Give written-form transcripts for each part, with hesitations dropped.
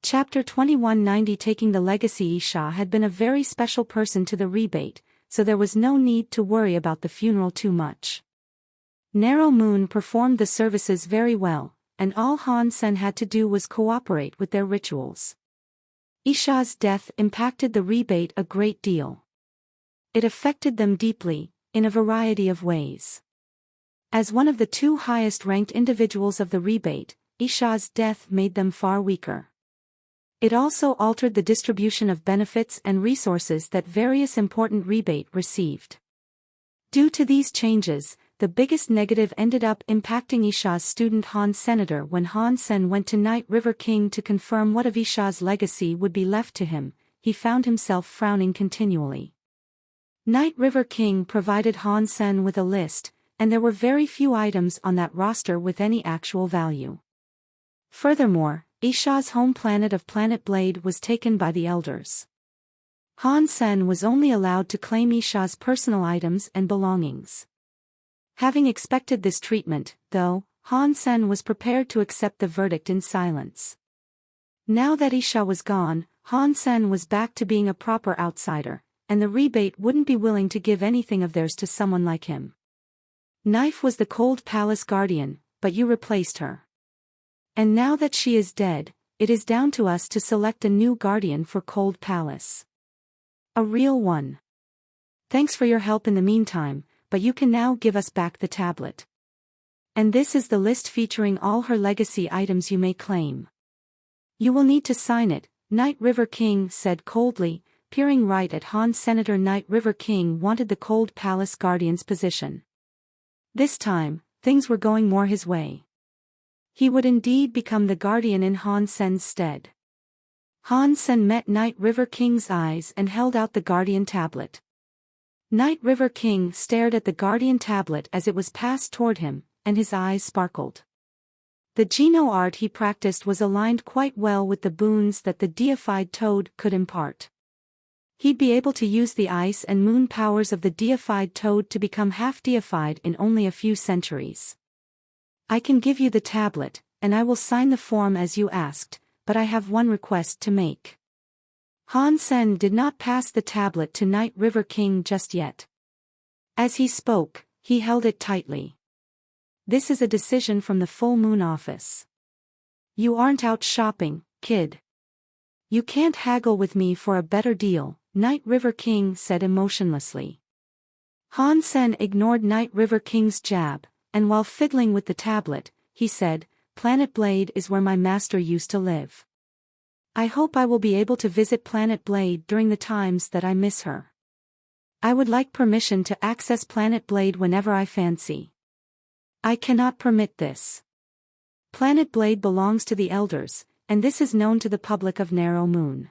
Chapter 2190. Taking the legacy. Isha had been a very special person to the rebate, so there was no need to worry about the funeral too much. Narrow Moon performed the services very well, and all Han Sen had to do was cooperate with their rituals. Isha's death impacted the rebate a great deal. It affected them deeply, in a variety of ways. As one of the two highest-ranked individuals of the rebate, Isha's death made them far weaker. It also altered the distribution of benefits and resources that various important rebate received. Due to these changes, the biggest negative ended up impacting Isha's student Han Senator. When Han Sen went to Night River King to confirm what of Isha's legacy would be left to him, he found himself frowning continually. Night River King provided Han Sen with a list, and there were very few items on that roster with any actual value. Furthermore, Isha's home planet of Planet Blade was taken by the elders. Han Sen was only allowed to claim Isha's personal items and belongings. Having expected this treatment, though, Han Sen was prepared to accept the verdict in silence. Now that Isha was gone, Han Sen was back to being a proper outsider, and the rebate wouldn't be willing to give anything of theirs to someone like him. Knife was the Cold Palace guardian, but you replaced her. And now that she is dead, it is down to us to select a new guardian for Cold Palace. A real one. Thanks for your help in the meantime, but you can now give us back the tablet. And this is the list featuring all her legacy items you may claim. You will need to sign it, Night River King said coldly, peering right at Han Senator. Night River King wanted the Cold Palace guardian's position. This time, things were going more his way. He would indeed become the guardian in Han Sen's stead. Han Sen met Night River King's eyes and held out the guardian tablet. Night River King stared at the guardian tablet as it was passed toward him, and his eyes sparkled. The Geno art he practiced was aligned quite well with the boons that the deified toad could impart. He'd be able to use the ice and moon powers of the deified toad to become half-deified in only a few centuries. I can give you the tablet, and I will sign the form as you asked, but I have one request to make. Han Sen did not pass the tablet to Night River King just yet. As he spoke, he held it tightly. This is a decision from the Full Moon office. You aren't out shopping, kid. You can't haggle with me for a better deal, Night River King said emotionlessly. Han Sen ignored Night River King's jab, and while fiddling with the tablet, he said, Planet Blade is where my master used to live. I hope I will be able to visit Planet Blade during the times that I miss her. I would like permission to access Planet Blade whenever I fancy. I cannot permit this. Planet Blade belongs to the elders, and this is known to the public of Narrow Moon.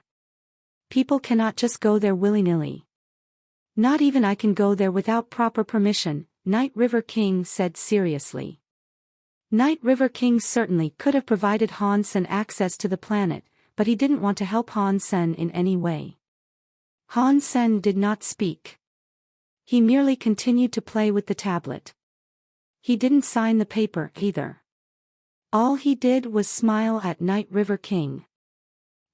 People cannot just go there willy-nilly. Not even I can go there without proper permission, Night River King said seriously. Night River King certainly could have provided Han Sen access to the planet, but he didn't want to help Han Sen in any way. Han Sen did not speak. He merely continued to play with the tablet. He didn't sign the paper either. All he did was smile at Night River King.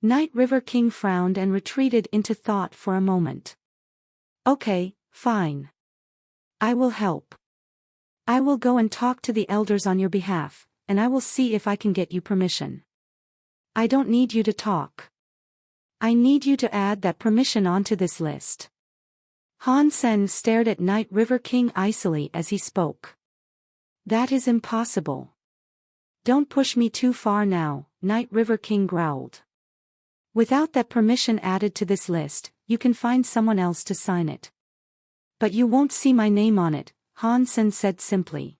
Night River King frowned and retreated into thought for a moment. Okay, fine. I will help. I will go and talk to the elders on your behalf, and I will see if I can get you permission. I don't need you to talk. I need you to add that permission onto this list. Han Sen stared at Night River King icily as he spoke. That is impossible. Don't push me too far now, Night River King growled. Without that permission added to this list, you can find someone else to sign it. But you won't see my name on it, Han Sen said simply.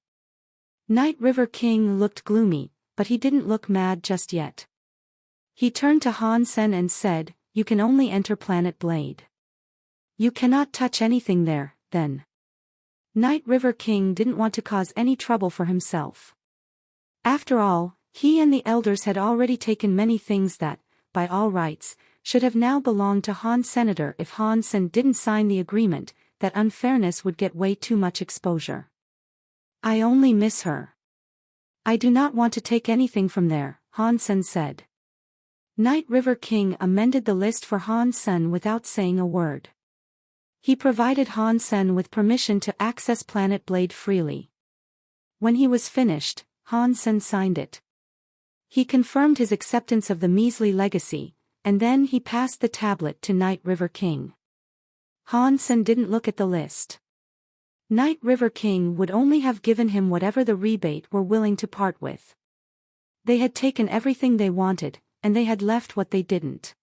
Night River King looked gloomy, but he didn't look mad just yet. He turned to Han Sen and said, You can only enter Planet Blade. You cannot touch anything there, then. Night River King didn't want to cause any trouble for himself. After all, he and the elders had already taken many things that, by all rights, should have now belonged to Han Senator. If Han Sen didn't sign the agreement, that unfairness would get way too much exposure. I only miss her. I do not want to take anything from there, Han Sen said. Night River King amended the list for Han Sen without saying a word. He provided Han Sen with permission to access Planet Blade freely. When he was finished, Han Sen signed it. He confirmed his acceptance of the measly legacy, and then he passed the tablet to Night River King. Han Sen didn't look at the list. Night River King would only have given him whatever the rebate were willing to part with. They had taken everything they wanted, and they had left what they didn't.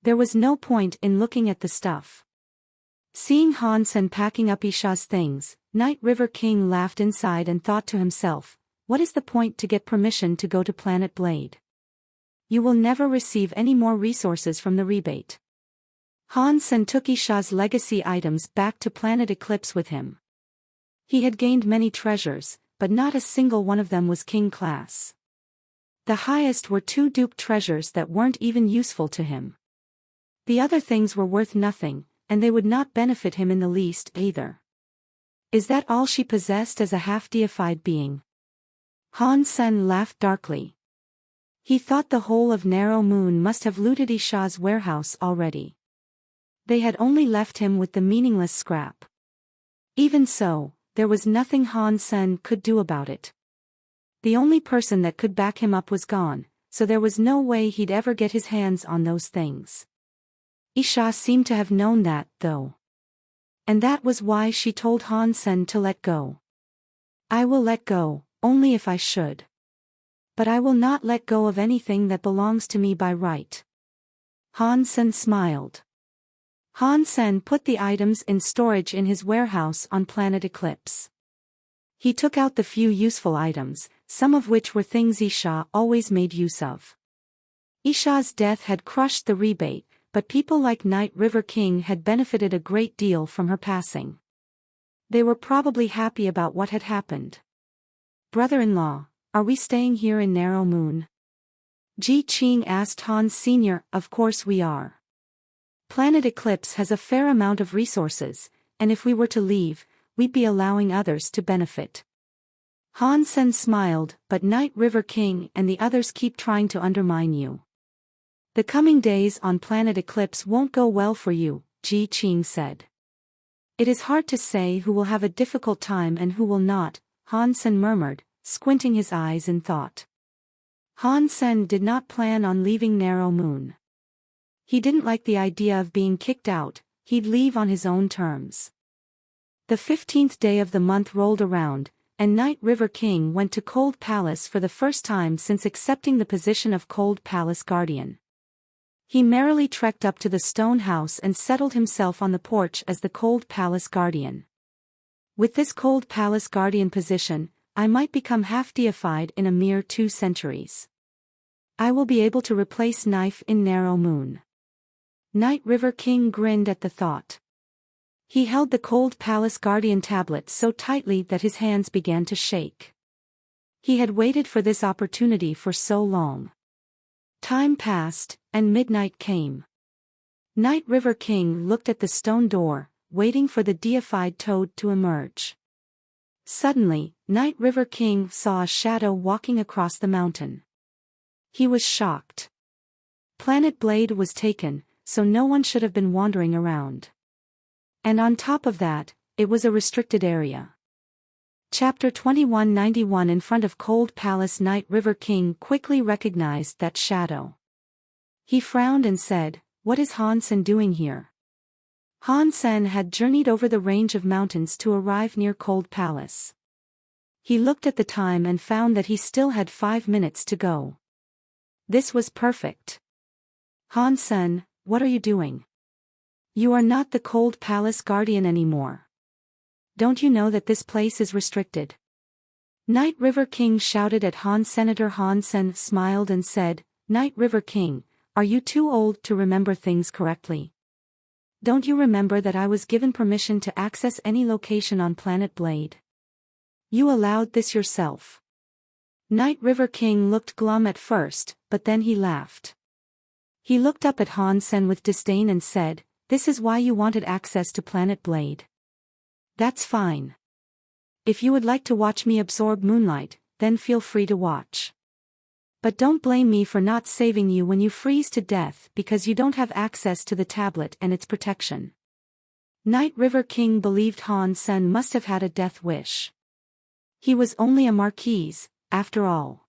There was no point in looking at the stuff. Seeing Han Sen packing up Isha's things, Night River King laughed inside and thought to himself, what is the point to get permission to go to Planet Blade? You will never receive any more resources from the rebate. Han Sen took Isha's legacy items back to Planet Eclipse with him. He had gained many treasures, but not a single one of them was king class. The highest were 2 dupe treasures that weren't even useful to him. The other things were worth nothing, and they would not benefit him in the least either. Is that all she possessed as a half-deified being? Han Sen laughed darkly. He thought the whole of Narrow Moon must have looted Isha's warehouse already. They had only left him with the meaningless scrap. Even so, there was nothing Han Sen could do about it. The only person that could back him up was gone, so there was no way he'd ever get his hands on those things. Isha seemed to have known that, though. And that was why she told Han Sen to let go. I will let go, only if I should. But I will not let go of anything that belongs to me by right. Han Sen smiled. Han Sen put the items in storage in his warehouse on Planet Eclipse. He took out the few useful items, some of which were things Isha always made use of. Isha's death had crushed the rebate, but people like Night River King had benefited a great deal from her passing. They were probably happy about what had happened. Brother-in-law, are we staying here in Narrow Moon? Ji Qing asked Han Sr. Of course we are. Planet Eclipse has a fair amount of resources, and if we were to leave, we'd be allowing others to benefit. Han Sen smiled, but Night River King and the others keep trying to undermine you. The coming days on Planet Eclipse won't go well for you, Ji Qing said. It is hard to say who will have a difficult time and who will not, Han Sen murmured, squinting his eyes in thought. Han Sen did not plan on leaving Narrow Moon. He didn't like the idea of being kicked out, he'd leave on his own terms. The 15th day of the month rolled around, and Night River King went to Cold Palace for the first time since accepting the position of Cold Palace Guardian. He merrily trekked up to the stone house and settled himself on the porch as the Cold Palace Guardian. With this Cold Palace Guardian position, I might become half-deified in a mere 2 centuries. I will be able to replace Knife in Narrow Moon. Night River King grinned at the thought. He held the Cold Palace Guardian tablet so tightly that his hands began to shake. He had waited for this opportunity for so long. Time passed, and midnight came. Night River King looked at the stone door, waiting for the deified toad to emerge. Suddenly, Night River King saw a shadow walking across the mountain. He was shocked. Planet Blade was taken, so no one should have been wandering around. And on top of that, it was a restricted area. Chapter 2191. In front of Cold Palace, Night River King quickly recognized that shadow. He frowned and said, "What is Han Sen doing here?" Han Sen had journeyed over the range of mountains to arrive near Cold Palace. He looked at the time and found that he still had 5 minutes to go. This was perfect. Han Sen, what are you doing? You are not the Cold Palace Guardian anymore. Don't you know that this place is restricted? Night River King shouted at Han. Senator Han Sen smiled and said, "Night River King, are you too old to remember things correctly? Don't you remember that I was given permission to access any location on Planet Blade? You allowed this yourself." Night River King looked glum at first, but then he laughed. He looked up at Han Sen with disdain and said, "This is why you wanted access to Planet Blade? That's fine. If you would like to watch me absorb moonlight, then feel free to watch. But don't blame me for not saving you when you freeze to death because you don't have access to the tablet and its protection. Night River King believed Han Sen must have had a death wish. He was only a marquise, after all.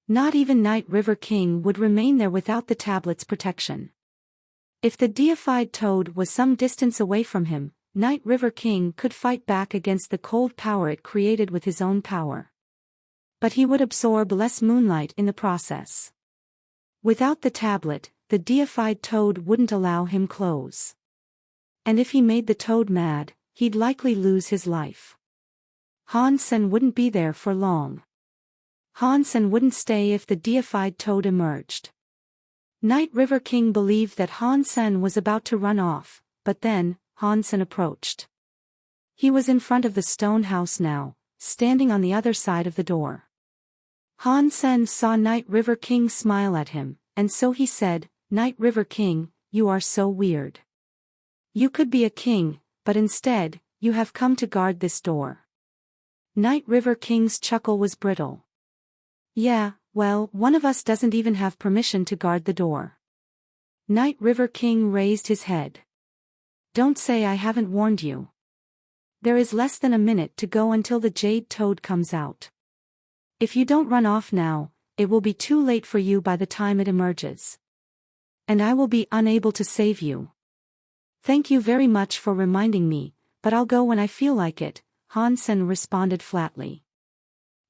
Not even Night River King would remain there without the tablet's protection. If the deified toad was some distance away from him, Night River King could fight back against the cold power it created with his own power. But he would absorb less moonlight in the process. Without the tablet, the deified toad wouldn't allow him close. And if he made the toad mad, he'd likely lose his life. Han Sen wouldn't be there for long. Han Sen wouldn't stay if the deified toad emerged. Night River King believed that Han Sen was about to run off, but then, Han Sen approached. He was in front of the stone house now, standing on the other side of the door. Han Sen saw Night River King smile at him, and so he said, "Night River King, you are so weird. You could be a king, but instead, you have come to guard this door." Night River King's chuckle was brittle. "Yeah, well, one of us doesn't even have permission to guard the door." Night River King raised his head. "Don't say I haven't warned you. There is less than a minute to go until the jade toad comes out. If you don't run off now, it will be too late for you by the time it emerges. And I will be unable to save you." "Thank you very much for reminding me, but I'll go when I feel like it," Han Sen responded flatly.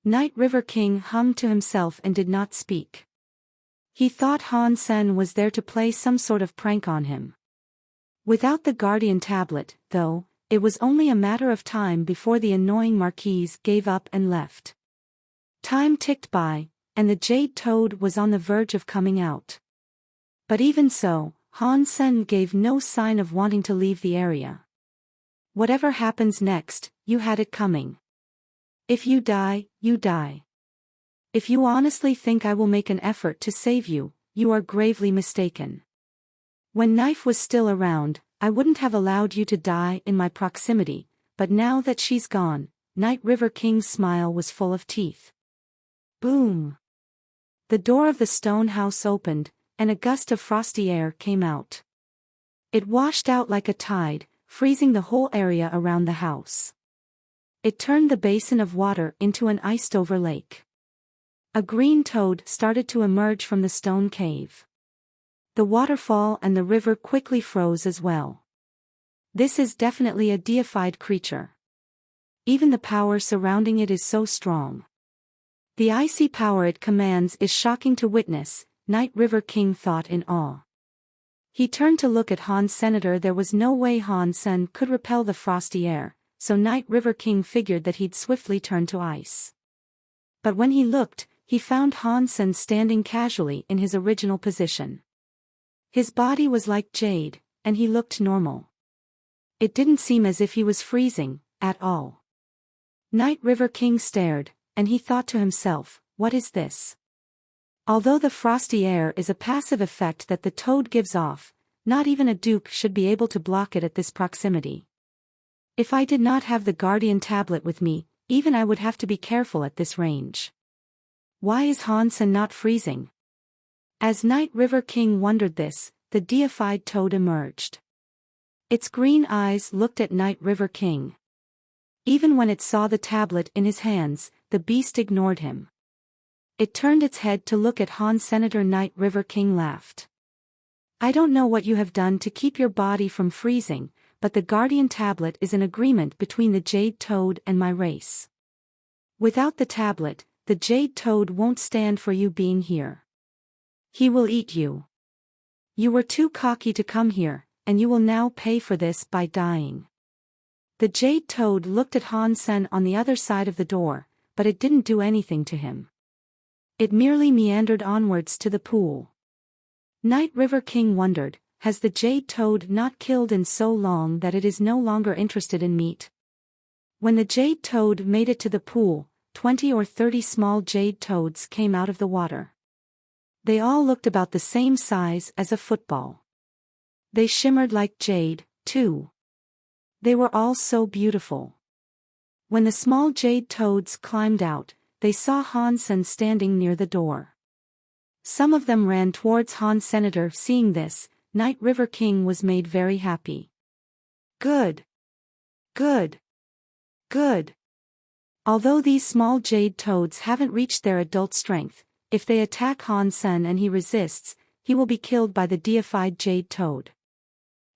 Night River King hummed to himself and did not speak. He thought Han Sen was there to play some sort of prank on him. Without the guardian tablet, though, it was only a matter of time before the annoying marquise gave up and left. Time ticked by, and the jade toad was on the verge of coming out. But even so, Han Sen gave no sign of wanting to leave the area. "Whatever happens next, you had it coming. If you die, you die. If you honestly think I will make an effort to save you, you are gravely mistaken. When Knife was still around, I wouldn't have allowed you to die in my proximity, but now that she's gone," Night River King's smile was full of teeth. Boom! The door of the stone house opened, and a gust of frosty air came out. It washed out like a tide, freezing the whole area around the house. It turned the basin of water into an iced-over lake. A green toad started to emerge from the stone cave. The waterfall and the river quickly froze as well. This is definitely a deified creature. Even the power surrounding it is so strong. The icy power it commands is shocking to witness, Night River King thought in awe. He turned to look at Han Senator. There was no way Han Sen could repel the frosty air, so Night River King figured that he'd swiftly turn to ice. But when he looked, he found Han Sen standing casually in his original position. His body was like jade, and he looked normal. It didn't seem as if he was freezing, at all. Night River King stared, and he thought to himself, what is this? Although the frosty air is a passive effect that the toad gives off, not even a dupe should be able to block it at this proximity. If I did not have the guardian tablet with me, even I would have to be careful at this range. Why is Han Sen not freezing? As Night River King wondered this, the deified toad emerged. Its green eyes looked at Night River King. Even when it saw the tablet in his hands, the beast ignored him. It turned its head to look at Han Senator. Night River King laughed. "I don't know what you have done to keep your body from freezing, but the guardian tablet is an agreement between the jade toad and my race. Without the tablet, the jade toad won't stand for you being here. He will eat you. You were too cocky to come here, and you will now pay for this by dying." The jade toad looked at Han Sen on the other side of the door, but it didn't do anything to him. It merely meandered onwards to the pool. Night River King wondered, has the jade toad not killed in so long that it is no longer interested in meat? When the jade toad made it to the pool, 20 or 30 small jade toads came out of the water. They all looked about the same size as a football. They shimmered like jade, too. They were all so beautiful. When the small jade toads climbed out, they saw Han Sen standing near the door. Some of them ran towards Han Senator. Seeing this, Night River King was made very happy. Good. Good. Good. Although these small jade toads haven't reached their adult strength, if they attack Han Sen and he resists, he will be killed by the deified jade toad.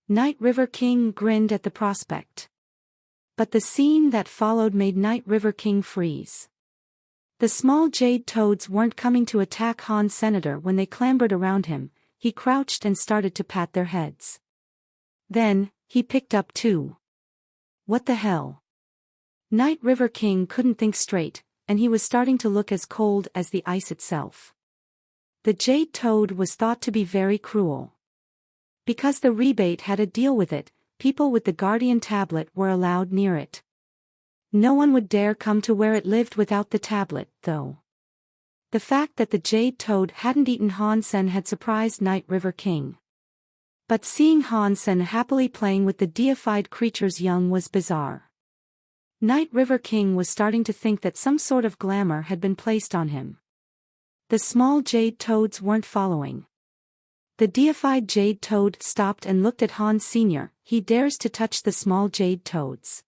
Night River King grinned at the prospect. But the scene that followed made Night River King freeze. The small jade toads weren't coming to attack Han Senator. When they clambered around him, he crouched and started to pat their heads. Then, he picked up two. What the hell? Night River King couldn't think straight, and he was starting to look as cold as the ice itself. The jade toad was thought to be very cruel. Because the rebate had a deal with it, people with the guardian tablet were allowed near it. No one would dare come to where it lived without the tablet, though. The fact that the jade toad hadn't eaten Han Sen had surprised Night River King. But seeing Han Sen happily playing with the deified creature's young was bizarre. Night River King was starting to think that some sort of glamour had been placed on him. The small jade toads weren't following. The deified jade toad stopped and looked at Han Sr. He dares to touch the small jade toads.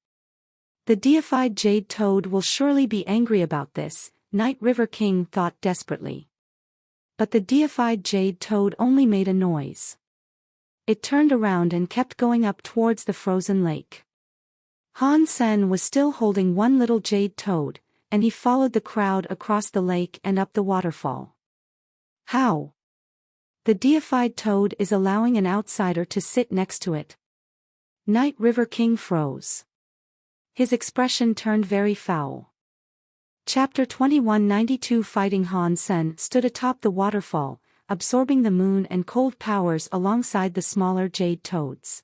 The deified jade toad will surely be angry about this, Night River King thought desperately. But the deified jade toad only made a noise. It turned around and kept going up towards the frozen lake. Han Sen was still holding one little jade toad, and he followed the crowd across the lake and up the waterfall. How? The deified toad is allowing an outsider to sit next to it. Night River King froze. His expression turned very foul. Chapter 2192 Fighting Han Sen stood atop the waterfall, absorbing the moon and cold powers alongside the smaller jade toads.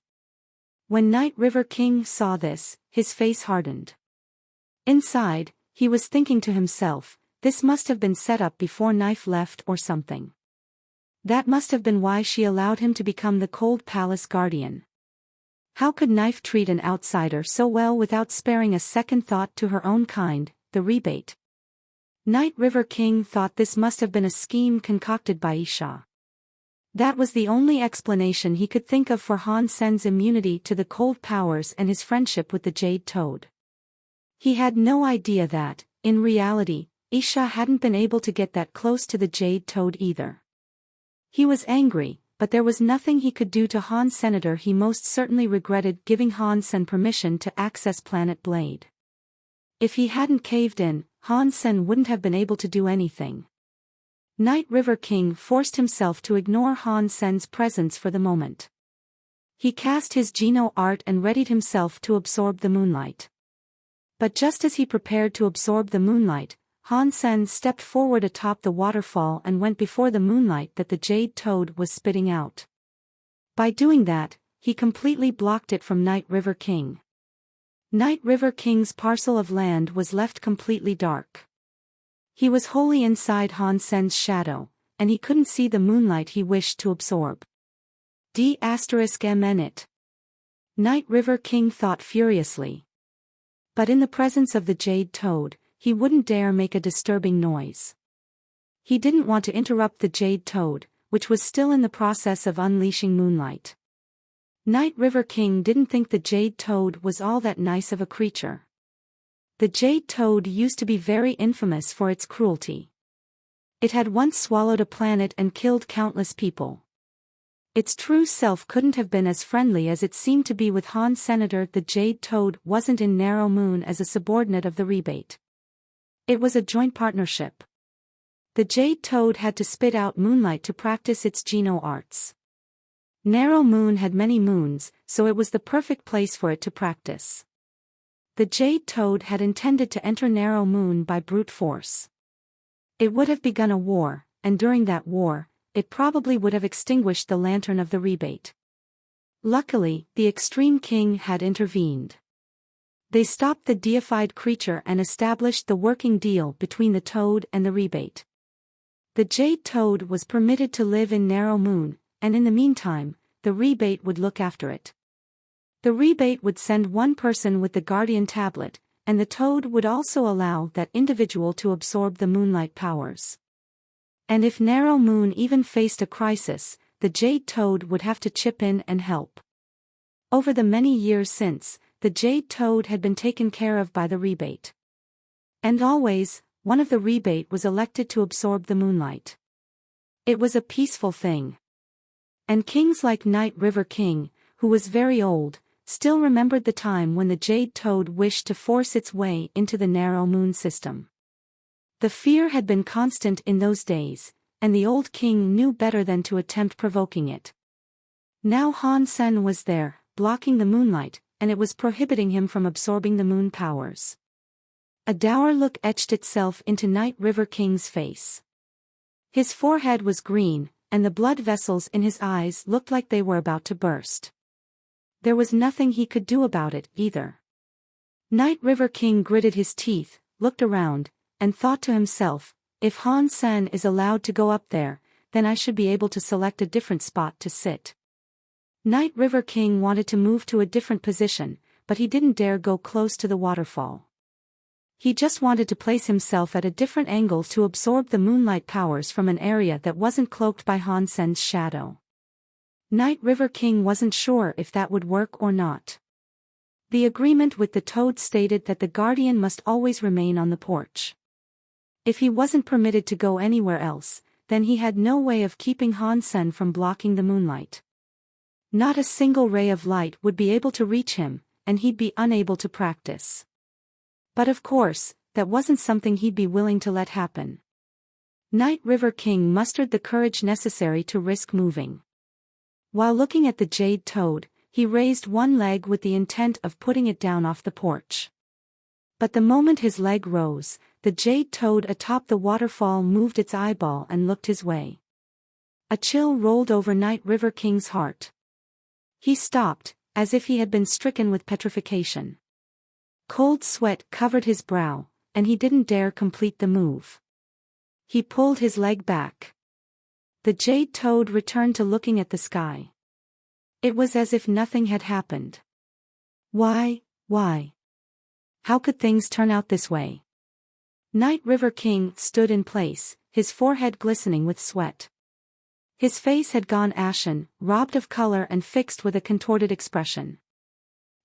When Night River King saw this, his face hardened. Inside, he was thinking to himself, this must have been set up before Knife left or something. That must have been why she allowed him to become the Cold Palace Guardian. How could Knife treat an outsider so well without sparing a second thought to her own kind, the rebate? Night River King thought this must have been a scheme concocted by Isha. That was the only explanation he could think of for Han Sen's immunity to the cold powers and his friendship with the jade toad. He had no idea that, in reality, Isha hadn't been able to get that close to the jade toad either. He was angry, but there was nothing he could do to Han Senator. He most certainly regretted giving Han Sen permission to access Planet Blade. If he hadn't caved in, Han Sen wouldn't have been able to do anything. Night River King forced himself to ignore Han Sen's presence for the moment. He cast his Geno art and readied himself to absorb the moonlight. But just as he prepared to absorb the moonlight, Han Sen stepped forward atop the waterfall and went before the moonlight that the jade toad was spitting out. By doing that, he completely blocked it from Night River King. Night River King's parcel of land was left completely dark. He was wholly inside Han Sen's shadow, and he couldn't see the moonlight he wished to absorb. D***M it. Night River King thought furiously. But in the presence of the jade toad, he wouldn't dare make a disturbing noise. He didn't want to interrupt the jade toad, which was still in the process of unleashing moonlight. Night River King didn't think the jade toad was all that nice of a creature. The jade toad used to be very infamous for its cruelty. It had once swallowed a planet and killed countless people. Its true self couldn't have been as friendly as it seemed to be with Han Senator. The jade toad wasn't in Narrow Moon as a subordinate of the rebate. It was a joint partnership. The jade toad had to spit out moonlight to practice its Geno arts. Narrow Moon had many moons, so it was the perfect place for it to practice. The jade toad had intended to enter Narrow Moon by brute force. It would have begun a war, and during that war, it probably would have extinguished the lantern of the rebate. Luckily, the Extreme King had intervened. They stopped the deified creature and established the working deal between the toad and the rebate. The jade toad was permitted to live in Narrow Moon, and in the meantime, the rebate would look after it. The rebate would send one person with the guardian tablet, and the toad would also allow that individual to absorb the moonlight powers. And if Narrow Moon even faced a crisis, the Jade Toad would have to chip in and help. Over the many years since, the Jade Toad had been taken care of by the rebate. And always, one of the rebate was elected to absorb the moonlight. It was a peaceful thing. And kings like Night River King, who was very old, still remembered the time when the Jade Toad wished to force its way into the Narrow Moon system. The fear had been constant in those days, and the old king knew better than to attempt provoking it. Now Han Sen was there, blocking the moonlight, and it was prohibiting him from absorbing the moon powers. A dour look etched itself into Night River King's face. His forehead was green, and the blood vessels in his eyes looked like they were about to burst. There was nothing he could do about it, either. Night River King gritted his teeth, looked around, and thought to himself, if Han Sen is allowed to go up there, then I should be able to select a different spot to sit. Night River King wanted to move to a different position, but he didn't dare go close to the waterfall. He just wanted to place himself at a different angle to absorb the moonlight powers from an area that wasn't cloaked by Han Sen's shadow. Night River King wasn't sure if that would work or not. The agreement with the Toad stated that the guardian must always remain on the porch. If he wasn't permitted to go anywhere else, then he had no way of keeping Han Sen from blocking the moonlight. Not a single ray of light would be able to reach him, and he'd be unable to practice. But of course, that wasn't something he'd be willing to let happen. Night River King mustered the courage necessary to risk moving. While looking at the Jade Toad, he raised one leg with the intent of putting it down off the porch. But the moment his leg rose, the Jade Toad atop the waterfall moved its eyeball and looked his way. A chill rolled over Night River King's heart. He stopped, as if he had been stricken with petrification. Cold sweat covered his brow, and he didn't dare complete the move. He pulled his leg back. The Jade Toad returned to looking at the sky. It was as if nothing had happened. Why? How could things turn out this way? Night River King stood in place, his forehead glistening with sweat. His face had gone ashen, robbed of color and fixed with a contorted expression.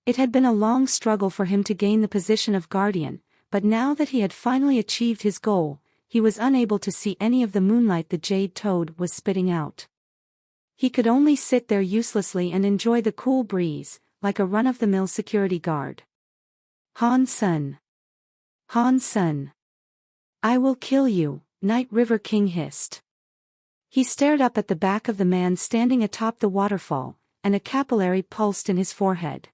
It had been a long struggle for him to gain the position of guardian, but now that he had finally achieved his goal, he was unable to see any of the moonlight the Jade Toad was spitting out. He could only sit there uselessly and enjoy the cool breeze, like a run-of-the-mill security guard. Han Sen. Han Sen. I will kill you, Night River King hissed. He stared up at the back of the man standing atop the waterfall, and a capillary pulsed in his forehead.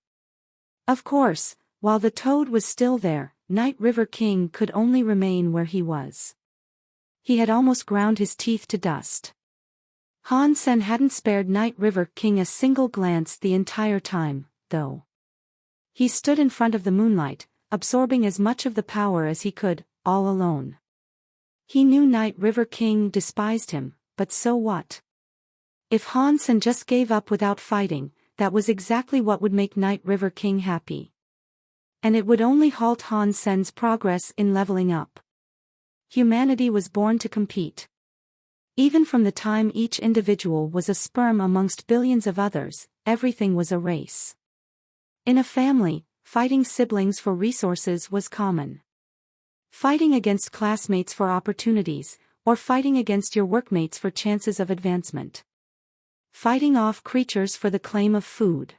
Of course, while the Toad was still there, Night River King could only remain where he was. He had almost ground his teeth to dust. Han Sen hadn't spared Night River King a single glance the entire time, though. He stood in front of the moonlight, absorbing as much of the power as he could, all alone. He knew Night River King despised him, but so what? If Han Sen just gave up without fighting, that was exactly what would make Night River King happy. And it would only halt Han Sen's progress in leveling up. Humanity was born to compete. Even from the time each individual was a sperm amongst billions of others, everything was a race. In a family, fighting siblings for resources was common. Fighting against classmates for opportunities, or fighting against your workmates for chances of advancement. Fighting off creatures for the claim of food.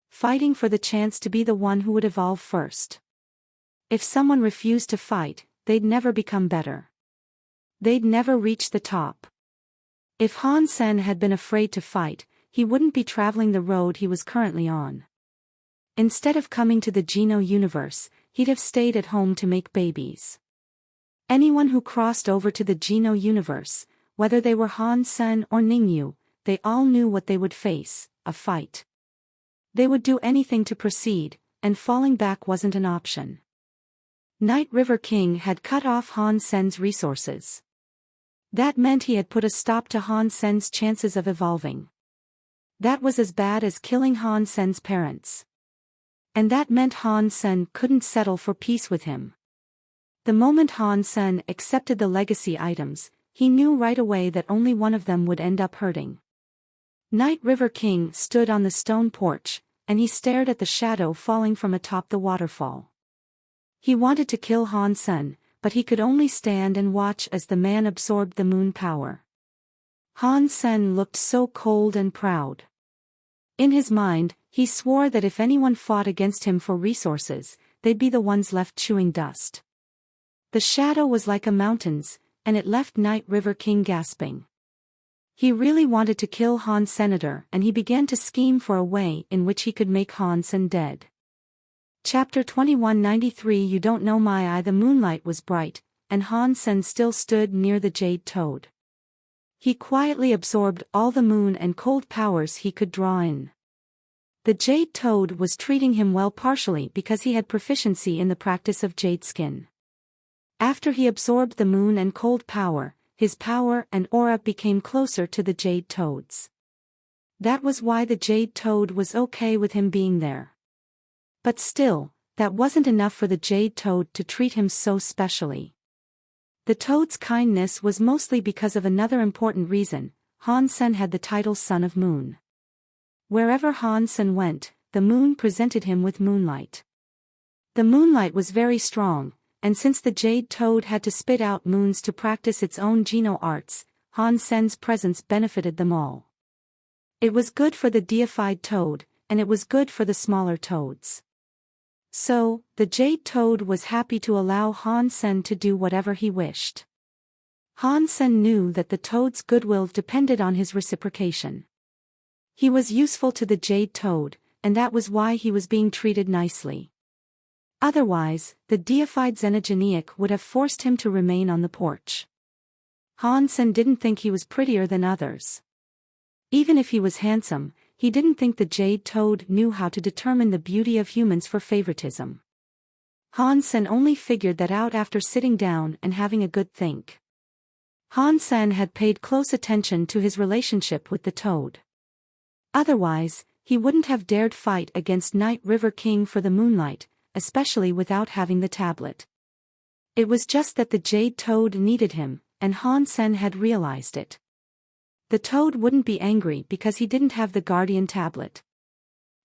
Fighting for the chance to be the one who would evolve first. If someone refused to fight, they'd never become better. They'd never reach the top. If Han Sen had been afraid to fight, he wouldn't be traveling the road he was currently on. Instead of coming to the Geno universe, he'd have stayed at home to make babies. Anyone who crossed over to the Geno universe, whether they were Han Sen or Ningyu, they all knew what they would face, a fight. They would do anything to proceed, and falling back wasn't an option. Night River King had cut off Han Sen's resources. That meant he had put a stop to Han Sen's chances of evolving. That was as bad as killing Han Sen's parents. And that meant Han Sen couldn't settle for peace with him. The moment Han Sen accepted the legacy items, he knew right away that only one of them would end up hurting. Night River King stood on the stone porch, and he stared at the shadow falling from atop the waterfall. He wanted to kill Han Sen, but he could only stand and watch as the man absorbed the moon power. Han Sen looked so cold and proud. In his mind, he swore that if anyone fought against him for resources, they'd be the ones left chewing dust. The shadow was like a mountain's, and it left Night River King gasping. He really wanted to kill Han Senator, and he began to scheme for a way in which he could make Han Sen dead. Chapter 2193 You Don't Know My Eye. The moonlight was bright, and Han Sen still stood near the jade toad. He quietly absorbed all the moon and cold powers he could draw in. The jade toad was treating him well, partially because he had proficiency in the practice of jade skin. After he absorbed the moon and cold power, his power and aura became closer to the jade toad's. That was why the jade toad was okay with him being there. But still, that wasn't enough for the jade toad to treat him so specially. The toad's kindness was mostly because of another important reason: Han Sen had the title Son of Moon. Wherever Han Sen went, the moon presented him with moonlight. The moonlight was very strong, and since the jade toad had to spit out moons to practice its own Geno arts, Han Sen's presence benefited them all. It was good for the deified toad, and it was good for the smaller toads. So, the jade toad was happy to allow Han Sen to do whatever he wished. Han Sen knew that the toad's goodwill depended on his reciprocation. He was useful to the jade toad, and that was why he was being treated nicely. Otherwise, the deified Xenogeniac would have forced him to remain on the porch. Han Sen didn't think he was prettier than others. Even if he was handsome, he didn't think the jade toad knew how to determine the beauty of humans for favoritism. Han Sen only figured that out after sitting down and having a good think. Han Sen had paid close attention to his relationship with the toad. Otherwise, he wouldn't have dared fight against Night River King for the moonlight, especially without having the tablet. It was just that the jade toad needed him, and Han Sen had realized it. The toad wouldn't be angry because he didn't have the guardian tablet.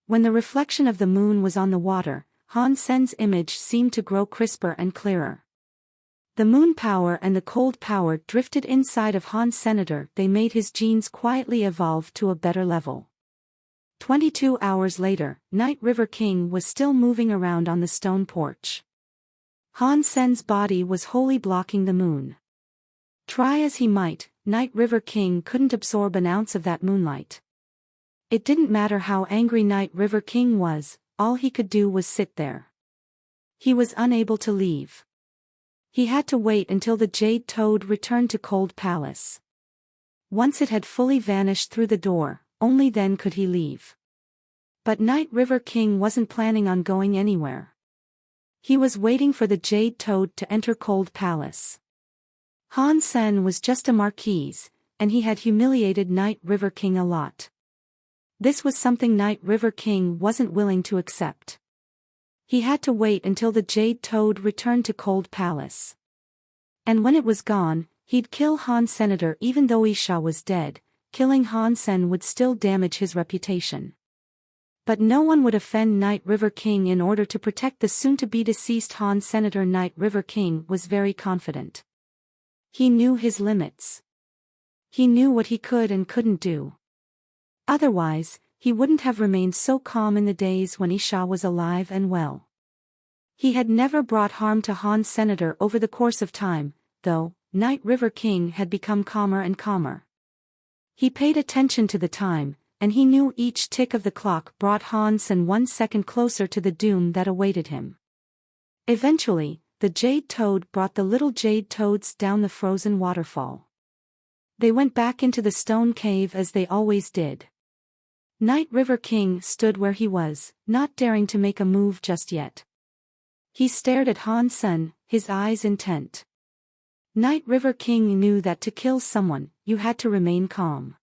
When the reflection of the moon was on the water, Han Sen's image seemed to grow crisper and clearer. The moon power and the cold power drifted inside of Han Senator. They made his genes quietly evolve to a better level. 22 hours later, Night River King was still moving around on the stone porch. Han Sen's body was wholly blocking the moon. Try as he might, Night River King couldn't absorb an ounce of that moonlight. It didn't matter how angry Night River King was, all he could do was sit there. He was unable to leave. He had to wait until the jade toad returned to Cold Palace. Once it had fully vanished through the door, only then could he leave. But Night River King wasn't planning on going anywhere. He was waiting for the jade toad to enter Cold Palace. Han Sen was just a marquise, and he had humiliated Night River King a lot. This was something Night River King wasn't willing to accept. He had to wait until the jade toad returned to Cold Palace. And when it was gone, he'd kill Han Senator. Even though Wuxia was dead, killing Han Sen would still damage his reputation. But no one would offend Night River King in order to protect the soon-to-be deceased Han Senator. Night River King was very confident. He knew his limits. He knew what he could and couldn't do. Otherwise, he wouldn't have remained so calm in the days when Wuxia was alive and well. He had never brought harm to Han Senator over the course of time, though. Night River King had become calmer and calmer. He paid attention to the time, and he knew each tick of the clock brought Han Sen 1 second closer to the doom that awaited him. Eventually, the jade toad brought the little jade toads down the frozen waterfall. They went back into the stone cave as they always did. Night River King stood where he was, not daring to make a move just yet. He stared at Han Sen, his eyes intent. Night River King knew that to kill someone, you had to remain calm.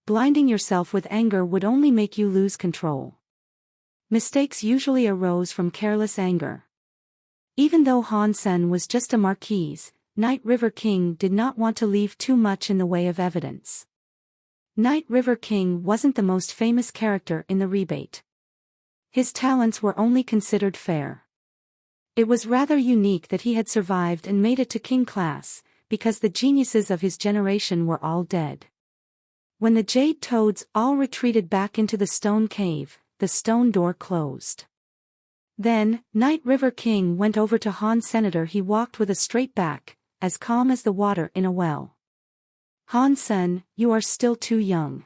Blinding yourself with anger would only make you lose control. Mistakes usually arose from careless anger. Even though Han Sen was just a marquise, Night River King did not want to leave too much in the way of evidence. Night River King wasn't the most famous character in the rebate. His talents were only considered fair. It was rather unique that he had survived and made it to king class, because the geniuses of his generation were all dead. When the Jade Toads all retreated back into the stone cave, the stone door closed. Then, Night River King went over to Han Senator. He walked with a straight back, as calm as the water in a well. Han Sen, you are still too young.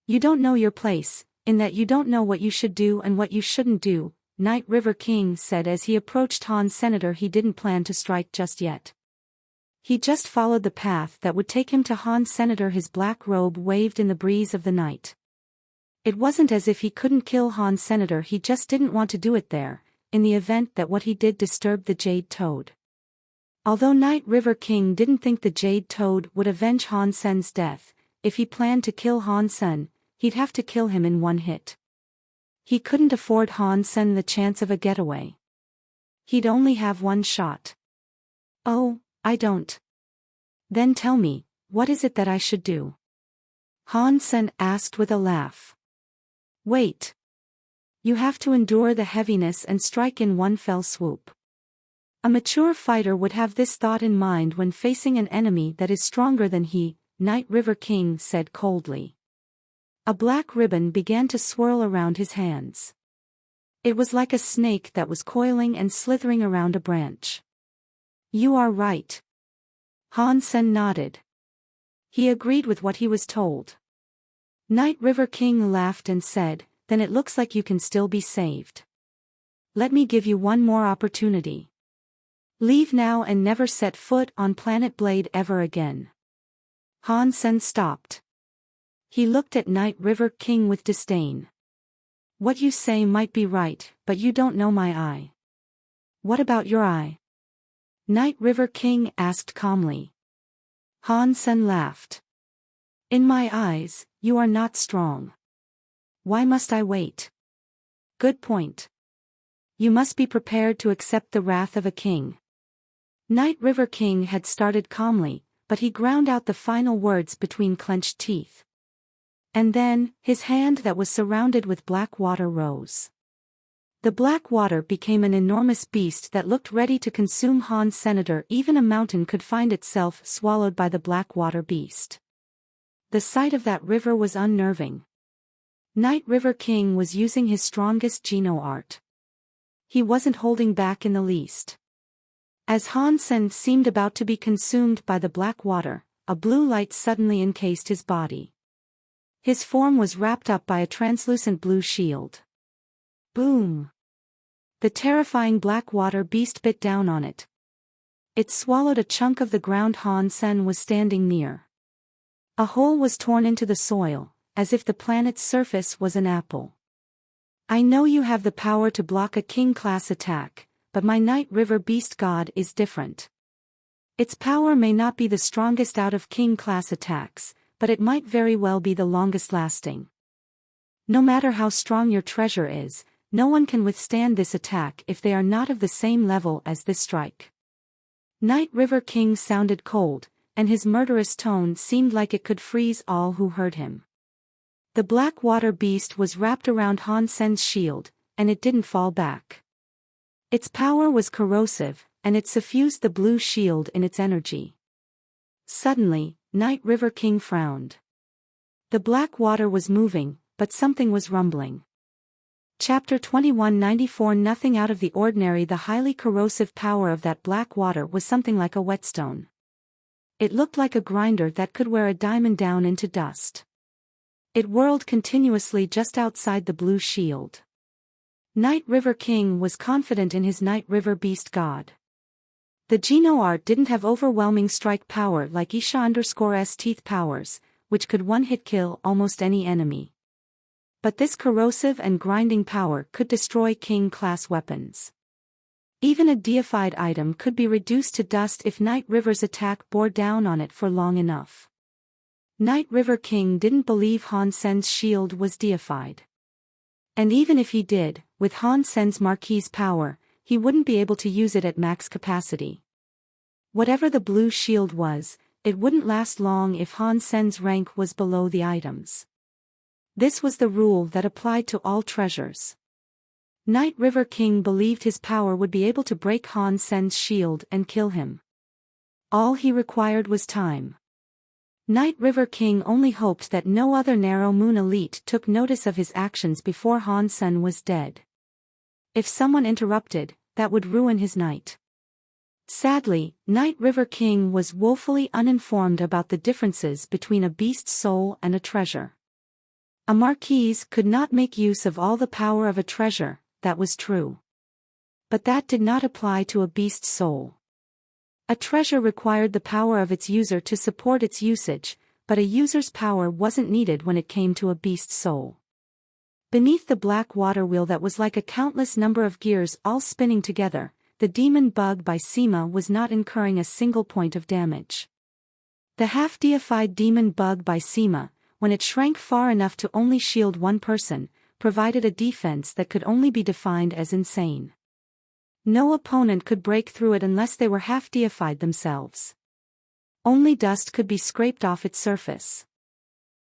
You don't know your place, in that you don't know what you should do and what you shouldn't do, Night River King said as he approached Han Senator. He didn't plan to strike just yet. He just followed the path that would take him to Han Senator. His black robe waved in the breeze of the night. It wasn't as if he couldn't kill Han Senator, he just didn't want to do it there, in the event that what he did disturbed the Jade Toad. Although Night River King didn't think the Jade Toad would avenge Han Sen's death, if he planned to kill Han Sen, he'd have to kill him in one hit. He couldn't afford Han Sen the chance of a getaway. He'd only have one shot. Oh, I don't. Then tell me, what is it that I should do? Han Sen asked with a laugh. Wait. You have to endure the heaviness and strike in one fell swoop. A mature fighter would have this thought in mind when facing an enemy that is stronger than he, Night River King said coldly. A black ribbon began to swirl around his hands. It was like a snake that was coiling and slithering around a branch. You are right. Han Sen nodded. He agreed with what he was told. Night River King laughed and said, then it looks like you can still be saved. Let me give you one more opportunity. Leave now and never set foot on Planet Blade ever again. Han Sen stopped. He looked at Night River King with disdain. What you say might be right, but you don't know my eye. What about your eye? Night River King asked calmly. Han Sen laughed. In my eyes, you are not strong. Why must I wait? Good point. You must be prepared to accept the wrath of a king. Night River King had started calmly, but he ground out the final words between clenched teeth. And then, his hand that was surrounded with black water rose. The black water became an enormous beast that looked ready to consume Han Senator. Even a mountain could find itself swallowed by the black water beast. The sight of that river was unnerving. Night River King was using his strongest Geno art. He wasn't holding back in the least. As Han Sen seemed about to be consumed by the black water, a blue light suddenly encased his body. His form was wrapped up by a translucent blue shield. Boom! The terrifying black water beast bit down on it. It swallowed a chunk of the ground Han Sen was standing near. A hole was torn into the soil, as if the planet's surface was an apple. I know you have the power to block a king-class attack, but my Night River Beast God is different. Its power may not be the strongest out of king-class attacks, but it might very well be the longest-lasting. No matter how strong your treasure is, no one can withstand this attack if they are not of the same level as this strike. Night River King sounded cold, and his murderous tone seemed like it could freeze all who heard him. The black water beast was wrapped around Han Sen's shield, and it didn't fall back. Its power was corrosive, and it suffused the blue shield in its energy. Suddenly, Night River King frowned. The black water was moving, but something was rumbling. Chapter 2194. Nothing out of the ordinary. The highly corrosive power of that black water was something like a whetstone. It looked like a grinder that could wear a diamond down into dust. It whirled continuously just outside the blue shield. Night River King was confident in his Night River Beast God. The Geno art didn't have overwhelming strike power like Isha_'s teeth powers, which could one-hit kill almost any enemy. But this corrosive and grinding power could destroy king-class weapons. Even a deified item could be reduced to dust if Night River's attack bore down on it for long enough. Night River King didn't believe Han Sen's shield was deified. And even if he did, with Han Sen's Marquis power, he wouldn't be able to use it at max capacity. Whatever the blue shield was, it wouldn't last long if Han Sen's rank was below the items. This was the rule that applied to all treasures. Night River King believed his power would be able to break Han Sen's shield and kill him. All he required was time. Night River King only hoped that no other Narrow Moon elite took notice of his actions before Han Sen was dead. If someone interrupted, that would ruin his night. Sadly, Night River King was woefully uninformed about the differences between a beast's soul and a treasure. A marquise could not make use of all the power of a treasure, that was true. But that did not apply to a beast's soul. A treasure required the power of its user to support its usage, but a user's power wasn't needed when it came to a beast's soul. Beneath the black water wheel that was like a countless number of gears all spinning together, the demon bug by Sima was not incurring a single point of damage. The half-deified demon bug by Sima, when it shrank far enough to only shield one person, provided a defense that could only be defined as insane. No opponent could break through it unless they were half-deified themselves. Only dust could be scraped off its surface.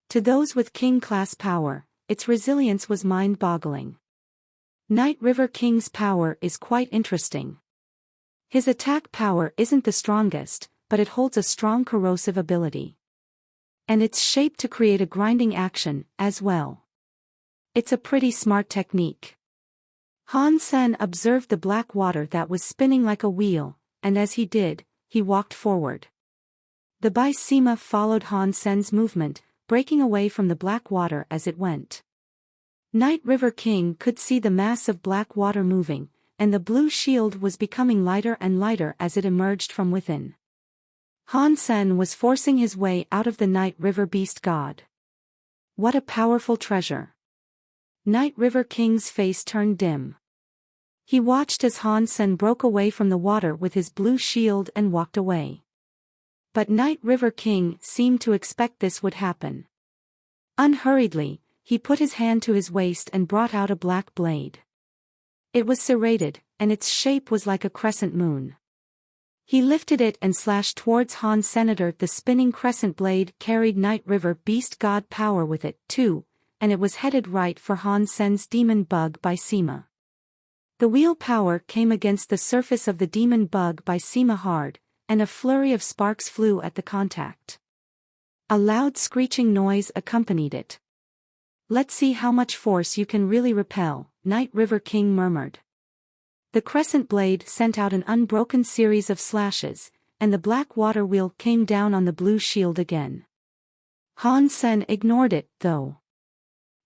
To those with king-class power, its resilience was mind-boggling. Night River King's power is quite interesting. His attack power isn't the strongest, but it holds a strong corrosive ability. And it's shaped to create a grinding action, as well. It's a pretty smart technique. Han Sen observed the black water that was spinning like a wheel, and as he did, he walked forward. The Bai Sima followed Han Sen's movement, breaking away from the black water as it went. Night River King could see the mass of black water moving, and the blue shield was becoming lighter and lighter as it emerged from within. Han Sen was forcing his way out of the Night River Beast God. What a powerful treasure! Night River King's face turned dim. He watched as Han Sen broke away from the water with his blue shield and walked away. But Night River King seemed to expect this would happen. Unhurriedly, he put his hand to his waist and brought out a black blade. It was serrated, and its shape was like a crescent moon. He lifted it and slashed towards Han Senator. The spinning crescent blade carried Night River Beast God power with it, too, and it was headed right for Han Sen's demon bug by Sima. The wheel power came against the surface of the demon bug by Sima hard, and a flurry of sparks flew at the contact. A loud screeching noise accompanied it. "Let's see how much force you can really repel," Night River King murmured. The crescent blade sent out an unbroken series of slashes, and the black water wheel came down on the blue shield again. Han Sen ignored it, though.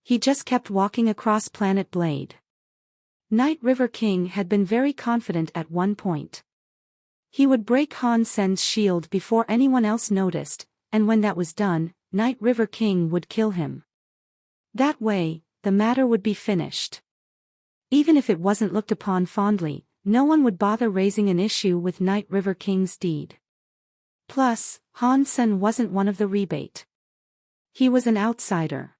He just kept walking across Planet Blade. Night River King had been very confident at one point. He would break Han Sen's shield before anyone else noticed, and when that was done, Night River King would kill him. That way, the matter would be finished. Even if it wasn't looked upon fondly, no one would bother raising an issue with Night River King's deed. Plus, Han Sen wasn't one of the rebate. He was an outsider.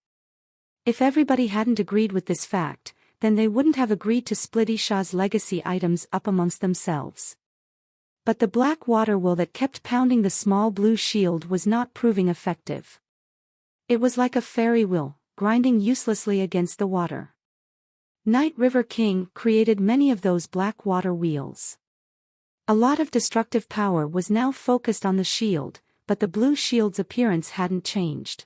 If everybody hadn't agreed with this fact, then they wouldn't have agreed to split Isha's legacy items up amongst themselves. But the black water wheel that kept pounding the small blue shield was not proving effective. It was like a fairy wheel, grinding uselessly against the water. Night River King created many of those black water wheels. A lot of destructive power was now focused on the shield, but the blue shield's appearance hadn't changed.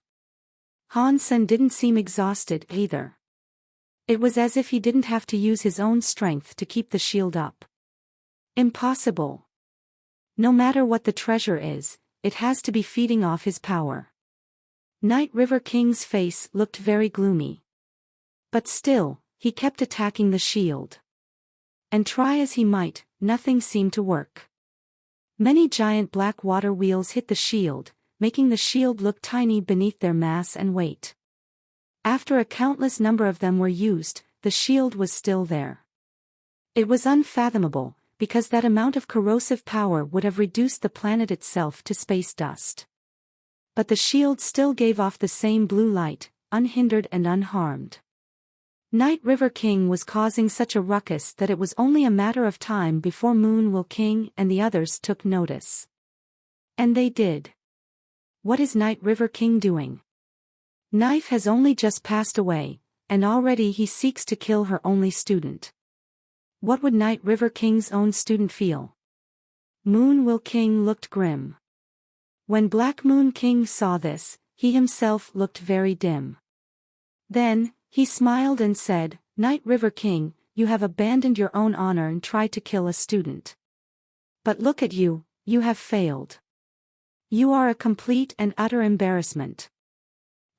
Han Sen didn't seem exhausted either. It was as if he didn't have to use his own strength to keep the shield up. Impossible. No matter what the treasure is, it has to be feeding off his power. Night River King's face looked very gloomy. But still, he kept attacking the shield. And try as he might, nothing seemed to work. Many giant black water wheels hit the shield, making the shield look tiny beneath their mass and weight. After a countless number of them were used, the shield was still there. It was unfathomable, because that amount of corrosive power would have reduced the planet itself to space dust. But the shield still gave off the same blue light, unhindered and unharmed. Night River King was causing such a ruckus that it was only a matter of time before Moon Will King and the others took notice. And they did. What is Night River King doing? Knife has only just passed away, and already he seeks to kill her only student. What would Night River King's own student feel? Moon Will King looked grim. When Black Moon King saw this, he himself looked very dim. Then, he smiled and said, Night River King, you have abandoned your own honor and tried to kill a student. But look at you, you have failed. You are a complete and utter embarrassment.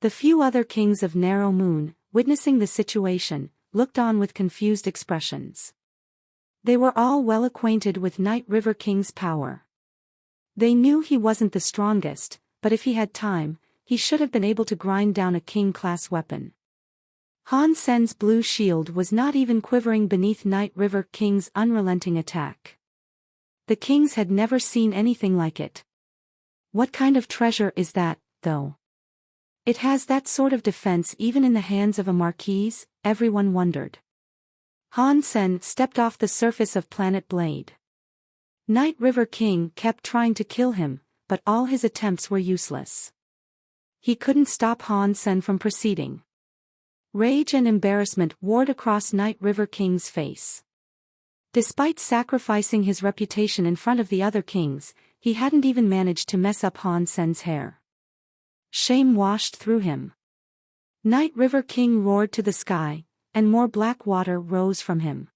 The few other kings of Narrow Moon, witnessing the situation, looked on with confused expressions. They were all well acquainted with Night River King's power. They knew he wasn't the strongest, but if he had time, he should have been able to grind down a king-class weapon. Han Sen's blue shield was not even quivering beneath Night River King's unrelenting attack. The kings had never seen anything like it. What kind of treasure is that, though? It has that sort of defense even in the hands of a marquise, everyone wondered. Han Sen stepped off the surface of Planet Blade. Night River King kept trying to kill him, but all his attempts were useless. He couldn't stop Han Sen from proceeding. Rage and embarrassment warred across Night River King's face. Despite sacrificing his reputation in front of the other kings, he hadn't even managed to mess up Han Sen's hair. Shame washed through him. Night River King roared to the sky, and more black water rose from him.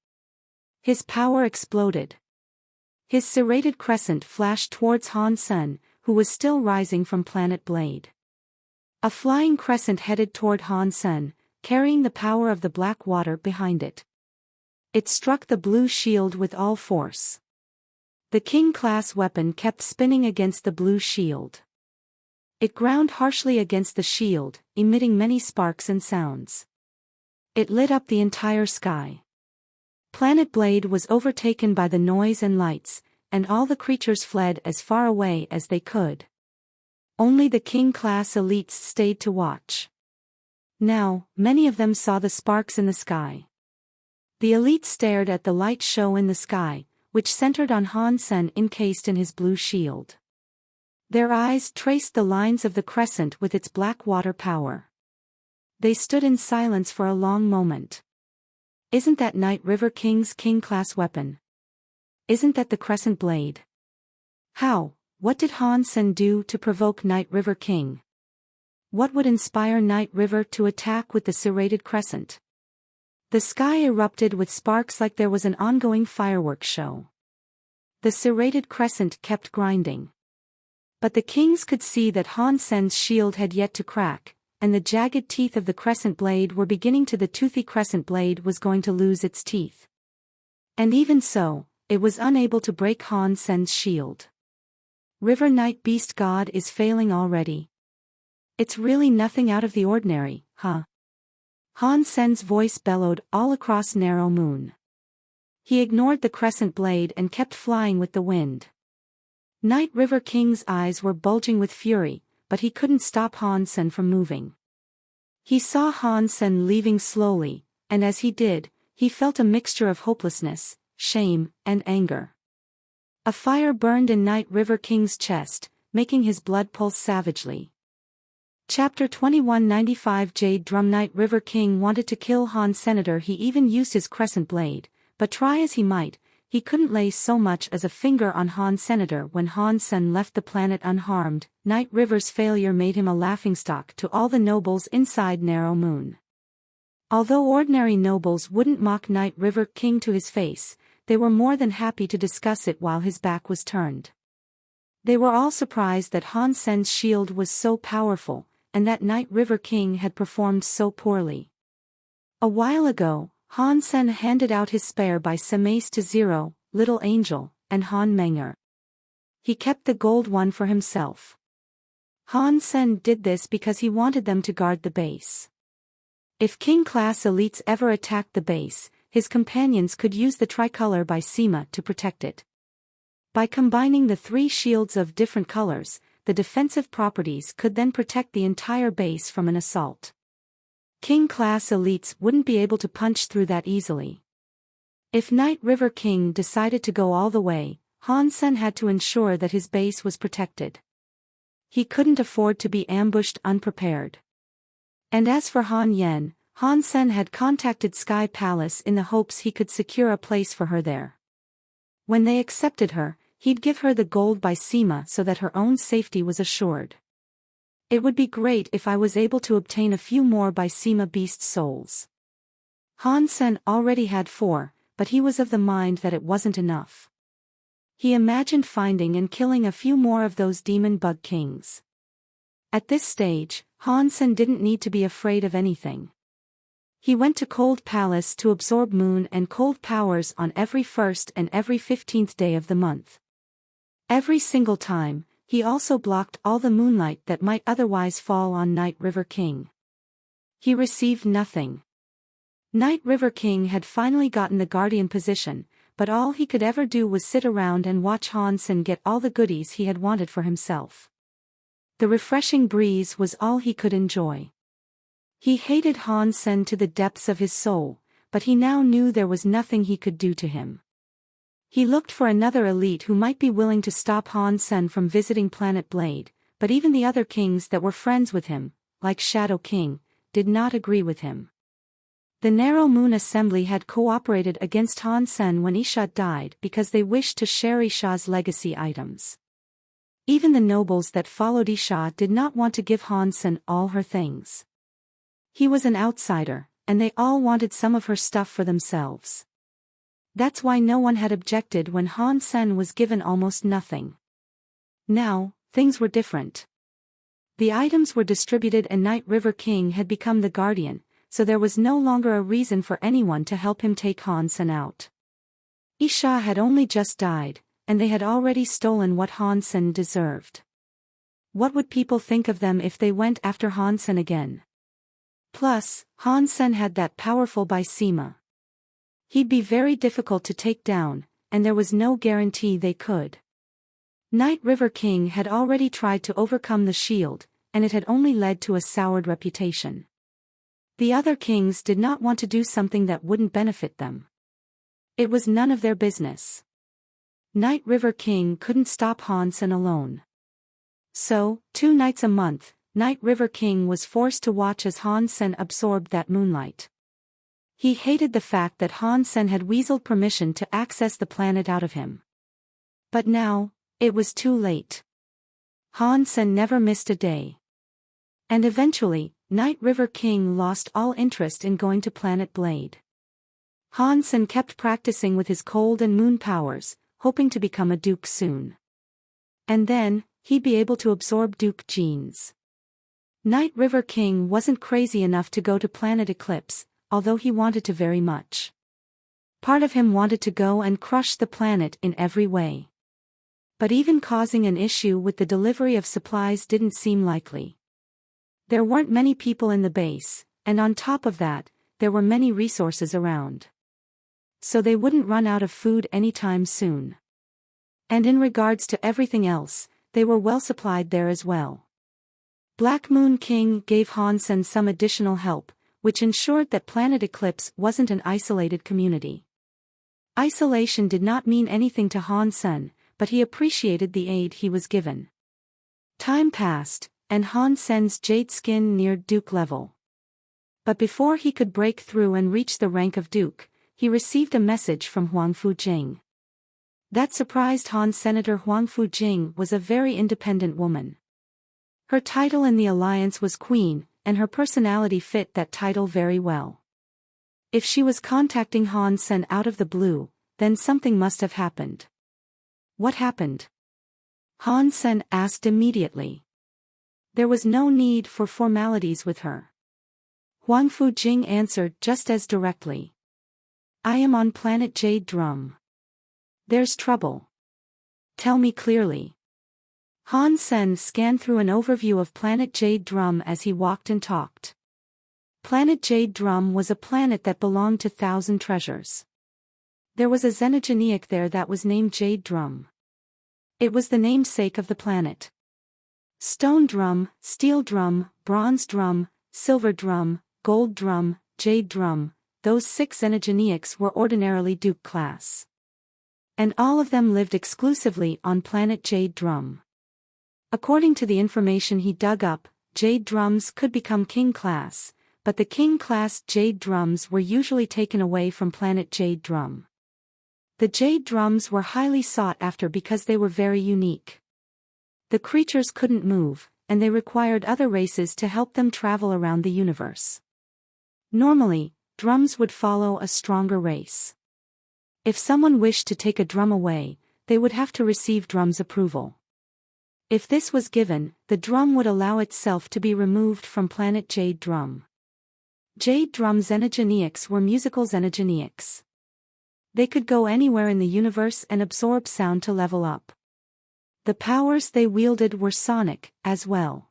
His power exploded. His serrated crescent flashed towards Han Sen, who was still rising from Planet Blade. A flying crescent headed toward Han Sen, carrying the power of the black water behind it. It struck the blue shield with all force. The king-class weapon kept spinning against the blue shield. It ground harshly against the shield, emitting many sparks and sounds. It lit up the entire sky. Planet Blade was overtaken by the noise and lights, and all the creatures fled as far away as they could. Only the king-class elites stayed to watch. Now, many of them saw the sparks in the sky. The elites stared at the light show in the sky, which centered on Han Sen encased in his blue shield. Their eyes traced the lines of the crescent with its black water power. They stood in silence for a long moment. Isn't that Night River King's king-class weapon? Isn't that the crescent blade? What did Han Sen do to provoke Night River King? What would inspire Night River to attack with the serrated crescent? The sky erupted with sparks like there was an ongoing fireworks show. The serrated crescent kept grinding. But the kings could see that Han Sen's shield had yet to crack, and the jagged teeth of the crescent blade were beginning to the toothy crescent blade was going to lose its teeth. And even so, it was unable to break Han Sen's shield. River Knight Beast God is failing already. It's really nothing out of the ordinary, huh? Han Sen's voice bellowed all across Narrow Moon. He ignored the crescent blade and kept flying with the wind. Night River King's eyes were bulging with fury, but he couldn't stop Han Sen from moving. He saw Han Sen leaving slowly, and as he did, he felt a mixture of hopelessness, shame, and anger. A fire burned in Night River King's chest, making his blood pulse savagely. Chapter 2195 Jade Drum Night River King wanted to kill Han Senator. He even used his crescent blade, but try as he might, he couldn't lay so much as a finger on Han Senator. When Han Sen left the planet unharmed, Night River's failure made him a laughingstock to all the nobles inside Narrow Moon. Although ordinary nobles wouldn't mock Night River King to his face, they were more than happy to discuss it while his back was turned. They were all surprised that Han Sen's shield was so powerful, and that Night River King had performed so poorly. A while ago, Han Sen handed out his spare by Semace to Zero, Little Angel, and Han Menger. He kept the gold one for himself. Han Sen did this because he wanted them to guard the base. If king-class elites ever attacked the base, his companions could use the tricolor by Sema to protect it. By combining the three shields of different colors, the defensive properties could then protect the entire base from an assault. King-class elites wouldn't be able to punch through that easily. If Night River King decided to go all the way, Han Sen had to ensure that his base was protected. He couldn't afford to be ambushed unprepared. And as for Han Yen, Han Sen had contacted Sky Palace in the hopes he could secure a place for her there. When they accepted her, he'd give her the gold by Sima so that her own safety was assured. It would be great if I was able to obtain a few more by Sima beast souls. Han Sen already had 4, but he was of the mind that it wasn't enough. He imagined finding and killing a few more of those demon bug kings. At this stage, Han Sen didn't need to be afraid of anything. He went to Cold Palace to absorb moon and cold powers on every 1st and every 15th day of the month. Every single time, he also blocked all the moonlight that might otherwise fall on Night River King. He received nothing. Night River King had finally gotten the guardian position, but all he could ever do was sit around and watch Han Sen get all the goodies he had wanted for himself. The refreshing breeze was all he could enjoy. He hated Han Sen to the depths of his soul, but he now knew there was nothing he could do to him. He looked for another elite who might be willing to stop Han Sen from visiting Planet Blade, but even the other kings that were friends with him, like Shadow King, did not agree with him. The Narrow Moon Assembly had cooperated against Han Sen when Isha died because they wished to share Isha's legacy items. Even the nobles that followed Isha did not want to give Han Sen all her things. He was an outsider, and they all wanted some of her stuff for themselves. That's why no one had objected when Han Sen was given almost nothing. Now, things were different. The items were distributed and Night River King had become the guardian, so there was no longer a reason for anyone to help him take Han Sen out. Isha had only just died, and they had already stolen what Han Sen deserved. What would people think of them if they went after Han Sen again? Plus, Han Sen had that powerful by Sima. He'd be very difficult to take down, and there was no guarantee they could. Night River King had already tried to overcome the shield, and it had only led to a soured reputation. The other kings did not want to do something that wouldn't benefit them. It was none of their business. Night River King couldn't stop Han Sen alone. So, 2 nights a month, Night River King was forced to watch as Han Sen absorbed that moonlight. He hated the fact that Han Sen had weaseled permission to access the planet out of him. But now, it was too late. Han Sen never missed a day. And eventually, Night River King lost all interest in going to Planet Blade. Han Sen kept practicing with his cold and moon powers, hoping to become a duke soon. And then, he'd be able to absorb duke genes. Night River King wasn't crazy enough to go to Planet Eclipse, although he wanted to very much. Part of him wanted to go and crush the planet in every way. But even causing an issue with the delivery of supplies didn't seem likely. There weren't many people in the base, and on top of that, there were many resources around. So they wouldn't run out of food anytime soon. And in regards to everything else, they were well supplied there as well. Black Moon King gave Han Sen some additional help, which ensured that Planet Eclipse wasn't an isolated community. Isolation did not mean anything to Han Sen, but he appreciated the aid he was given. Time passed, and Han Sen's jade skin neared Duke level. But before he could break through and reach the rank of Duke, he received a message from Huang Fujing. That surprised Han. Senator Huang Fujing was a very independent woman. Her title in the alliance was Queen, and her personality fit that title very well. If she was contacting Han Sen out of the blue, then something must have happened. What happened? Han Sen asked immediately. There was no need for formalities with her. Huang Fujing answered just as directly. I am on planet Jade Drum. There's trouble. Tell me clearly. Han Sen scanned through an overview of planet Jade Drum as he walked and talked. Planet Jade Drum was a planet that belonged to Thousand Treasures. There was a xenogeneic there that was named Jade Drum. It was the namesake of the planet. Stone Drum, Steel Drum, Bronze Drum, Silver Drum, gold drum, jade drum, those 6 xenogeneics were ordinarily Duke class. And all of them lived exclusively on planet Jade Drum. According to the information he dug up, Jade Drums could become King class, but the King class Jade Drums were usually taken away from planet Jade Drum. The Jade Drums were highly sought after because they were very unique. The creatures couldn't move, and they required other races to help them travel around the universe. Normally, drums would follow a stronger race. If someone wished to take a drum away, they would have to receive drum's approval. If this was given, the drum would allow itself to be removed from planet Jade Drum. Jade Drum xenogeneics were musical xenogeneics. They could go anywhere in the universe and absorb sound to level up. The powers they wielded were sonic, as well.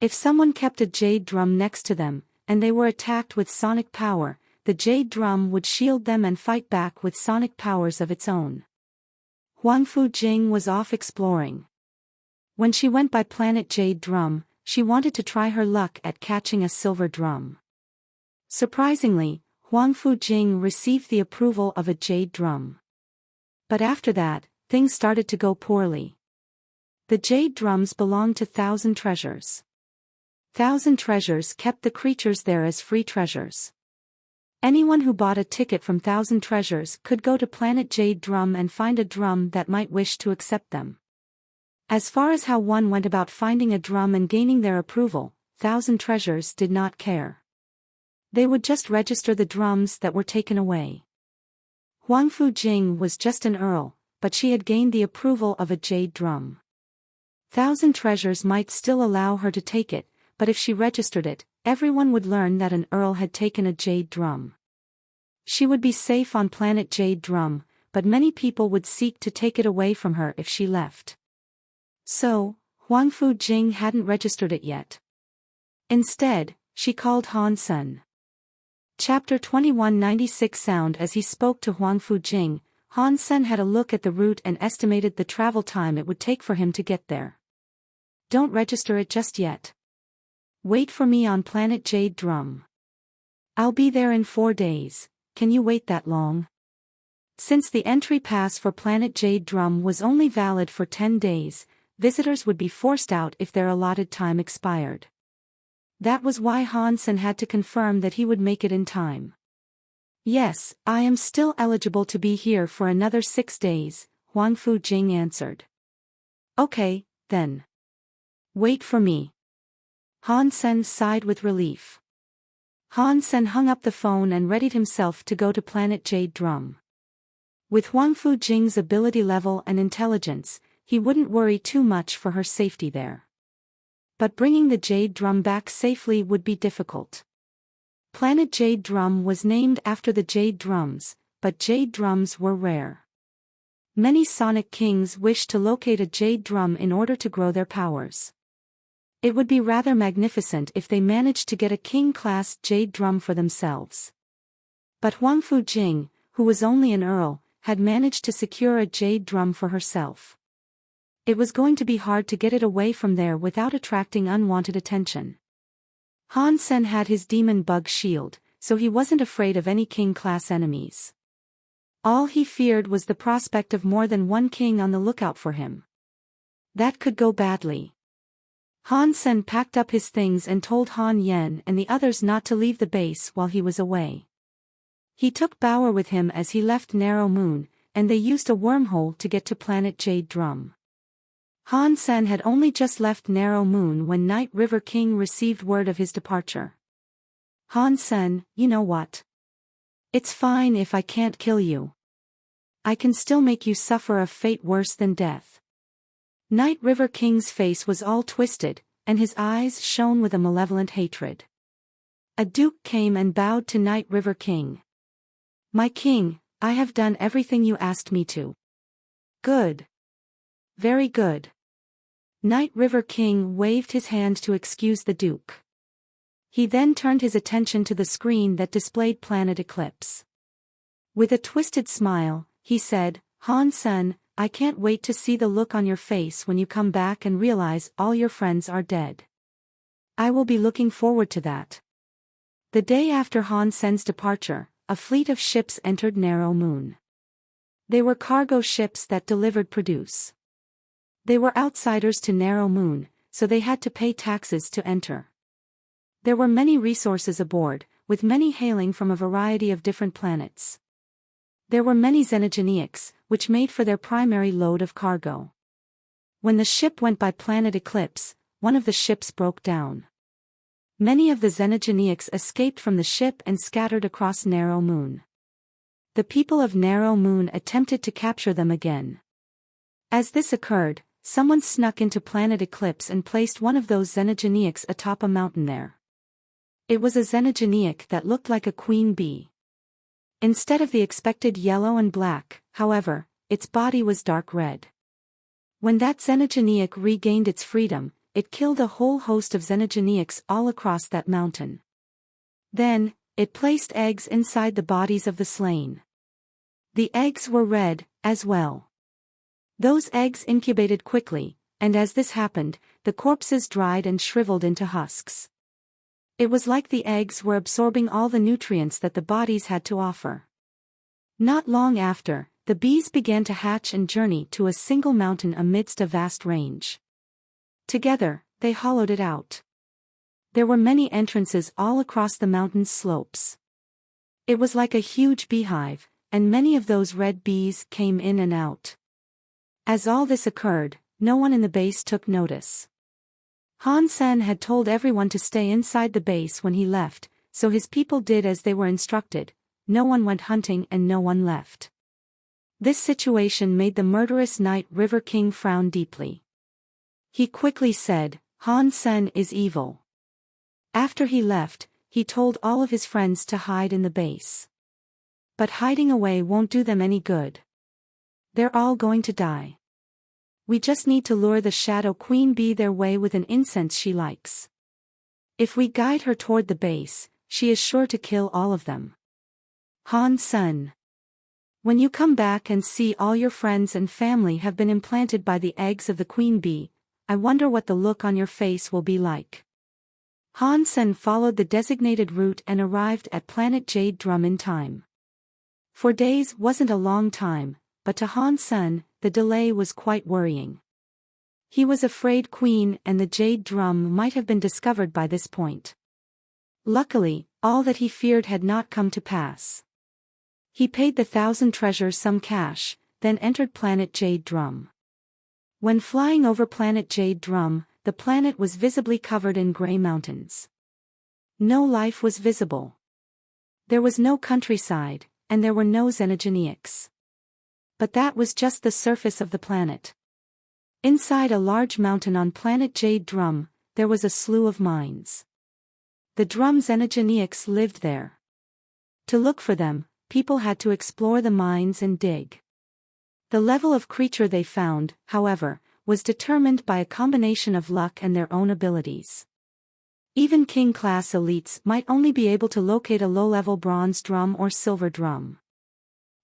If someone kept a Jade Drum next to them, and they were attacked with sonic power, the Jade Drum would shield them and fight back with sonic powers of its own. Huangfu Jing was off exploring. When she went by planet Jade Drum, she wanted to try her luck at catching a silver drum. Surprisingly, Huangfu Jing received the approval of a Jade Drum. But after that, things started to go poorly. The Jade Drums belonged to Thousand Treasures. Thousand Treasures kept the creatures there as free treasures. Anyone who bought a ticket from Thousand Treasures could go to planet Jade Drum and find a drum that might wish to accept them. As far as how one went about finding a drum and gaining their approval, Thousand Treasures did not care. They would just register the drums that were taken away. Huangfu Jing was just an earl, but she had gained the approval of a Jade Drum. Thousand Treasures might still allow her to take it, but if she registered it, everyone would learn that an earl had taken a Jade Drum. She would be safe on planet Jade Drum, but many people would seek to take it away from her if she left. So, Huangfu Jing hadn't registered it yet. Instead, she called Han Sen. Chapter 2196 Sound. As he spoke to Huangfu Jing, Han Sen had a look at the route and estimated the travel time it would take for him to get there. Don't register it just yet. Wait for me on planet Jade Drum. I'll be there in 4 days, can you wait that long? Since the entry pass for planet Jade Drum was only valid for 10 days, visitors would be forced out if their allotted time expired. That was why Han Sen had to confirm that he would make it in time. Yes, I am still eligible to be here for another 6 days, Huangfu Jing answered. Okay, then. Wait for me. Han Sen sighed with relief. Han Sen hung up the phone and readied himself to go to planet Jade Drum. With Huangfu Jing's ability level and intelligence, he wouldn't worry too much for her safety there. But bringing the Jade Drum back safely would be difficult. Planet Jade Drum was named after the Jade Drums, but Jade Drums were rare. Many Sonic Kings wished to locate a Jade Drum in order to grow their powers. It would be rather magnificent if they managed to get a King-class Jade Drum for themselves. But Huangfu Jing, who was only an earl, had managed to secure a Jade Drum for herself. It was going to be hard to get it away from there without attracting unwanted attention. Han Sen had his demon bug shield, so he wasn't afraid of any King-class enemies. All he feared was the prospect of more than one king on the lookout for him. That could go badly. Han Sen packed up his things and told Han Yen and the others not to leave the base while he was away. He took Bauer with him as he left Narrow Moon, and they used a wormhole to get to planet Jade Drum. Han Sen had only just left Narrow Moon when Night River King received word of his departure. Han Sen, you know what? It's fine if I can't kill you. I can still make you suffer a fate worse than death. Night River King's face was all twisted, and his eyes shone with a malevolent hatred. A duke came and bowed to Night River King. My king, I have done everything you asked me to. Good. Very good. Night River King waved his hand to excuse the duke. He then turned his attention to the screen that displayed Planet Eclipse. With a twisted smile, he said, Han Sen, I can't wait to see the look on your face when you come back and realize all your friends are dead. I will be looking forward to that. The day after Han Sen's departure, a fleet of ships entered Narrow Moon. They were cargo ships that delivered produce. They were outsiders to Narrow Moon, so they had to pay taxes to enter. There were many resources aboard, with many hailing from a variety of different planets. There were many xenogeneics, which made for their primary load of cargo. When the ship went by planet Eclipse, one of the ships broke down. Many of the xenogeneics escaped from the ship and scattered across Narrow Moon. The people of Narrow Moon attempted to capture them again. As this occurred, someone snuck into planet Eclipse and placed one of those xenogeneics atop a mountain there. It was a xenogeneic that looked like a queen bee. Instead of the expected yellow and black, however, its body was dark red. When that xenogeneic regained its freedom, it killed a whole host of xenogeneics all across that mountain. Then, it placed eggs inside the bodies of the slain. The eggs were red, as well. Those eggs incubated quickly, and as this happened, the corpses dried and shriveled into husks. It was like the eggs were absorbing all the nutrients that the bodies had to offer. Not long after, the bees began to hatch and journey to a single mountain amidst a vast range. Together, they hollowed it out. There were many entrances all across the mountain's slopes. It was like a huge beehive, and many of those red bees came in and out. As all this occurred, no one in the base took notice. Han Sen had told everyone to stay inside the base when he left, so his people did as they were instructed. No one went hunting and no one left. This situation made the murderous Night River King frown deeply. He quickly said, "Han Sen is evil." After he left, he told all of his friends to hide in the base. But hiding away won't do them any good. They're all going to die. We just need to lure the Shadow Queen Bee their way with an incense she likes. If we guide her toward the base, she is sure to kill all of them. Han Sen. When you come back and see all your friends and family have been implanted by the eggs of the Queen Bee, I wonder what the look on your face will be like. Han Sen followed the designated route and arrived at planet Jade Drum in time. 4 days wasn't a long time, but to Han Sen, the delay was quite worrying. He was afraid Queen and the Jade Drum might have been discovered by this point. Luckily, all that he feared had not come to pass. He paid the 1,000 treasures some cash, then entered planet Jade Drum. When flying over planet Jade Drum, the planet was visibly covered in gray mountains. No life was visible. There was no countryside, and there were no xenogeneics. But that was just the surface of the planet. Inside a large mountain on planet Jade Drum, there was a slew of mines. The Drum xenogeneics lived there. To look for them, people had to explore the mines and dig. The level of creature they found, however, was determined by a combination of luck and their own abilities. Even King-class elites might only be able to locate a low-level bronze drum or silver drum.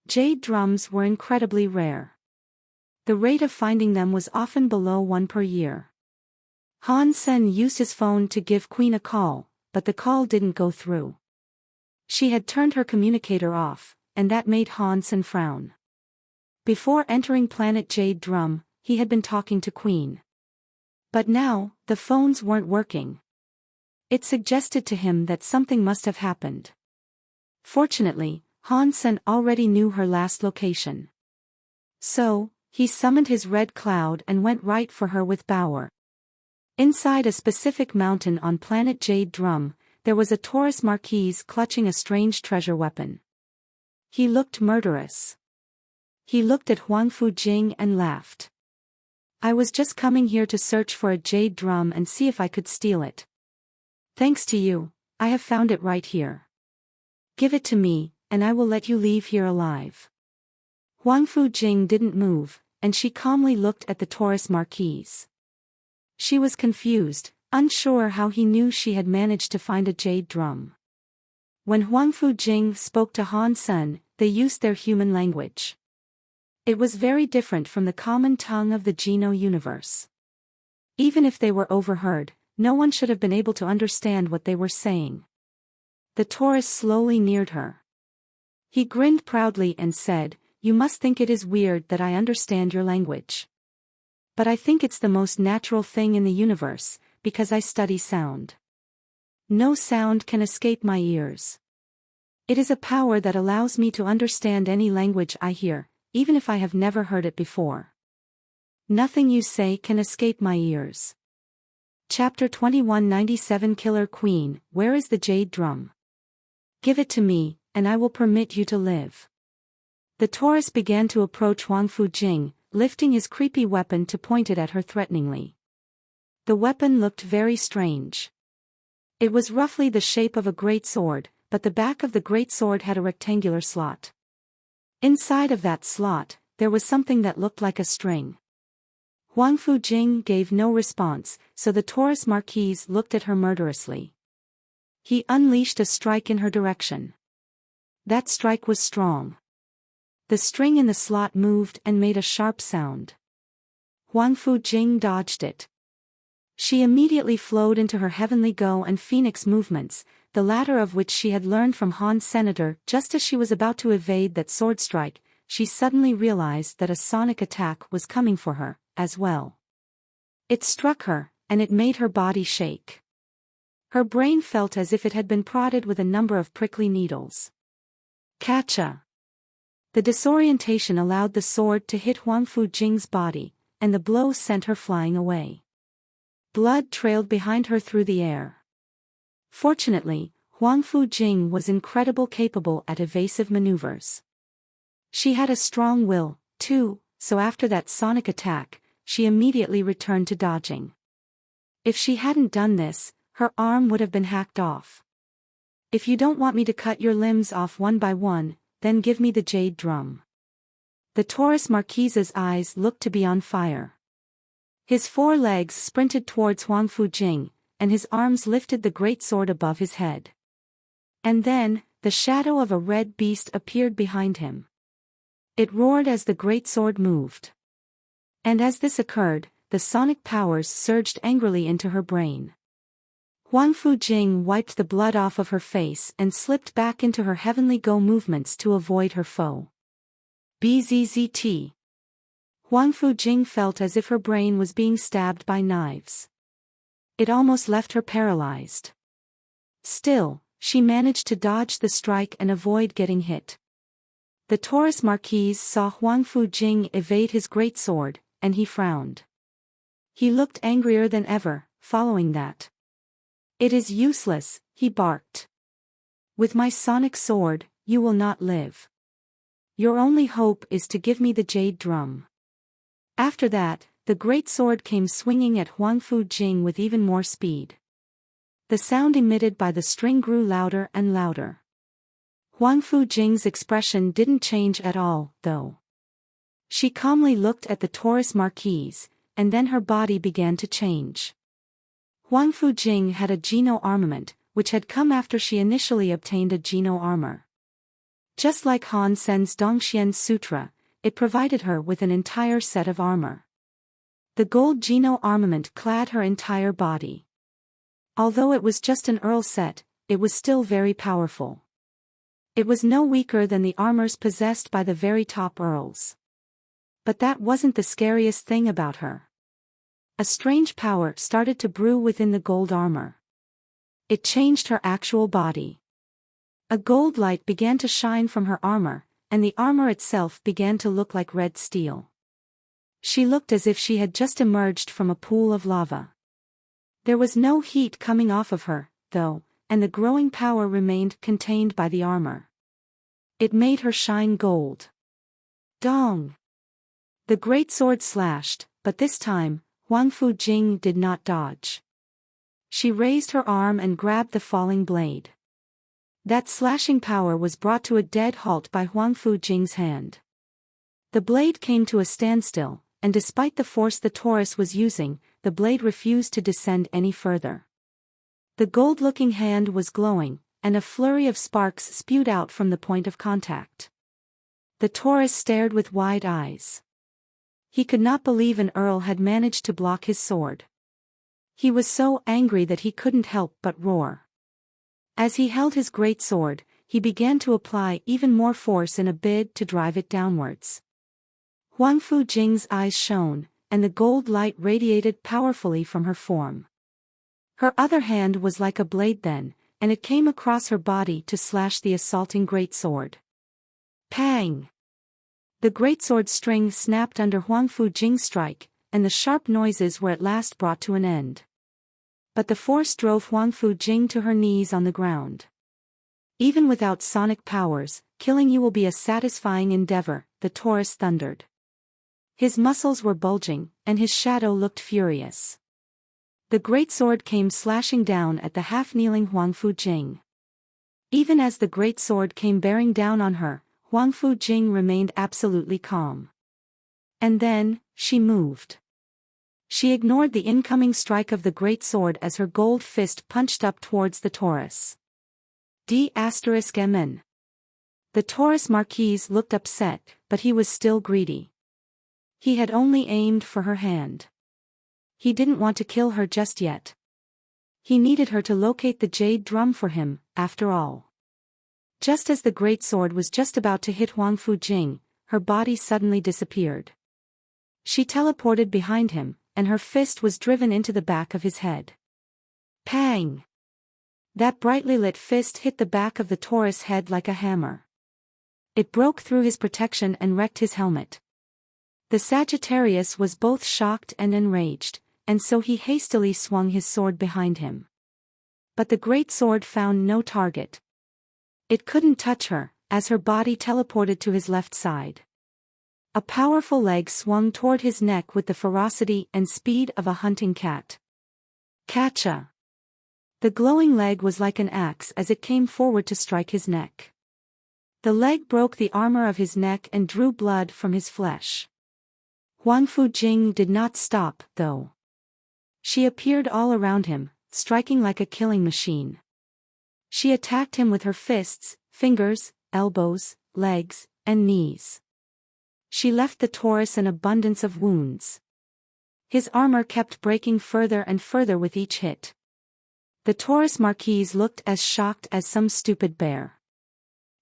Jade drums were incredibly rare. The rate of finding them was often below 1 per year. Han Sen used his phone to give Queen a call, but the call didn't go through. She had turned her communicator off, and that made Han Sen frown. Before entering planet Jade Drum, he had been talking to Queen. But now, the phones weren't working. It suggested to him that something must have happened. Fortunately, Han Sen already knew her last location. So, he summoned his red cloud and went right for her with Bauer. Inside a specific mountain on planet Jade Drum, there was a Taurus Marquise clutching a strange treasure weapon. He looked murderous. He looked at Huang Fujing and laughed. "I was just coming here to search for a jade drum and see if I could steal it. Thanks to you, I have found it right here. Give it to me, and I will let you leave here alive." Huang Fujing didn't move, and she calmly looked at the Taurus Marquise. She was confused, unsure how he knew she had managed to find a jade drum. When Huang Fujing spoke to Han Sen, they used their human language. It was very different from the common tongue of the Geno universe. Even if they were overheard, no one should have been able to understand what they were saying. The Taurus slowly neared her. He grinned proudly and said, "You must think it is weird that I understand your language. But I think it's the most natural thing in the universe, because I study sound. No sound can escape my ears. It is a power that allows me to understand any language I hear, even if I have never heard it before. Nothing you say can escape my ears." Chapter 2197 Killer Queen, Where is the Jade Drum? Give it to me, and I will permit you to live. The Taurus began to approach Huang Fujing, lifting his creepy weapon to point it at her threateningly. The weapon looked very strange. It was roughly the shape of a great sword, but the back of the great sword had a rectangular slot. Inside of that slot, there was something that looked like a string. Huang Fujing gave no response, so the Taurus Marquise looked at her murderously. He unleashed a strike in her direction. That strike was strong. The string in the slot moved and made a sharp sound. Huang Fujing dodged it. She immediately flowed into her heavenly go and phoenix movements, the latter of which she had learned from Han Senator. Just as she was about to evade that sword strike, she suddenly realized that a sonic attack was coming for her, as well. It struck her, and it made her body shake. Her brain felt as if it had been prodded with a number of prickly needles. Catcha! The disorientation allowed the sword to hit Huang Fujing's body, and the blow sent her flying away. Blood trailed behind her through the air. Fortunately, Huang Fujing was incredibly capable at evasive maneuvers. She had a strong will, too, so after that sonic attack, she immediately returned to dodging. If she hadn't done this, her arm would have been hacked off. "If you don't want me to cut your limbs off one by one, then give me the jade drum." The Taurus Marquise's eyes looked to be on fire. His four legs sprinted towards Huang Fujing, and his arms lifted the great sword above his head. And then, the shadow of a red beast appeared behind him. It roared as the great sword moved. And as this occurred, the sonic powers surged angrily into her brain. Huang Fujing wiped the blood off of her face and slipped back into her heavenly go movements to avoid her foe. Bzzzt. Huang Fujing felt as if her brain was being stabbed by knives. It almost left her paralyzed. Still, she managed to dodge the strike and avoid getting hit. The Taurus Marquise saw Huang Fujing evade his great sword, and he frowned. He looked angrier than ever, following that. "It is useless," he barked. "With my sonic sword, you will not live. Your only hope is to give me the jade drum." After that, the great sword came swinging at Huang Fujing with even more speed. The sound emitted by the string grew louder and louder. Huang Fujing's expression didn't change at all, though. She calmly looked at the Taurus Marquise, and then her body began to change. Huang Fujing had a Geno armament, which had come after she initially obtained a Geno armor. Just like Han Sen's Dongxian Sutra, it provided her with an entire set of armor. The gold Geno armament clad her entire body. Although it was just an Earl set, it was still very powerful. It was no weaker than the armors possessed by the very top Earls. But that wasn't the scariest thing about her. A strange power started to brew within the gold armor. It changed her actual body. A gold light began to shine from her armor, and the armor itself began to look like red steel. She looked as if she had just emerged from a pool of lava. There was no heat coming off of her, though, and the growing power remained contained by the armor. It made her shine gold. Dong! The great sword slashed, but this time, Huang Fujing did not dodge. She raised her arm and grabbed the falling blade. That slashing power was brought to a dead halt by Huang Fujing's hand. The blade came to a standstill, and despite the force the Taurus was using, the blade refused to descend any further. The gold-looking hand was glowing, and a flurry of sparks spewed out from the point of contact. The Taurus stared with wide eyes. He could not believe an Earl had managed to block his sword. He was so angry that he couldn't help but roar. As he held his great sword, he began to apply even more force in a bid to drive it downwards. Huang Fujing's eyes shone, and the gold light radiated powerfully from her form. Her other hand was like a blade then, and it came across her body to slash the assaulting greatsword. Pang! The greatsword string snapped under Huang Fujing's strike, and the sharp noises were at last brought to an end. But the force drove Huang Fujing to her knees on the ground. Even without sonic powers, killing you will be a satisfying endeavor, the Taurus thundered. His muscles were bulging, and his shadow looked furious. The greatsword came slashing down at the half-kneeling Huang Fujing. Even as the greatsword came bearing down on her, Huang Fujing remained absolutely calm. And then, she moved. She ignored the incoming strike of the greatsword as her gold fist punched up towards the Taurus. D***mn. The Taurus Marquis looked upset, but he was still greedy. He had only aimed for her hand. He didn't want to kill her just yet. He needed her to locate the jade drum for him, after all. Just as the greatsword was just about to hit Huang Fujing, her body suddenly disappeared. She teleported behind him, and her fist was driven into the back of his head. Pang! That brightly lit fist hit the back of the Taurus head like a hammer. It broke through his protection and wrecked his helmet. The Sagittarius was both shocked and enraged, and so he hastily swung his sword behind him. But the great sword found no target. It couldn't touch her, as her body teleported to his left side. A powerful leg swung toward his neck with the ferocity and speed of a hunting cat. Catcha! The glowing leg was like an axe as it came forward to strike his neck. The leg broke the armor of his neck and drew blood from his flesh. Huang Fujing did not stop, though. She appeared all around him, striking like a killing machine. She attacked him with her fists, fingers, elbows, legs, and knees. She left the Taurus an abundance of wounds. His armor kept breaking further and further with each hit. The Taurus Marquis looked as shocked as some stupid bear.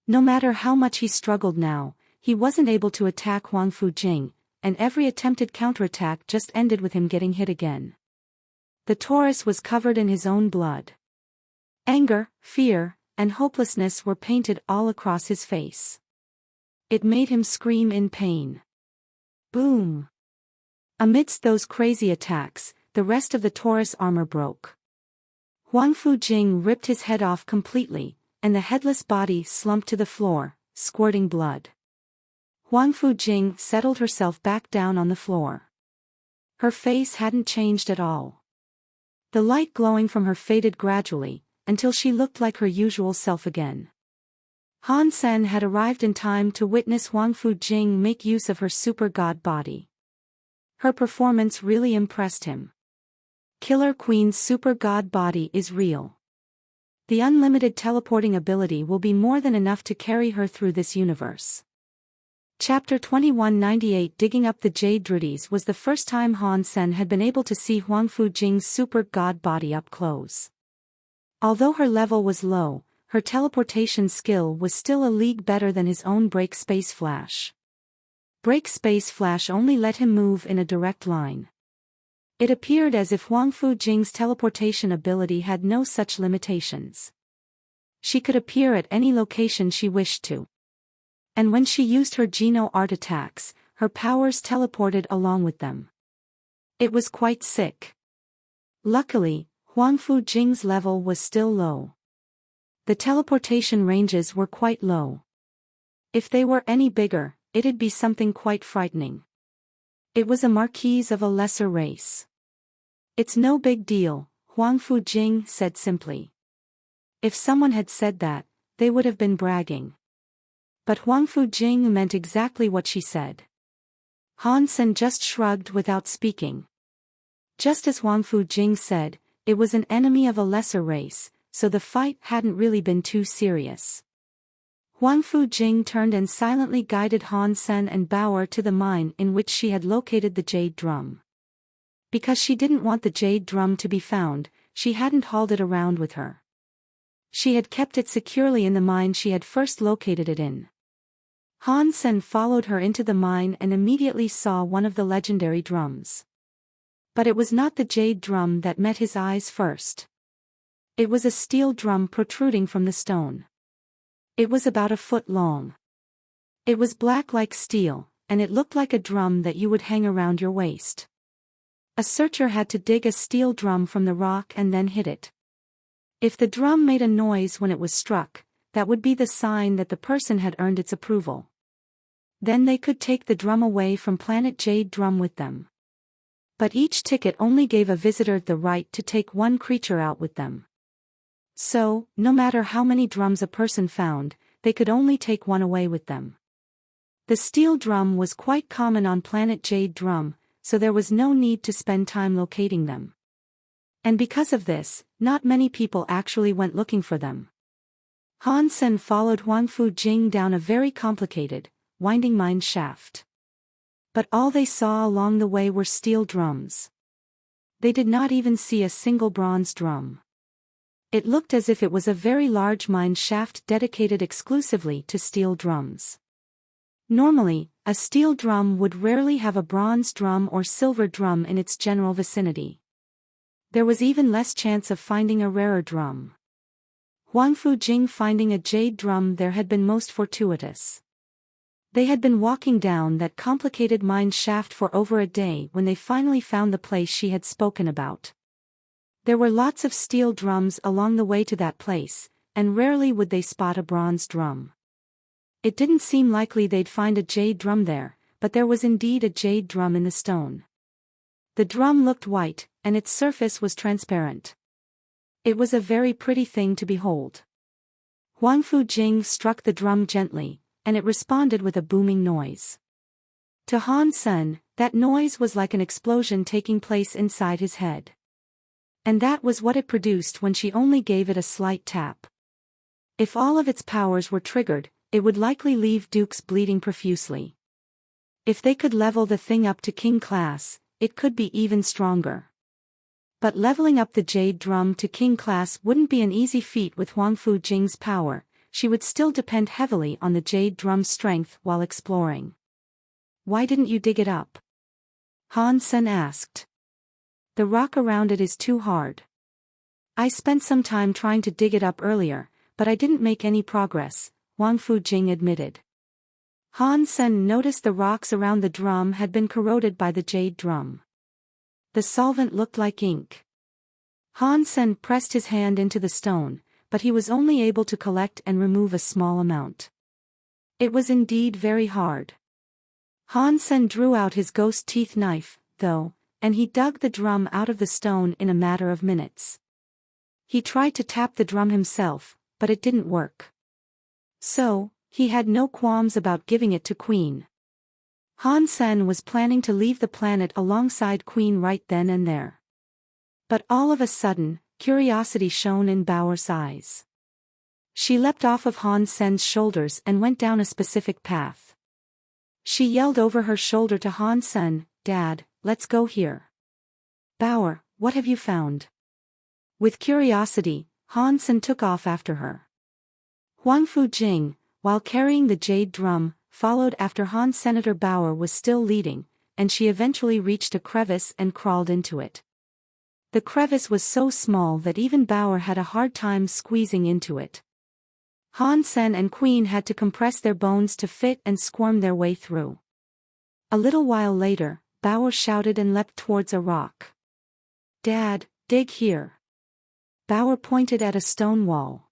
No matter how much he struggled now, he wasn't able to attack Huang Fujing, and every attempted counterattack just ended with him getting hit again. The Taurus was covered in his own blood. Anger, fear, and hopelessness were painted all across his face. It made him scream in pain. Boom! Amidst those crazy attacks, the rest of the Taurus armor broke. Huang Fujing ripped his head off completely, and the headless body slumped to the floor, squirting blood. Huang Fujing settled herself back down on the floor. Her face hadn't changed at all. The light glowing from her faded gradually, until she looked like her usual self again. Han Sen had arrived in time to witness Huang Fujing make use of her super god body. Her performance really impressed him. Killer Queen's super god body is real. The unlimited teleporting ability will be more than enough to carry her through this universe. Chapter 2198 Digging up the Jade Druids was the first time Han Sen had been able to see Huang Fujing's super god body up close. Although her level was low, her teleportation skill was still a league better than his own Break Space Flash. Break Space Flash only let him move in a direct line. It appeared as if Huang Fujing's teleportation ability had no such limitations. She could appear at any location she wished to. And when she used her Geno art attacks, her powers teleported along with them. It was quite sick. Luckily, Huang Fujing's level was still low. The teleportation ranges were quite low. If they were any bigger, it'd be something quite frightening. It was a marquis of a lesser race. It's no big deal, Huang Fujing said simply. If someone had said that, they would have been bragging. But Huang Fujing meant exactly what she said. Han Sen just shrugged without speaking. Just as Huang Fujing said, it was an enemy of a lesser race, so the fight hadn't really been too serious. Huang Fujing turned and silently guided Han Sen and Bauer to the mine in which she had located the jade drum. Because she didn't want the jade drum to be found, she hadn't hauled it around with her. She had kept it securely in the mine she had first located it in. Han Sen followed her into the mine and immediately saw one of the legendary drums. But it was not the jade drum that met his eyes first. It was a steel drum protruding from the stone. It was about a foot long. It was black like steel, and it looked like a drum that you would hang around your waist. A searcher had to dig a steel drum from the rock and then hit it. If the drum made a noise when it was struck, that would be the sign that the person had earned its approval. Then they could take the drum away from Planet Jade Drum with them. But each ticket only gave a visitor the right to take one creature out with them. So, no matter how many drums a person found, they could only take one away with them. The steel drum was quite common on Planet Jade Drum, so there was no need to spend time locating them. And because of this, not many people actually went looking for them. Han Sen followed Huang Fu Jing down a very complicated, winding mine shaft. But all they saw along the way were steel drums. They did not even see a single bronze drum. It looked as if it was a very large mine shaft dedicated exclusively to steel drums. Normally, a steel drum would rarely have a bronze drum or silver drum in its general vicinity. There was even less chance of finding a rarer drum. Huang Fu Jing finding a jade drum there had been most fortuitous. They had been walking down that complicated mine shaft for over a day when they finally found the place she had spoken about. There were lots of steel drums along the way to that place, and rarely would they spot a bronze drum. It didn't seem likely they'd find a jade drum there, but there was indeed a jade drum in the stone. The drum looked white, and its surface was transparent. It was a very pretty thing to behold. Huang Fu Jing struck the drum gently, and it responded with a booming noise. To Han Sen, that noise was like an explosion taking place inside his head. And that was what it produced when she only gave it a slight tap. If all of its powers were triggered, it would likely leave Dukes bleeding profusely. If they could level the thing up to King class, it could be even stronger. But leveling up the jade drum to King class wouldn't be an easy feat with Huang Fu Jing's power. She would still depend heavily on the jade drum's strength while exploring. "Why didn't you dig it up?" Han Sen asked. "The rock around it is too hard. I spent some time trying to dig it up earlier, but I didn't make any progress," Huang Fu Jing admitted. Han Sen noticed the rocks around the drum had been corroded by the jade drum. The solvent looked like ink. Han Sen pressed his hand into the stone, but he was only able to collect and remove a small amount. It was indeed very hard. Han Sen drew out his ghost teeth knife, though, and he dug the drum out of the stone in a matter of minutes. He tried to tap the drum himself, but it didn't work. So, he had no qualms about giving it to Queen. Han Sen was planning to leave the planet alongside Queen right then and there. But all of a sudden, curiosity shone in Baoer's eyes. She leapt off of Han Sen's shoulders and went down a specific path. She yelled over her shoulder to Han Sen, "Dad, let's go here." "Baoer, what have you found?" With curiosity, Han Sen took off after her. Huang Fu Jing, while carrying the jade drum, followed after Han. Senator Baoer was still leading, and she eventually reached a crevice and crawled into it. The crevice was so small that even Baoer had a hard time squeezing into it. Han Sen and Queen had to compress their bones to fit and squirm their way through. A little while later, Baoer shouted and leapt towards a rock. "Dad, dig here." Baoer pointed at a stone wall.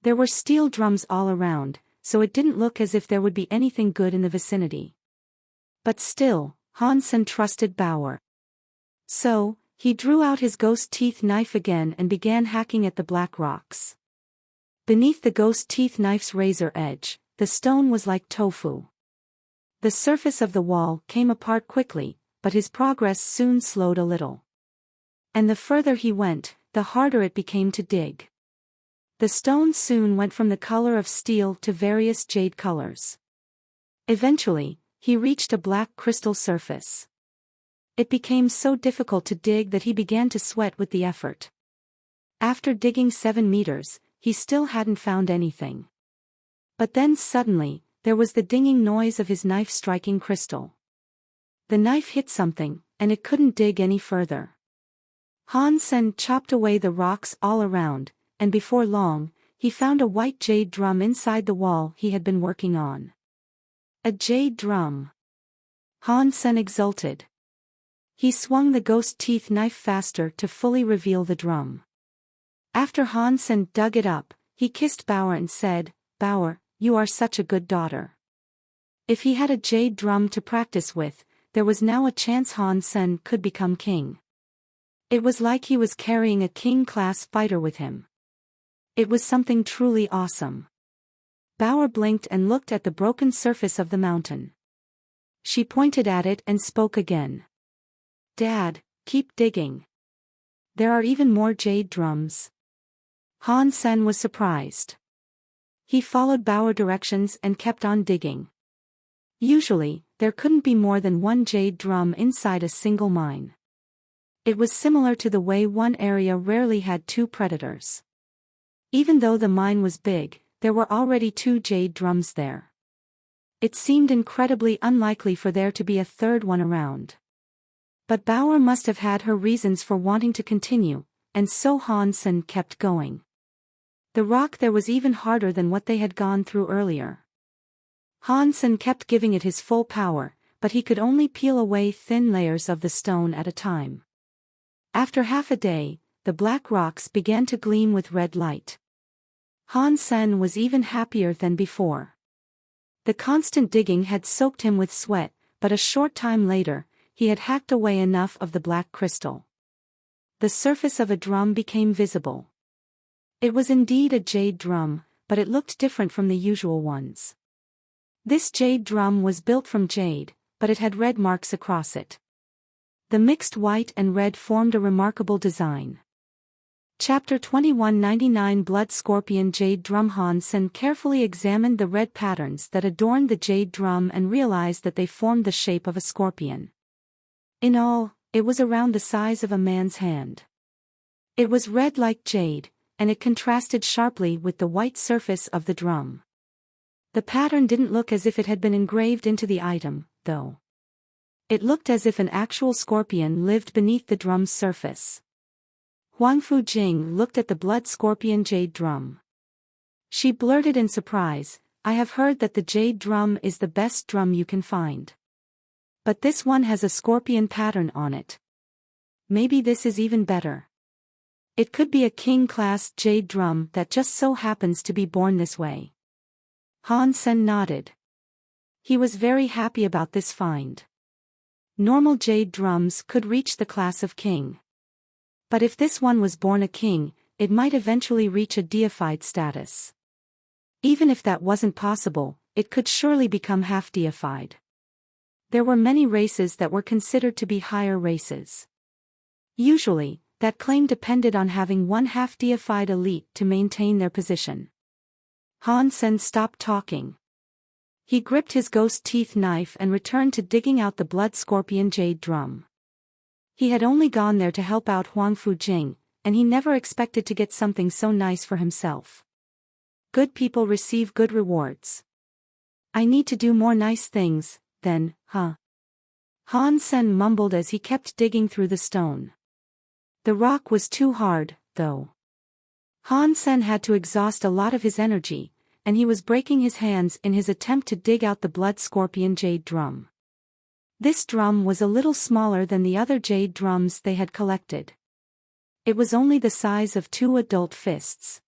There were steel drums all around, so it didn't look as if there would be anything good in the vicinity. But still, Han Sen trusted Baoer. So, he drew out his ghost teeth knife again and began hacking at the black rocks. Beneath the ghost teeth knife's razor edge, the stone was like tofu. The surface of the wall came apart quickly, but his progress soon slowed a little. And the further he went, the harder it became to dig. The stone soon went from the color of steel to various jade colors. Eventually, he reached a black crystal surface. It became so difficult to dig that he began to sweat with the effort. After digging 7 meters, he still hadn't found anything. But then suddenly, there was the dinging noise of his knife striking crystal. The knife hit something, and it couldn't dig any further. Han Sen chopped away the rocks all around, and before long, he found a white jade drum inside the wall he had been working on. A jade drum. Han Sen exulted. He swung the ghost teeth knife faster to fully reveal the drum. After Han Sen dug it up, he kissed Bao and said, "Bao, you are such a good daughter." If he had a jade drum to practice with, there was now a chance Han Sen could become king. It was like he was carrying a king-class fighter with him. It was something truly awesome. Bao blinked and looked at the broken surface of the mountain. She pointed at it and spoke again. "Dad, keep digging. There are even more jade drums." Han Sen was surprised. He followed Bao directions and kept on digging. Usually, there couldn't be more than one jade drum inside a single mine. It was similar to the way one area rarely had two predators. Even though the mine was big, there were already 2 jade drums there. It seemed incredibly unlikely for there to be a third one around. But Bao must have had her reasons for wanting to continue, and so Han Sen kept going. The rock there was even harder than what they had gone through earlier. Han Sen kept giving it his full power, but he could only peel away thin layers of the stone at a time. After half a day, the black rocks began to gleam with red light. Han Sen was even happier than before. The constant digging had soaked him with sweat, but a short time later, he had hacked away enough of the black crystal. The surface of a drum became visible. It was indeed a jade drum, but it looked different from the usual ones. This jade drum was built from jade, but it had red marks across it. The mixed white and red formed a remarkable design. Chapter 2199 Blood Scorpion Jade Drum. Han Sen carefully examined the red patterns that adorned the jade drum and realized that they formed the shape of a scorpion. In all, it was around the size of a man's hand. It was red like jade, and it contrasted sharply with the white surface of the drum. The pattern didn't look as if it had been engraved into the item, though. It looked as if an actual scorpion lived beneath the drum's surface. Huang Fujing looked at the blood scorpion jade drum. She blurted in surprise, "I have heard that the jade drum is the best drum you can find. But this one has a scorpion pattern on it. Maybe this is even better. It could be a king-class jade drum that just so happens to be born this way." Han Sen nodded. He was very happy about this find. Normal jade drums could reach the class of king. But if this one was born a king, it might eventually reach a deified status. Even if that wasn't possible, it could surely become half-deified. There were many races that were considered to be higher races. Usually, that claim depended on having one half-deified elite to maintain their position. Han Sen stopped talking. He gripped his ghost teeth knife and returned to digging out the blood scorpion jade drum. He had only gone there to help out Huang Fujing, and he never expected to get something so nice for himself. Good people receive good rewards. I need to do more nice things, then, huh? Han Sen mumbled as he kept digging through the stone. The rock was too hard, though. Han Sen had to exhaust a lot of his energy, and he was breaking his hands in his attempt to dig out the blood scorpion jade drum. This drum was a little smaller than the other jade drums they had collected. It was only the size of 2 adult fists.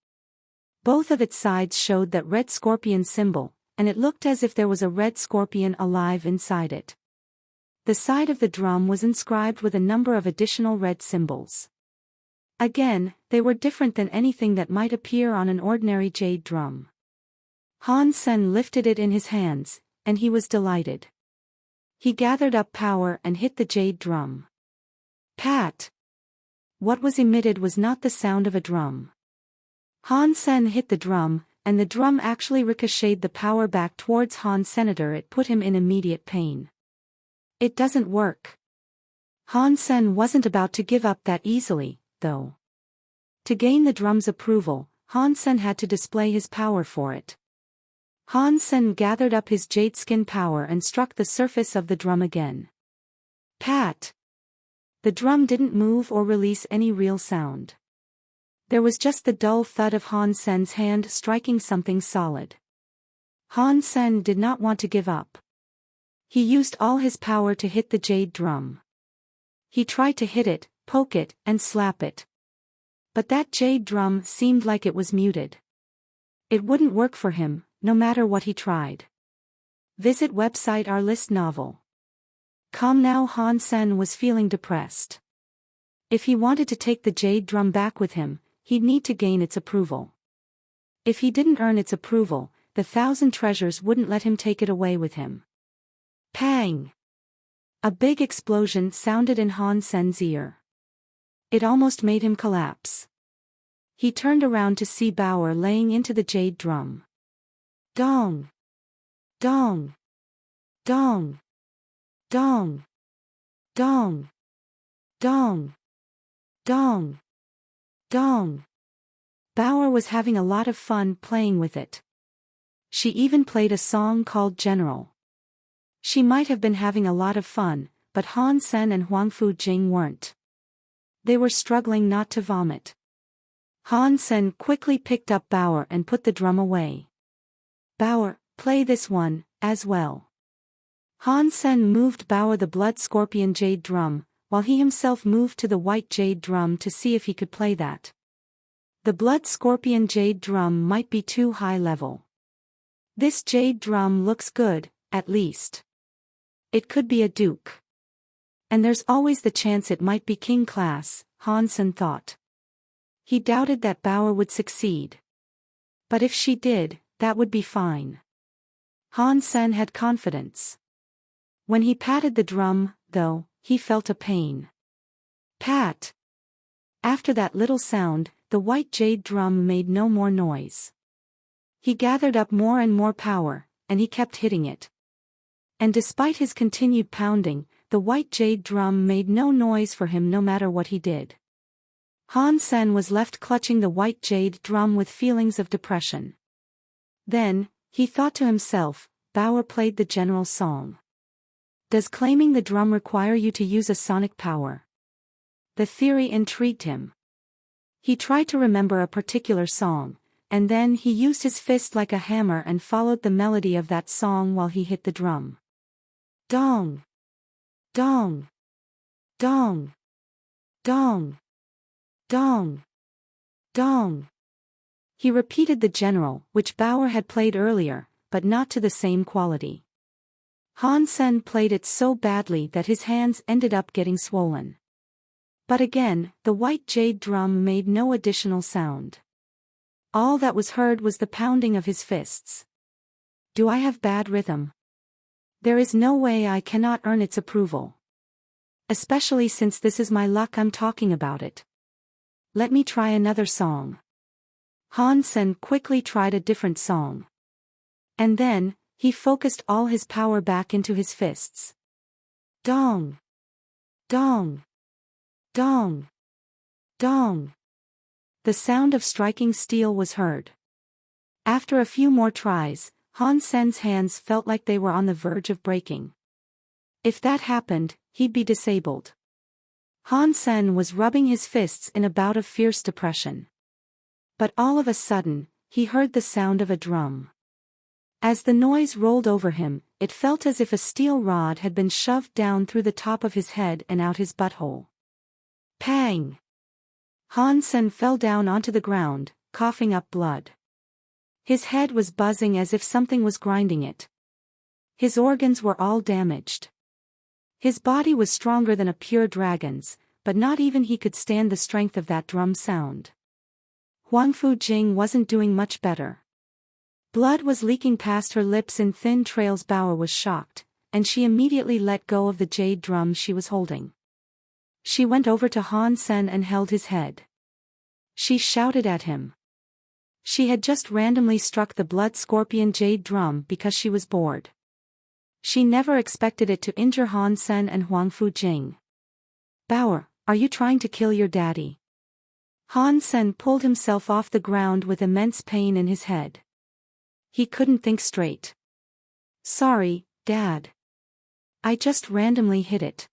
Both of its sides showed that red scorpion symbol, and it looked as if there was a red scorpion alive inside it. The side of the drum was inscribed with a number of additional red symbols. Again, they were different than anything that might appear on an ordinary jade drum. Han Sen lifted it in his hands, and he was delighted. He gathered up power and hit the jade drum. Pat! What was emitted was not the sound of a drum. Han Sen hit the drum, and the drum actually ricocheted the power back towards Han Senator. It put him in immediate pain. It doesn't work. Han Sen wasn't about to give up that easily, though. To gain the drum's approval, Han Sen had to display his power for it. Han Sen gathered up his jade skin power and struck the surface of the drum again. Pat! The drum didn't move or release any real sound. There was just the dull thud of Han Sen's hand striking something solid. Han Sen did not want to give up. He used all his power to hit the jade drum. He tried to hit it, poke it, and slap it. But that jade drum seemed like it was muted. It wouldn't work for him, no matter what he tried. Visit website Our List Novel. Calm now. Han Sen was feeling depressed. If he wanted to take the jade drum back with him, he'd need to gain its approval. If he didn't earn its approval, the 1,000 treasures wouldn't let him take it away with him. Pang! A big explosion sounded in Han Sen's ear. It almost made him collapse. He turned around to see Bauer laying into the jade drum. Dong! Dong! Dong! Dong! Dong! Dong! Dong! Dong! Bauer was having a lot of fun playing with it. She even played a song called General. She might have been having a lot of fun, but Han Sen and Huang Fujing weren't. They were struggling not to vomit. Han Sen quickly picked up Bauer and put the drum away. Bauer, play this one, as well. Han Sen moved Bauer the blood scorpion jade drum, while he himself moved to the white jade drum to see if he could play that. The blood scorpion jade drum might be too high level. This jade drum looks good, at least. It could be a duke. And there's always the chance it might be king class, Han Sen thought. He doubted that Bauer would succeed. But if she did, that would be fine. Han Sen had confidence. When he patted the drum, though, he felt a pain. Pat! After that little sound, the white jade drum made no more noise. He gathered up more and more power, and he kept hitting it. And despite his continued pounding, the white jade drum made no noise for him no matter what he did. Han Sen was left clutching the white jade drum with feelings of depression. Then, he thought to himself, Bauer played the general song. Does claiming the drum require you to use a sonic power? The theory intrigued him. He tried to remember a particular song, and then he used his fist like a hammer and followed the melody of that song while he hit the drum. Dong! Dong! Dong! Dong! Dong! Dong! He repeated the general, which Bauer had played earlier, but not to the same quality. Han Sen played it so badly that his hands ended up getting swollen. But again, the white jade drum made no additional sound. All that was heard was the pounding of his fists. Do I have bad rhythm? There is no way I cannot earn its approval. Especially since this is my luck I'm talking about it. Let me try another song. Han Sen quickly tried a different song. And then, he focused all his power back into his fists. Dong! Dong! Dong! Dong! The sound of striking steel was heard. After a few more tries, Han Sen's hands felt like they were on the verge of breaking. If that happened, he'd be disabled. Han Sen was rubbing his fists in a bout of fierce depression. But all of a sudden, he heard the sound of a drum. As the noise rolled over him, it felt as if a steel rod had been shoved down through the top of his head and out his butthole. Pang! Han Sen fell down onto the ground, coughing up blood. His head was buzzing as if something was grinding it. His organs were all damaged. His body was stronger than a pure dragon's, but not even he could stand the strength of that drum sound. Huang Fujing wasn't doing much better. Blood was leaking past her lips in thin trails. Bauer was shocked, and she immediately let go of the jade drum she was holding. She went over to Han Sen and held his head. She shouted at him. She had just randomly struck the blood scorpion jade drum because she was bored. She never expected it to injure Han Sen and Huang Fujing. Bauer, are you trying to kill your daddy? Han Sen pulled himself off the ground with immense pain in his head. He couldn't think straight. Sorry, Dad. I just randomly hit it.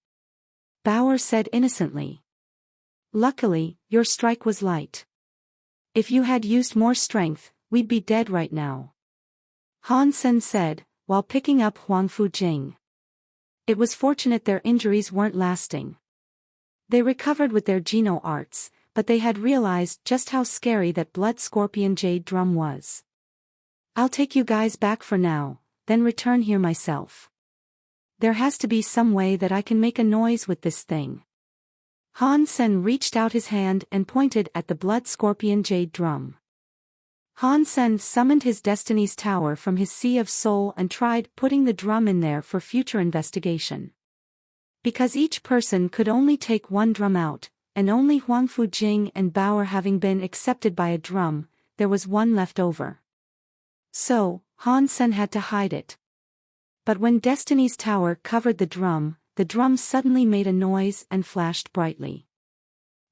Bauer said innocently. Luckily, your strike was light. If you had used more strength, we'd be dead right now. Han Sen said, while picking up Huang Fujing. It was fortunate their injuries weren't lasting. They recovered with their Geno arts, but they had realized just how scary that blood scorpion jade drum was. I'll take you guys back for now, then return here myself. There has to be some way that I can make a noise with this thing. Han Sen reached out his hand and pointed at the blood scorpion jade drum. Han Sen summoned his Destiny's Tower from his Sea of Soul and tried putting the drum in there for future investigation. Because each person could only take one drum out, and only Huang Fujing and Bauer having been accepted by a drum, there was one left over. So, Han Sen had to hide it. But when Destiny's Tower covered the drum suddenly made a noise and flashed brightly.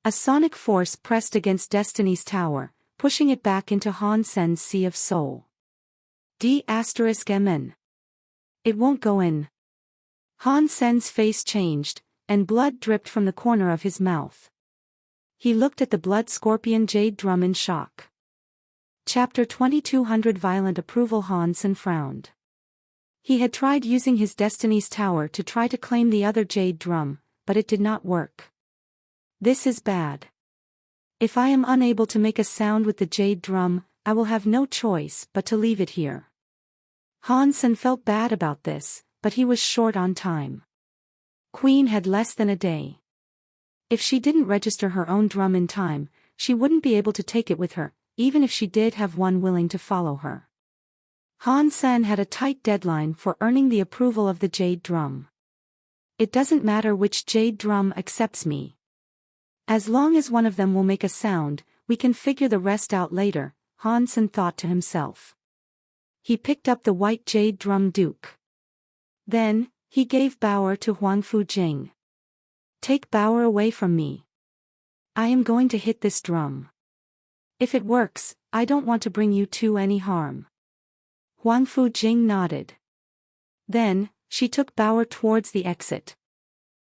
A sonic force pressed against Destiny's Tower, pushing it back into Han Sen's Sea of Soul. D*MN. It won't go in. Han Sen's face changed, and blood dripped from the corner of his mouth. He looked at the blood scorpion jade drum in shock. Chapter 2200 Violent Approval. Han Sen frowned. He had tried using his Destiny's Tower to try to claim the other jade drum, but it did not work. This is bad. If I am unable to make a sound with the jade drum, I will have no choice but to leave it here. Han Sen felt bad about this, but he was short on time. Queen had less than a day. If she didn't register her own drum in time, she wouldn't be able to take it with her, even if she did have one willing to follow her. Han Sen had a tight deadline for earning the approval of the jade drum. It doesn't matter which jade drum accepts me. As long as one of them will make a sound, we can figure the rest out later, Han Sen thought to himself. He picked up the white jade drum duke. Then, he gave Bauer to Huang Fujing. Take Bauer away from me. I am going to hit this drum. If it works, I don't want to bring you two any harm. Huang Fujing nodded. Then, she took Bauer towards the exit.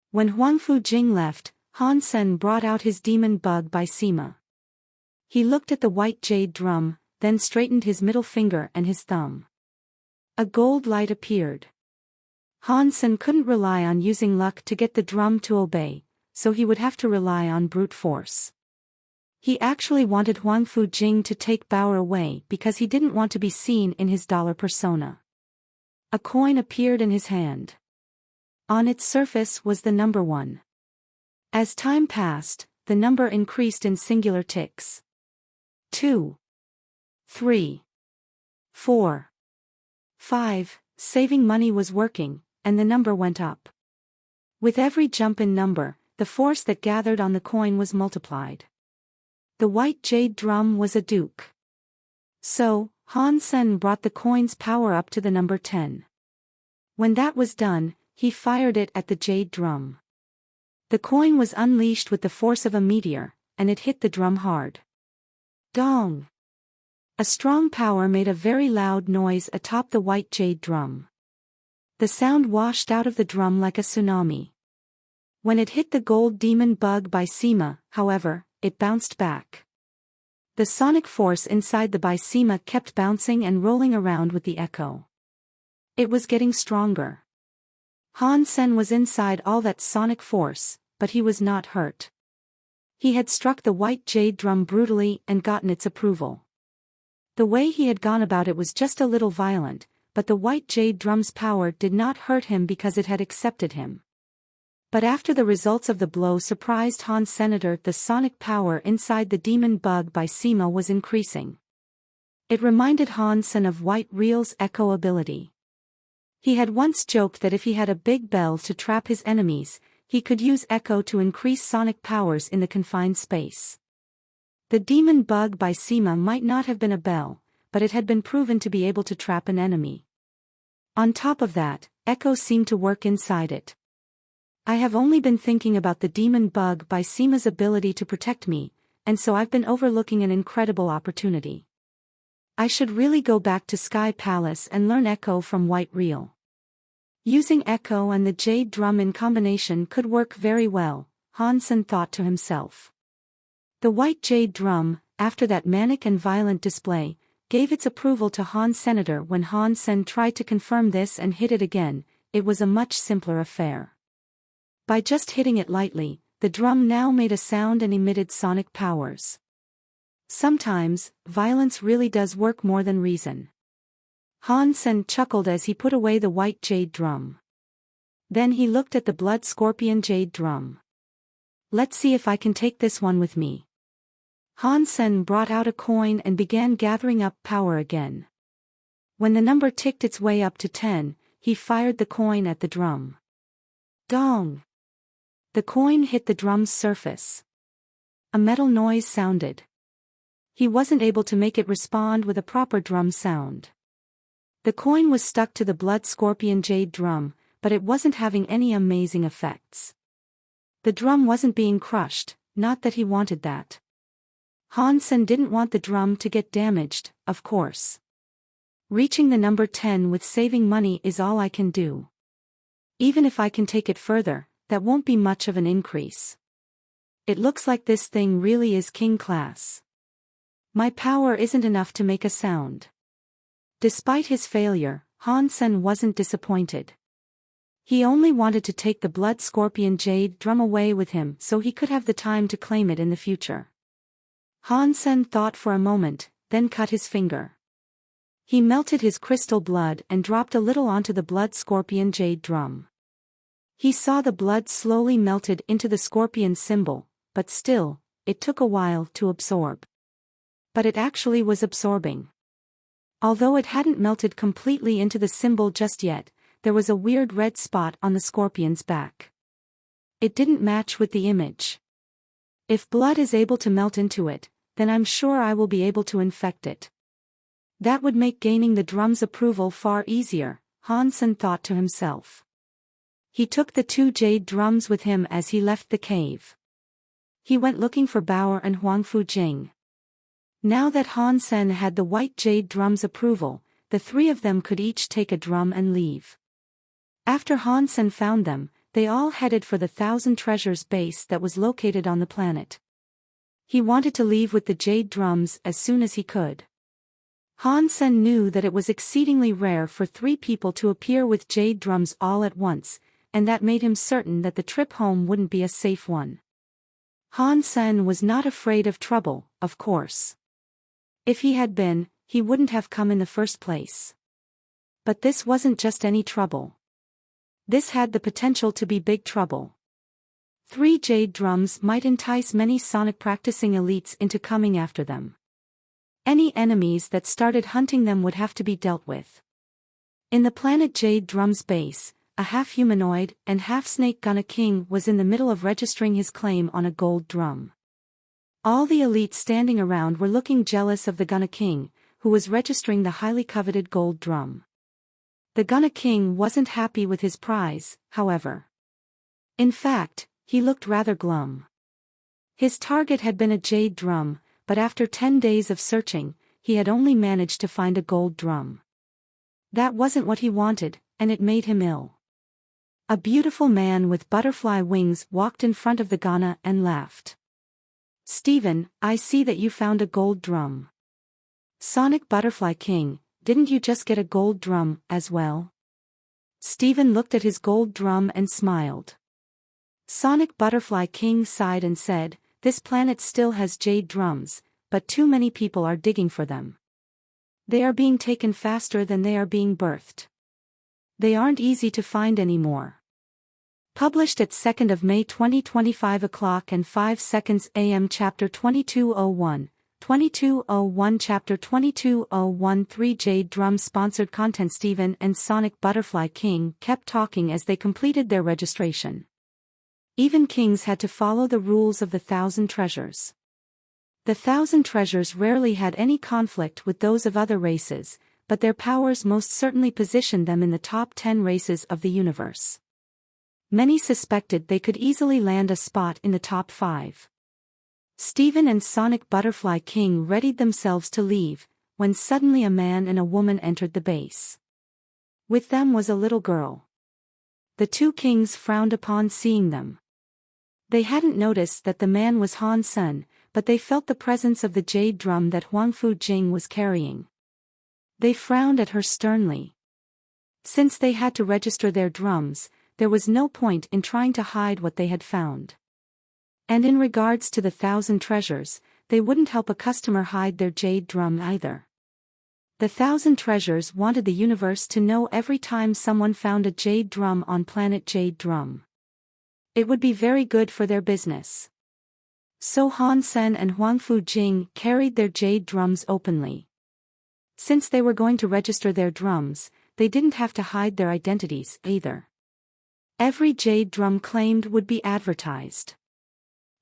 When Huang Fujing left, Han Sen brought out his demon bug by Sima. He looked at the white jade drum, then straightened his middle finger and his thumb. A gold light appeared. Han Sen couldn't rely on using luck to get the drum to obey, so he would have to rely on brute force. He actually wanted Huang Fujing to take Bauer away because he didn't want to be seen in his dollar persona. A coin appeared in his hand. On its surface was the number 1. As time passed, the number increased in singular ticks. 2, 3, 4, 5, saving money was working, and the number went up. With every jump in number, the force that gathered on the coin was multiplied. The white jade drum was a duke. So, Han Sen brought the coin's power up to the number 10. When that was done, he fired it at the jade drum. The coin was unleashed with the force of a meteor, and it hit the drum hard. Dong! A strong power made a very loud noise atop the white jade drum. The sound washed out of the drum like a tsunami. When it hit the gold demon bug by Sima, however, it bounced back. The sonic force inside the Bysema kept bouncing and rolling around with the echo. It was getting stronger. Han Sen was inside all that sonic force, but he was not hurt. He had struck the white jade drum brutally and gotten its approval. The way he had gone about it was just a little violent, but the white jade drum's power did not hurt him because it had accepted him. But after the results of the blow surprised Han Senator, the sonic power inside the demon bug by Sima was increasing. It reminded Han Sen of White Real's echo ability. He had once joked that if he had a big bell to trap his enemies, he could use echo to increase sonic powers in the confined space. The demon bug by Sima might not have been a bell, but it had been proven to be able to trap an enemy. On top of that, echo seemed to work inside it. I have only been thinking about the demon bug by Sima's ability to protect me, and so I've been overlooking an incredible opportunity. I should really go back to Sky Palace and learn Echo from White Reel. Using Echo and the jade drum in combination could work very well, Han Sen thought to himself. The white jade drum, after that manic and violent display, gave its approval to Han Senator. When Han Sen tried to confirm this and hit it again, it was a much simpler affair. By just hitting it lightly, the drum now made a sound and emitted sonic powers. Sometimes, violence really does work more than reason. Han Sen chuckled as he put away the white jade drum. Then he looked at the blood scorpion jade drum. Let's see if I can take this one with me. Han Sen brought out a coin and began gathering up power again. When the number ticked its way up to 10, he fired the coin at the drum. Dong! The coin hit the drum's surface. A metal noise sounded. He wasn't able to make it respond with a proper drum sound. The coin was stuck to the blood scorpion jade drum, but it wasn't having any amazing effects. The drum wasn't being crushed, not that he wanted that. Han Sen didn't want the drum to get damaged, of course. Reaching the number 10 with saving money is all I can do. Even if I can take it further, that won't be much of an increase. It looks like this thing really is king class. My power isn't enough to make a sound. Despite his failure, Han Sen wasn't disappointed. He only wanted to take the blood scorpion jade drum away with him so he could have the time to claim it in the future. Han Sen thought for a moment, then cut his finger. He melted his crystal blood and dropped a little onto the blood scorpion jade drum. He saw the blood slowly melted into the scorpion symbol, but still, it took a while to absorb. But it actually was absorbing. Although it hadn't melted completely into the symbol just yet, there was a weird red spot on the scorpion's back. It didn't match with the image. If blood is able to melt into it, then I'm sure I will be able to infect it. That would make gaining the drum's approval far easier, Han Sen thought to himself. He took the 2 jade drums with him as he left the cave. He went looking for Bauer and Huang Fujing. Now that Han Sen had the white jade drum's approval, the 3 of them could each take a drum and leave. After Han Sen found them, they all headed for the 1,000 Treasures base that was located on the planet. He wanted to leave with the jade drums as soon as he could. Han Sen knew that it was exceedingly rare for 3 people to appear with jade drums all at once, and that made him certain that the trip home wouldn't be a safe one. Han Sen was not afraid of trouble, of course. If he had been, he wouldn't have come in the first place. But this wasn't just any trouble. This had the potential to be big trouble. 3 jade drums might entice many sonic practicing elites into coming after them. Any enemies that started hunting them would have to be dealt with. In the planet Jade Drum's base, a half-humanoid and half-snake Gunna King was in the middle of registering his claim on a gold drum. All the elites standing around were looking jealous of the Gunna King, who was registering the highly coveted gold drum. The Gunna King wasn't happy with his prize, however. In fact, he looked rather glum. His target had been a jade drum, but after 10 days of searching, he had only managed to find a gold drum. That wasn't what he wanted, and it made him ill. A beautiful man with butterfly wings walked in front of the Gunna and laughed. "Stephen, I see that you found a gold drum. Sonic Butterfly King, didn't you just get a gold drum as well?" Stephen looked at his gold drum and smiled. Sonic Butterfly King sighed and said, "This planet still has jade drums, but too many people are digging for them. They are being taken faster than they are being birthed. They aren't easy to find anymore." Published at 2nd of May 2025 o'clock and 5 seconds AM Chapter 2201, 2201 Chapter 2201 3 Jade Drum Sponsored Content. Stephen and Sonic Butterfly King kept talking as they completed their registration. Even kings had to follow the rules of the 1,000 Treasures. The 1,000 Treasures rarely had any conflict with those of other races, but their powers most certainly positioned them in the top 10 races of the universe. Many suspected they could easily land a spot in the top 5. Steven and Sonic Butterfly King readied themselves to leave, when suddenly a man and a woman entered the base. With them was a little girl. The two kings frowned upon seeing them. They hadn't noticed that the man was Han Sen, but they felt the presence of the jade drum that Huang Fujing was carrying. They frowned at her sternly. Since they had to register their drums, there was no point in trying to hide what they had found. And in regards to the 1,000 treasures, they wouldn't help a customer hide their jade drum either. The 1,000 treasures wanted the universe to know every time someone found a jade drum on planet Jade Drum. It would be very good for their business. So Han Sen and Huang Fujing carried their jade drums openly. Since they were going to register their drums, they didn't have to hide their identities either. Every jade drum claimed would be advertised.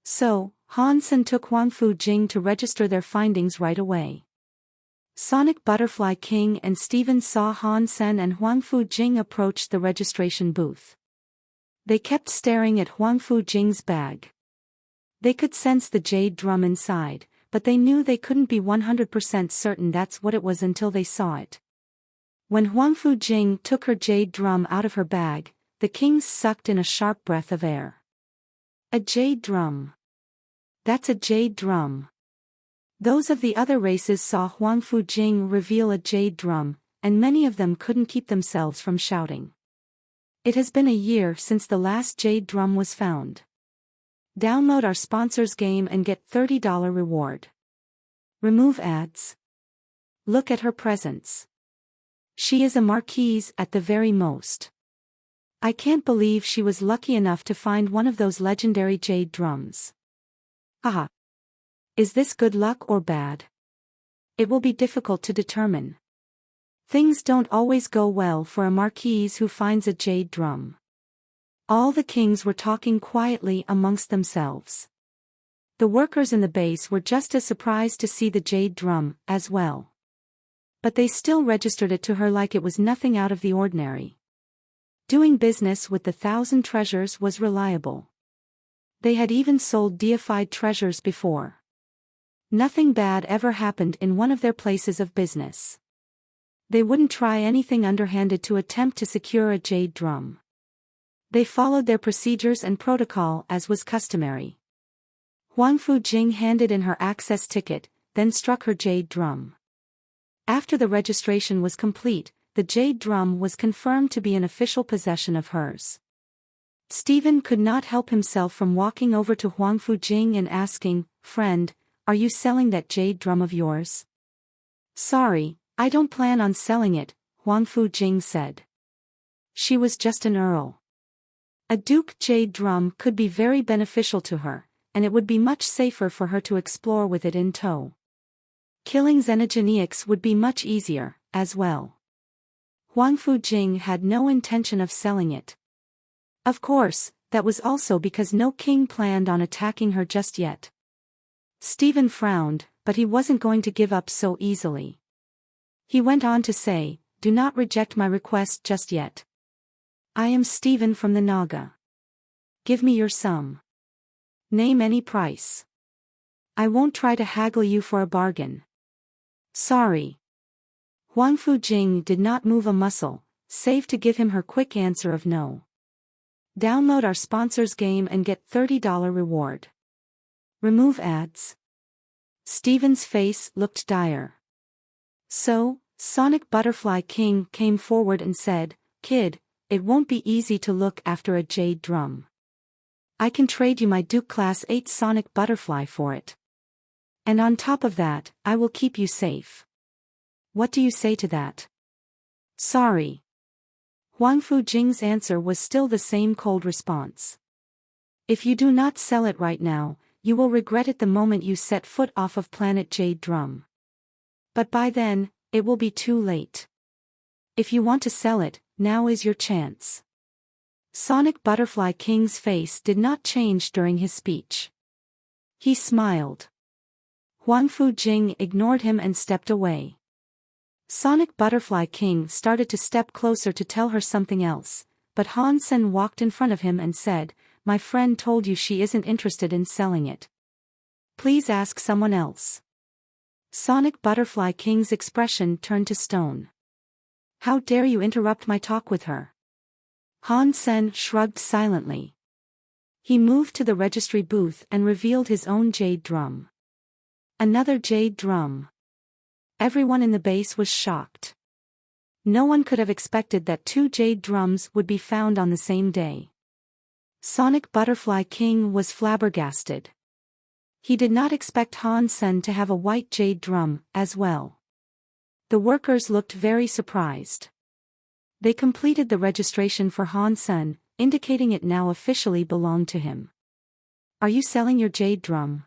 So, Han Sen took Huang Fujing to register their findings right away. Sonic Butterfly King and Steven saw Han Sen and Huang Fujing approach the registration booth. They kept staring at Huang Fujing's bag. They could sense the jade drum inside, but they knew they couldn't be 100% certain that's what it was until they saw it. When Huang Fujing took her jade drum out of her bag, the kings sucked in a sharp breath of air. A jade drum. That's a jade drum. Those of the other races saw Huang Fujing reveal a jade drum, and many of them couldn't keep themselves from shouting. It has been a year since the last jade drum was found. Download our sponsors game and get $30 reward. Remove ads. Look at her presence. She is a marquise at the very most. I can't believe she was lucky enough to find one of those legendary jade drums. Haha. Is this good luck or bad? It will be difficult to determine. Things don't always go well for a marquise who finds a jade drum. All the kings were talking quietly amongst themselves. The workers in the base were just as surprised to see the jade drum as well. But they still registered it to her like it was nothing out of the ordinary. Doing business with the 1,000 treasures was reliable. They had even sold deified treasures before. Nothing bad ever happened in one of their places of business. They wouldn't try anything underhanded to attempt to secure a jade drum. They followed their procedures and protocol as was customary. Huang Fujing handed in her access ticket, then struck her jade drum. After the registration was complete, the jade drum was confirmed to be an official possession of hers. Steven could not help himself from walking over to Huang Fujing and asking, "Friend, are you selling that jade drum of yours?" "Sorry, I don't plan on selling it," Huang Fujing said. She was just an earl. A duke jade drum could be very beneficial to her, and it would be much safer for her to explore with it in tow. Killing xenogenics would be much easier, as well. Huang Fujing had no intention of selling it. Of course, that was also because no king planned on attacking her just yet. Steven frowned, but he wasn't going to give up so easily. He went on to say, "Do not reject my request just yet. I am Steven from the Naga. Give me your sum. Name any price. I won't try to haggle you for a bargain." "Sorry." Huang Fujing did not move a muscle, save to give him her quick answer of no. Download our sponsors game and get $30 reward. Remove ads. Steven's face looked dire. So, Sonic Butterfly King came forward and said, "Kid, it won't be easy to look after a jade drum. I can trade you my Duke Class 8 Sonic Butterfly for it. And on top of that, I will keep you safe. What do you say to that?" "Sorry." Huang Fujing's answer was still the same cold response. "If you do not sell it right now, you will regret it the moment you set foot off of planet Jade Drum. But by then, it will be too late. If you want to sell it, now is your chance." Sonic Butterfly King's face did not change during his speech. He smiled. Huang Fujing ignored him and stepped away. Sonic Butterfly King started to step closer to tell her something else, but Han Sen walked in front of him and said, "My friend told you she isn't interested in selling it. Please ask someone else. Sonic Butterfly King's expression turned to stone. How dare you interrupt my talk with her? Han Sen shrugged silently. He moved to the registry booth and revealed his own jade drum. Another jade drum. Everyone in the base was shocked. No one could have expected that 2 jade drums would be found on the same day. Sonic Butterfly King was flabbergasted. He did not expect Han Sen to have a white jade drum, as well. The workers looked very surprised. They completed the registration for Han Sen, indicating it now officially belonged to him. Are you selling your jade drum?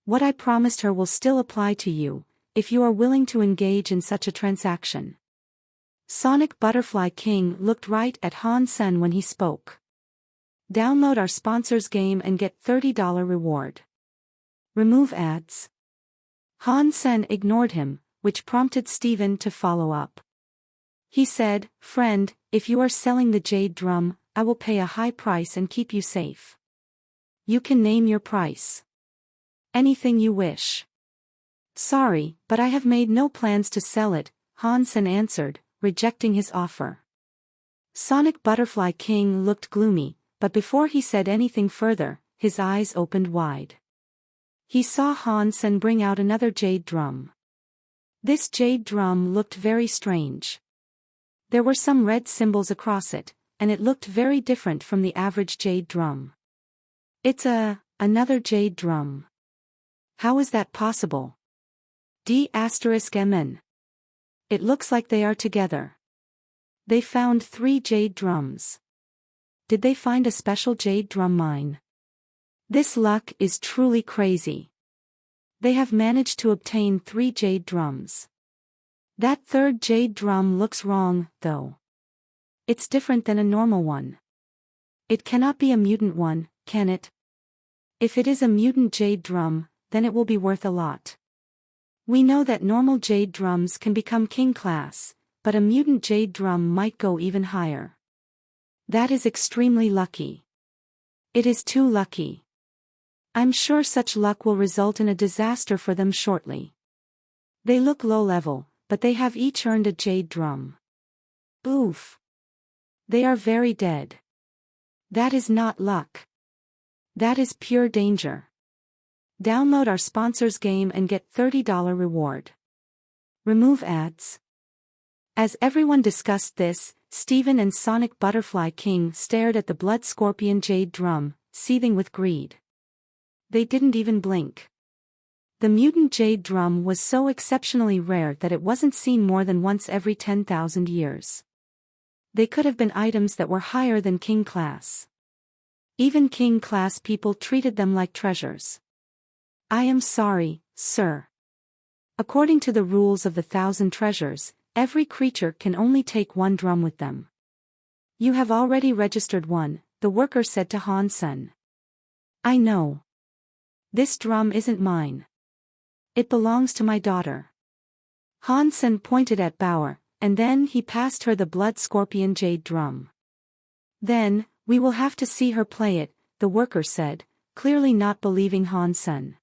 What I promised her will still apply to you, if you are willing to engage in such a transaction. Sonic Butterfly King looked right at Han Sen when he spoke. Download our sponsor's game and get $30 reward. Remove ads. Han Sen ignored him, which prompted Steven to follow up. He said, "Friend, if you are selling the jade drum, I will pay a high price and keep you safe. You can name your price. Anything you wish." "Sorry, but I have made no plans to sell it," Han Sen answered, rejecting his offer. Sonic Butterfly King looked gloomy, but before he said anything further, his eyes opened wide. He saw Han Sen bring out another jade drum. This jade drum looked very strange. There were some red symbols across it, and it looked very different from the average jade drum. "It's another jade drum. How is that possible? D*MN. It looks like they are together. They found 3 jade drums. Did they find a special jade drum mine? This luck is truly crazy. They have managed to obtain 3 jade drums. That 3rd jade drum looks wrong, though. It's different than a normal one. It cannot be a mutant one, can it? If it is a mutant jade drum, then it will be worth a lot. We know that normal jade drums can become king class, but a mutant jade drum might go even higher. That is extremely lucky. It is too lucky. I'm sure such luck will result in a disaster for them shortly. They look low level, but they have each earned a jade drum. Oof. They are very dead. That is not luck. That is pure danger. Download our sponsor's game and get $30 reward. Remove ads. As everyone discussed this, Steven and Sonic Butterfly King stared at the Blood Scorpion jade drum, seething with greed. They didn't even blink. The mutant jade drum was so exceptionally rare that it wasn't seen more than once every 10,000 years. They could have been items that were higher than king class. Even king class people treated them like treasures. I am sorry, sir. According to the rules of the 1,000 treasures, every creature can only take 1 drum with them. You have already registered 1, the worker said to Han Sen. I know. This drum isn't mine. It belongs to my daughter. Han Sen pointed at Bauer, and then he passed her the Blood Scorpion jade drum. Then, we will have to see her play it, the worker said, clearly not believing Han Sen.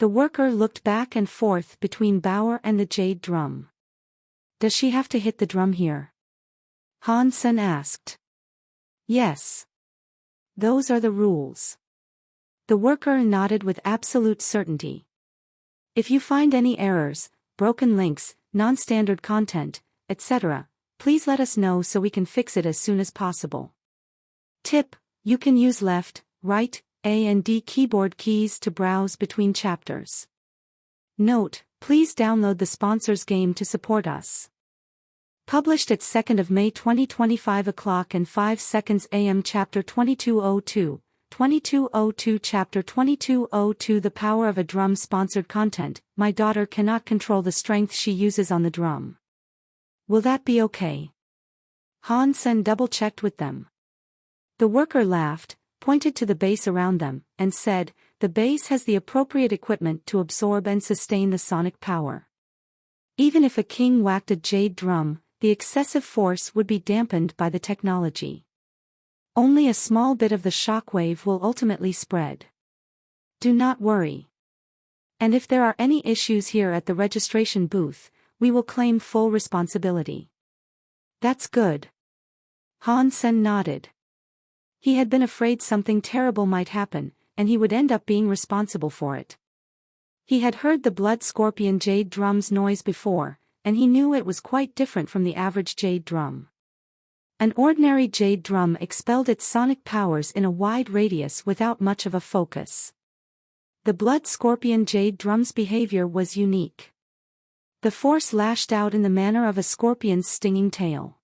The worker looked back and forth between Bauer and the jade drum. Does she have to hit the drum here? Han Sen asked. Yes. Those are the rules. The worker nodded with absolute certainty. If you find any errors, broken links, non-standard content, etc., please let us know so we can fix it as soon as possible. Tip: you can use left, right, A and D keyboard keys to browse between chapters. Note: please download the sponsor's game to support us. Published at 2nd of May 2025 o'clock and 5 seconds AM. Chapter 2202, 2202 Chapter 2202 The Power of a Drum. Sponsored content. My daughter cannot control the strength she uses on the drum. Will that be okay? Han Sen double-checked with them. The worker laughed, pointed to the base around them, and said, the base has the appropriate equipment to absorb and sustain the sonic power. Even if a king whacked a jade drum, the excessive force would be dampened by the technology. Only a small bit of the shock wave will ultimately spread. Do not worry. And if there are any issues here at the registration booth, we will claim full responsibility. That's good. Han Sen nodded. He had been afraid something terrible might happen, and he would end up being responsible for it. He had heard the blood scorpion jade drum's noise before, and he knew it was quite different from the average jade drum. An ordinary jade drum expelled its sonic powers in a wide radius without much of a focus. The blood scorpion jade drum's behavior was unique. The force lashed out in the manner of a scorpion's stinging tail.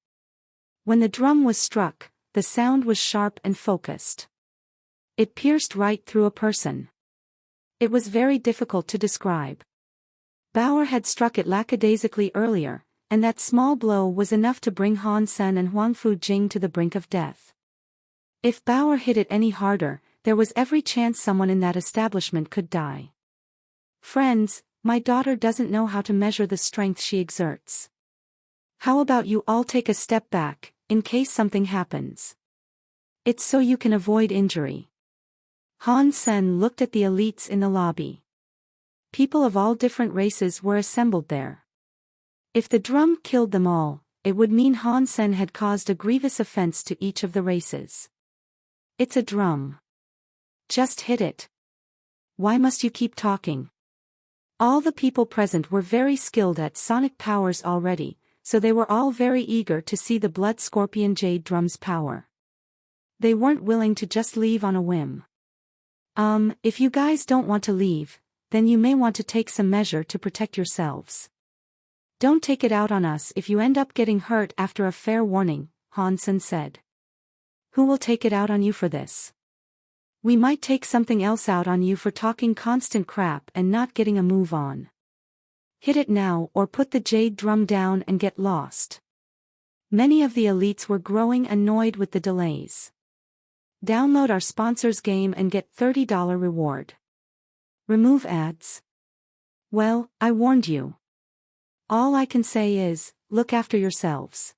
When the drum was struck, the sound was sharp and focused. It pierced right through a person. It was very difficult to describe. Bauer had struck it lackadaisically earlier, and that small blow was enough to bring Han Sen and Huang Fujing to the brink of death. If Bauer hit it any harder, there was every chance someone in that establishment could die. Friends, my daughter doesn't know how to measure the strength she exerts. How about you all take a step back, in case something happens? It's so you can avoid injury. Han Sen looked at the elites in the lobby. People of all different races were assembled there. If the drum killed them all, it would mean Han Sen had caused a grievous offense to each of the races. It's a drum. Just hit it. Why must you keep talking? All the people present were very skilled at sonic powers already, so they were all very eager to see the blood scorpion jade drum's power. They weren't willing to just leave on a whim. If you guys don't want to leave, then you may want to take some measure to protect yourselves. Don't take it out on us if you end up getting hurt after a fair warning, Han Sen said. Who will take it out on you for this? We might take something else out on you for talking constant crap and not getting a move on. Hit it now or put the jade drum down and get lost. Many of the elites were growing annoyed with the delays. Download our sponsor's game and get $30 reward. Remove ads. Well, I warned you. All I can say is, look after yourselves.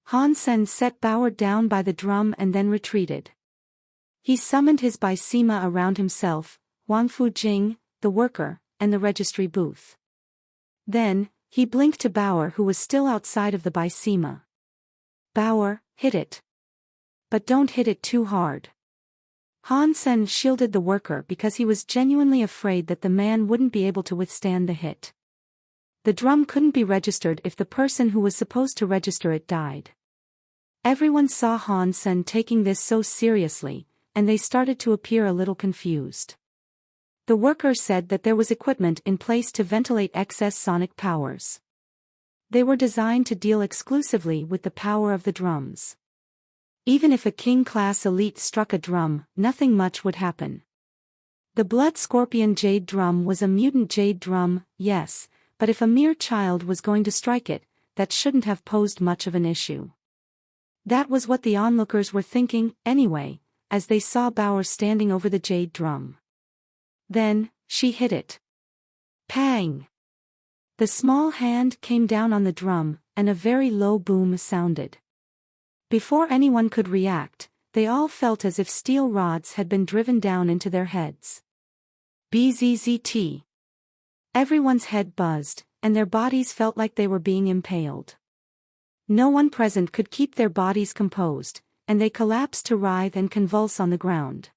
Han Sen set Bauer down by the drum and then retreated. He summoned his Baisima around himself, Huang Fujing, the worker, and the registry booth. Then, he blinked to Bauer who was still outside of the Baisima. Bauer, hit it. But don't hit it too hard. Han Sen shielded the worker because he was genuinely afraid that the man wouldn't be able to withstand the hit. The drum couldn't be registered if the person who was supposed to register it died. Everyone saw Han Sen taking this so seriously, and they started to appear a little confused. The worker said that there was equipment in place to ventilate excess sonic powers. They were designed to deal exclusively with the power of the drums. Even if a king-class elite struck a drum, nothing much would happen. The blood scorpion jade drum was a mutant jade drum, yes, but if a mere child was going to strike it, that shouldn't have posed much of an issue. That was what the onlookers were thinking, anyway, as they saw Bauer standing over the jade drum. Then, she hit it. Pang! The small hand came down on the drum, and a very low boom sounded. Before anyone could react, they all felt as if steel rods had been driven down into their heads. Bzzzt. Everyone's head buzzed, and their bodies felt like they were being impaled. No one present could keep their bodies composed, and they collapsed to writhe and convulse on the ground.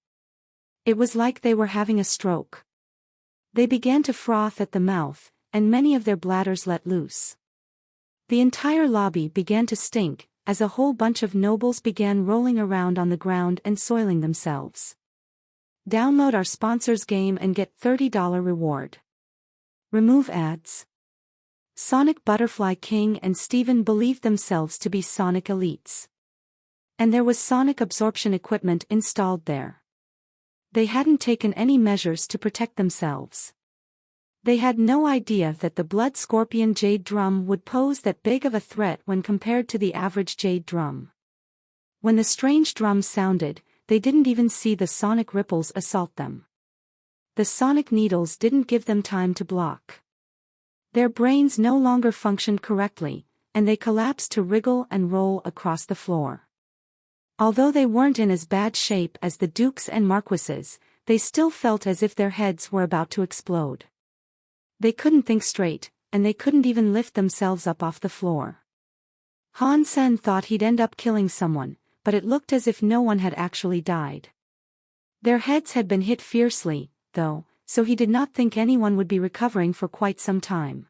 It was like they were having a stroke. They began to froth at the mouth, and many of their bladders let loose. The entire lobby began to stink, as a whole bunch of nobles began rolling around on the ground and soiling themselves. Download our sponsor's game and get $30 reward. Remove ads. Sonic Butterfly King and Steven believed themselves to be sonic elites. And there was sonic absorption equipment installed there. They hadn't taken any measures to protect themselves. They had no idea that the blood scorpion jade drum would pose that big of a threat when compared to the average jade drum. When the strange drum sounded, they didn't even see the sonic ripples assault them. The sonic needles didn't give them time to block. Their brains no longer functioned correctly, and they collapsed to wriggle and roll across the floor. Although they weren't in as bad shape as the dukes and marquises, they still felt as if their heads were about to explode. They couldn't think straight, and they couldn't even lift themselves up off the floor. Han Sen thought he'd end up killing someone, but it looked as if no one had actually died. Their heads had been hit fiercely, though, so he did not think anyone would be recovering for quite some time.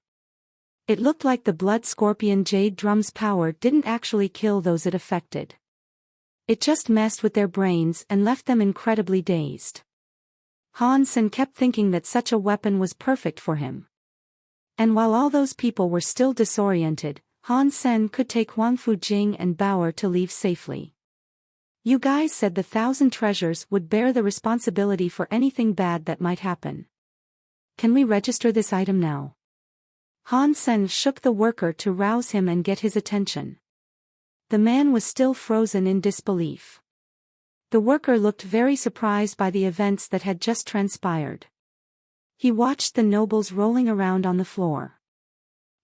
It looked like the blood scorpion jade drum's power didn't actually kill those it affected. It just messed with their brains and left them incredibly dazed. Han Sen kept thinking that such a weapon was perfect for him. And while all those people were still disoriented, Han Sen could take Huang Fujing and Bauer to leave safely. You guys said the 1,000 treasures would bear the responsibility for anything bad that might happen. Can we register this item now? Han Sen shook the worker to rouse him and get his attention. The man was still frozen in disbelief. The worker looked very surprised by the events that had just transpired. He watched the nobles rolling around on the floor.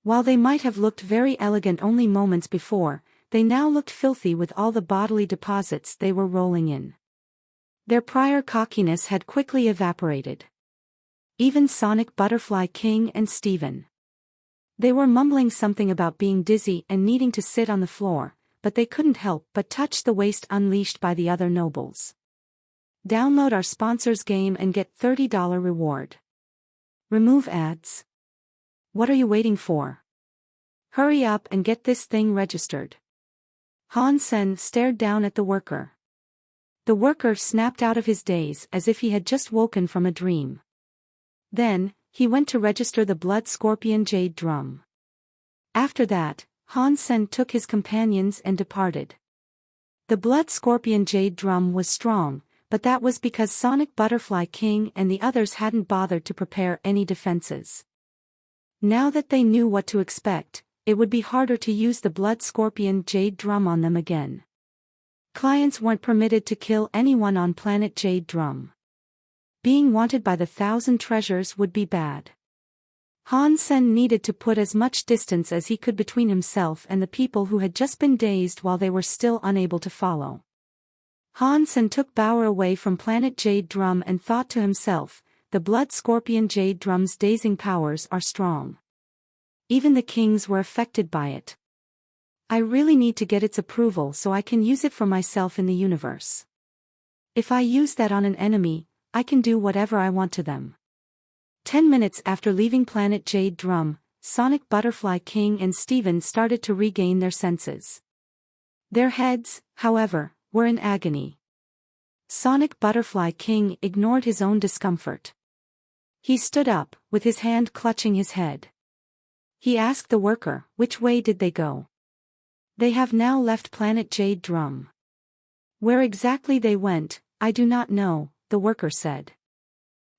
While they might have looked very elegant only moments before, they now looked filthy with all the bodily deposits they were rolling in. Their prior cockiness had quickly evaporated. Even Sonic Butterfly King and Steven. They were mumbling something about being dizzy and needing to sit on the floor, but they couldn't help but touch the waste unleashed by the other nobles. Download our sponsor's game and get $30 reward. Remove ads. What are you waiting for? Hurry up and get this thing registered. Han Sen stared down at the worker. The worker snapped out of his daze as if he had just woken from a dream. Then, he went to register the blood scorpion jade drum. After that, Han Sen took his companions and departed. The blood scorpion jade drum was strong, but that was because Sonic Butterfly King and the others hadn't bothered to prepare any defenses. Now that they knew what to expect, it would be harder to use the blood scorpion jade drum on them again. Clients weren't permitted to kill anyone on planet Jade Drum. Being wanted by the 1,000 treasures would be bad. Han Sen needed to put as much distance as he could between himself and the people who had just been dazed while they were still unable to follow. Han Sen took Bauer away from planet Jade Drum and thought to himself, the blood scorpion jade drum's dazing powers are strong. Even the kings were affected by it. I really need to get its approval so I can use it for myself in the universe. If I use that on an enemy, I can do whatever I want to them. 10 minutes after leaving planet Jade Drum, Sonic Butterfly King and Steven started to regain their senses. Their heads, however, were in agony. Sonic Butterfly King ignored his own discomfort. He stood up, with his hand clutching his head. He asked the worker, which way did they go? They have now left planet Jade Drum. Where exactly they went, I do not know, the worker said.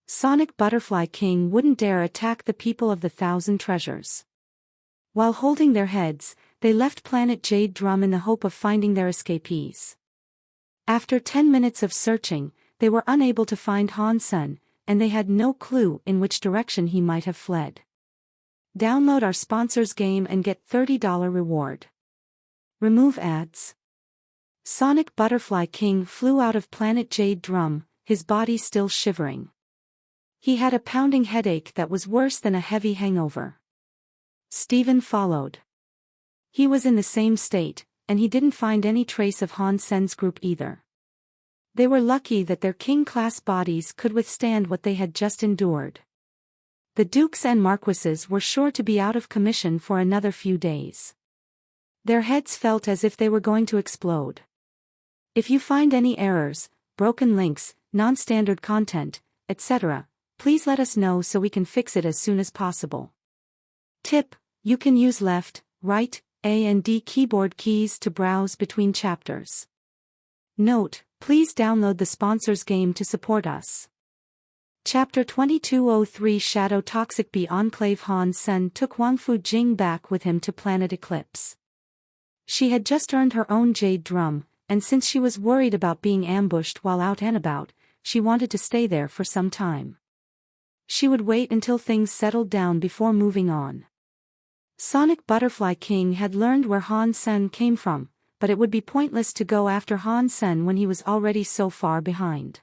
Sonic Butterfly King wouldn't dare attack the people of the 1,000 treasures. While holding their heads, they left planet Jade Drum in the hope of finding their escapees. After 10 minutes of searching, they were unable to find Han Sen, and they had no clue in which direction he might have fled. Download our sponsor's game and get $30 reward. Remove ads. Sonic Butterfly King flew out of planet Jade Drum, his body still shivering. He had a pounding headache that was worse than a heavy hangover. Steven followed. He was in the same state, and he didn't find any trace of Han Sen's group either. They were lucky that their king-class bodies could withstand what they had just endured. The dukes and marquises were sure to be out of commission for another few days. Their heads felt as if they were going to explode. If you find any errors, broken links, non-standard content, etc., please let us know so we can fix it as soon as possible. Tip: you can use left, right, A and D keyboard keys to browse between chapters. Note: please download the sponsor's game to support us. Chapter 2203 Shadow Toxic Bee Enclave. Han Sen took Huang Fujing back with him to Planet Eclipse. She had just earned her own jade drum, and since she was worried about being ambushed while out and about, she wanted to stay there for some time. She would wait until things settled down before moving on. Sonic Butterfly King had learned where Han Sen came from, but it would be pointless to go after Han Sen when he was already so far behind.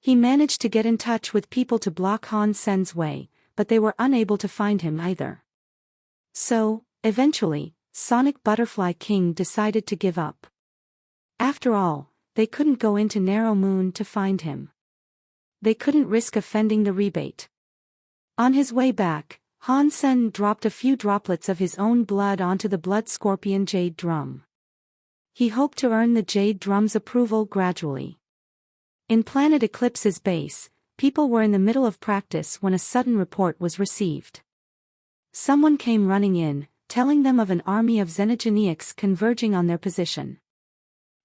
He managed to get in touch with people to block Han Sen's way, but they were unable to find him either. So, eventually, Sonic Butterfly King decided to give up. After all, they couldn't go into Narrow Moon to find him. They couldn't risk offending the rebate. On his way back, Han Sen dropped a few droplets of his own blood onto the Blood Scorpion Jade Drum. He hoped to earn the Jade Drum's approval gradually. In Planet Eclipse's base, people were in the middle of practice when a sudden report was received. Someone came running in, telling them of an army of Xenogeneics converging on their position.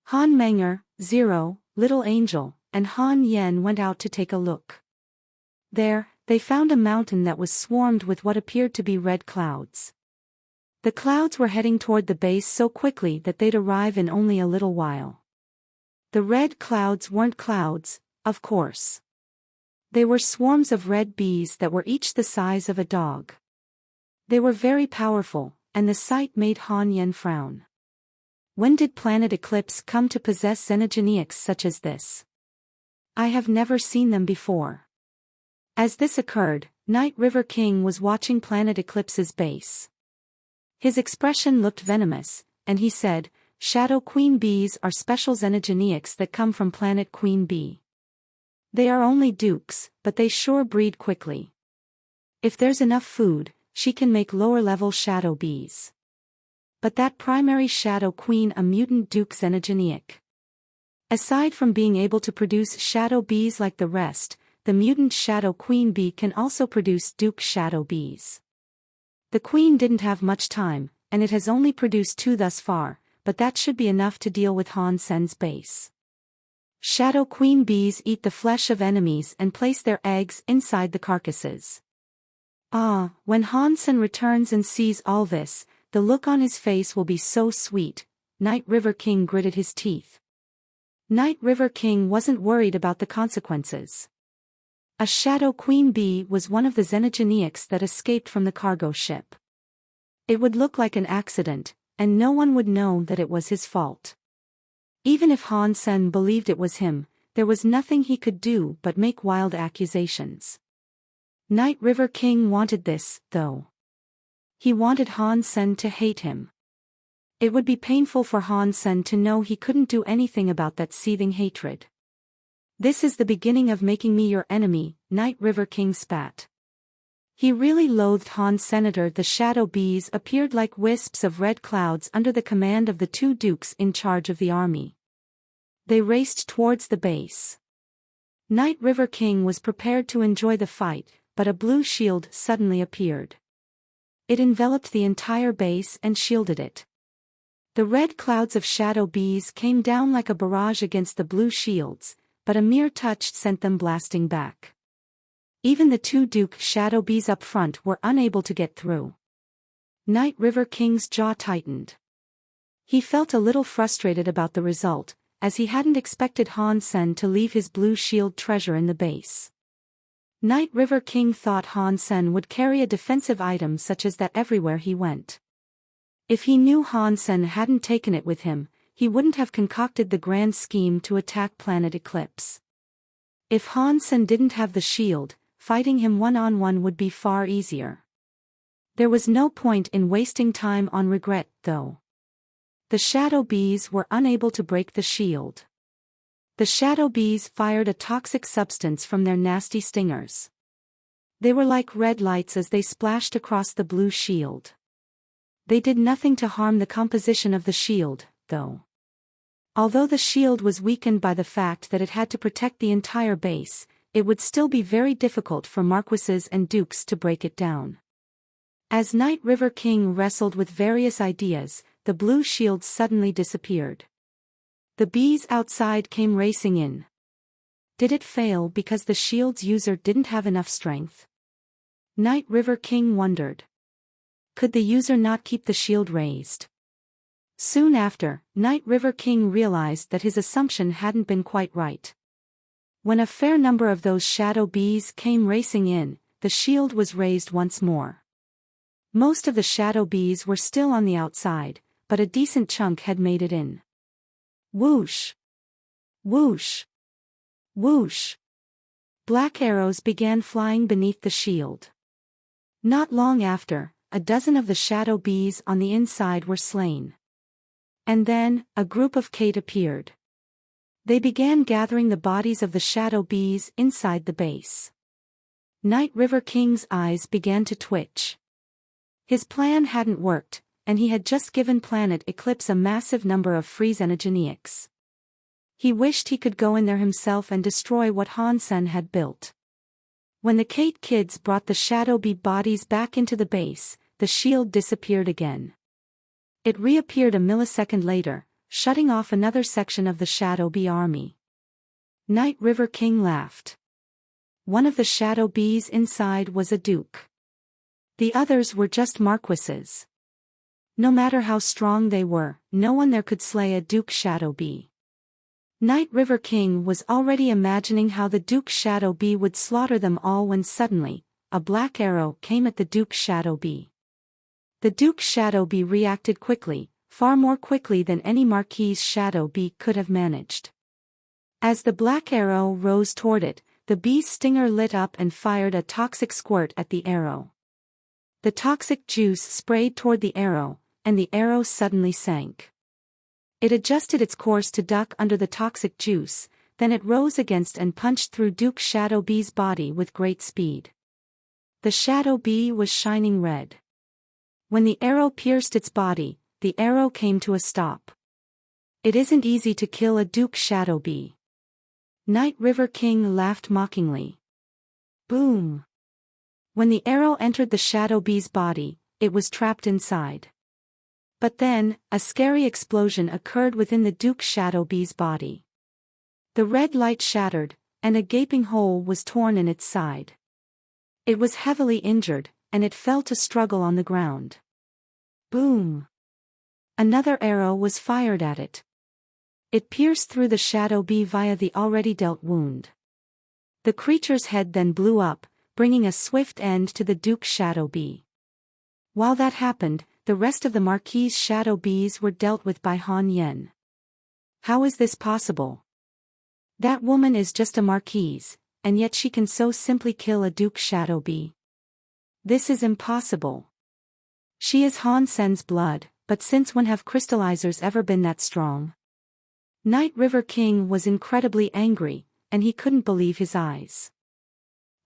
Han Menger, Zero, Little Angel, and Han Yen went out to take a look. There, they found a mountain that was swarmed with what appeared to be red clouds. The clouds were heading toward the base so quickly that they'd arrive in only a little while. The red clouds weren't clouds, of course. They were swarms of red bees that were each the size of a dog. They were very powerful, and the sight made Han Yen frown. When did Planet Eclipse come to possess Xenogeneics such as this? I have never seen them before. As this occurred, Night River King was watching Planet Eclipse's base. His expression looked venomous, and he said, "Shadow Queen Bees are special Xenogeneics that come from Planet Queen Bee. They are only dukes, but they sure breed quickly. If there's enough food, she can make lower-level shadow bees. But that primary Shadow Queen a mutant duke Xenogeneic. Aside from being able to produce shadow bees like the rest, the mutant Shadow Queen Bee can also produce duke shadow bees. The queen didn't have much time, and it has only produced 2 thus far, but that should be enough to deal with Han Sen's base. Shadow Queen bees eat the flesh of enemies and place their eggs inside the carcasses. When Han Sen returns and sees all this, the look on his face will be so sweet." Night River King gritted his teeth. Night River King wasn't worried about the consequences. A Shadow Queen Bee was one of the Xenogeneics that escaped from the cargo ship. It would look like an accident, and no one would know that it was his fault. Even if Han Sen believed it was him, there was nothing he could do but make wild accusations. Night River King wanted this, though. He wanted Han Sen to hate him. It would be painful for Han Sen to know he couldn't do anything about that seething hatred. "This is the beginning of making me your enemy," Night River King spat. He really loathed Han Senator. The shadow bees appeared like wisps of red clouds under the command of the 2 dukes in charge of the army. They raced towards the base. Night River King was prepared to enjoy the fight, but a blue shield suddenly appeared. It enveloped the entire base and shielded it. The red clouds of shadow bees came down like a barrage against the blue shields, but a mere touch sent them blasting back. Even the 2 Duke shadow bees up front were unable to get through. Night River King's jaw tightened. He felt a little frustrated about the result, as he hadn't expected Han Sen to leave his blue shield treasure in the base. Night River King thought Han Sen would carry a defensive item such as that everywhere he went. If he knew Han Sen hadn't taken it with him, he wouldn't have concocted the grand scheme to attack Planet Eclipse. If Han Sen didn't have the shield, fighting him one-on-one would be far easier. There was no point in wasting time on regret, though. The shadow bees were unable to break the shield. The shadow bees fired a toxic substance from their nasty stingers. They were like red lights as they splashed across the blue shield. They did nothing to harm the composition of the shield, though. Although the shield was weakened by the fact that it had to protect the entire base, it would still be very difficult for marquises and dukes to break it down. As Night River King wrestled with various ideas, the blue shield suddenly disappeared. The bees outside came racing in. Did it fail because the shield's user didn't have enough strength? Night River King wondered. Could the user not keep the shield raised? Soon after, Night River King realized that his assumption hadn't been quite right. When a fair number of those shadow bees came racing in, the shield was raised once more. Most of the shadow bees were still on the outside, but a decent chunk had made it in. Whoosh! Whoosh! Whoosh! Black arrows began flying beneath the shield. Not long after, a dozen of the shadow bees on the inside were slain. And then, a group of Kate appeared. They began gathering the bodies of the shadow bees inside the base. Night River King's eyes began to twitch. His plan hadn't worked, and he had just given Planet Eclipse a massive number of freeze energenics. He wished he could go in there himself and destroy what Hansen had built. When the Kate kids brought the shadow bee bodies back into the base, the shield disappeared again. It reappeared a millisecond later, shutting off another section of the shadow bee army. Night River King laughed. One of the shadow bees inside was a duke. The others were just marquises. No matter how strong they were, no one there could slay a duke shadow bee. Night River King was already imagining how the duke shadow bee would slaughter them all when suddenly, a black arrow came at the duke shadow bee. The duke shadow bee reacted quickly, far more quickly than any marquise shadow bee could have managed. As the black arrow rose toward it, the bee's stinger lit up and fired a toxic squirt at the arrow. The toxic juice sprayed toward the arrow, and the arrow suddenly sank. It adjusted its course to duck under the toxic juice, then it rose against and punched through Duke Shadow Bee's body with great speed. The shadow bee was shining red. When the arrow pierced its body, the arrow came to a stop. It isn't easy to kill a Duke Shadow Bee. Night River King laughed mockingly. Boom! When the arrow entered the shadow bee's body, it was trapped inside. But then, a scary explosion occurred within the Duke Shadow Bee's body. The red light shattered, and a gaping hole was torn in its side. It was heavily injured, and it fell to struggle on the ground. Boom! Another arrow was fired at it. It pierced through the shadow bee via the already dealt wound. The creature's head then blew up, bringing a swift end to the Duke Shadow Bee. While that happened, the rest of the Marquise shadow bees were dealt with by Han Yen. How is this possible? That woman is just a Marquise, and yet she can so simply kill a Duke Shadow Bee. This is impossible. She is Han Sen's blood, but since when have crystallizers ever been that strong? Night River King was incredibly angry, and he couldn't believe his eyes.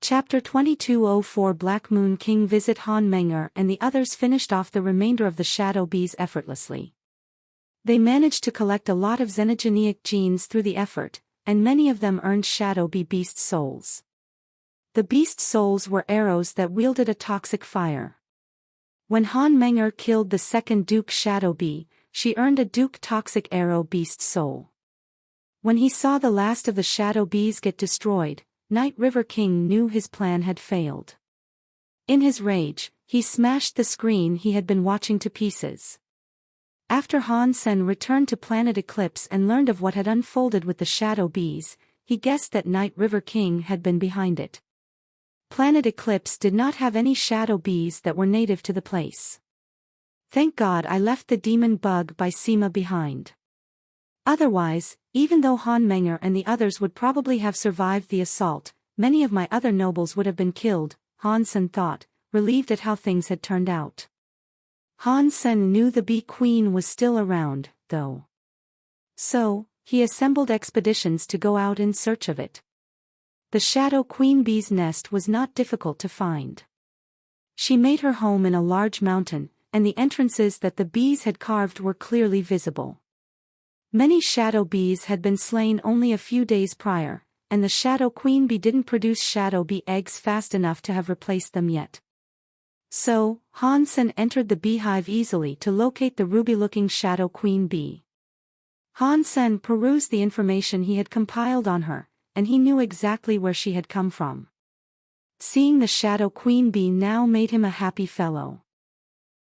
Chapter 2204 Black Moon King visit Han Menger and the others finished off the remainder of the shadow bees effortlessly. They managed to collect a lot of xenogenic genes through the effort, and many of them earned shadow bee beast souls. The beast souls were arrows that wielded a toxic fire. When Han Menger killed the second Duke Shadow Bee, she earned a Duke Toxic Arrow Beast Soul. When he saw the last of the shadow bees get destroyed, Night River King knew his plan had failed. In his rage, he smashed the screen he had been watching to pieces. After Han Sen returned to Planet Eclipse and learned of what had unfolded with the shadow bees, he guessed that Night River King had been behind it. Planet Eclipse did not have any shadow bees that were native to the place. Thank God I left the demon bug by Sima behind. Otherwise, even though Han Menger and the others would probably have survived the assault, many of my other nobles would have been killed, Han Sen thought, relieved at how things had turned out. Han Sen knew the Bee Queen was still around, though. So, he assembled expeditions to go out in search of it. The Shadow Queen Bee's nest was not difficult to find. She made her home in a large mountain, and the entrances that the bees had carved were clearly visible. Many shadow bees had been slain only a few days prior, and the Shadow Queen Bee didn't produce shadow bee eggs fast enough to have replaced them yet. So, Han Sen entered the beehive easily to locate the ruby-looking Shadow Queen Bee. Han Sen perused the information he had compiled on her, and he knew exactly where she had come from. Seeing the Shadow Queen Bee now made him a happy fellow.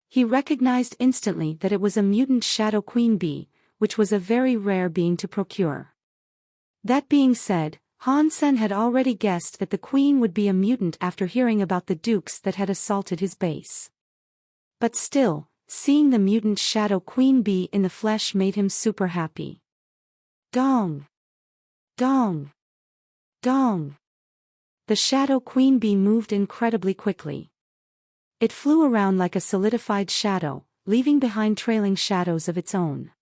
He recognized instantly that it was a mutant Shadow Queen Bee, which was a very rare being to procure. That being said, Han Sen had already guessed that the queen would be a mutant after hearing about the dukes that had assaulted his base. But still, seeing the mutant Shadow Queen Bee in the flesh made him super happy. Dong! Dong! Dong! The Shadow Queen Bee moved incredibly quickly. It flew around like a solidified shadow, leaving behind trailing shadows of its own.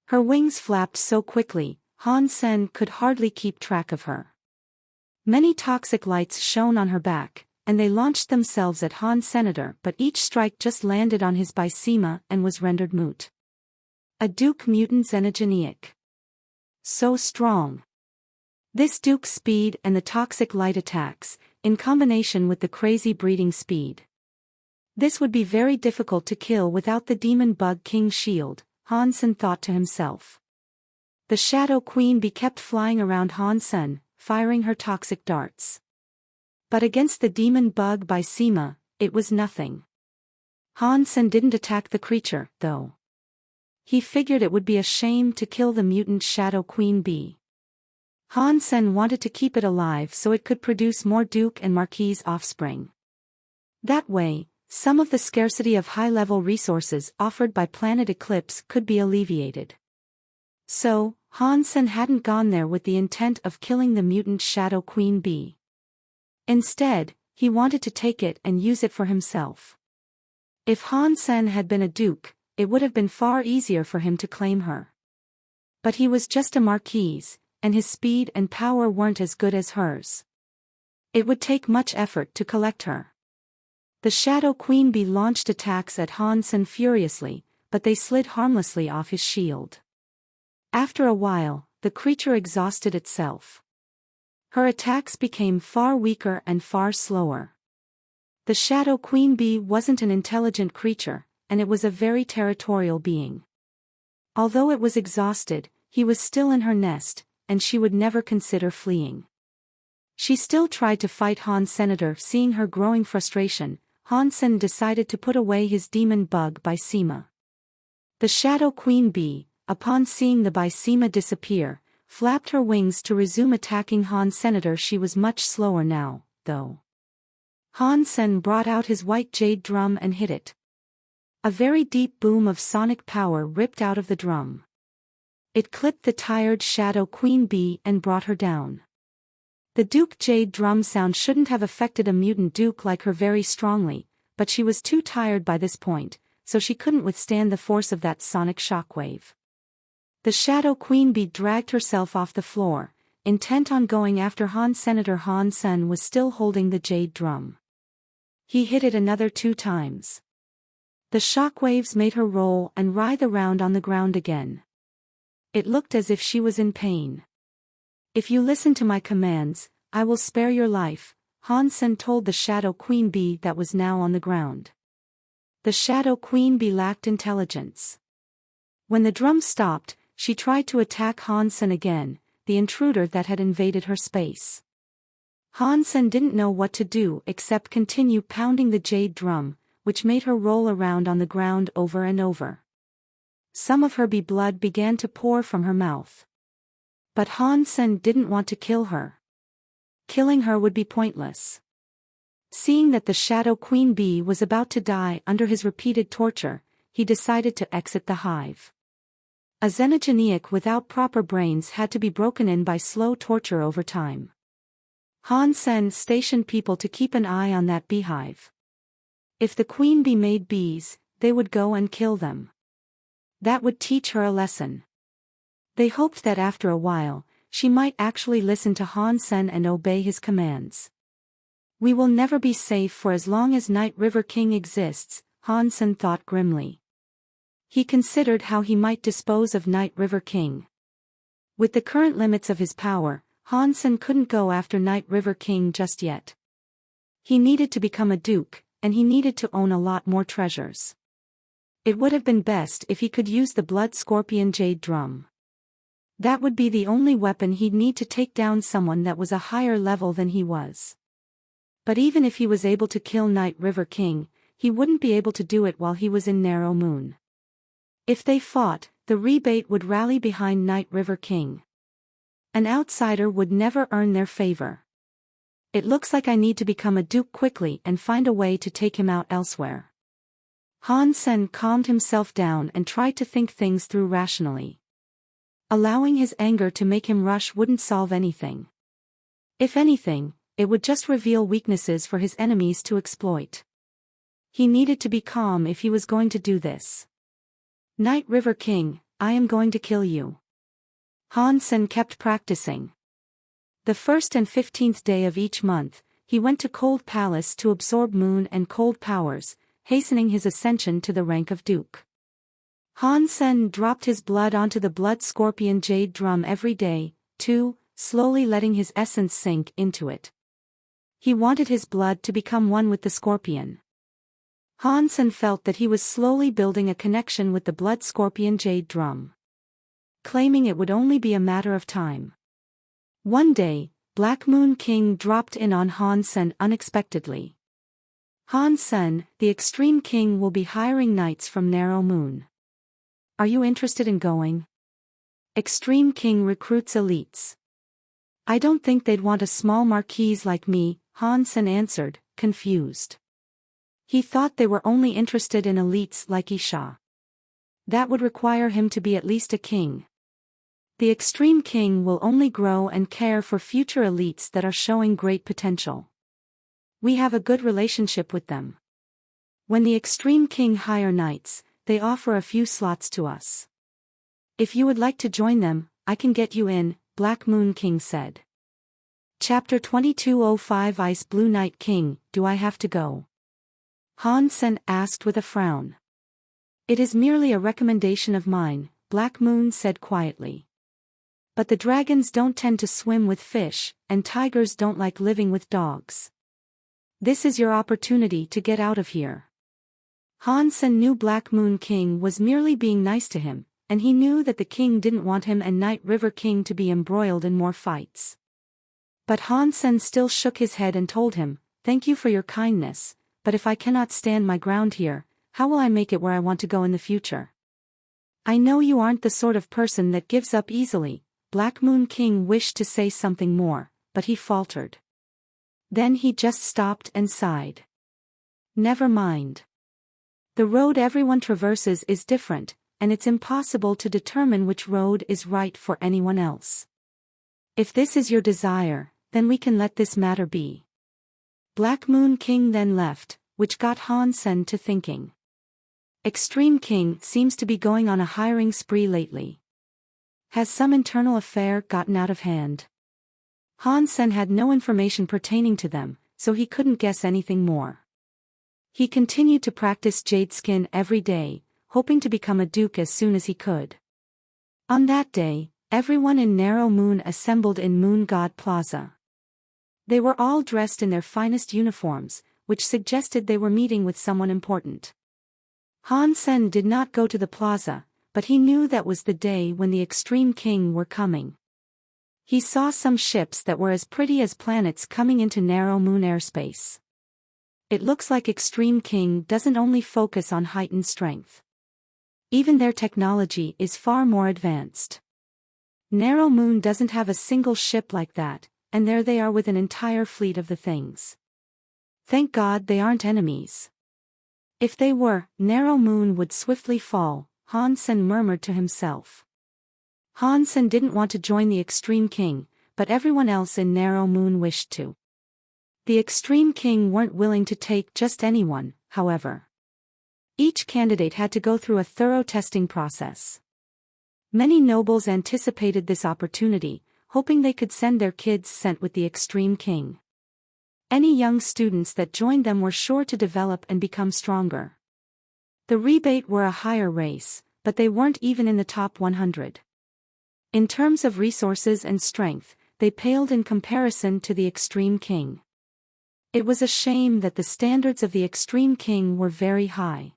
Her wings flapped so quickly, Han Sen could hardly keep track of her. Many toxic lights shone on her back, and they launched themselves at Han Senator, but each strike just landed on his Bysema and was rendered moot. A Duke mutant xenogenic. So strong. This Duke's speed and the toxic light attacks, in combination with the crazy breeding speed. This would be very difficult to kill without the Demon Bug King's shield, Han Sen thought to himself. The Shadow Queen Bee kept flying around Han Sen, firing her toxic darts. But against the Demon Bug Bysema, it was nothing. Han Sen didn't attack the creature, though. He figured it would be a shame to kill the mutant Shadow Queen Bee. Han Sen wanted to keep it alive so it could produce more Duke and Marquise offspring. That way, some of the scarcity of high-level resources offered by Planet Eclipse could be alleviated. So, Han Sen hadn't gone there with the intent of killing the mutant Shadow Queen Bee. Instead, he wanted to take it and use it for himself. If Han Sen had been a duke, it would have been far easier for him to claim her. But he was just a marquise, and his speed and power weren't as good as hers. It would take much effort to collect her. The Shadow Queen Bee launched attacks at Han Sen furiously, but they slid harmlessly off his shield. After a while, the creature exhausted itself. Her attacks became far weaker and far slower. The Shadow Queen Bee wasn't an intelligent creature, and it was a very territorial being. Although it was exhausted, he was still in her nest, and she would never consider fleeing. She still tried to fight Han Senator. Seeing her growing frustration, Han Sen decided to put away his demon bug Bysema. The Shadow Queen Bee, upon seeing the Bysema disappear, flapped her wings to resume attacking Han Senator. She was much slower now, though. Han Sen brought out his white jade drum and hit it. A very deep boom of sonic power ripped out of the drum. It clipped the tired Shadow Queen Bee and brought her down. The Duke Jade drum sound shouldn't have affected a mutant duke like her very strongly, but she was too tired by this point, so she couldn't withstand the force of that sonic shockwave. The Shadow Queen Bee dragged herself off the floor, intent on going after Han Senator. Han Sen was still holding the jade drum. He hit it another 2 times. The shockwaves made her roll and writhe around on the ground again. It looked as if she was in pain. "If you listen to my commands, I will spare your life," Han Sen told the Shadow Queen Bee that was now on the ground. The Shadow Queen Bee lacked intelligence. When the drum stopped, she tried to attack Han Sen again, the intruder that had invaded her space. Han Sen didn't know what to do except continue pounding the jade drum, which made her roll around on the ground over and over. Some of her bee blood began to pour from her mouth. But Han Sen didn't want to kill her. Killing her would be pointless. Seeing that the Shadow Queen Bee was about to die under his repeated torture, he decided to exit the hive. A xenogeniac without proper brains had to be broken in by slow torture over time. Han Sen stationed people to keep an eye on that beehive. If the Queen Bee made bees, they would go and kill them. That would teach her a lesson. They hoped that after a while, she might actually listen to Han Sen and obey his commands. "We will never be safe for as long as Night River King exists," Han Sen thought grimly. He considered how he might dispose of Night River King. With the current limits of his power, Han Sen couldn't go after Night River King just yet. He needed to become a duke, and he needed to own a lot more treasures. It would have been best if he could use the Blood Scorpion Jade Drum. That would be the only weapon he'd need to take down someone that was a higher level than he was. But even if he was able to kill Night River King, he wouldn't be able to do it while he was in Narrow Moon. If they fought, the rebate would rally behind Night River King. An outsider would never earn their favor. It looks like I need to become a duke quickly and find a way to take him out elsewhere. Han Sen calmed himself down and tried to think things through rationally. Allowing his anger to make him rush wouldn't solve anything. If anything, it would just reveal weaknesses for his enemies to exploit. He needed to be calm if he was going to do this. Night River King, I am going to kill you. Han Sen kept practicing. The 1st and 15th day of each month, he went to Cold Palace to absorb moon and cold powers, hastening his ascension to the rank of Duke. Han Sen dropped his blood onto the blood scorpion jade drum every day, too, slowly letting his essence sink into it. He wanted his blood to become one with the scorpion. Han Sen felt that he was slowly building a connection with the blood scorpion jade drum, claiming it would only be a matter of time. One day, Black Moon King dropped in on Han Sen unexpectedly. Han Sen, the Extreme King, will be hiring knights from Narrow Moon. Are you interested in going? Extreme King recruits elites. I don't think they'd want a small marquise like me, Han Sen answered, confused. He thought they were only interested in elites like Isha. That would require him to be at least a king. The Extreme King will only grow and care for future elites that are showing great potential. We have a good relationship with them. When the Extreme King hire knights, they offer a few slots to us. If you would like to join them, I can get you in, Black Moon King said. Chapter 2205 Ice Blue Night King, do I have to go? Han Sen asked with a frown. It is merely a recommendation of mine, Black Moon said quietly. But the dragons don't tend to swim with fish, and tigers don't like living with dogs. This is your opportunity to get out of here. Han Sen knew Black Moon King was merely being nice to him, and he knew that the king didn't want him and Night River King to be embroiled in more fights. But Han Sen still shook his head and told him, "Thank you for your kindness, but if I cannot stand my ground here, how will I make it where I want to go in the future? I know you aren't the sort of person that gives up easily." Black Moon King wished to say something more, but he faltered. Then he just stopped and sighed. Never mind. The road everyone traverses is different, and it's impossible to determine which road is right for anyone else. If this is your desire, then we can let this matter be. Black Moon King then left, which got Han Sen to thinking. Extreme King seems to be going on a hiring spree lately. Has some internal affair gotten out of hand? Han Sen had no information pertaining to them, so he couldn't guess anything more. He continued to practice jade skin every day, hoping to become a duke as soon as he could. On that day, everyone in Narrow Moon assembled in Moon God Plaza. They were all dressed in their finest uniforms, which suggested they were meeting with someone important. Han Sen did not go to the plaza, but he knew that was the day when the Extreme King were coming. He saw some ships that were as pretty as planets coming into Narrow Moon airspace. It looks like Extreme King doesn't only focus on heightened strength. Even their technology is far more advanced. Narrow Moon doesn't have a single ship like that, and there they are with an entire fleet of the things. Thank God they aren't enemies. If they were, Narrow Moon would swiftly fall, Han Sen murmured to himself. Han Sen didn't want to join the Extreme King, but everyone else in Narrow Moon wished to. The Extreme King weren't willing to take just anyone, however. Each candidate had to go through a thorough testing process. Many nobles anticipated this opportunity, hoping they could send their kids sent with the Extreme King. Any young students that joined them were sure to develop and become stronger. The rebate were a higher race, but they weren't even in the top 100. In terms of resources and strength, they paled in comparison to the Extreme King. It was a shame that the standards of the Extreme King were very high.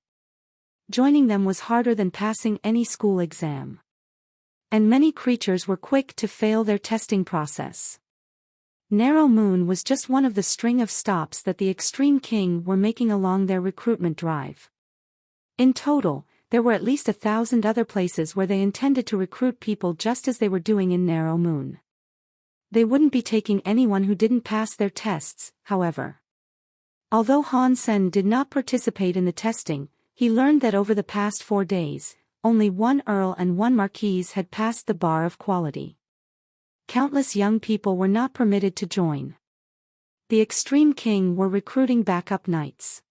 Joining them was harder than passing any school exam. And many creatures were quick to fail their testing process. Narrow Moon was just one of the string of stops that the Extreme King were making along their recruitment drive. In total, there were at least 1,000 other places where they intended to recruit people just as they were doing in Narrow Moon. They wouldn't be taking anyone who didn't pass their tests, however. Although Han Sen did not participate in the testing, he learned that over the past 4 days, only one earl and one marquise had passed the bar of quality. Countless young people were not permitted to join. The Extreme King were recruiting backup knights.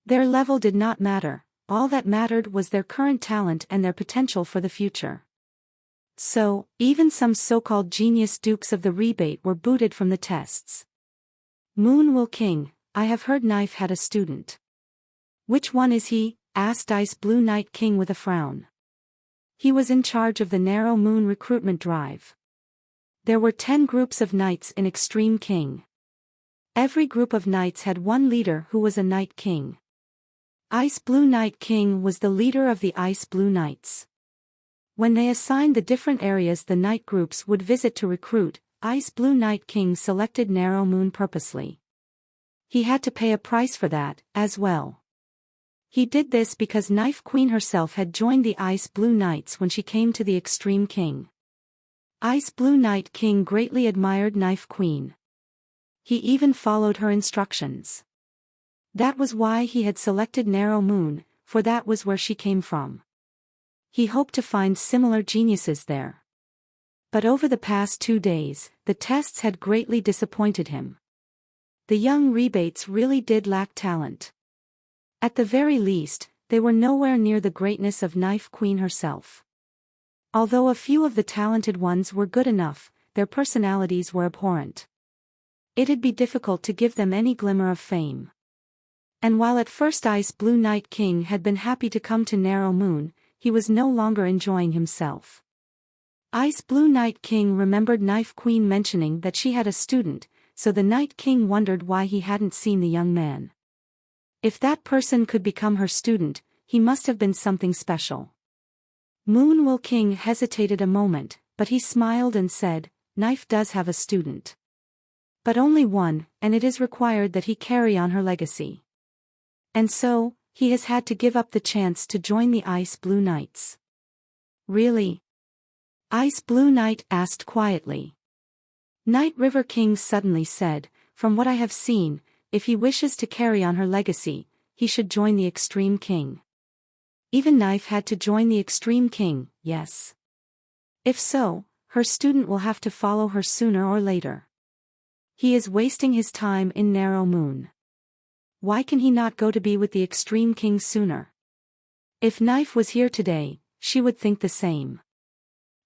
Their level did not matter, all that mattered was their current talent and their potential for the future. So, even some so-called genius dukes of the rebate were booted from the tests. Moon Will King, I have heard Knife had a student. Which one is he? Asked Ice Blue Night King with a frown. He was in charge of the Narrow Moon recruitment drive. There were 10 groups of knights in Extreme King. Every group of knights had one leader who was a Night King. Ice Blue Night King was the leader of the Ice Blue Knights. When they assigned the different areas the night groups would visit to recruit, Ice Blue Night King selected Narrow Moon purposely. He had to pay a price for that, as well. He did this because Knife Queen herself had joined the Ice Blue Knights when she came to the Extreme King. Ice Blue Night King greatly admired Knife Queen. He even followed her instructions. That was why he had selected Narrow Moon, for that was where she came from. He hoped to find similar geniuses there. But over the past 2 days, the tests had greatly disappointed him. The young rebates really did lack talent. At the very least, they were nowhere near the greatness of Knife Queen herself. Although a few of the talented ones were good enough, their personalities were abhorrent. It'd be difficult to give them any glimmer of fame. And while at first Ice Blue Night King had been happy to come to Narrow Moon, he was no longer enjoying himself. Ice Blue Night King remembered Knife Queen mentioning that she had a student, so the Night King wondered why he hadn't seen the young man. If that person could become her student, he must have been something special. Moon Will King hesitated a moment, but he smiled and said, Knife does have a student. But only one, and it is required that he carry on her legacy. And so, he has had to give up the chance to join the Ice Blue Knights. Really? Ice Blue Knight asked quietly. Night River King suddenly said, from what I have seen, if he wishes to carry on her legacy, he should join the Extreme King. Even Knife had to join the Extreme King, yes. If so, her student will have to follow her sooner or later. He is wasting his time in Narrow Moon. Why can he not go to be with the Extreme King sooner? If Knife was here today, she would think the same.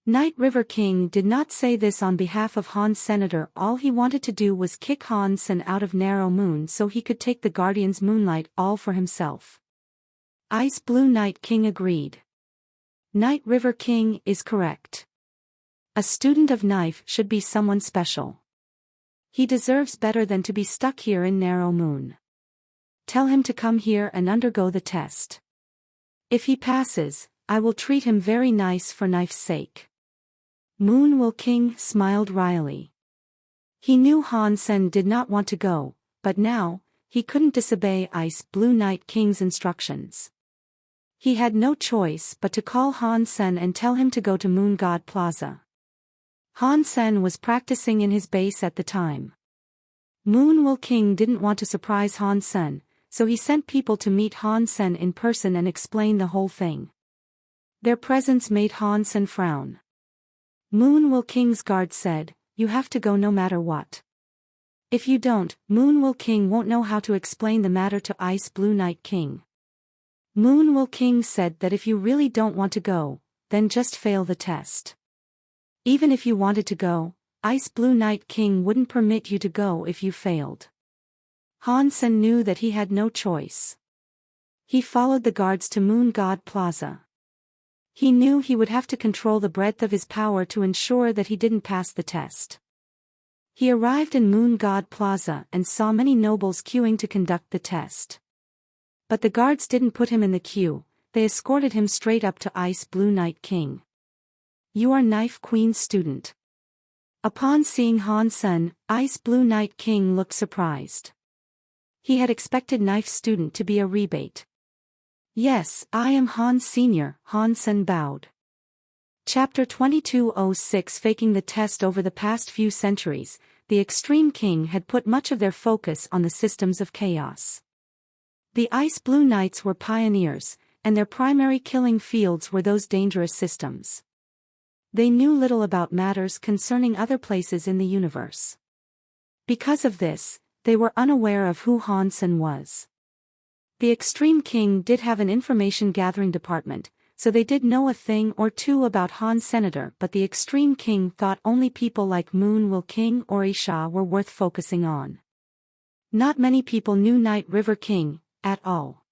Night River King did not say this on behalf of Han Senator. All he wanted to do was kick Han Sen out of Narrow Moon so he could take the Guardian's moonlight all for himself. Ice Blue Night King agreed. Night River King is correct. A student of Knife should be someone special. He deserves better than to be stuck here in Narrow Moon. Tell him to come here and undergo the test. If he passes, I will treat him very nice for Knife's sake. Moon Will King smiled wryly. He knew Han Sen did not want to go, but now, he couldn't disobey Ice Blue Night King's instructions. He had no choice but to call Han Sen and tell him to go to Moon God Plaza. Han Sen was practicing in his base at the time. Moon Will King didn't want to surprise Han Sen, so he sent people to meet Han Sen in person and explain the whole thing. Their presence made Han Sen frown. Moon Will King's guard said, you have to go no matter what. If you don't, Moon Will King won't know how to explain the matter to Ice Blue Night King. Moon Will King said that if you really don't want to go, then just fail the test. Even if you wanted to go, Ice Blue Night King wouldn't permit you to go if you failed. Han Sen knew that he had no choice. He followed the guards to Moon God Plaza. He knew he would have to control the breadth of his power to ensure that he didn't pass the test. He arrived in Moon God Plaza and saw many nobles queuing to conduct the test. But the guards didn't put him in the queue, they escorted him straight up to Ice Blue Night King. You are Knife Queen's student. Upon seeing Han Sen, Ice Blue Night King looked surprised. He had expected Knife's student to be a rebate. Yes, I am Han Senior, Han Sen bowed. Chapter 2206. Faking the test. Over the past few centuries, the Extreme King had put much of their focus on the systems of chaos. The Ice Blue Knights were pioneers, and their primary killing fields were those dangerous systems. They knew little about matters concerning other places in the universe. Because of this, they were unaware of who Han Sen was. The Extreme King did have an information-gathering department, so they did know a thing or two about Han Senator, but the Extreme King thought only people like Moon Will King or Isha were worth focusing on. Not many people knew Night River King, at all.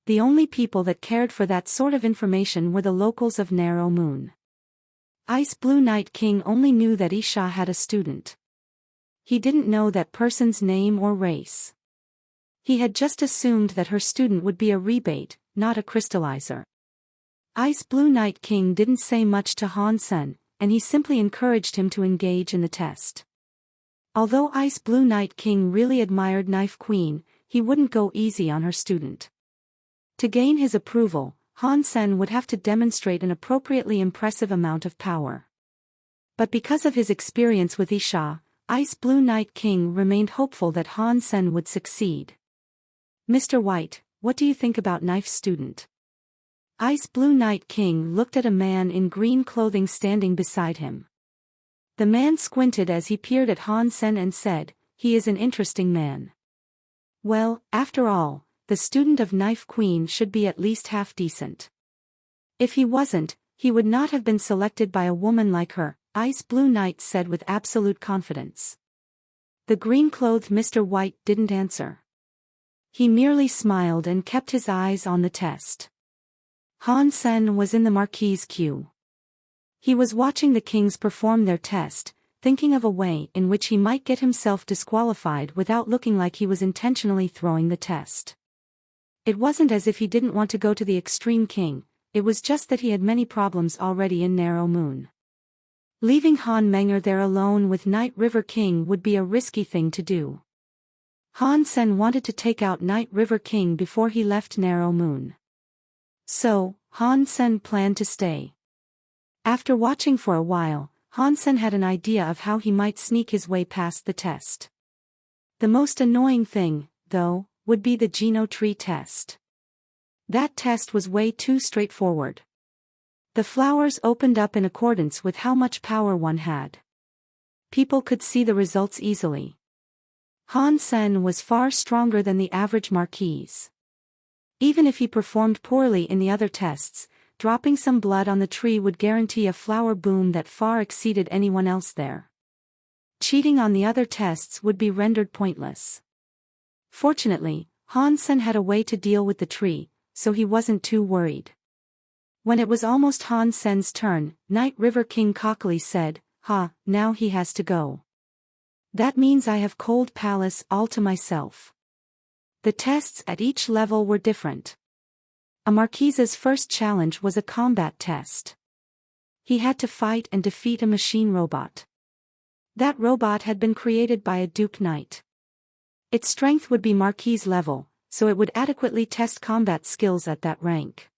The only people that cared for that sort of information were the locals of Narrow Moon. Ice Blue Night King only knew that Isha had a student. He didn't know that person's name or race. He had just assumed that her student would be a rebate, not a crystallizer. Ice Blue Night King didn't say much to Han Sen, and he simply encouraged him to engage in the test. Although Ice Blue Night King really admired Knife Queen, he wouldn't go easy on her student. To gain his approval, Han Sen would have to demonstrate an appropriately impressive amount of power. But because of his experience with Isha, Ice Blue Night King remained hopeful that Han Sen would succeed. "Mr. White, what do you think about Knife's student?" Ice Blue Night King looked at a man in green clothing standing beside him. The man squinted as he peered at Han Sen and said, "He is an interesting man." Well, after all, the student of Knife Queen should be at least half decent. If he wasn't, he would not have been selected by a woman like her, Ice Blue Night said with absolute confidence. The green-clothed Mr. White didn't answer. He merely smiled and kept his eyes on the test. Han Sen was in the marquee's queue. He was watching the kings perform their test, thinking of a way in which he might get himself disqualified without looking like he was intentionally throwing the test. It wasn't as if he didn't want to go to the Extreme King, it was just that he had many problems already in Narrow Moon. Leaving Han Menger there alone with Night River King would be a risky thing to do. Han Sen wanted to take out Night River King before he left Narrow Moon. So, Han Sen planned to stay. After watching for a while, Han Sen had an idea of how he might sneak his way past the test. The most annoying thing, though, would be the Geno Tree test. That test was way too straightforward. The flowers opened up in accordance with how much power one had. People could see the results easily. Han Sen was far stronger than the average marquise. Even if he performed poorly in the other tests, dropping some blood on the tree would guarantee a flower boom that far exceeded anyone else there. Cheating on the other tests would be rendered pointless. Fortunately, Han Sen had a way to deal with the tree, so he wasn't too worried. When it was almost Han Sen's turn, Night River King cockily said, "Ha, now he has to go. That means I have Cold Palace all to myself." The tests at each level were different. A Marquise's first challenge was a combat test. He had to fight and defeat a machine robot. That robot had been created by a Duke Knight. Its strength would be Marquise level, so it would adequately test combat skills at that rank.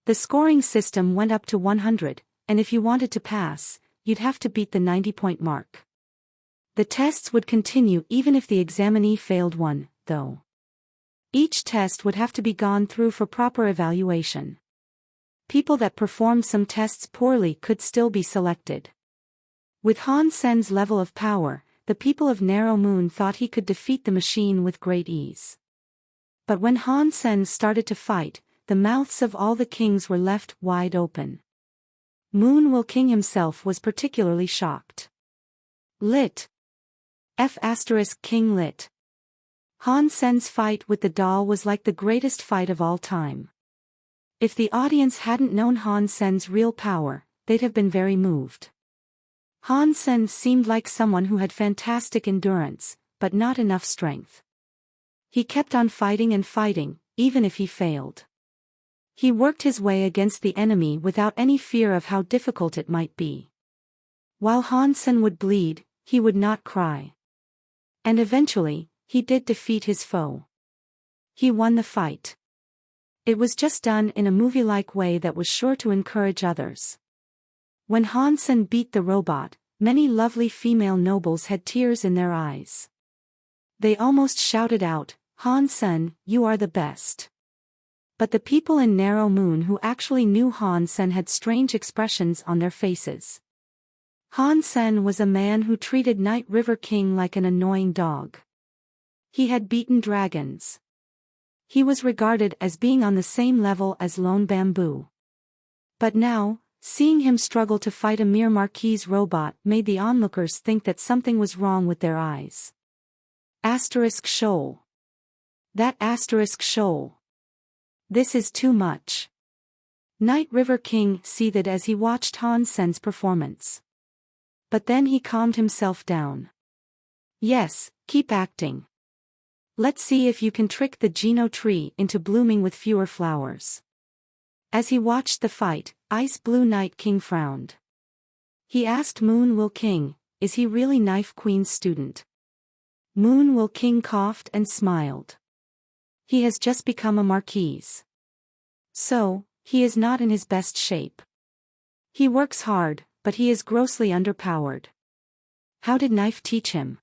The scoring system went up to 100, and if you wanted to pass, you'd have to beat the 90-point mark. The tests would continue even if the examinee failed one, though. Each test would have to be gone through for proper evaluation. People that performed some tests poorly could still be selected. With Han Sen's level of power, the people of Narrow Moon thought he could defeat the machine with great ease. But when Han Sen started to fight, the mouths of all the kings were left wide open. Moon Will King himself was particularly shocked. Lit. King lit. Han Sen's fight with the doll was like the greatest fight of all time. If the audience hadn't known Han Sen's real power, they'd have been very moved. Han Sen seemed like someone who had fantastic endurance, but not enough strength. He kept on fighting and fighting, even if he failed. He worked his way against the enemy without any fear of how difficult it might be. While Han Sen would bleed, he would not cry. And eventually, he did defeat his foe. He won the fight. It was just done in a movie-like way that was sure to encourage others. When Han Sen beat the robot, many lovely female nobles had tears in their eyes. They almost shouted out, "Han Sen, you are the best." But the people in Narrow Moon who actually knew Han Sen had strange expressions on their faces. Han Sen was a man who treated Night River King like an annoying dog. He had beaten dragons. He was regarded as being on the same level as Lone Bamboo. But now, seeing him struggle to fight a mere Marquise robot made the onlookers think that something was wrong with their eyes. Shoal. That shoal. This is too much. Night River King seethed as he watched Han Sen's performance. But then he calmed himself down. Yes, keep acting. Let's see if you can trick the Geno tree into blooming with fewer flowers. As he watched the fight, Ice Blue Night King frowned. He asked Moon Will King, is he really Knife Queen's student? Moon Will King coughed and smiled. He has just become a marquise. So, he is not in his best shape. He works hard, but he is grossly underpowered. How did Knife teach him?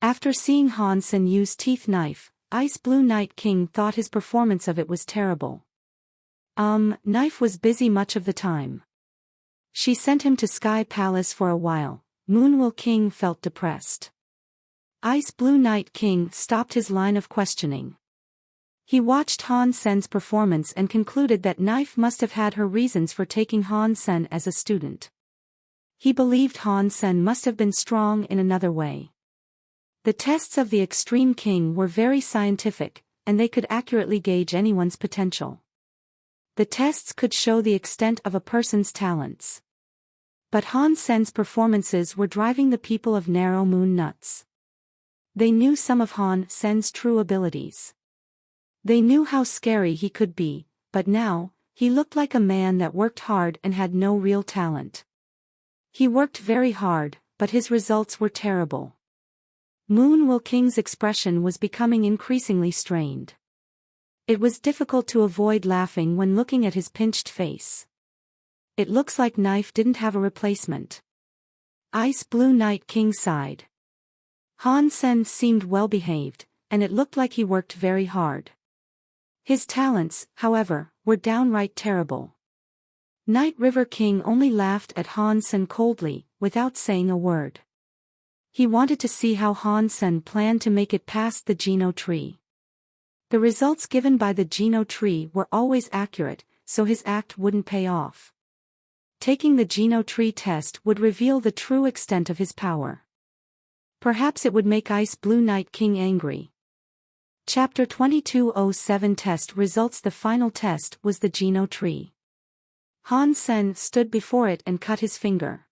After seeing Han Sen use teeth knife, Ice Blue Night King thought his performance of it was terrible. Knife was busy much of the time. She sent him to Sky Palace for a while. Moon Will King felt depressed. Ice Blue Night King stopped his line of questioning. He watched Han Sen's performance and concluded that Knife must have had her reasons for taking Han Sen as a student. He believed Han Sen must have been strong in another way. The tests of the Extreme King were very scientific, and they could accurately gauge anyone's potential. The tests could show the extent of a person's talents. But Han Sen's performances were driving the people of Narrow Moon nuts. They knew some of Han Sen's true abilities. They knew how scary he could be, but now, he looked like a man that worked hard and had no real talent. He worked very hard, but his results were terrible. Moon Will King's expression was becoming increasingly strained. It was difficult to avoid laughing when looking at his pinched face. It looks like Knife didn't have a replacement. Ice Blue Night King sighed. Han Sen seemed well behaved, and it looked like he worked very hard. His talents, however, were downright terrible. Night River King only laughed at Han Sen coldly, without saying a word. He wanted to see how Han Sen planned to make it past the Geno tree. The results given by the Geno tree were always accurate, so his act wouldn't pay off. Taking the Geno tree test would reveal the true extent of his power. Perhaps it would make Ice Blue Night King angry. Chapter 2207 Test Results. The final test was the Geno tree. Han Sen stood before it and cut his finger.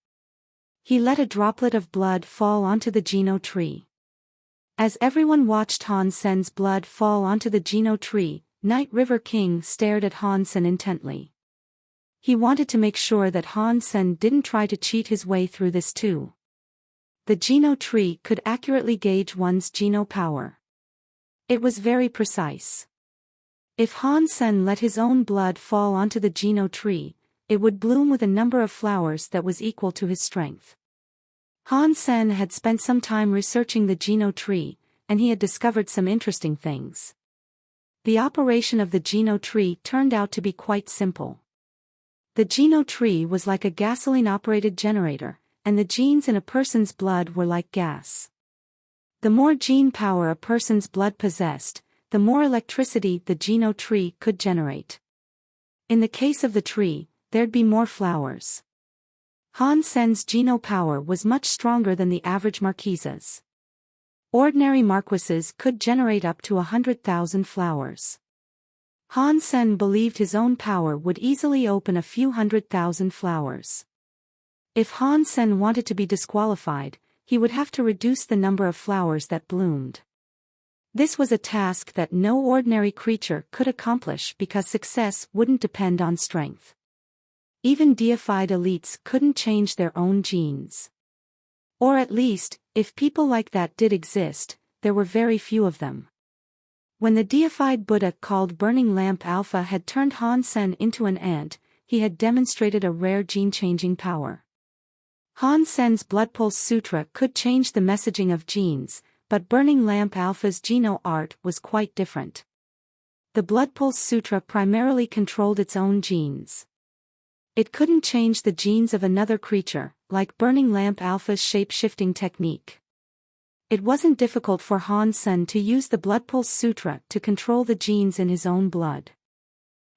He let a droplet of blood fall onto the Geno tree. As everyone watched Han Sen's blood fall onto the Geno tree, Night River King stared at Han Sen intently. He wanted to make sure that Han Sen didn't try to cheat his way through this too. The Geno tree could accurately gauge one's Geno power. It was very precise. If Han Sen let his own blood fall onto the Geno tree, it would bloom with a number of flowers that was equal to his strength. Han Sen had spent some time researching the Geno tree, and he had discovered some interesting things. The operation of the Geno tree turned out to be quite simple. The Geno tree was like a gasoline-operated generator, and the genes in a person's blood were like gas. The more gene power a person's blood possessed, the more electricity the Geno tree could generate. In the case of the tree, there'd be more flowers. Han Sen's Geno power was much stronger than the average marquises. Ordinary marquises could generate up to 100,000 flowers. Han Sen believed his own power would easily open a few 100,000 flowers. If Han Sen wanted to be disqualified, he would have to reduce the number of flowers that bloomed. This was a task that no ordinary creature could accomplish because success wouldn't depend on strength. Even deified elites couldn't change their own genes. Or at least, if people like that did exist, there were very few of them. When the deified Buddha called Burning Lamp Alpha had turned Han Sen into an ant, he had demonstrated a rare gene-changing power. Han Sen's Blood Pulse Sutra could change the messaging of genes, but Burning Lamp Alpha's Geno art was quite different. The Blood Pulse Sutra primarily controlled its own genes. It couldn't change the genes of another creature, like Burning Lamp Alpha's shape-shifting technique. It wasn't difficult for Han Sen to use the Blood Pulse Sutra to control the genes in his own blood.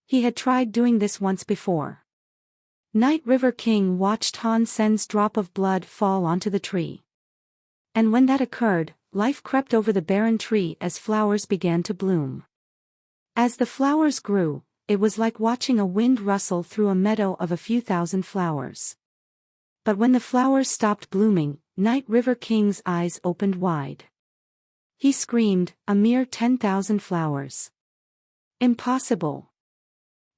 He had tried doing this once before. Night River King watched Han Sen's drop of blood fall onto the tree. And when that occurred, life crept over the barren tree as flowers began to bloom. As the flowers grew, it was like watching a wind rustle through a meadow of a few thousand flowers. But when the flowers stopped blooming, Night River King's eyes opened wide. He screamed, "A mere 10,000 flowers. Impossible."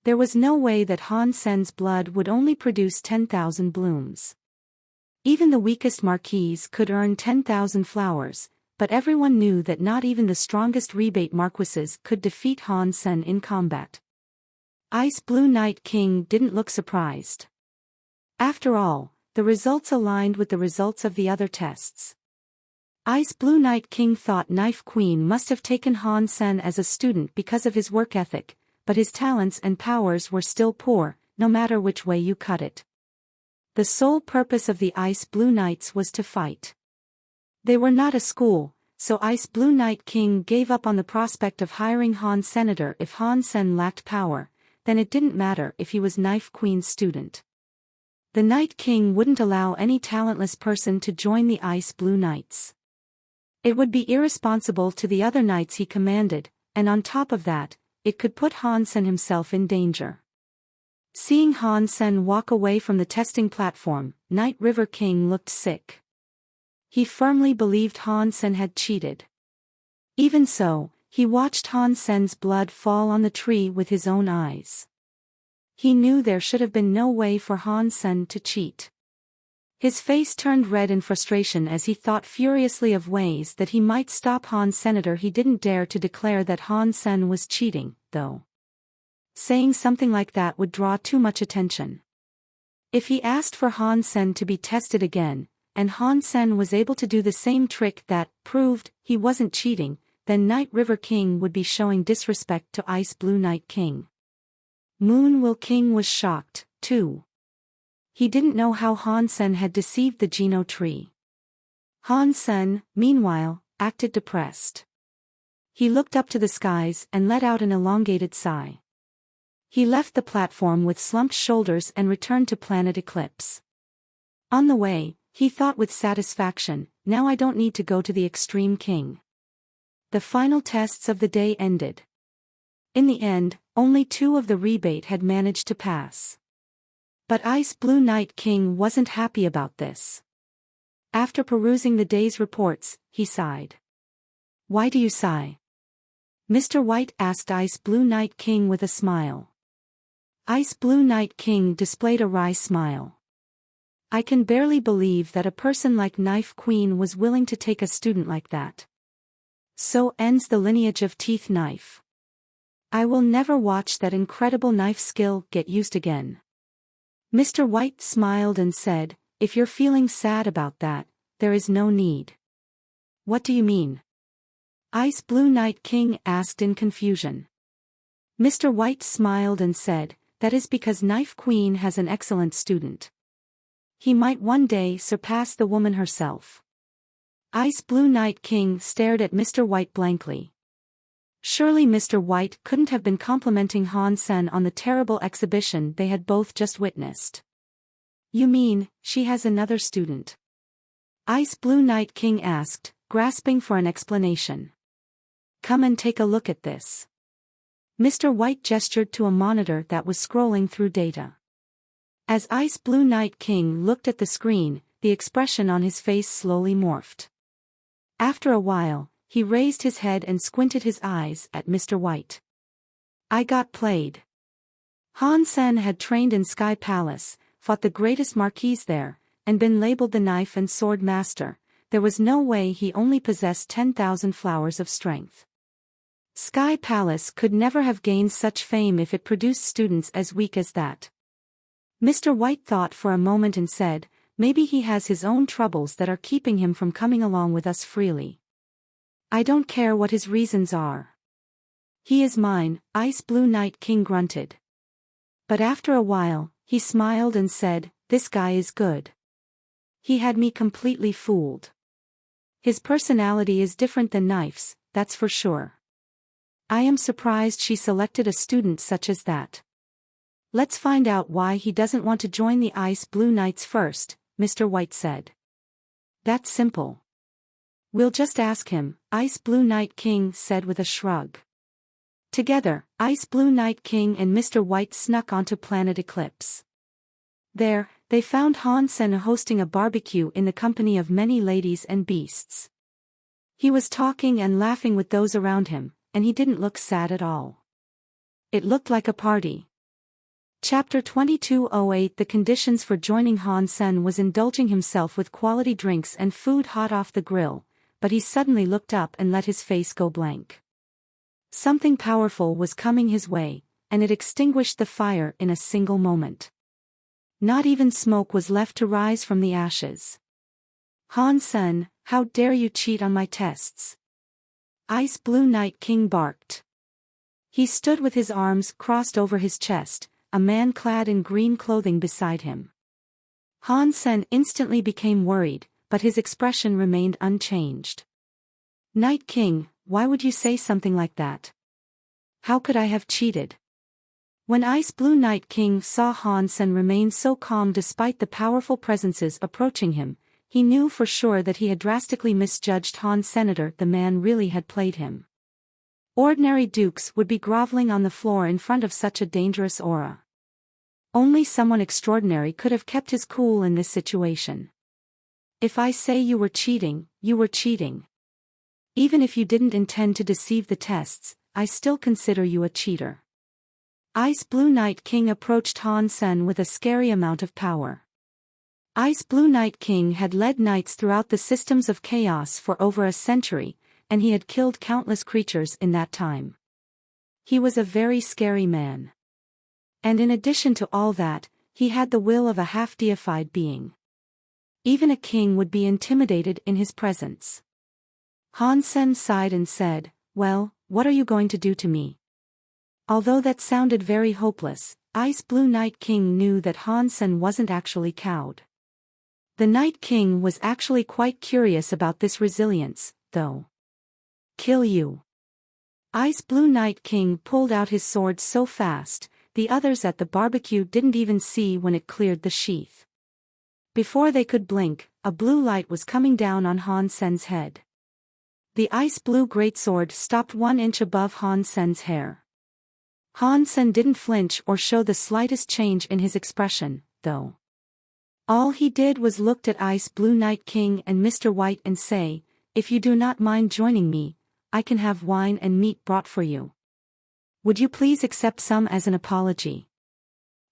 There was no way that Han Sen's blood would only produce 10,000 blooms. Even the weakest marquise could earn 10,000 flowers, but everyone knew that not even the strongest rebate marquises could defeat Han Sen in combat. Ice Blue Night King didn't look surprised. After all, the results aligned with the results of the other tests. Ice Blue Night King thought Knife Queen must have taken Han Sen as a student because of his work ethic, but his talents and powers were still poor, no matter which way you cut it. The sole purpose of the Ice Blue Knights was to fight. They were not a school, so Ice Blue Night King gave up on the prospect of hiring Han Senator if Han Sen lacked power, then it didn't matter if he was Knife Queen's student. The Night King wouldn't allow any talentless person to join the Ice Blue Knights. It would be irresponsible to the other knights he commanded, and on top of that, it could put Han Sen himself in danger. Seeing Han Sen walk away from the testing platform, Night River King looked sick. He firmly believed Han Sen had cheated. Even so, he watched Han Sen's blood fall on the tree with his own eyes. He knew there should have been no way for Han Sen to cheat. His face turned red in frustration as he thought furiously of ways that he might stop Han Senator. He didn't dare to declare that Han Sen was cheating, though. Saying something like that would draw too much attention. If he asked for Han Sen to be tested again, and Han Sen was able to do the same trick that proved he wasn't cheating, then Night River King would be showing disrespect to Ice Blue Night King. Moon Will King was shocked, too. He didn't know how Han Sen had deceived the Geno tree. Han Sen, meanwhile, acted depressed. He looked up to the skies and let out an elongated sigh. He left the platform with slumped shoulders and returned to Planet Eclipse. On the way, he thought with satisfaction, now I don't need to go to the Extreme King. The final tests of the day ended. In the end, only 2 of the rebate had managed to pass. But Ice Blue Night King wasn't happy about this. After perusing the day's reports, he sighed. "Why do you sigh?" Mr. White asked Ice Blue Night King with a smile. Ice Blue Night King displayed a wry smile. "I can barely believe that a person like Knife Queen was willing to take a student like that. So ends the lineage of Teeth Knife. I will never watch that incredible knife skill get used again." Mr. White smiled and said, "If you're feeling sad about that, there is no need." "What do you mean?" Ice Blue Night King asked in confusion. Mr. White smiled and said, "That is because Knife Queen has an excellent student. He might one day surpass the woman herself." Ice Blue Night King stared at Mr. White blankly. Surely Mr. White couldn't have been complimenting Han Sen on the terrible exhibition they had both just witnessed. "You mean, she has another student?" Ice Blue Night King asked, grasping for an explanation. "Come and take a look at this." Mr. White gestured to a monitor that was scrolling through data. As Ice Blue Night King looked at the screen, the expression on his face slowly morphed. After a while, he raised his head and squinted his eyes at Mr. White. "I got played. Han Sen had trained in Sky Palace, fought the greatest marquise there, and been labeled the knife and sword master. There was no way he only possessed 10,000 flowers of strength. Sky Palace could never have gained such fame if it produced students as weak as that." Mr. White thought for a moment and said, "Maybe he has his own troubles that are keeping him from coming along with us freely. I don't care what his reasons are. He is mine," Ice Blue Night King grunted. But after a while, he smiled and said, "This guy is good. He had me completely fooled. His personality is different than Knife's, that's for sure. I am surprised she selected a student such as that. Let's find out why he doesn't want to join the Ice Blue Knights first, Mr. White said. That's simple. We'll just ask him, Ice Blue Knight King said with a shrug. Together, Ice Blue Knight King and Mr. White snuck onto Planet Eclipse. There, they found Han Sen hosting a barbecue in the company of many ladies and beasts. He was talking and laughing with those around him, and he didn't look sad at all. It looked like a party. Chapter 2208 The conditions for joining Han Sen was indulging himself with quality drinks and food hot off the grill, but he suddenly looked up and let his face go blank. Something powerful was coming his way, and it extinguished the fire in a single moment. Not even smoke was left to rise from the ashes. Han Sen, how dare you cheat on my tests? Ice Blue Knight King barked. He stood with his arms crossed over his chest, a man clad in green clothing beside him. Han Sen instantly became worried, but his expression remained unchanged. Night King, why would you say something like that? How could I have cheated? When Ice Blue Knight King saw Han Sen remain so calm despite the powerful presences approaching him, he knew for sure that he had drastically misjudged Han Senator. The man really had played him. Ordinary dukes would be groveling on the floor in front of such a dangerous aura. Only someone extraordinary could have kept his cool in this situation. If I say you were cheating, you were cheating. Even if you didn't intend to deceive the tests, I still consider you a cheater. Ice Blue Knight King approached Han Sen with a scary amount of power. Ice Blue Knight King had led knights throughout the systems of chaos for over a century, and he had killed countless creatures in that time. He was a very scary man. And in addition to all that, he had the will of a half-deified being. Even a king would be intimidated in his presence. Han Sen sighed and said, "Well, what are you going to do to me?" Although that sounded very hopeless, Ice Blue Knight King knew that Han Sen wasn't actually cowed. The Night King was actually quite curious about this resilience, though. Kill you. Ice Blue Knight King pulled out his sword so fast, the others at the barbecue didn't even see when it cleared the sheath. Before they could blink, a blue light was coming down on Han Sen's head. The ice blue greatsword stopped 1 inch above Han Sen's hair. Han Sen didn't flinch or show the slightest change in his expression, though. All he did was look at Ice Blue Knight King and Mr. White and say, "If you do not mind joining me, I can have wine and meat brought for you. Would you please accept some as an apology?"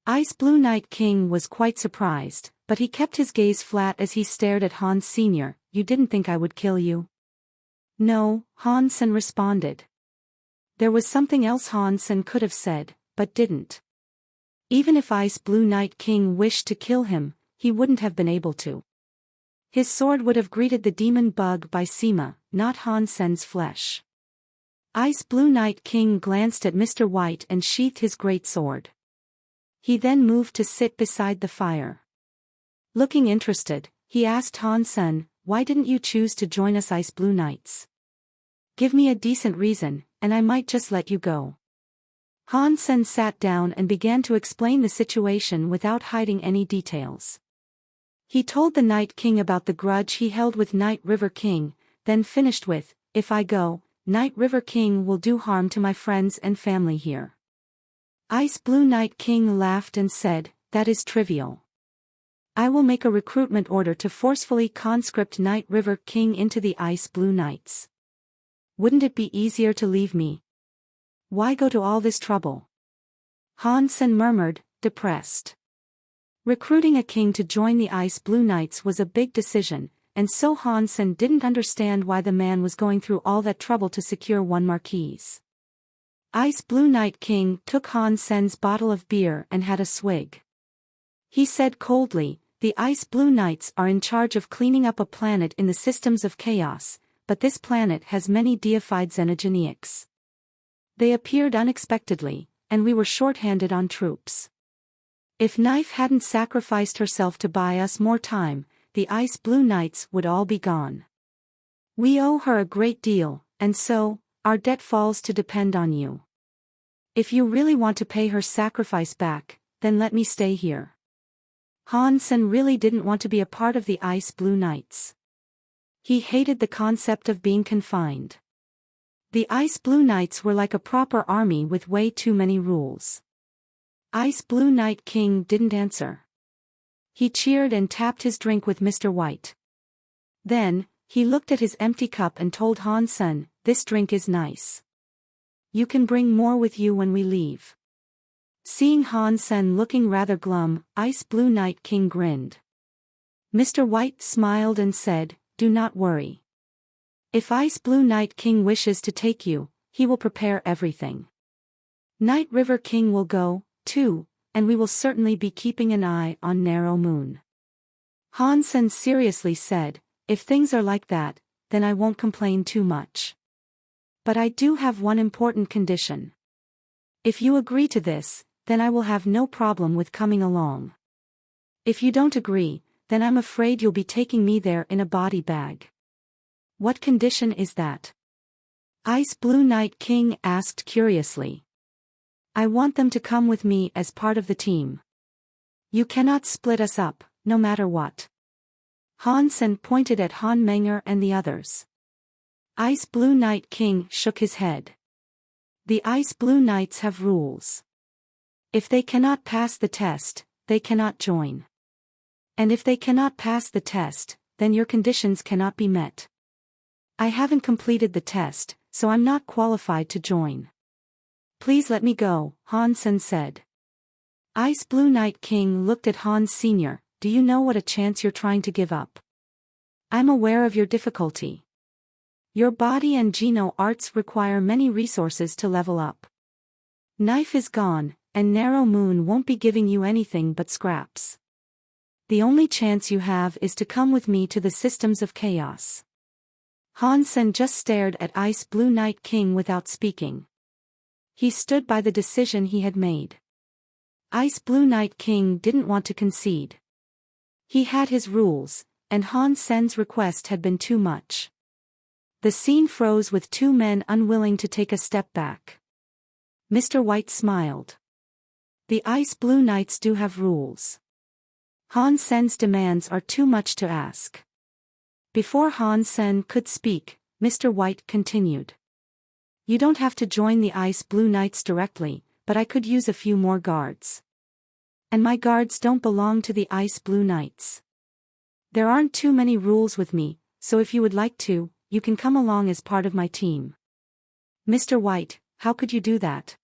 Ice Blue Knight King was quite surprised, but he kept his gaze flat as he stared at Han Sr. "You didn't think I would kill you?" "No," Han Sen responded. There was something else Han Sen could have said, but didn't. Even if Ice Blue Knight King wished to kill him, he wouldn't have been able to. His sword would have greeted the demon bug by Sima, not Han Sen's flesh. Ice Blue Knight King glanced at Mr. White and sheathed his great sword. He then moved to sit beside the fire. Looking interested, he asked Han Sen, "Why didn't you choose to join us Ice Blue Knights? Give me a decent reason, and I might just let you go." Han Sen sat down and began to explain the situation without hiding any details. He told the Night King about the grudge he held with Night River King, then finished with, "If I go, Night River King will do harm to my friends and family here." Ice Blue Knight King laughed and said, "That is trivial. I will make a recruitment order to forcefully conscript Night River King into the Ice Blue Knights. Wouldn't it be easier to leave me? Why go to all this trouble?" Han Sen murmured, depressed. Recruiting a king to join the Ice Blue Knights was a big decision, and so Han Sen didn't understand why the man was going through all that trouble to secure one marquise. Ice Blue Knight King took Han Sen's bottle of beer and had a swig. He said coldly, "The Ice Blue Knights are in charge of cleaning up a planet in the systems of chaos, but this planet has many deified xenogenics. They appeared unexpectedly, and we were short-handed on troops. If Knife hadn't sacrificed herself to buy us more time, the Ice Blue Knights would all be gone. We owe her a great deal, and so, our debt falls to depend on you. If you really want to pay her sacrifice back, then let me stay here. Han Sen really didn't want to be a part of the Ice Blue Knights. He hated the concept of being confined. The Ice Blue Knights were like a proper army with way too many rules. Ice Blue Knight King didn't answer. He cheered and tapped his drink with Mr. White. Then, he looked at his empty cup and told Han Sen, "This drink is nice. You can bring more with you when we leave." Seeing Han Sen looking rather glum, Ice Blue Knight King grinned. Mr. White smiled and said, "Do not worry. If Ice Blue Knight King wishes to take you, he will prepare everything. Night River King will go, too, and we will certainly be keeping an eye on Narrow Moon." Han Sen seriously said, "If things are like that, then I won't complain too much. But I do have one important condition. If you agree to this, then I will have no problem with coming along. If you don't agree, then I'm afraid you'll be taking me there in a body bag." "What condition is that?" Ice Blue Knight King asked curiously. "I want them to come with me as part of the team. You cannot split us up, no matter what." Han Sen pointed at Han Menger and the others. Ice Blue Knight King shook his head. "The Ice Blue Knights have rules. If they cannot pass the test, they cannot join. And if they cannot pass the test, then your conditions cannot be met. I haven't completed the test, so I'm not qualified to join. Please let me go," Han Sen said. Ice Blue Knight King looked at Han Sr. "Do you know what a chance you're trying to give up? I'm aware of your difficulty. Your body and Geno arts require many resources to level up. Knife is gone, and Narrow Moon won't be giving you anything but scraps. The only chance you have is to come with me to the systems of chaos." Han Sen just stared at Ice Blue Knight King without speaking. He stood by the decision he had made. Ice Blue Knight King didn't want to concede. He had his rules, and Han Sen's request had been too much. The scene froze with two men unwilling to take a step back. Mr. White smiled. "The Ice Blue Knights do have rules. Han Sen's demands are too much to ask." Before Han Sen could speak, Mr. White continued. "You don't have to join the Ice Blue Knights directly, but I could use a few more guards. And my guards don't belong to the Ice Blue Knights. There aren't too many rules with me, so if you would like to, you can come along as part of my team." "Mr. White, how could you do that?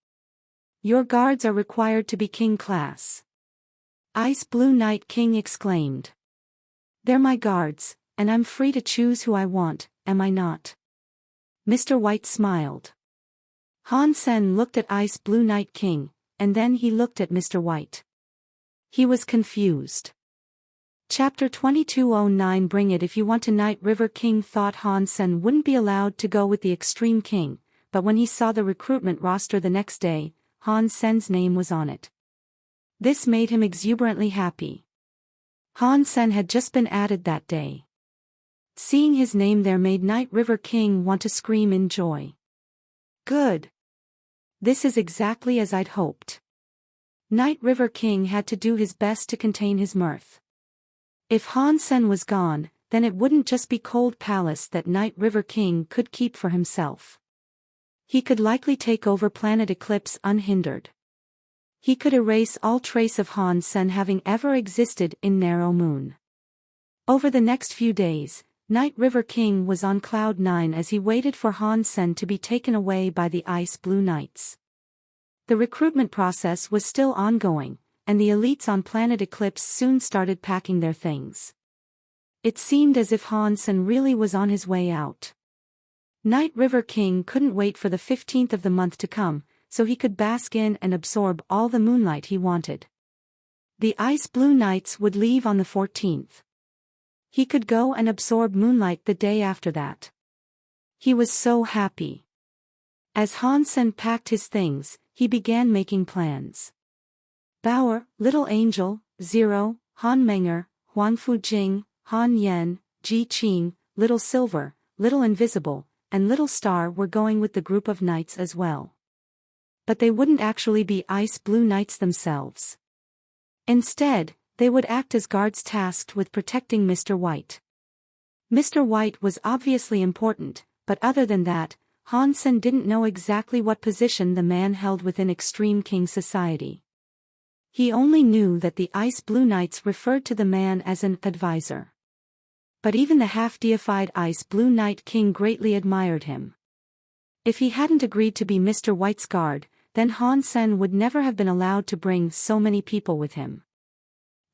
Your guards are required to be king class." Ice Blue Knight King exclaimed. "They're my guards, and I'm free to choose who I want, am I not?" Mr. White smiled. Han Sen looked at Ice Blue Knight King, and then he looked at Mr. White. He was confused. Chapter 2209 Bring It. If you want to. Night River King thought Han Sen wouldn't be allowed to go with the Extreme King, but when he saw the recruitment roster the next day, Han Sen's name was on it. This made him exuberantly happy. Han Sen had just been added that day. Seeing his name there made Night River King want to scream in joy. "Good! This is exactly as I'd hoped." Night River King had to do his best to contain his mirth. If Han Sen was gone, then it wouldn't just be Cold Palace that Night River King could keep for himself. He could likely take over Planet Eclipse unhindered. He could erase all trace of Han Sen having ever existed in Narrow Moon. Over the next few days, Night River King was on Cloud 9 as he waited for Han Sen to be taken away by the Ice Blue Knights. The recruitment process was still ongoing, and the elites on Planet Eclipse soon started packing their things. It seemed as if Han Sen really was on his way out. Night River King couldn't wait for the 15th of the month to come, so he could bask in and absorb all the moonlight he wanted. The Ice Blue Knights would leave on the 14th. He could go and absorb moonlight the day after that. He was so happy. As Han Sen packed his things, he began making plans. Bauer, Little Angel, Zero, Han Menger, Huang Fujing, Han Yen, Ji Qing, Little Silver, Little Invisible, and Little Star were going with the group of knights as well. But they wouldn't actually be Ice Blue Knights themselves. Instead, they would act as guards tasked with protecting Mr. White. Mr. White was obviously important, but other than that, Han Sen didn't know exactly what position the man held within Extreme King society. He only knew that the Ice Blue Knights referred to the man as an advisor. But even the half-deified Ice Blue Knight King greatly admired him. If he hadn't agreed to be Mr. White's guard, then Han Sen would never have been allowed to bring so many people with him.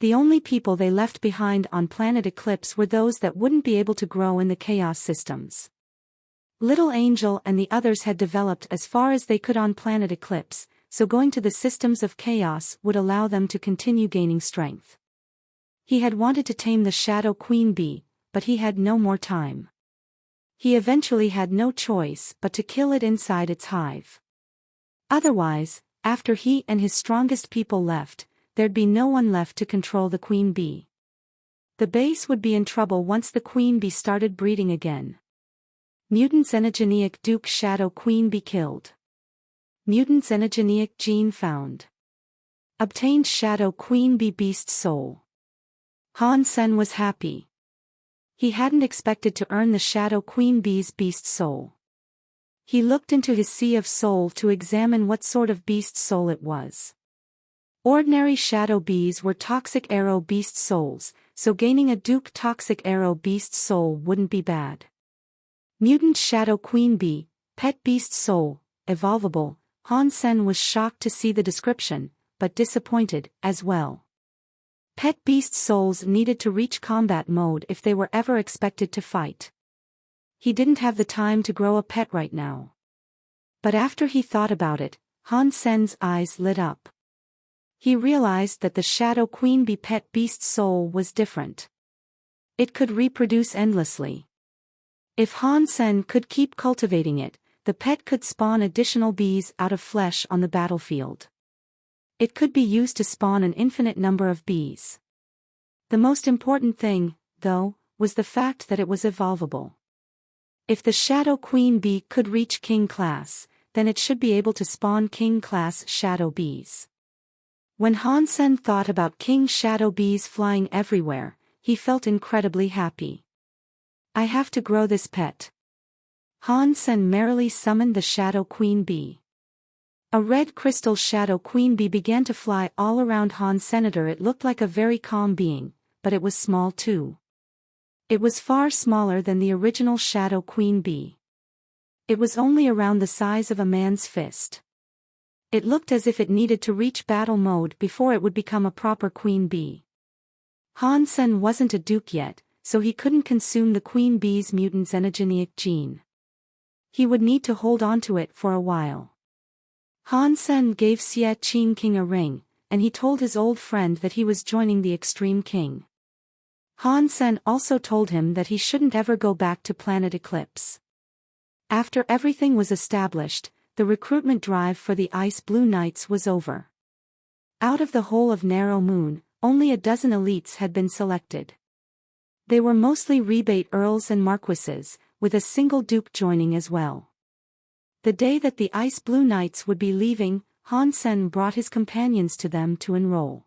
The only people they left behind on planet Eclipse were those that wouldn't be able to grow in the chaos systems. Little Angel and the others had developed as far as they could on planet Eclipse, so going to the systems of chaos would allow them to continue gaining strength. He had wanted to tame the Shadow Queen Bee, but he had no more time. He eventually had no choice but to kill it inside its hive. Otherwise, after he and his strongest people left, there'd be no one left to control the queen bee. The base would be in trouble once the queen bee started breeding again. Mutant Xenogeneic Duke Shadow Queen Bee killed. Mutant Xenogeneic Gene found. Obtained Shadow Queen Bee Beast Soul. Han Sen was happy. He hadn't expected to earn the Shadow Queen Bee's Beast Soul. He looked into his sea of soul to examine what sort of beast soul it was. Ordinary shadow bees were toxic arrow beast souls, so gaining a Duke toxic arrow beast soul wouldn't be bad. Mutant Shadow Queen Bee, Pet Beast Soul, Evolvable. Han Sen was shocked to see the description, but disappointed as well. Pet beast souls needed to reach combat mode if they were ever expected to fight. He didn't have the time to grow a pet right now. But after he thought about it, Han Sen's eyes lit up. He realized that the Shadow Queen Bee pet beast soul was different. It could reproduce endlessly. If Han Sen could keep cultivating it, the pet could spawn additional bees out of flesh on the battlefield. It could be used to spawn an infinite number of bees. The most important thing, though, was the fact that it was evolvable. If the Shadow Queen Bee could reach King Class, then it should be able to spawn King Class Shadow Bees. When Han Sen thought about King Shadow Bees flying everywhere, he felt incredibly happy. I have to grow this pet. Han Sen merrily summoned the Shadow Queen Bee. A red crystal Shadow Queen Bee began to fly all around Han Senator. It looked like a very calm being, but it was small too. It was far smaller than the original Shadow Queen Bee. It was only around the size of a man's fist. It looked as if it needed to reach battle mode before it would become a proper queen bee. Han Sen wasn't a duke yet, so he couldn't consume the queen bee's mutant xenogeneic gene. He would need to hold on to it for a while. Han Sen gave Xie Qing King a ring, and he told his old friend that he was joining the Extreme King. Han Sen also told him that he shouldn't ever go back to planet Eclipse. After everything was established, the recruitment drive for the Ice Blue Knights was over. Out of the whole of Narrow Moon, only a dozen elites had been selected. They were mostly rebate earls and marquises, with a single duke joining as well. The day that the Ice Blue Knights would be leaving, Han Sen brought his companions to them to enroll.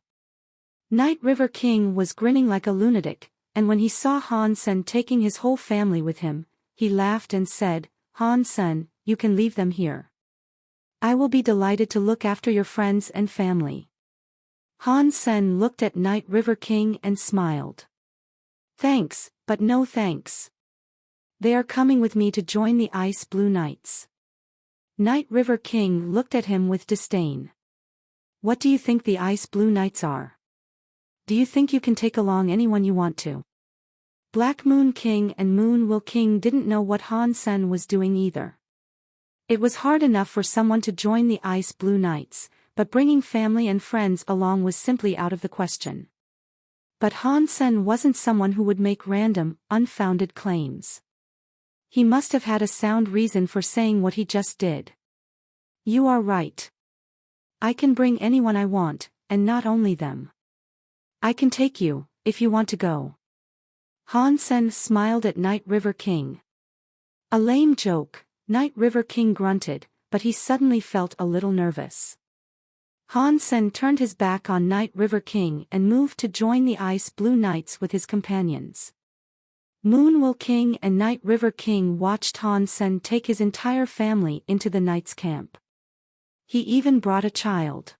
Night River King was grinning like a lunatic, and when he saw Han Sen taking his whole family with him, he laughed and said, "Han Sen, you can leave them here. I will be delighted to look after your friends and family." Han Sen looked at Night River King and smiled. "Thanks, but no thanks. They are coming with me to join the Ice Blue Knights." Night River King looked at him with disdain. "What do you think the Ice Blue Knights are? Do you think you can take along anyone you want to?" Black Moon King and Moon Will King didn't know what Han Sen was doing either. It was hard enough for someone to join the Ice Blue Knights, but bringing family and friends along was simply out of the question. But Han Sen wasn't someone who would make random, unfounded claims. He must have had a sound reason for saying what he just did. "You are right. I can bring anyone I want, and not only them. I can take you, if you want to go." Han Sen smiled at Night River King. A lame joke, Night River King grunted, but he suddenly felt a little nervous. Han Sen turned his back on Night River King and moved to join the Ice Blue Knights with his companions. Moonwell King and Night River King watched Han Sen take his entire family into the Knights' camp. He even brought a child.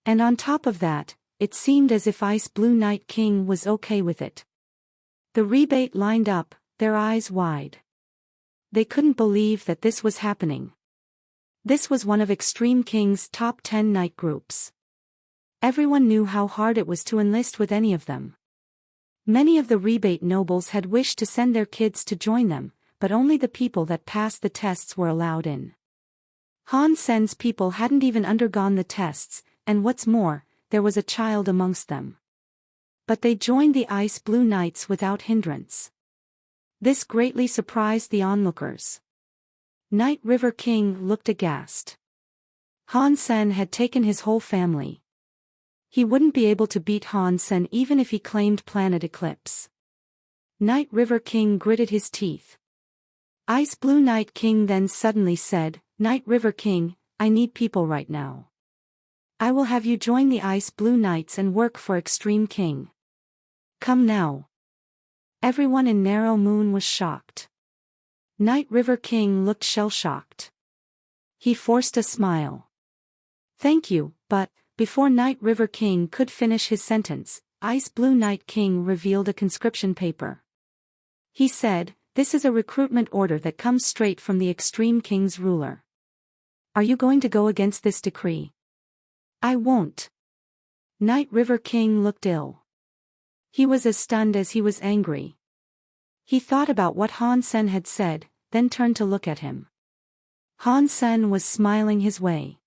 And on top of that, it seemed as if Ice Blue Night King was okay with it. The rebate lined up, their eyes wide. They couldn't believe that this was happening. This was one of Extreme King's top 10 knight groups. Everyone knew how hard it was to enlist with any of them. Many of the rebate nobles had wished to send their kids to join them, but only the people that passed the tests were allowed in. Han Sen's people hadn't even undergone the tests, and what's more, there was a child amongst them. But they joined the Ice Blue Knights without hindrance. This greatly surprised the onlookers. Night River King looked aghast. Han Sen had taken his whole family. He wouldn't be able to beat Han Sen even if he claimed Planet Eclipse. Night River King gritted his teeth. Ice Blue Night King then suddenly said, "Night River King, I need people right now. I will have you join the Ice Blue Knights and work for Extreme King. Come now." Everyone in Narrow Moon was shocked. Night River King looked shell-shocked. He forced a smile. "Thank you, but..." Before Night River King could finish his sentence, Ice Blue Night King revealed a conscription paper. He said, "This is a recruitment order that comes straight from the Extreme King's ruler. Are you going to go against this decree?" "I won't." Night River King looked ill. He was as stunned as he was angry. He thought about what Han Sen had said, then turned to look at him. Han Sen was smiling his way.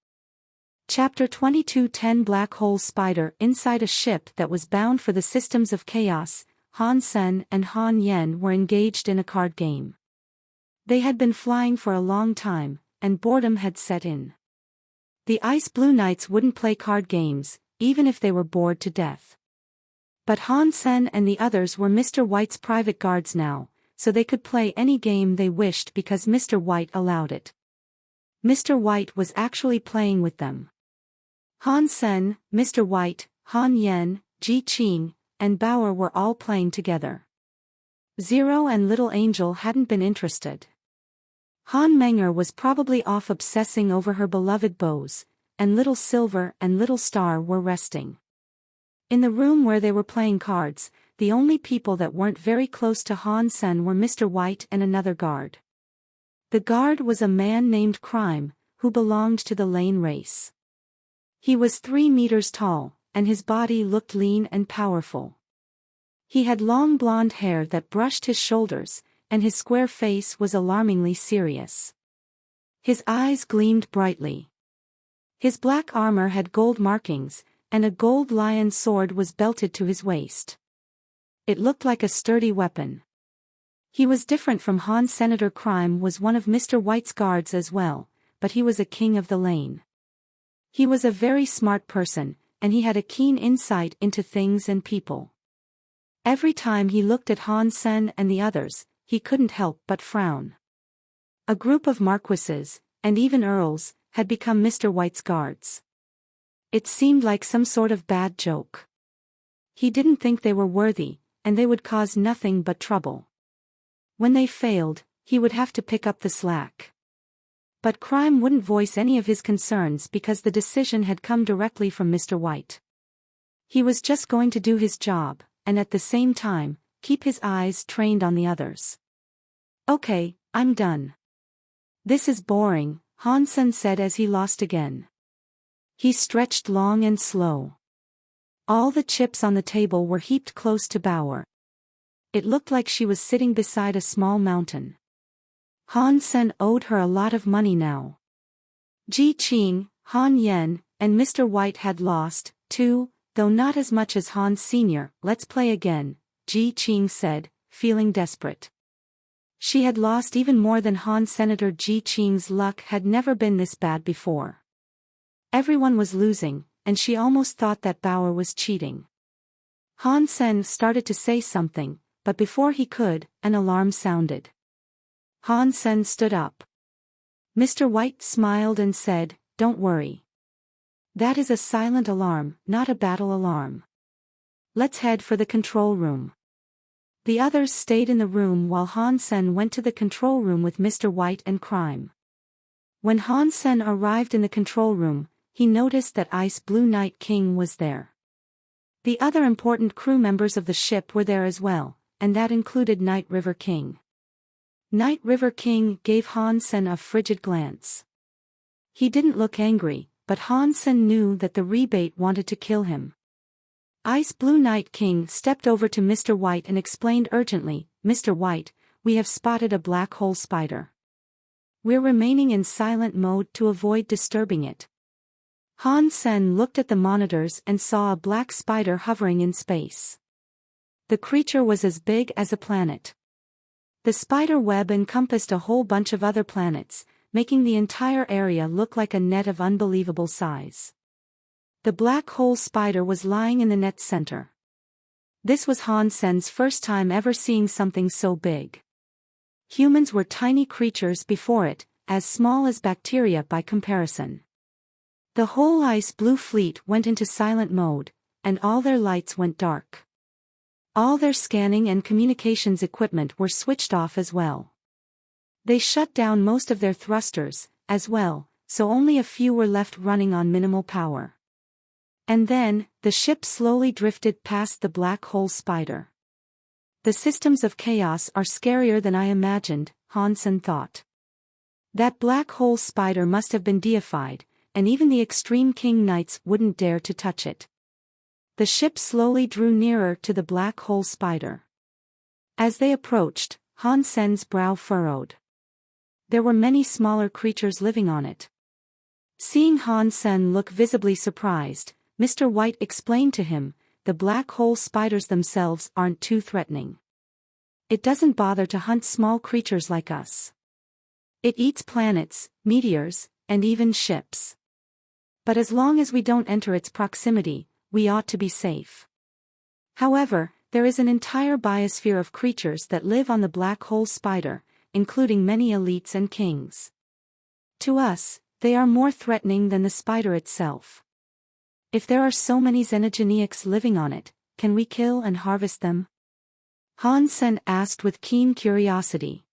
Chapter 22:10 Black Hole Spider. Inside a ship that was bound for the systems of chaos, Han Sen and Han Yen were engaged in a card game. They had been flying for a long time, and boredom had set in. The Ice Blue Knights wouldn't play card games, even if they were bored to death. But Han Sen and the others were Mr. White's private guards now, so they could play any game they wished because Mr. White allowed it. Mr. White was actually playing with them. Han Sen, Mr. White, Han Yen, Ji Qing, and Bauer were all playing together. Zero and Little Angel hadn't been interested. Han Menger was probably off obsessing over her beloved bows, and Little Silver and Little Star were resting. In the room where they were playing cards, the only people that weren't very close to Han Sen were Mr. White and another guard. The guard was a man named Crime, who belonged to the Lane race. He was 3 meters tall, and his body looked lean and powerful. He had long blonde hair that brushed his shoulders, and his square face was alarmingly serious. His eyes gleamed brightly. His black armor had gold markings, and a gold lion sword was belted to his waist. It looked like a sturdy weapon. He was different from Han. Senator Crime was one of Mr. White's guards as well, but he was a king of the lane. He was a very smart person, and he had a keen insight into things and people. Every time he looked at Han Sen and the others, he couldn't help but frown. A group of marquises, and even earls, had become Mr. White's guards. It seemed like some sort of bad joke. He didn't think they were worthy, and they would cause nothing but trouble. When they failed, he would have to pick up the slack. But Crime wouldn't voice any of his concerns because the decision had come directly from Mr. White. He was just going to do his job, and at the same time, keep his eyes trained on the others. "Okay, I'm done. This is boring," Han Sen said as he lost again. He stretched long and slow. All the chips on the table were heaped close to Bauer. It looked like she was sitting beside a small mountain. Han Sen owed her a lot of money now. Ji Qing, Han Yen, and Mr. White had lost, too, though not as much as Han Sr. "Let's play again," Ji Qing said, feeling desperate. She had lost even more than Han. Senator Ji Qing's luck had never been this bad before. Everyone was losing, and she almost thought that Bauer was cheating. Han Sen started to say something, but before he could, an alarm sounded. Han Sen stood up. Mr. White smiled and said, "Don't worry. That is a silent alarm, not a battle alarm. Let's head for the control room." The others stayed in the room while Han Sen went to the control room with Mr. White and Crime. When Han Sen arrived in the control room, he noticed that Ice Blue Night King was there. The other important crew members of the ship were there as well, and that included Night River King. Night River King gave Han Sen a frigid glance. He didn't look angry, but Han Sen knew that the rebate wanted to kill him. Ice Blue Night King stepped over to Mr. White and explained urgently, "Mr. White, we have spotted a black hole spider. We're remaining in silent mode to avoid disturbing it." Han Sen looked at the monitors and saw a black spider hovering in space. The creature was as big as a planet. The spider web encompassed a whole bunch of other planets, making the entire area look like a net of unbelievable size. The black hole spider was lying in the net's center. This was Han Sen's first time ever seeing something so big. Humans were tiny creatures before it, as small as bacteria by comparison. The whole Ice Blue fleet went into silent mode, and all their lights went dark. All their scanning and communications equipment were switched off as well. They shut down most of their thrusters, as well, so only a few were left running on minimal power. And then, the ship slowly drifted past the black hole spider. The systems of chaos are scarier than I imagined, Han Sen thought. That black hole spider must have been deified, and even the Extreme King Knights wouldn't dare to touch it. The ship slowly drew nearer to the black hole spider. As they approached, Han Sen's brow furrowed. There were many smaller creatures living on it. Seeing Han Sen look visibly surprised, Mr. White explained to him, "The black hole spiders themselves aren't too threatening. It doesn't bother to hunt small creatures like us. It eats planets, meteors, and even ships. But as long as we don't enter its proximity, we ought to be safe. However, there is an entire biosphere of creatures that live on the black hole spider, including many elites and kings. To us, they are more threatening than the spider itself. If there are so many xenogenics living on it, can we kill and harvest them?" Han Sen asked with keen curiosity.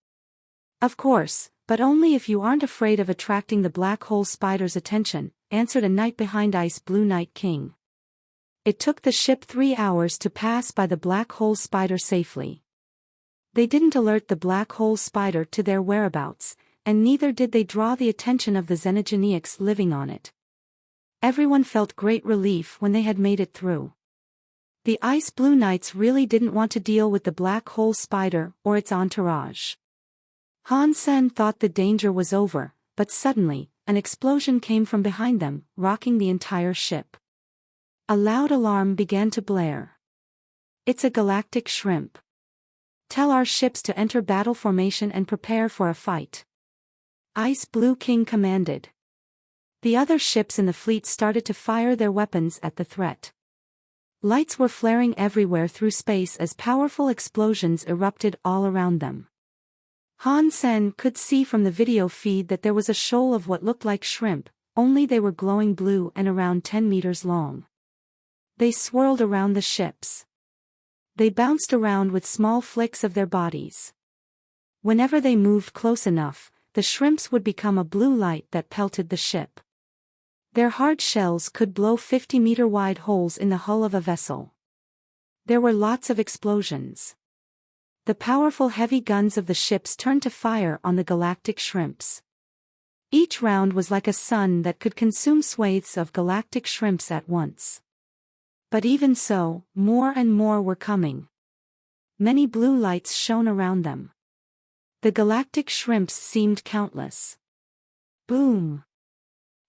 "Of course, but only if you aren't afraid of attracting the black hole spider's attention," answered a knight behind Ice Blue Night King. It took the ship 3 hours to pass by the black hole spider safely. They didn't alert the black hole spider to their whereabouts, and neither did they draw the attention of the xenogenics living on it. Everyone felt great relief when they had made it through. The Ice Blue Knights really didn't want to deal with the black hole spider or its entourage. Han Sen thought the danger was over, but suddenly, an explosion came from behind them, rocking the entire ship. A loud alarm began to blare. "It's a galactic shrimp. Tell our ships to enter battle formation and prepare for a fight," Ice Blue King commanded. The other ships in the fleet started to fire their weapons at the threat. Lights were flaring everywhere through space as powerful explosions erupted all around them. Han Sen could see from the video feed that there was a shoal of what looked like shrimp, only they were glowing blue and around 10 meters long. They swirled around the ships. They bounced around with small flicks of their bodies. Whenever they moved close enough, the shrimps would become a blue light that pelted the ship. Their hard shells could blow 50-meter-wide holes in the hull of a vessel. There were lots of explosions. The powerful heavy guns of the ships turned to fire on the galactic shrimps. Each round was like a sun that could consume swathes of galactic shrimps at once. But even so, more and more were coming. Many blue lights shone around them. The galactic shrimps seemed countless. Boom!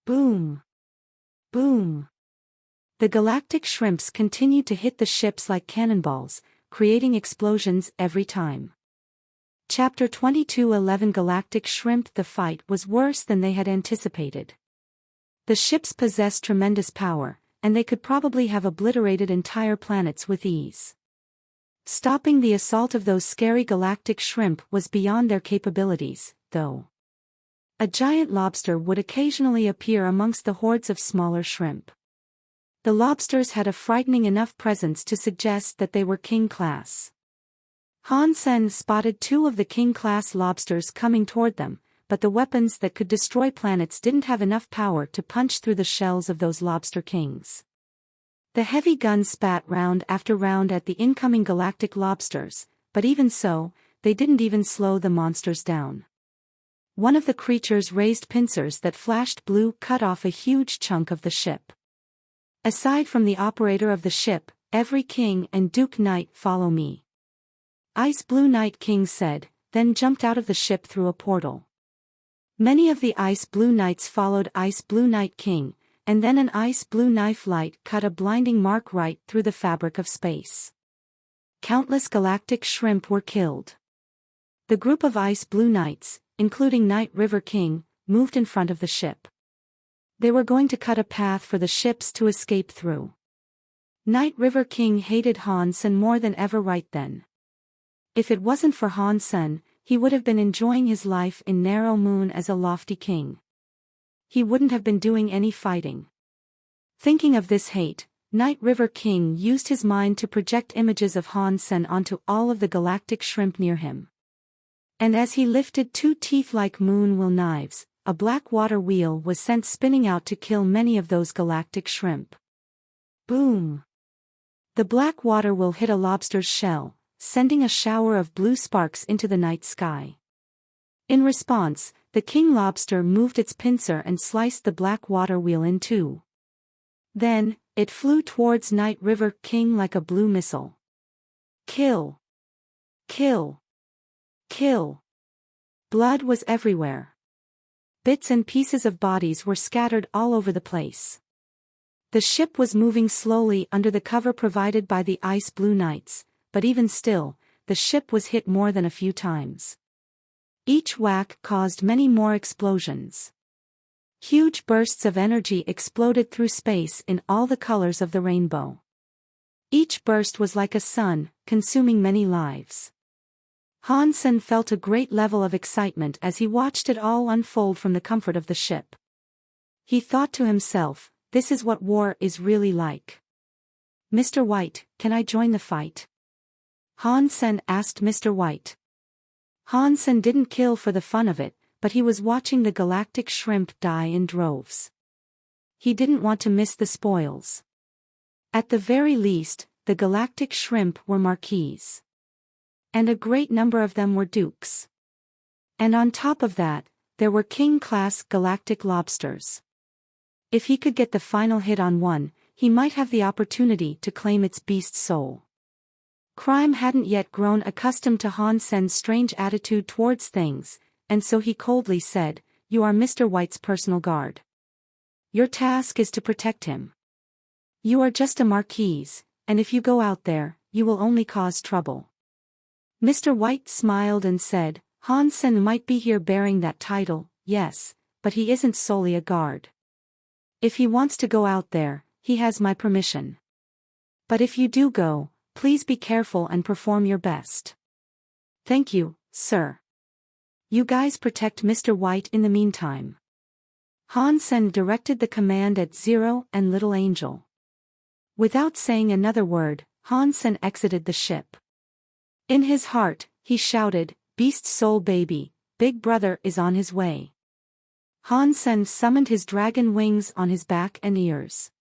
Boom! Boom! The galactic shrimps continued to hit the ships like cannonballs, creating explosions every time. Chapter 22:11 Galactic Shrimp. The fight was worse than they had anticipated. The ships possessed tremendous power, and they could probably have obliterated entire planets with ease. Stopping the assault of those scary galactic shrimp was beyond their capabilities, though. A giant lobster would occasionally appear amongst the hordes of smaller shrimp. The lobsters had a frightening enough presence to suggest that they were king-class. Han Sen spotted 2 of the king-class lobsters coming toward them, but the weapons that could destroy planets didn't have enough power to punch through the shells of those lobster kings. The heavy guns spat round after round at the incoming galactic lobsters, but even so, they didn't even slow the monsters down. One of the creatures raised pincers that flashed blue cut off a huge chunk of the ship. Aside from the operator of the ship, every king and duke knight follow me. Ice Blue Knight King said, then jumped out of the ship through a portal. Many of the Ice Blue Knights followed Ice Blue Knight King, and then an ice blue knife light cut a blinding mark right through the fabric of space. Countless galactic shrimp were killed. The group of Ice Blue Knights, including Night River King, moved in front of the ship. They were going to cut a path for the ships to escape through. Night River King hated Han Sen more than ever right then. If it wasn't for Han Sen, he would have been enjoying his life in Narrow Moon as a lofty king. He wouldn't have been doing any fighting. Thinking of this hate, Night River King used his mind to project images of Han Sen onto all of the galactic shrimp near him. And as he lifted 2 teeth-like moon wheel knives, a black water wheel was sent spinning out to kill many of those galactic shrimp. Boom! The black water wheel hit a lobster's shell, sending a shower of blue sparks into the night sky. In response, the king lobster moved its pincer and sliced the black water wheel in 2. Then, it flew towards Night River King like a blue missile. Kill! Kill! Kill! Blood was everywhere. Bits and pieces of bodies were scattered all over the place. The ship was moving slowly under the cover provided by the Ice Blue Knights, but even still, the ship was hit more than a few times. Each whack caused many more explosions. Huge bursts of energy exploded through space in all the colors of the rainbow. Each burst was like a sun, consuming many lives. Han Sen felt a great level of excitement as he watched it all unfold from the comfort of the ship. He thought to himself, this is what war is really like. Mr. White, can I join the fight? Han Sen asked Mr. White. Han Sen didn't kill for the fun of it, but he was watching the galactic shrimp die in droves. He didn't want to miss the spoils. At the very least, the galactic shrimp were marquises. And a great number of them were dukes. And on top of that, there were king-class galactic lobsters. If he could get the final hit on one, he might have the opportunity to claim its beast soul. Crime hadn't yet grown accustomed to Han Sen's strange attitude towards things, and so he coldly said, "You are Mr. White's personal guard. Your task is to protect him. You are just a marquise, and if you go out there, you will only cause trouble." Mr. White smiled and said, Han Sen might be here bearing that title, yes, but he isn't solely a guard. If he wants to go out there, he has my permission. But if you do go, please be careful and perform your best. Thank you, sir. You guys protect Mr. White in the meantime. Han Sen directed the command at Zero and Little Angel. Without saying another word, Han Sen exited the ship. In his heart, he shouted, "Beast Soul baby, Big Brother is on his way." Han Sen summoned his dragon wings on his back and ears.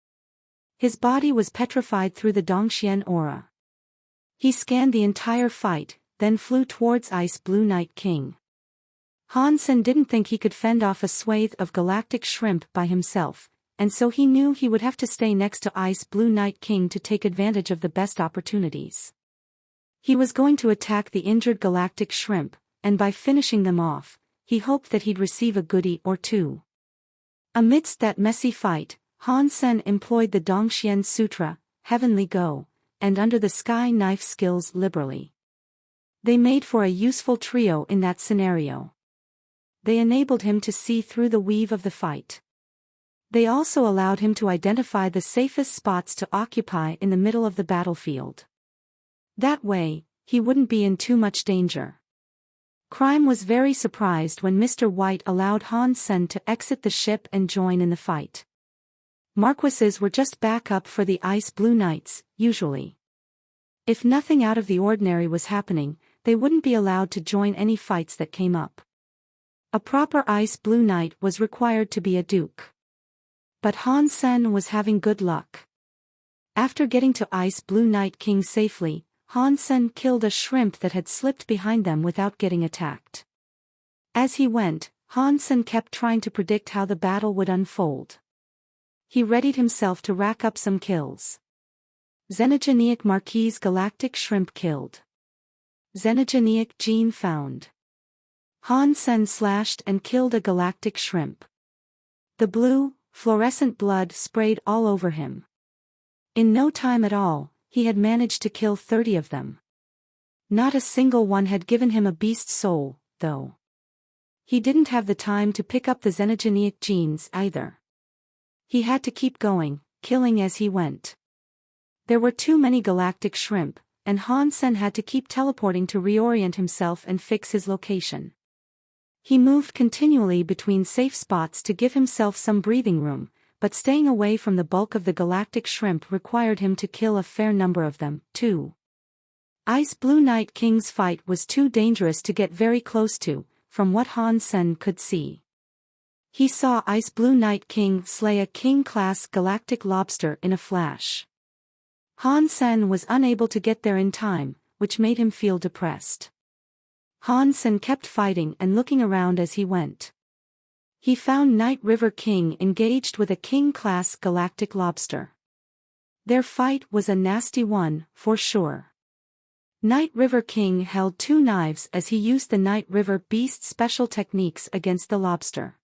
His body was petrified through the Dongxian aura. He scanned the entire fight, then flew towards Ice Blue Knight King. Han Sen didn't think he could fend off a swathe of galactic shrimp by himself, and so he knew he would have to stay next to Ice Blue Knight King to take advantage of the best opportunities. He was going to attack the injured galactic shrimp, and by finishing them off, he hoped that he'd receive a goodie or 2. Amidst that messy fight, Han Sen employed the Dongxian Sutra, Heavenly Go, and Under the Sky knife skills liberally. They made for a useful trio in that scenario. They enabled him to see through the weave of the fight. They also allowed him to identify the safest spots to occupy in the middle of the battlefield. That way, he wouldn't be in too much danger. Crime was very surprised when Mr. White allowed Han Sen to exit the ship and join in the fight. Marquises were just backup for the Ice Blue Knights, usually. If nothing out of the ordinary was happening, they wouldn't be allowed to join any fights that came up. A proper Ice Blue Knight was required to be a duke. But Han Sen was having good luck. After getting to Ice Blue Knight King safely, Han Sen killed a shrimp that had slipped behind them without getting attacked. As he went, Han Sen kept trying to predict how the battle would unfold. He readied himself to rack up some kills. Xenogenic Marquise Galactic Shrimp killed. Xenogenic Gene found. Han Sen slashed and killed a galactic shrimp. The blue, fluorescent blood sprayed all over him. In no time at all, he had managed to kill 30 of them. Not a single one had given him a beast soul, though. He didn't have the time to pick up the xenogenic genes either. He had to keep going, killing as he went. There were too many galactic shrimp, and Han Sen had to keep teleporting to reorient himself and fix his location. He moved continually between safe spots to give himself some breathing room, but staying away from the bulk of the galactic shrimp required him to kill a fair number of them, too. Ice Blue Knight King's fight was too dangerous to get very close to, from what Han Sen could see. He saw Ice Blue Knight King slay a king-class galactic lobster in a flash. Han Sen was unable to get there in time, which made him feel depressed. Han Sen kept fighting and looking around as he went. He found Night River King engaged with a king-class galactic lobster. Their fight was a nasty one, for sure. Night River King held 2 knives as he used the Night River Beast special techniques against the lobster.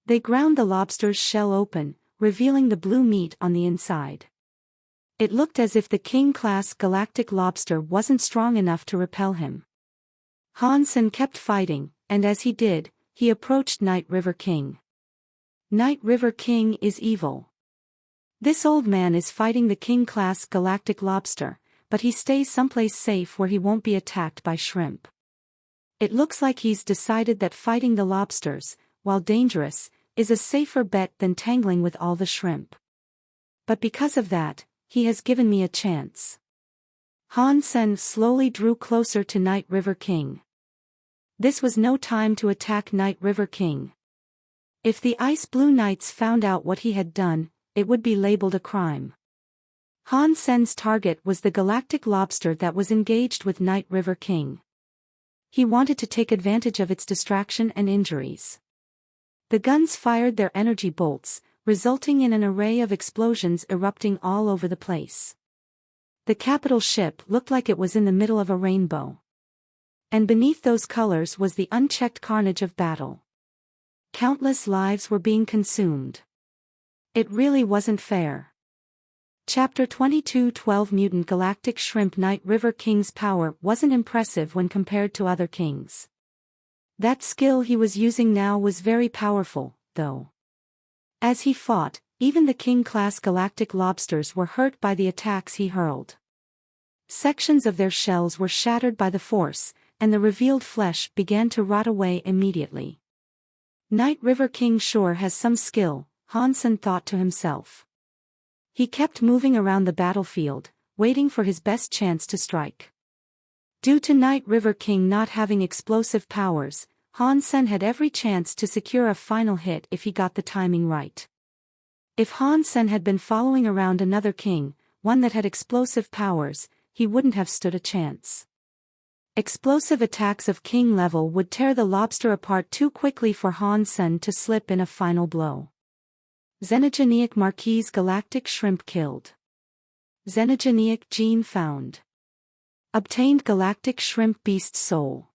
They ground the lobster's shell open, revealing the blue meat on the inside. It looked as if the king-class galactic lobster wasn't strong enough to repel him. Han Sen kept fighting, and as he did, he approached Night River King. Night River King is evil. This old man is fighting the king-class galactic lobster, but he stays someplace safe where he won't be attacked by shrimp. It looks like he's decided that fighting the lobsters, while dangerous, is a safer bet than tangling with all the shrimp. But because of that, he has given me a chance. Han Sen slowly drew closer to Night River King. This was no time to attack Night River King. If the Ice Blue Knights found out what he had done, it would be labeled a crime. Han Sen's target was the galactic lobster that was engaged with Night River King. He wanted to take advantage of its distraction and injuries. The guns fired their energy bolts, resulting in an array of explosions erupting all over the place. The capital ship looked like it was in the middle of a rainbow. And beneath those colors was the unchecked carnage of battle. Countless lives were being consumed. It really wasn't fair. Chapter 22:12 Mutant Galactic Shrimp. Night River King's power wasn't impressive when compared to other kings. That skill he was using now was very powerful, though. As he fought, even the king-class galactic lobsters were hurt by the attacks he hurled. Sections of their shells were shattered by the force, and the revealed flesh began to rot away immediately. Night River King sure has some skill, Han Sen thought to himself. He kept moving around the battlefield, waiting for his best chance to strike. Due to Night River King not having explosive powers, Han Sen had every chance to secure a final hit if he got the timing right. If Han Sen had been following around another king, one that had explosive powers, he wouldn't have stood a chance. Explosive attacks of king level would tear the lobster apart too quickly for Han Sen to slip in a final blow. Xenogenic Marquise Galactic Shrimp killed. Xenogenic Gene found. Obtained Galactic Shrimp Beast Soul.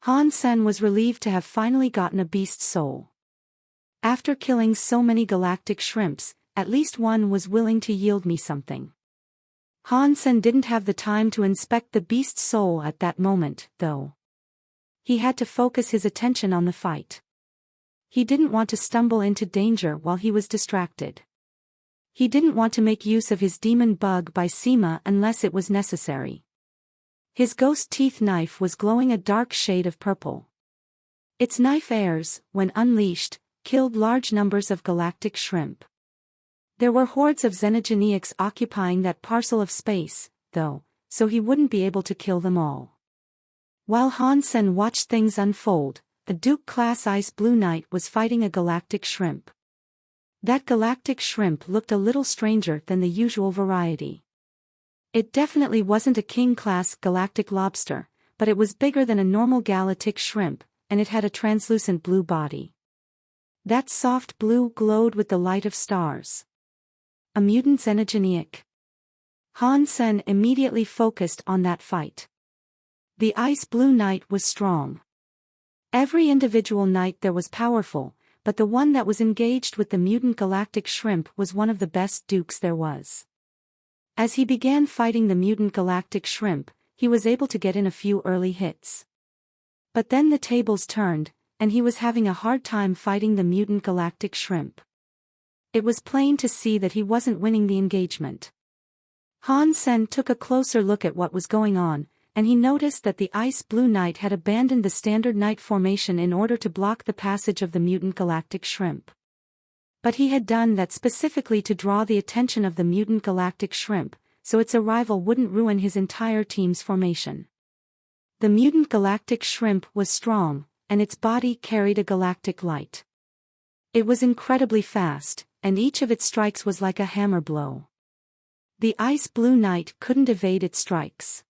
Han Sen was relieved to have finally gotten a beast soul. After killing so many galactic shrimps, at least one was willing to yield me something. Han Sen didn't have the time to inspect the beast soul at that moment, though. He had to focus his attention on the fight. He didn't want to stumble into danger while he was distracted. He didn't want to make use of his demon bug by Sema unless it was necessary. His ghost teeth knife was glowing a dark shade of purple. Its knife airs, when unleashed, killed large numbers of galactic shrimp. There were hordes of xenogeneics occupying that parcel of space, though, so he wouldn't be able to kill them all. While Han Sen watched things unfold, a Duke-class Ice Blue Knight was fighting a galactic shrimp. That galactic shrimp looked a little stranger than the usual variety. It definitely wasn't a king-class galactic lobster, but it was bigger than a normal galactic shrimp, and it had a translucent blue body. That soft blue glowed with the light of stars. A mutant xenogeneic. Han Sen immediately focused on that fight. The Ice Blue Knight was strong. Every individual knight there was powerful, but the one that was engaged with the mutant galactic shrimp was one of the best dukes there was. As he began fighting the mutant galactic shrimp, he was able to get in a few early hits. But then the tables turned, and he was having a hard time fighting the mutant galactic shrimp. It was plain to see that he wasn't winning the engagement. Han Sen took a closer look at what was going on, and he noticed that the Ice Blue Knight had abandoned the standard knight formation in order to block the passage of the mutant galactic shrimp. But he had done that specifically to draw the attention of the mutant galactic shrimp, so its arrival wouldn't ruin his entire team's formation. The mutant galactic shrimp was strong, and its body carried a galactic light. It was incredibly fast, and each of its strikes was like a hammer blow. The Ice Blue Knight couldn't evade its strikes.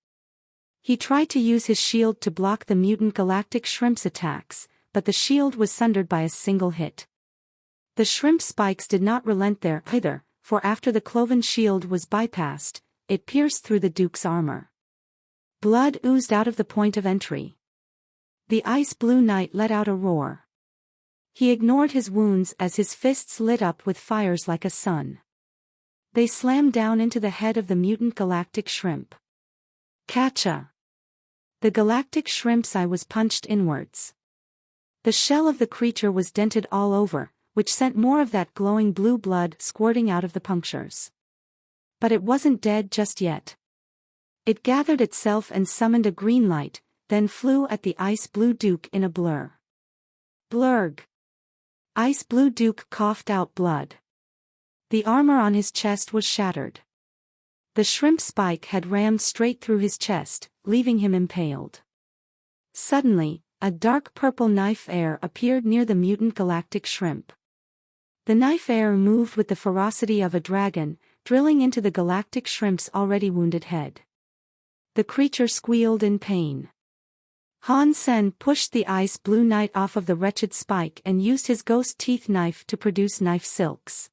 He tried to use his shield to block the mutant galactic shrimp's attacks, but the shield was sundered by a single hit. The shrimp spikes did not relent there either, for after the cloven shield was bypassed, it pierced through the Duke's armor. Blood oozed out of the point of entry. The Ice Blue Knight let out a roar. He ignored his wounds as his fists lit up with fires like a sun. They slammed down into the head of the mutant galactic shrimp. Catcha! The galactic shrimp's eye was punched inwards. The shell of the creature was dented all over, which sent more of that glowing blue blood squirting out of the punctures. But it wasn't dead just yet. It gathered itself and summoned a green light, then flew at the Ice Blue Duke in a blur. Blurg! Ice Blue Duke coughed out blood. The armor on his chest was shattered. The shrimp spike had rammed straight through his chest, leaving him impaled. Suddenly, a dark purple knife air appeared near the mutant galactic shrimp. The knife air moved with the ferocity of a dragon, drilling into the galactic shrimp's already wounded head. The creature squealed in pain. Han Sen pushed the Ice Blue Knight off of the wretched spike and used his ghost teeth knife to produce knife silks.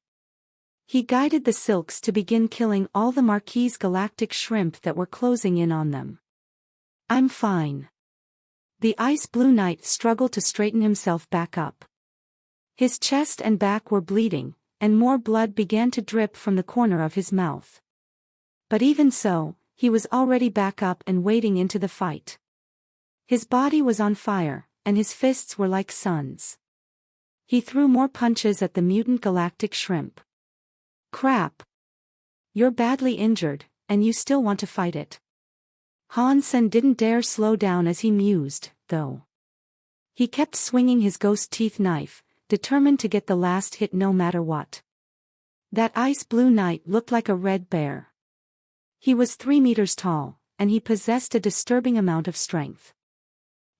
He guided the silks to begin killing all the Marquis galactic shrimp that were closing in on them. I'm fine. The Ice Blue Knight struggled to straighten himself back up. His chest and back were bleeding, and more blood began to drip from the corner of his mouth. But even so, he was already back up and wading into the fight. His body was on fire, and his fists were like suns. He threw more punches at the mutant galactic shrimp. Crap! You're badly injured, and you still want to fight it. Han Sen didn't dare slow down as he mused, though. He kept swinging his ghost teeth knife, determined to get the last hit no matter what. That Ice Blue Knight looked like a red bear. He was 3 meters tall, and he possessed a disturbing amount of strength.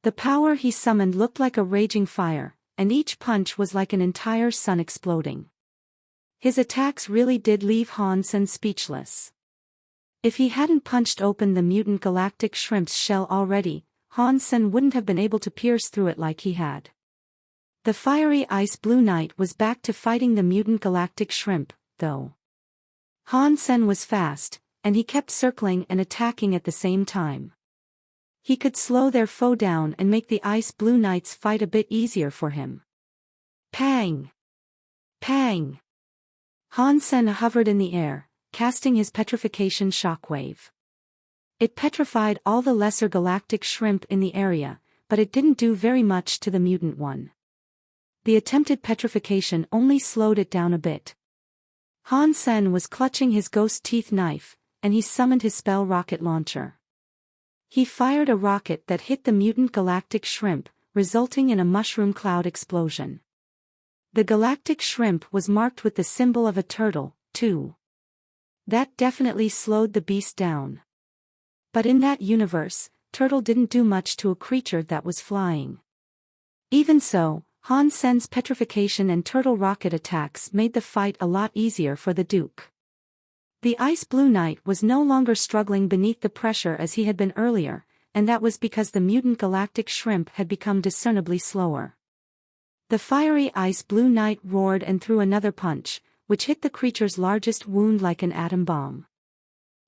The power he summoned looked like a raging fire, and each punch was like an entire sun exploding. His attacks really did leave Han Sen speechless. If he hadn't punched open the mutant galactic shrimp's shell already, Han Sen wouldn't have been able to pierce through it like he had. The fiery Ice Blue Knight was back to fighting the mutant galactic shrimp, though. Han Sen was fast, and he kept circling and attacking at the same time. He could slow their foe down and make the Ice Blue Knight's fight a bit easier for him. Pang! Pang! Han Sen hovered in the air, casting his petrification shockwave. It petrified all the lesser galactic shrimp in the area, but it didn't do very much to the mutant one. The attempted petrification only slowed it down a bit. Han Sen was clutching his ghost teeth knife, and he summoned his spell rocket launcher. He fired a rocket that hit the mutant galactic shrimp, resulting in a mushroom cloud explosion. The galactic shrimp was marked with the symbol of a turtle, too. That definitely slowed the beast down. But in that universe, turtle didn't do much to a creature that was flying. Even so, Han Sen's petrification and turtle rocket attacks made the fight a lot easier for the Duke. The Ice Blue Knight was no longer struggling beneath the pressure as he had been earlier, and that was because the mutant galactic shrimp had become discernibly slower. The fiery Ice Blue Knight roared and threw another punch, which hit the creature's largest wound like an atom bomb.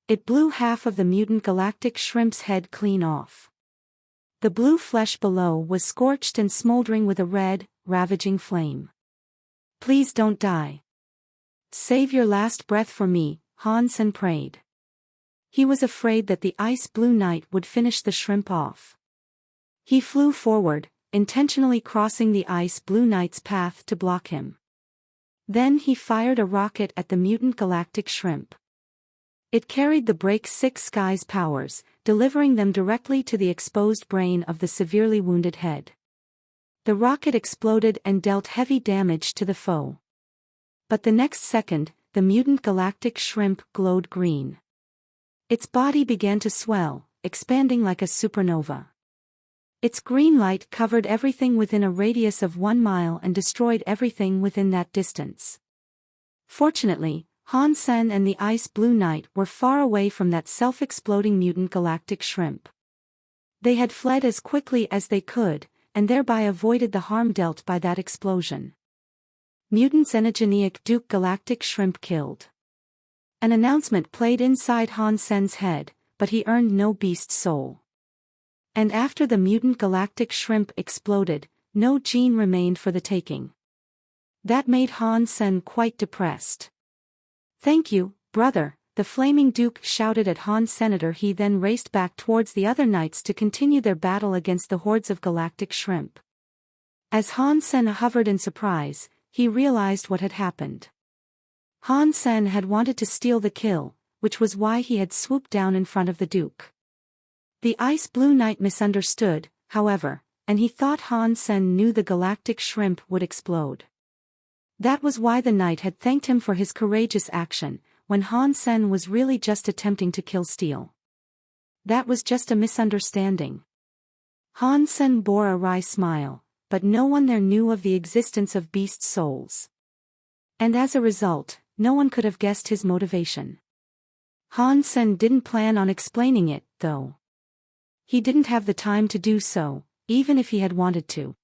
It blew half of the mutant galactic shrimp's head clean off. The blue flesh below was scorched and smoldering with a red, ravaging flame. "Please don't die. Save your last breath for me," Han Sen prayed. He was afraid that the Ice Blue Knight would finish the shrimp off. He flew forward, intentionally crossing the Ice Blue Knight's path to block him. Then he fired a rocket at the mutant galactic shrimp. It carried the Break 6 Sky's powers, delivering them directly to the exposed brain of the severely wounded head. The rocket exploded and dealt heavy damage to the foe. But the next second, the mutant galactic shrimp glowed green. Its body began to swell, expanding like a supernova. Its green light covered everything within a radius of 1 mile and destroyed everything within that distance. Fortunately, Han Sen and the Ice Blue Knight were far away from that self-exploding mutant galactic shrimp. They had fled as quickly as they could, and thereby avoided the harm dealt by that explosion. Mutant Xenogenic Duke Galactic Shrimp killed. An announcement played inside Han Sen's head, but he earned no beast soul. And after the mutant galactic shrimp exploded, no gene remained for the taking. That made Han Sen quite depressed. "Thank you, brother," the flaming Duke shouted at Han Senator. He then raced back towards the other knights to continue their battle against the hordes of galactic shrimp. As Han Sen hovered in surprise, he realized what had happened. Han Sen had wanted to steal the kill, which was why he had swooped down in front of the Duke. The Ice Blue Knight misunderstood, however, and he thought Han Sen knew the galactic shrimp would explode. That was why the knight had thanked him for his courageous action, when Han Sen was really just attempting to kill Steel. That was just a misunderstanding. Han Sen bore a wry smile, but no one there knew of the existence of beast souls. And as a result, no one could have guessed his motivation. Han Sen didn't plan on explaining it, though. He didn't have the time to do so, even if he had wanted to.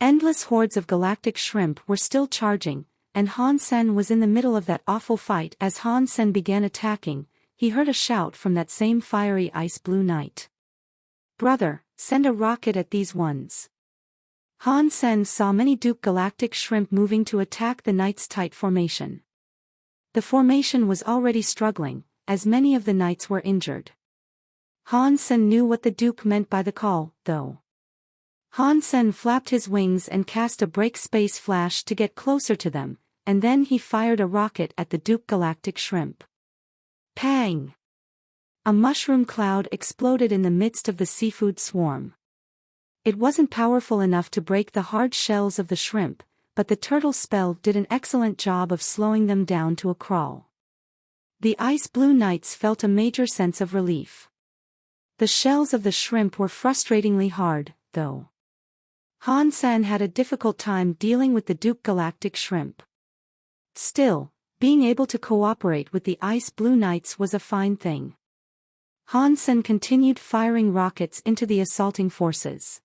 Endless hordes of galactic shrimp were still charging, and Han Sen was in the middle of that awful fight. As Han Sen began attacking, he heard a shout from that same fiery Ice Blue Knight. "Brother, send a rocket at these ones." Han Sen saw many Duke galactic shrimp moving to attack the knight's tight formation. The formation was already struggling, as many of the knights were injured. Han Sen knew what the Duke meant by the call, though. Han Sen flapped his wings and cast a break space flash to get closer to them, and then he fired a rocket at the Duke galactic shrimp. Pang! A mushroom cloud exploded in the midst of the seafood swarm. It wasn't powerful enough to break the hard shells of the shrimp, but the turtle spell did an excellent job of slowing them down to a crawl. The Ice Blue Knights felt a major sense of relief. The shells of the shrimp were frustratingly hard, though. Han Sen had a difficult time dealing with the Duke galactic shrimp. Still, being able to cooperate with the Ice Blue Knights was a fine thing. Han Sen continued firing rockets into the assaulting forces.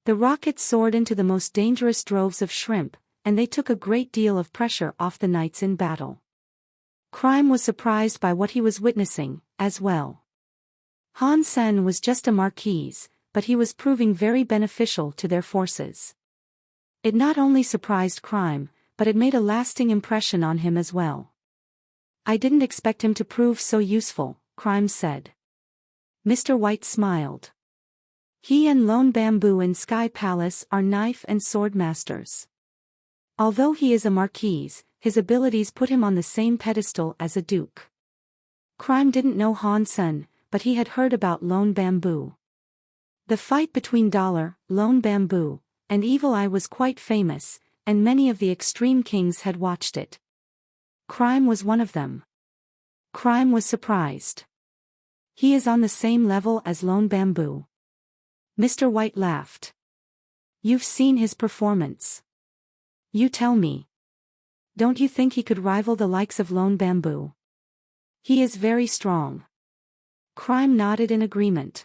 The rockets soared into the most dangerous droves of shrimp, and they took a great deal of pressure off the knights in battle. Crime was surprised by what he was witnessing, as well. Han Sen was just a marquise, but he was proving very beneficial to their forces. It not only surprised Crime, but it made a lasting impression on him as well. "I didn't expect him to prove so useful," Crime said. Mr. White smiled. "He and Lone Bamboo in Sky Palace are knife and sword masters. Although he is a marquise, his abilities put him on the same pedestal as a duke. Crime didn't know Han Sen, but he had heard about Lone Bamboo. The fight between Lone Bamboo, and Evil Eye was quite famous, and many of the extreme kings had watched it. Crime was one of them. Crime was surprised. He is on the same level as Lone Bamboo. Mr. White laughed. You've seen his performance. You tell me. Don't you think he could rival the likes of Lone Bamboo? He is very strong. Crime nodded in agreement.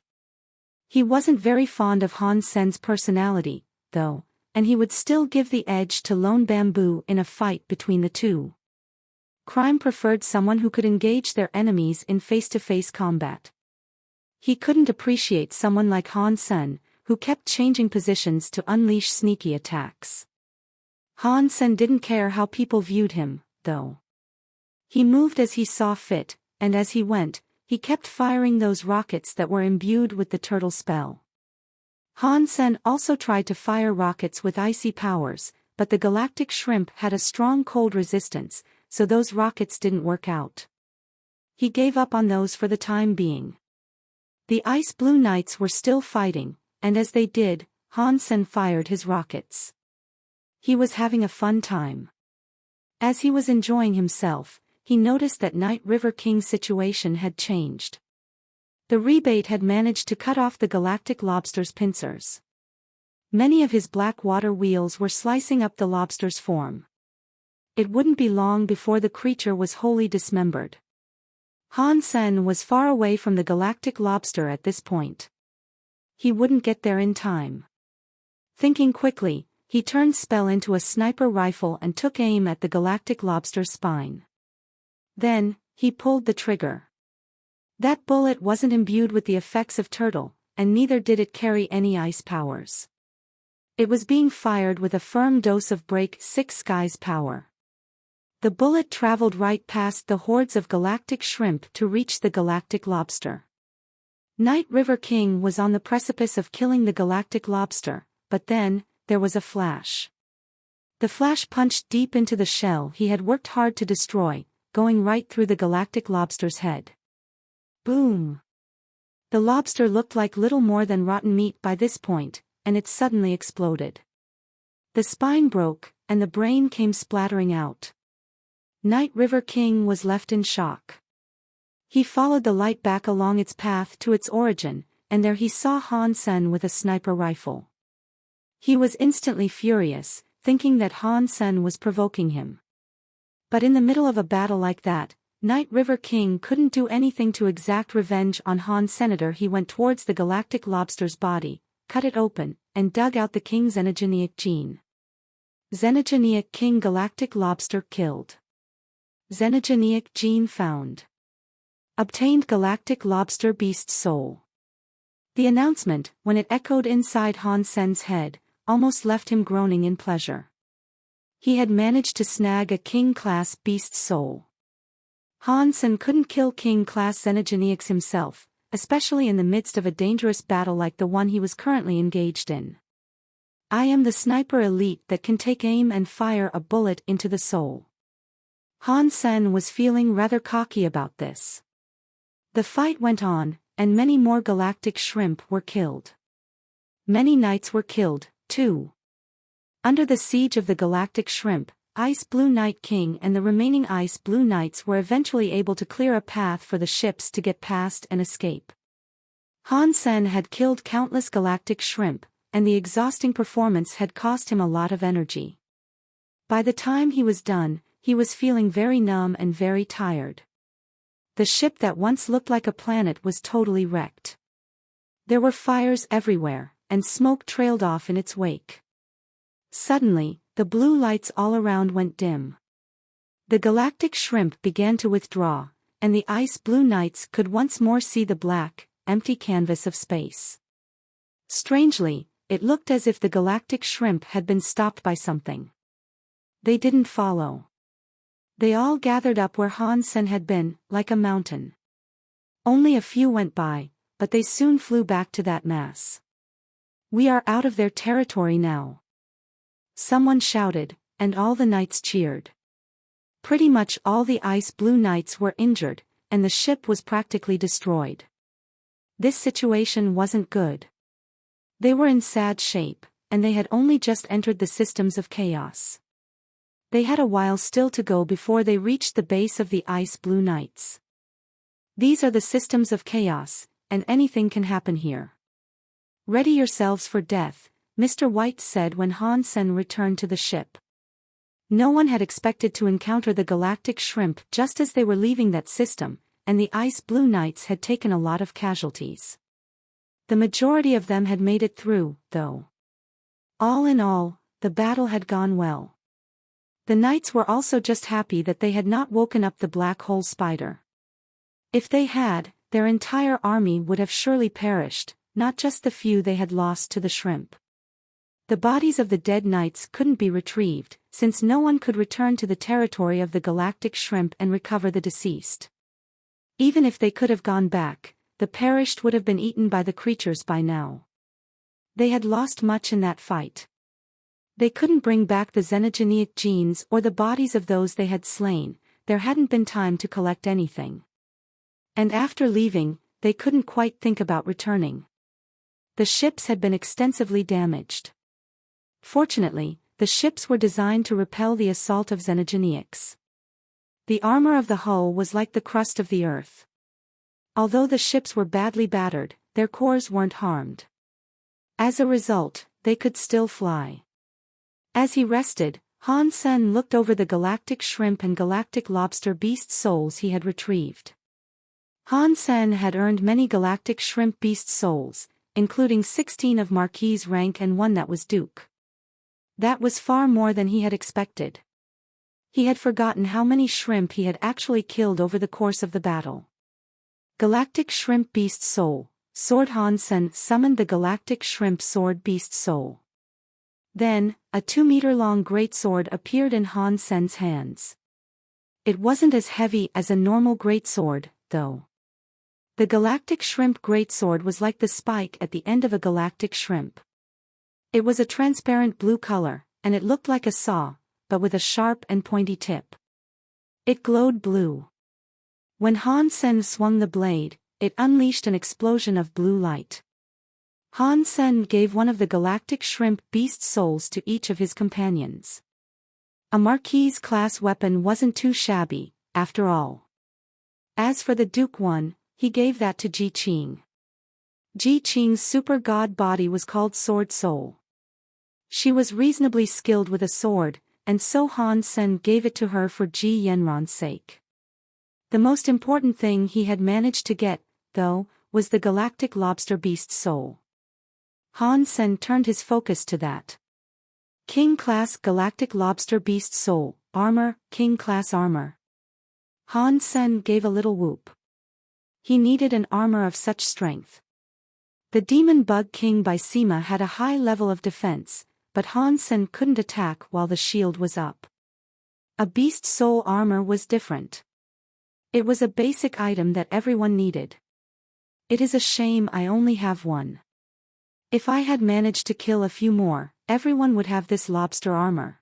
He wasn't very fond of Han Sen's personality, though, and he would still give the edge to Lone Bamboo in a fight between the two. Crime preferred someone who could engage their enemies in face-to-face combat. He couldn't appreciate someone like Han Sen, who kept changing positions to unleash sneaky attacks. Han Sen didn't care how people viewed him, though. He moved as he saw fit, and as he went, he kept firing those rockets that were imbued with the turtle spell. Han Sen also tried to fire rockets with icy powers, but the galactic shrimp had a strong cold resistance, so those rockets didn't work out. He gave up on those for the time being. The Ice Blue Knights were still fighting, and as they did, Han Sen fired his rockets. He was having a fun time. As he was enjoying himself, he noticed that Night River King's situation had changed. The rebate had managed to cut off the galactic lobster's pincers. Many of his black water wheels were slicing up the lobster's form. It wouldn't be long before the creature was wholly dismembered. Han Sen was far away from the galactic lobster at this point. He wouldn't get there in time. Thinking quickly, he turned spell into a sniper rifle and took aim at the galactic lobster's spine. Then, he pulled the trigger. That bullet wasn't imbued with the effects of turtle, and neither did it carry any ice powers. It was being fired with a firm dose of Break 6 Sky's power. The bullet traveled right past the hordes of galactic shrimp to reach the galactic lobster. Night River King was on the precipice of killing the galactic lobster, but then, there was a flash. The flash punched deep into the shell he had worked hard to destroy, going right through the galactic lobster's head. Boom! The lobster looked like little more than rotten meat by this point, and it suddenly exploded. The spine broke, and the brain came splattering out. Night River King was left in shock. He followed the light back along its path to its origin, and there he saw Han Sen with a sniper rifle. He was instantly furious, thinking that Han Sen was provoking him. But in the middle of a battle like that, Night River King couldn't do anything to exact revenge on Han Senator. He went towards the galactic lobster's body, cut it open, and dug out the king's xenogenic gene. Xenogenic King Galactic Lobster killed. Xenogenic gene found. Obtained Galactic Lobster Beast Soul. The announcement, when it echoed inside Han Sen's head, almost left him groaning in pleasure. He had managed to snag a King-class beast soul. Han Sen couldn't kill King-class xenogenics himself, especially in the midst of a dangerous battle like the one he was currently engaged in. I am the sniper elite that can take aim and fire a bullet into the soul. Han Sen was feeling rather cocky about this. The fight went on, and many more galactic shrimp were killed. Many knights were killed, too. Under the siege of the galactic shrimp, Ice Blue Knight King and the remaining Ice Blue Knights were eventually able to clear a path for the ships to get past and escape. Han Sen had killed countless galactic shrimp, and the exhausting performance had cost him a lot of energy. By the time he was done, he was feeling very numb and very tired. The ship that once looked like a planet was totally wrecked. There were fires everywhere, and smoke trailed off in its wake. Suddenly, the blue lights all around went dim. The galactic shrimp began to withdraw, and the Ice Blue Knights could once more see the black, empty canvas of space. Strangely, it looked as if the galactic shrimp had been stopped by something. They didn't follow. They all gathered up where Han Sen had been, like a mountain. Only a few went by, but they soon flew back to that mass. We are out of their territory now. Someone shouted, and all the knights cheered. Pretty much all the ice blue knights were injured, and the ship was practically destroyed. This situation wasn't good. They were in sad shape, and they had only just entered the systems of chaos. They had a while still to go before they reached the base of the ice blue knights. These are the systems of chaos, and anything can happen here. Ready yourselves for death, Mr. White said when Han Sen returned to the ship. No one had expected to encounter the galactic shrimp just as they were leaving that system, and the ice blue knights had taken a lot of casualties. The majority of them had made it through, though. All in all, the battle had gone well. The knights were also just happy that they had not woken up the black hole spider. If they had, their entire army would have surely perished, not just the few they had lost to the shrimp. The bodies of the dead knights couldn't be retrieved, since no one could return to the territory of the galactic shrimp and recover the deceased. Even if they could have gone back, the perished would have been eaten by the creatures by now. They had lost much in that fight. They couldn't bring back the xenogeneic genes or the bodies of those they had slain, there hadn't been time to collect anything. And after leaving, they couldn't quite think about returning. The ships had been extensively damaged. Fortunately, the ships were designed to repel the assault of xenogeneics. The armor of the hull was like the crust of the earth. Although the ships were badly battered, their cores weren't harmed. As a result, they could still fly. As he rested, Han Sen looked over the galactic shrimp and galactic lobster beast souls he had retrieved. Han Sen had earned many galactic shrimp beast souls, including 16 of Marquis rank and one that was Duke. That was far more than he had expected. He had forgotten how many shrimp he had actually killed over the course of the battle. Galactic Shrimp Beast Soul, Sword. Han Sen summoned the Galactic Shrimp Sword Beast Soul. Then, a 2-meter-long greatsword appeared in Han Sen's hands. It wasn't as heavy as a normal greatsword, though. The Galactic Shrimp Greatsword was like the spike at the end of a galactic shrimp. It was a transparent blue color, and it looked like a saw, but with a sharp and pointy tip. It glowed blue. When Han Sen swung the blade, it unleashed an explosion of blue light. Han Sen gave one of the galactic shrimp beast souls to each of his companions. A Marquis-class weapon wasn't too shabby, after all. As for the Duke one, he gave that to Ji Qing. Ji Qing's super god body was called Sword Soul. She was reasonably skilled with a sword, and so Han Sen gave it to her for Ji Yanran's sake. The most important thing he had managed to get, though, was the galactic lobster beast soul. Han Sen turned his focus to that. King-class galactic lobster beast soul, armor, king-class armor. Han Sen gave a little whoop. He needed an armor of such strength. The demon bug king by Sima had a high level of defense, but Han Sen couldn't attack while the shield was up. A beast soul armor was different. It was a basic item that everyone needed. It is a shame I only have one. If I had managed to kill a few more, everyone would have this lobster armor.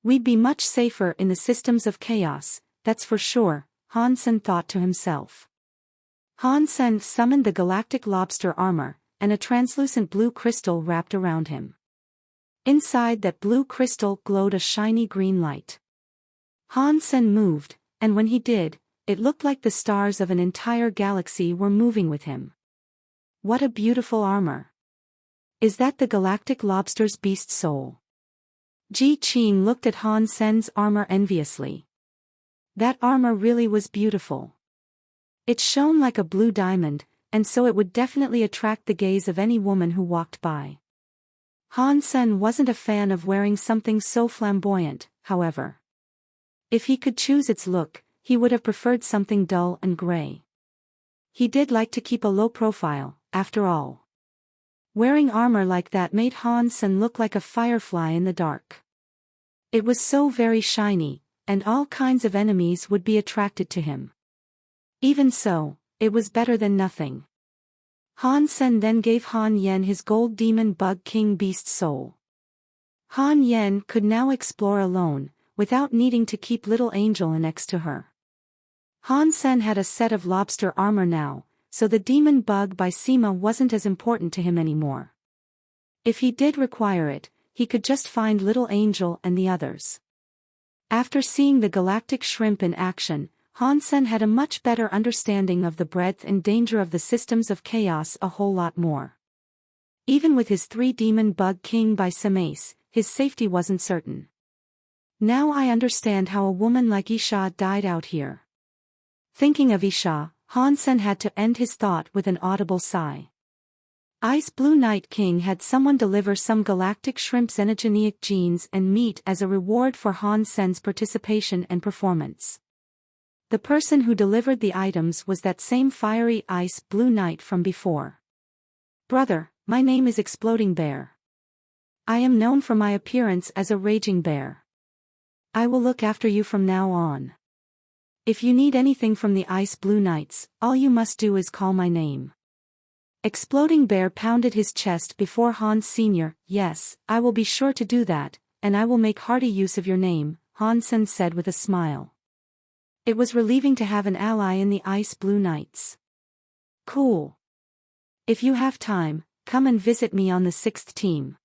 We'd be much safer in the systems of chaos, that's for sure, Han Sen thought to himself. Han Sen summoned the galactic lobster armor, and a translucent blue crystal wrapped around him. Inside that blue crystal glowed a shiny green light. Han Sen moved, and when he did, it looked like the stars of an entire galaxy were moving with him. What a beautiful armor. Is that the galactic lobster's beast soul? Ji Qing looked at Han Sen's armor enviously. That armor really was beautiful. It shone like a blue diamond, and so it would definitely attract the gaze of any woman who walked by. Han Sen wasn't a fan of wearing something so flamboyant, however. If he could choose its look, he would have preferred something dull and gray. He did like to keep a low profile, after all. Wearing armor like that made Han Sen look like a firefly in the dark. It was so very shiny, and all kinds of enemies would be attracted to him. Even so, it was better than nothing. Han Sen then gave Han Yen his gold demon bug king beast soul. Han Yen could now explore alone, without needing to keep little Angel next to her. Han Sen had a set of lobster armor now, so the demon bug by Sima wasn't as important to him anymore. If he did require it, he could just find little Angel and the others. After seeing the galactic shrimp in action, Han Sen had a much better understanding of the breadth and danger of the systems of chaos, a whole lot more. Even with his 3 demon bug king by Samace, his safety wasn't certain. Now I understand how a woman like Isha died out here. Thinking of Isha, Han Sen had to end his thought with an audible sigh. Ice Blue Night King had someone deliver some galactic shrimp xenogenic genes and meat as a reward for Han Sen's participation and performance. The person who delivered the items was that same fiery Ice Blue Knight from before. Brother, my name is Exploding Bear. I am known for my appearance as a raging bear. I will look after you from now on. If you need anything from the Ice Blue Knights, all you must do is call my name. Exploding Bear pounded his chest before Han Sr. Yes, I will be sure to do that, and I will make hearty use of your name, Han Sen said with a smile. It was relieving to have an ally in the Ice Blue Knights. Cool. If you have time, come and visit me on the 6th team.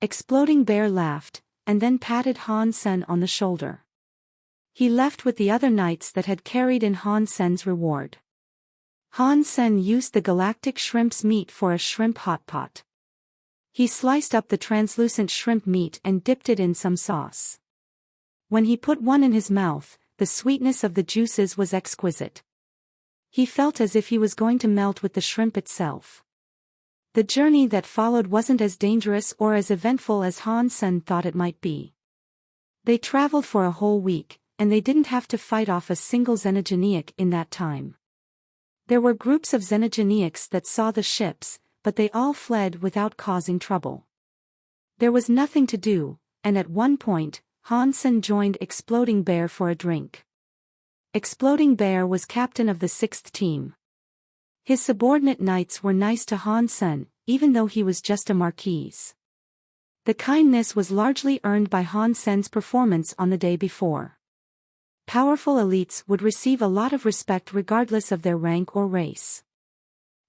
Exploding Bear laughed, and then patted Han Sen on the shoulder. He left with the other knights that had carried in Han Sen's reward. Han Sen used the galactic shrimp's meat for a shrimp hot pot. He sliced up the translucent shrimp meat and dipped it in some sauce. When he put one in his mouth, the sweetness of the juices was exquisite. He felt as if he was going to melt with the shrimp itself. The journey that followed wasn't as dangerous or as eventful as Han Sen thought it might be. They traveled for a whole week, and they didn't have to fight off a single xenogeniac in that time. There were groups of xenogeniacs that saw the ships, but they all fled without causing trouble. There was nothing to do, and at one point, Han Sen joined Exploding Bear for a drink. Exploding Bear was captain of the 6th team. His subordinate knights were nice to Han Sen, even though he was just a marquis. The kindness was largely earned by Han Sen's performance on the day before. Powerful elites would receive a lot of respect regardless of their rank or race.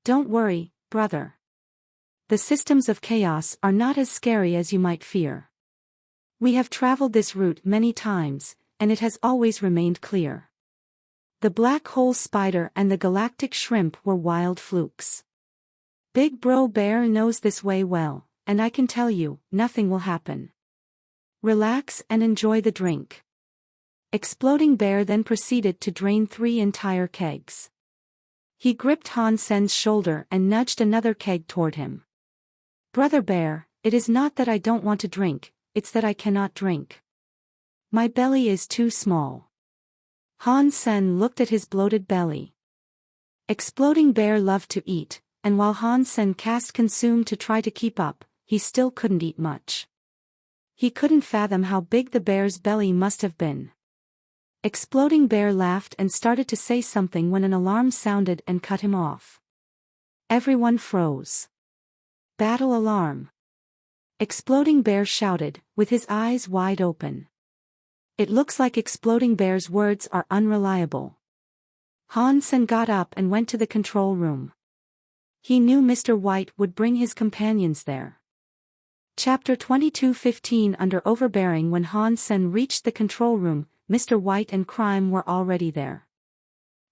Don't worry, brother. The systems of chaos are not as scary as you might fear. We have traveled this route many times, and it has always remained clear. The black hole spider and the galactic shrimp were wild flukes. Big Bro Bear knows this way well, and I can tell you, nothing will happen. Relax and enjoy the drink. Exploding Bear then proceeded to drain 3 entire kegs. He gripped Han Sen's shoulder and nudged another keg toward him. Brother Bear, it is not that I don't want to drink, it's that I cannot drink. My belly is too small. Han Sen looked at his bloated belly. Exploding Bear loved to eat, and while Han Sen cast consume to try to keep up, he still couldn't eat much. He couldn't fathom how big the bear's belly must have been. Exploding Bear laughed and started to say something when an alarm sounded and cut him off. Everyone froze. Battle alarm. Exploding Bear shouted, with his eyes wide open. It looks like Exploding Bear's words are unreliable. Han Sen got up and went to the control room. He knew Mr. White would bring his companions there. Chapter 22:15 Under overbearing. When Han Sen reached the control room, Mr. White and Crime were already there.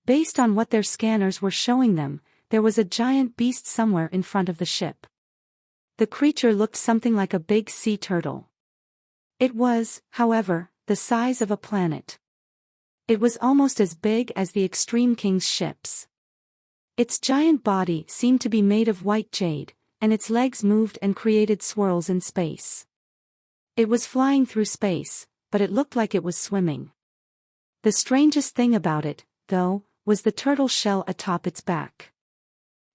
Based on what their scanners were showing them, there was a giant beast somewhere in front of the ship. The creature looked something like a big sea turtle. It was, however, the size of a planet. It was almost as big as the Extreme King's ships. Its giant body seemed to be made of white jade, and its legs moved and created swirls in space. It was flying through space, but it looked like it was swimming. The strangest thing about it, though, was the turtle shell atop its back.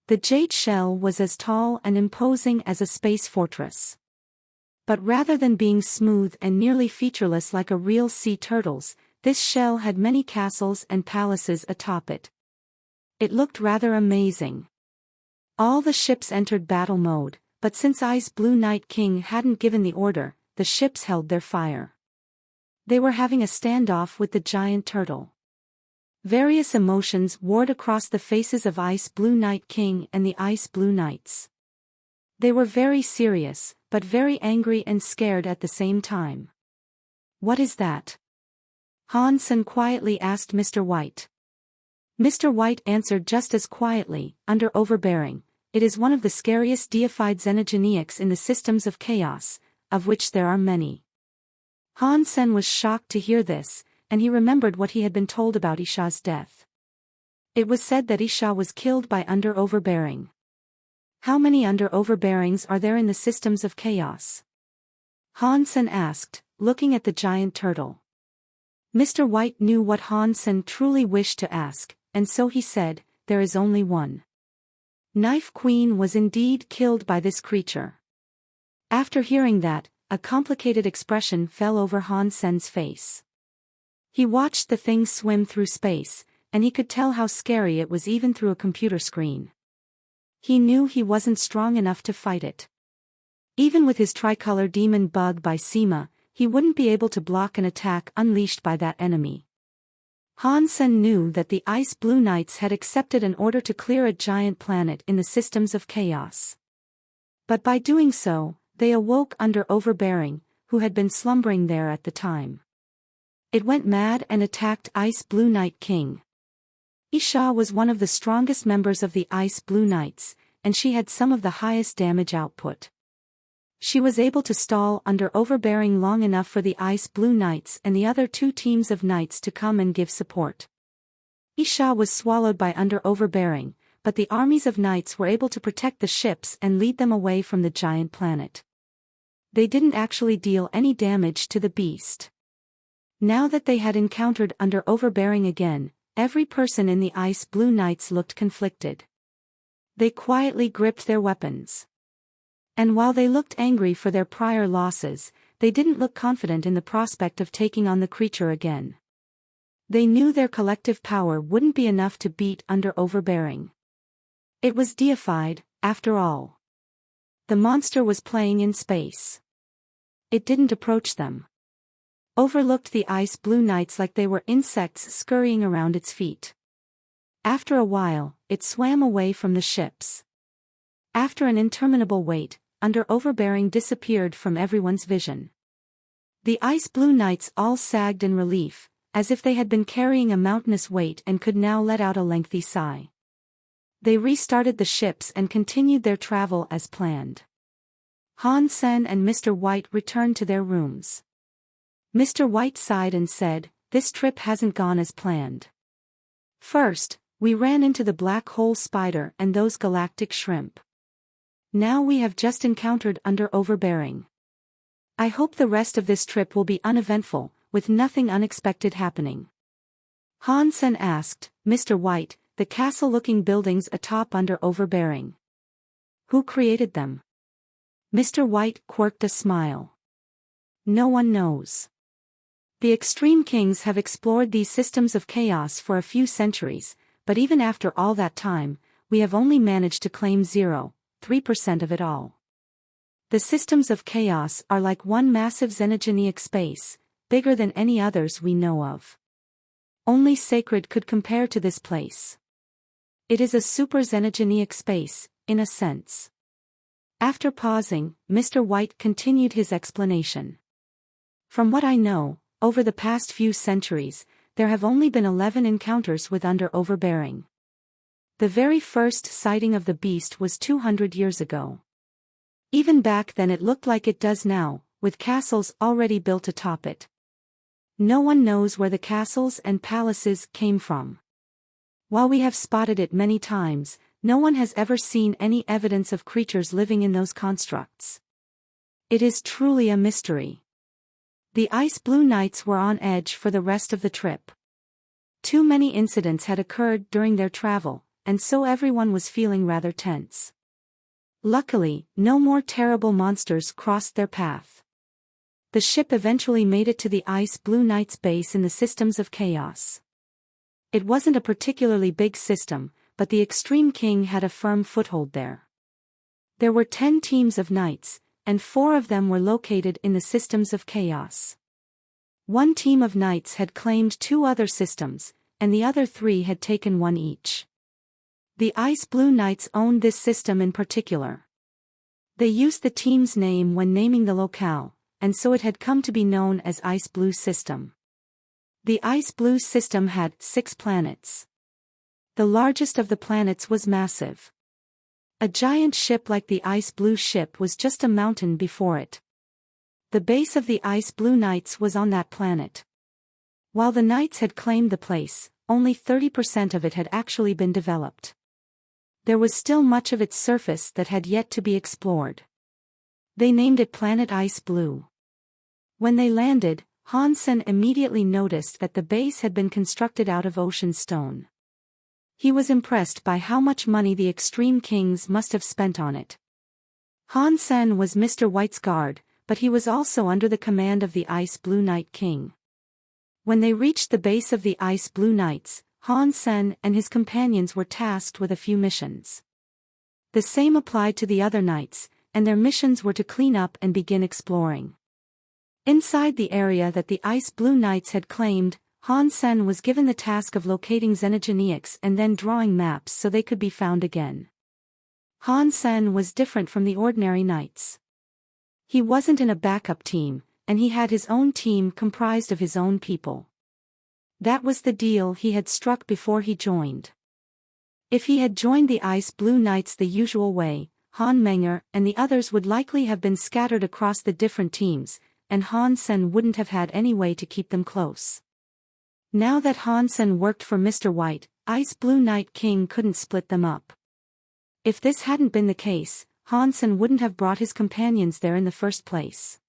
The jade shell was as tall and imposing as a space fortress. But rather than being smooth and nearly featureless like a real sea turtle's, this shell had many castles and palaces atop it. It looked rather amazing. All the ships entered battle mode, but since Ice Blue Night King hadn't given the order, the ships held their fire. They were having a standoff with the giant turtle. Various emotions warred across the faces of Ice Blue Night King and the Ice Blue Knights. They were very serious, but very angry and scared at the same time. "What is that?" Han Sen quietly asked Mr. White. Mr. White answered just as quietly, "Under overbearing, it is one of the scariest deified xenogeneics in the systems of chaos, of which there are many." Han Sen was shocked to hear this, and he remembered what he had been told about Isha's death. It was said that Isha was killed by under overbearing. How many under overbearings are there in the systems of chaos? Han Sen asked, looking at the giant turtle. Mr. White knew what Han Sen truly wished to ask, and so he said, "There is only one." Knife Queen was indeed killed by this creature. After hearing that, a complicated expression fell over Han Sen's face. He watched the thing swim through space, and he could tell how scary it was even through a computer screen. He knew he wasn't strong enough to fight it. Even with his tricolor demon bug by Sema, he wouldn't be able to block an attack unleashed by that enemy. Han Sen knew that the Ice Blue Knights had accepted an order to clear a giant planet in the systems of chaos. But by doing so, they awoke under overbearing, who had been slumbering there at the time. It went mad and attacked Ice Blue Night King. Isha was one of the strongest members of the Ice Blue Knights, and she had some of the highest damage output. She was able to stall under overbearing long enough for the Ice Blue Knights and the other two teams of knights to come and give support. Isha was swallowed by under overbearing, but the armies of knights were able to protect the ships and lead them away from the giant planet. They didn't actually deal any damage to the beast. Now that they had encountered under overbearing again, every person in the Ice Blue Knights looked conflicted. They quietly gripped their weapons. And while they looked angry for their prior losses, they didn't look confident in the prospect of taking on the creature again. They knew their collective power wouldn't be enough to beat under overbearing. It was deified, after all. The monster was playing in space. It didn't approach them. Overlooked the Ice Blue Knights like they were insects scurrying around its feet. After a while, it swam away from the ships. After an interminable wait, under overbearing disappeared from everyone's vision. The Ice Blue Knights all sagged in relief, as if they had been carrying a mountainous weight and could now let out a lengthy sigh. They restarted the ships and continued their travel as planned. Han Sen and Mr. White returned to their rooms. Mr. White sighed and said, "This trip hasn't gone as planned. First, we ran into the black hole spider and those galactic shrimp. Now we have just encountered under overbearing. I hope the rest of this trip will be uneventful, with nothing unexpected happening." Han Sen asked, "Mr. White, the castle-looking buildings atop under overbearing. Who created them?" Mr. White quirked a smile. "No one knows. The Extreme Kings have explored these systems of chaos for a few centuries, but even after all that time, we have only managed to claim 0.3% of it all. The systems of chaos are like one massive xenogeneic space, bigger than any others we know of. Only sacred could compare to this place. It is a super xenogeneic space, in a sense." After pausing, Mr. White continued his explanation. "From what I know, over the past few centuries, there have only been 11 encounters with under overbearing. The very first sighting of the beast was 200 years ago. Even back then it looked like it does now, with castles already built atop it. No one knows where the castles and palaces came from. While we have spotted it many times, no one has ever seen any evidence of creatures living in those constructs. It is truly a mystery." The Ice Blue Knights were on edge for the rest of the trip. Too many incidents had occurred during their travel, and so everyone was feeling rather tense. Luckily, no more terrible monsters crossed their path. The ship eventually made it to the Ice Blue Knights base in the systems of chaos. It wasn't a particularly big system, but the Extreme King had a firm foothold there. There were 10 teams of knights, and 4 of them were located in the systems of chaos. One team of knights had claimed 2 other systems, and the other 3 had taken one each. The Ice Blue Knights owned this system in particular. They used the team's name when naming the locale, and so it had come to be known as Ice Blue System. The Ice Blue System had 6 planets. The largest of the planets was massive. A giant ship like the Ice Blue ship was just a mountain before it. The base of the Ice Blue Knights was on that planet. While the Knights had claimed the place, only 30% of it had actually been developed. There was still much of its surface that had yet to be explored. They named it Planet Ice Blue. When they landed, Han Sen immediately noticed that the base had been constructed out of ocean stone. He was impressed by how much money the Extreme Kings must have spent on it. Han Sen was Mr. White's guard, but he was also under the command of the Ice Blue Knight King. When they reached the base of the Ice Blue Knights, Han Sen and his companions were tasked with a few missions. The same applied to the other knights, and their missions were to clean up and begin exploring. Inside the area that the Ice Blue Knights had claimed, Han Sen was given the task of locating xenogenics and then drawing maps so they could be found again. Han Sen was different from the ordinary knights. He wasn't in a backup team, and he had his own team comprised of his own people. That was the deal he had struck before he joined. If he had joined the Ice Blue Knights the usual way, Han Menger and the others would likely have been scattered across the different teams, and Han Sen wouldn't have had any way to keep them close. Now that Han Sen worked for Mr. White, Ice Blue Knight King couldn't split them up. If this hadn't been the case, Han Sen wouldn't have brought his companions there in the first place.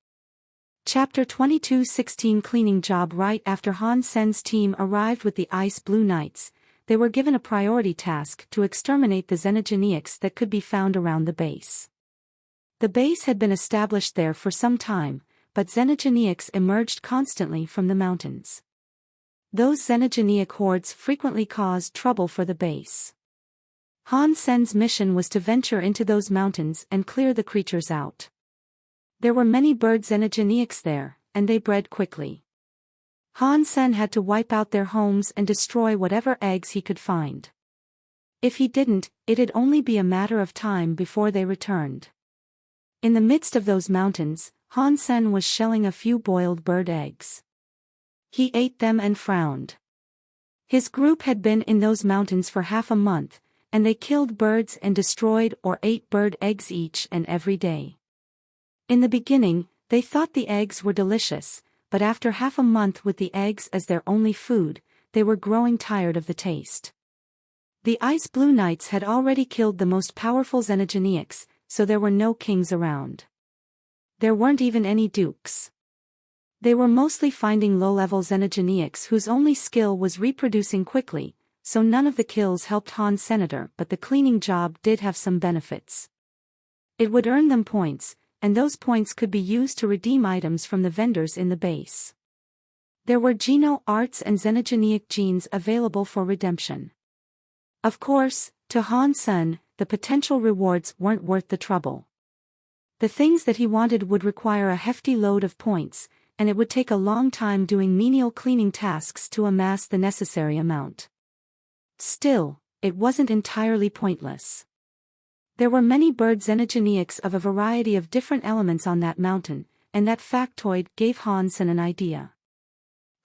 Chapter 22:16 Cleaning job. Right after Han Sen's team arrived with the Ice Blue Knights, they were given a priority task to exterminate the xenogenics that could be found around the base. The base had been established there for some time, but xenogenics emerged constantly from the mountains. Those xenogenic hordes frequently caused trouble for the base. Han Sen's mission was to venture into those mountains and clear the creatures out. There were many bird xenogenics there, and they bred quickly. Han Sen had to wipe out their homes and destroy whatever eggs he could find. If he didn't, it'd only be a matter of time before they returned. In the midst of those mountains, Han Sen was shelling a few boiled bird eggs. He ate them and frowned. His group had been in those mountains for half a month, and they killed birds and destroyed or ate bird eggs each and every day. In the beginning, they thought the eggs were delicious, but after half a month with the eggs as their only food, they were growing tired of the taste. The Ice Blue Knights had already killed the most powerful xenogenics, so there were no kings around. There weren't even any dukes. They were mostly finding low-level xenogenics whose only skill was reproducing quickly, so none of the kills helped Han Senator, but the cleaning job did have some benefits. It would earn them points, and those points could be used to redeem items from the vendors in the base. There were Geno Arts and xenogenic genes available for redemption. Of course, to Han Sen, the potential rewards weren't worth the trouble. The things that he wanted would require a hefty load of points, and it would take a long time doing menial cleaning tasks to amass the necessary amount. Still, it wasn't entirely pointless. There were many bird xenogenics of a variety of different elements on that mountain, and that factoid gave Han Sen an idea.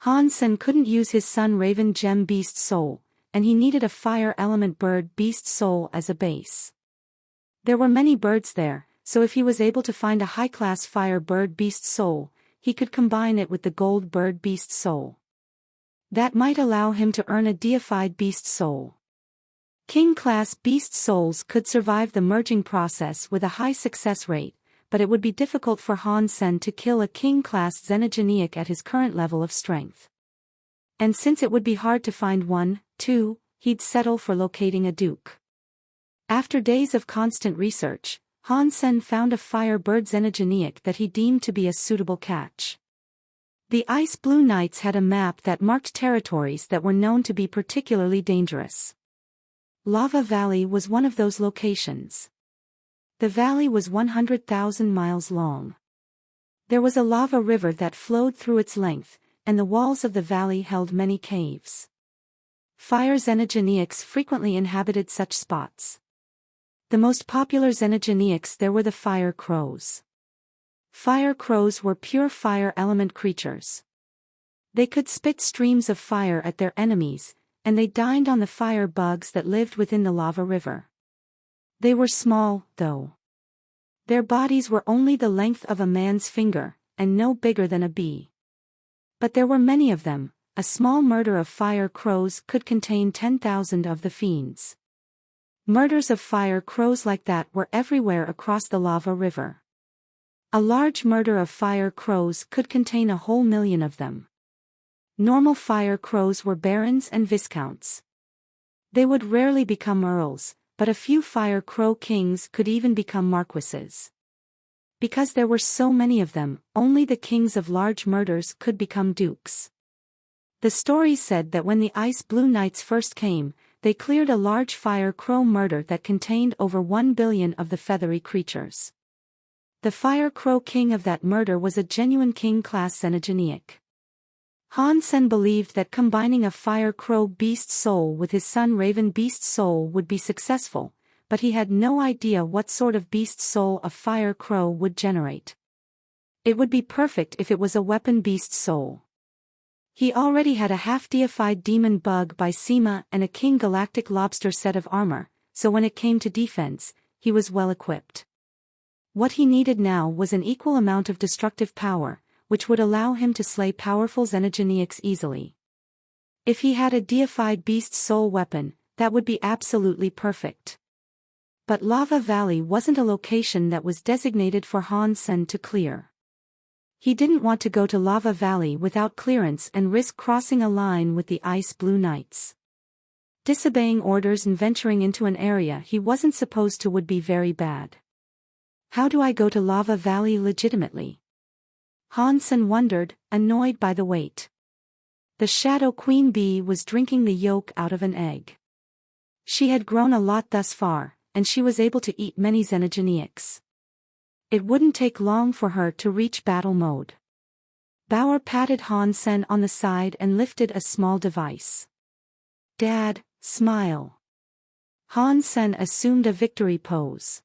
Han Sen couldn't use his Sun Raven Gem Beast Soul, and he needed a fire element bird Beast Soul as a base. There were many birds there, so if he was able to find a high-class fire bird Beast Soul, he could combine it with the gold bird Beast Soul. That might allow him to earn a deified Beast Soul. King-class Beast Souls could survive the merging process with a high success rate, but it would be difficult for Han Sen to kill a King-class xenogenic at his current level of strength. And since it would be hard to find one, too, he'd settle for locating a Duke. After days of constant research, Han Sen found a fire bird xenogenic that he deemed to be a suitable catch. The Ice Blue Knights had a map that marked territories that were known to be particularly dangerous. Lava Valley was one of those locations. The valley was 100,000 miles long. There was a lava river that flowed through its length, and the walls of the valley held many caves. Fire xenogeniacs frequently inhabited such spots. The most popular xenogeniacs there were the fire crows. Fire crows were pure fire element creatures. They could spit streams of fire at their enemies, and they dined on the fire bugs that lived within the lava river. They were small, though. Their bodies were only the length of a man's finger, and no bigger than a bee. But there were many of them. A small murder of fire crows could contain 10,000 of the fiends. Murders of fire crows like that were everywhere across the lava river. A large murder of fire crows could contain a whole million of them. Normal fire crows were barons and viscounts. They would rarely become earls, but a few fire crow kings could even become marquises. Because there were so many of them, only the kings of large murders could become dukes. The story said that when the Ice Blue Knights first came, they cleared a large fire crow murder that contained over 1 billion of the feathery creatures. The fire crow king of that murder was a genuine king-class xenogeniac. Han Sen believed that combining a fire crow beast soul with his son raven beast soul would be successful, but he had no idea what sort of beast soul a fire crow would generate. It would be perfect if it was a weapon beast soul. He already had a half-deified demon bug by Sema and a king galactic lobster set of armor, so when it came to defense, he was well equipped. What he needed now was an equal amount of destructive power, which would allow him to slay powerful xenogeniacs easily. If he had a deified beast soul weapon, that would be absolutely perfect. But Lava Valley wasn't a location that was designated for Han Sen to clear. He didn't want to go to Lava Valley without clearance and risk crossing a line with the Ice Blue Knights. Disobeying orders and venturing into an area he wasn't supposed to would be very bad. How do I go to Lava Valley legitimately? Han Sen wondered, annoyed by the wait. The Shadow Queen Bee was drinking the yolk out of an egg. She had grown a lot thus far, and she was able to eat many xenogeniacs. It wouldn't take long for her to reach battle mode. Bauer patted Han Sen on the side and lifted a small device. Dad, smile. Han Sen assumed a victory pose.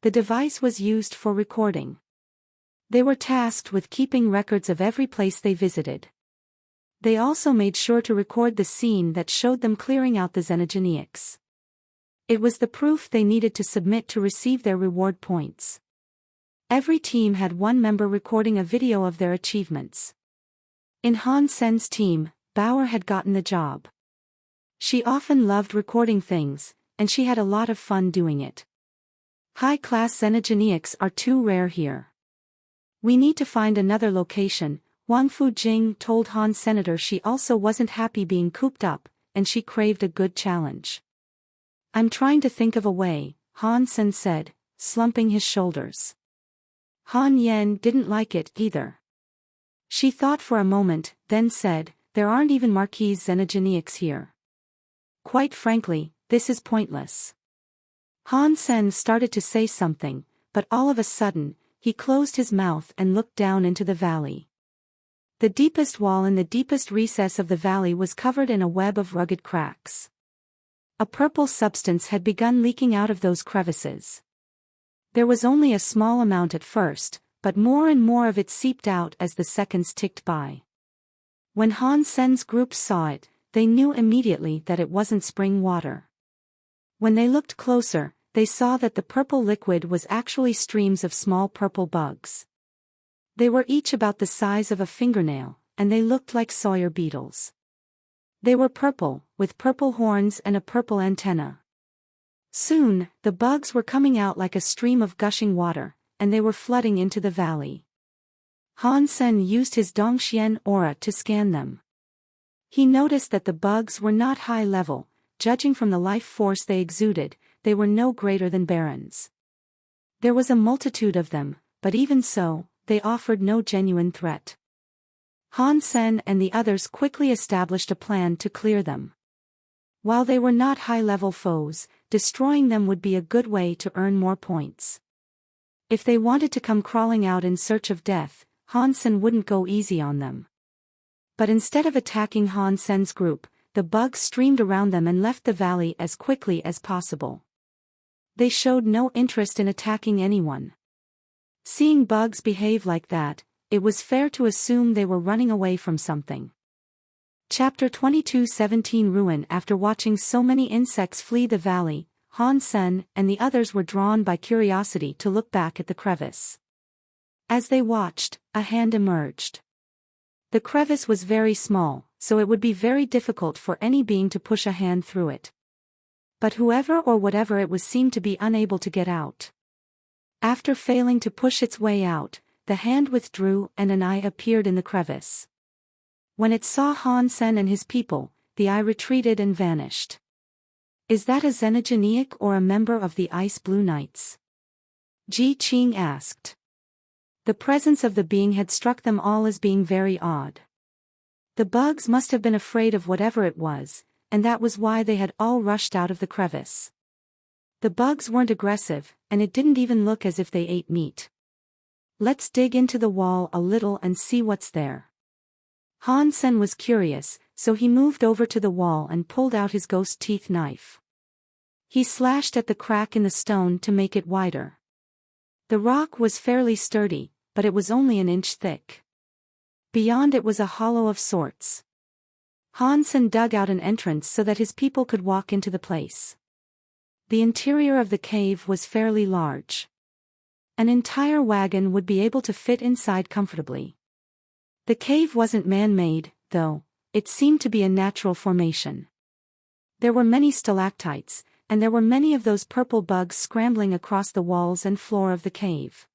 The device was used for recording. They were tasked with keeping records of every place they visited. They also made sure to record the scene that showed them clearing out the xenogeniacs. It was the proof they needed to submit to receive their reward points. Every team had one member recording a video of their achievements. In Han Sen's team, Bauer had gotten the job. She often loved recording things, and she had a lot of fun doing it. High-class xenogeniacs are too rare here. We need to find another location, Wang Fujing told Han Senator. She also wasn't happy being cooped up, and she craved a good challenge. I'm trying to think of a way, Han Sen said, slumping his shoulders. Han Yen didn't like it either. She thought for a moment, then said, there aren't even Marquis xenogeniacs here. Quite frankly, this is pointless. Han Sen started to say something, but all of a sudden, he closed his mouth and looked down into the valley. The deepest wall in the deepest recess of the valley was covered in a web of rugged cracks. A purple substance had begun leaking out of those crevices. There was only a small amount at first, but more and more of it seeped out as the seconds ticked by. When Han Sen's group saw it, they knew immediately that it wasn't spring water. When they looked closer, they saw that the purple liquid was actually streams of small purple bugs. They were each about the size of a fingernail, and they looked like Sawyer beetles. They were purple, with purple horns and a purple antenna. Soon, the bugs were coming out like a stream of gushing water, and they were flooding into the valley. Han Sen used his Dongxian aura to scan them. He noticed that the bugs were not high level. Judging from the life force they exuded, they were no greater than barons. There was a multitude of them, but even so, they offered no genuine threat. Han Sen and the others quickly established a plan to clear them. While they were not high-level foes, destroying them would be a good way to earn more points. If they wanted to come crawling out in search of death, Han Sen wouldn't go easy on them. But instead of attacking Han Sen's group, the bugs streamed around them and left the valley as quickly as possible. They showed no interest in attacking anyone. Seeing bugs behave like that, it was fair to assume they were running away from something. Chapter 22:17 Ruin. After watching so many insects flee the valley, Han Sen and the others were drawn by curiosity to look back at the crevice. As they watched, a hand emerged. The crevice was very small, so it would be very difficult for any being to push a hand through it. But whoever or whatever it was seemed to be unable to get out. After failing to push its way out, the hand withdrew and an eye appeared in the crevice. When it saw Han Sen and his people, the eye retreated and vanished. Is that a xenogeniac or a member of the Ice Blue Knights? Ji Qing asked. The presence of the being had struck them all as being very odd. The bugs must have been afraid of whatever it was, and that was why they had all rushed out of the crevice. The bugs weren't aggressive, and it didn't even look as if they ate meat. Let's dig into the wall a little and see what's there. Han Sen was curious, so he moved over to the wall and pulled out his ghost teeth knife. He slashed at the crack in the stone to make it wider. The rock was fairly sturdy, but it was only an inch thick. Beyond it was a hollow of sorts. Han Sen dug out an entrance so that his people could walk into the place. The interior of the cave was fairly large. An entire wagon would be able to fit inside comfortably. The cave wasn't man-made, though, it seemed to be a natural formation. There were many stalactites, and there were many of those purple bugs scrambling across the walls and floor of the cave.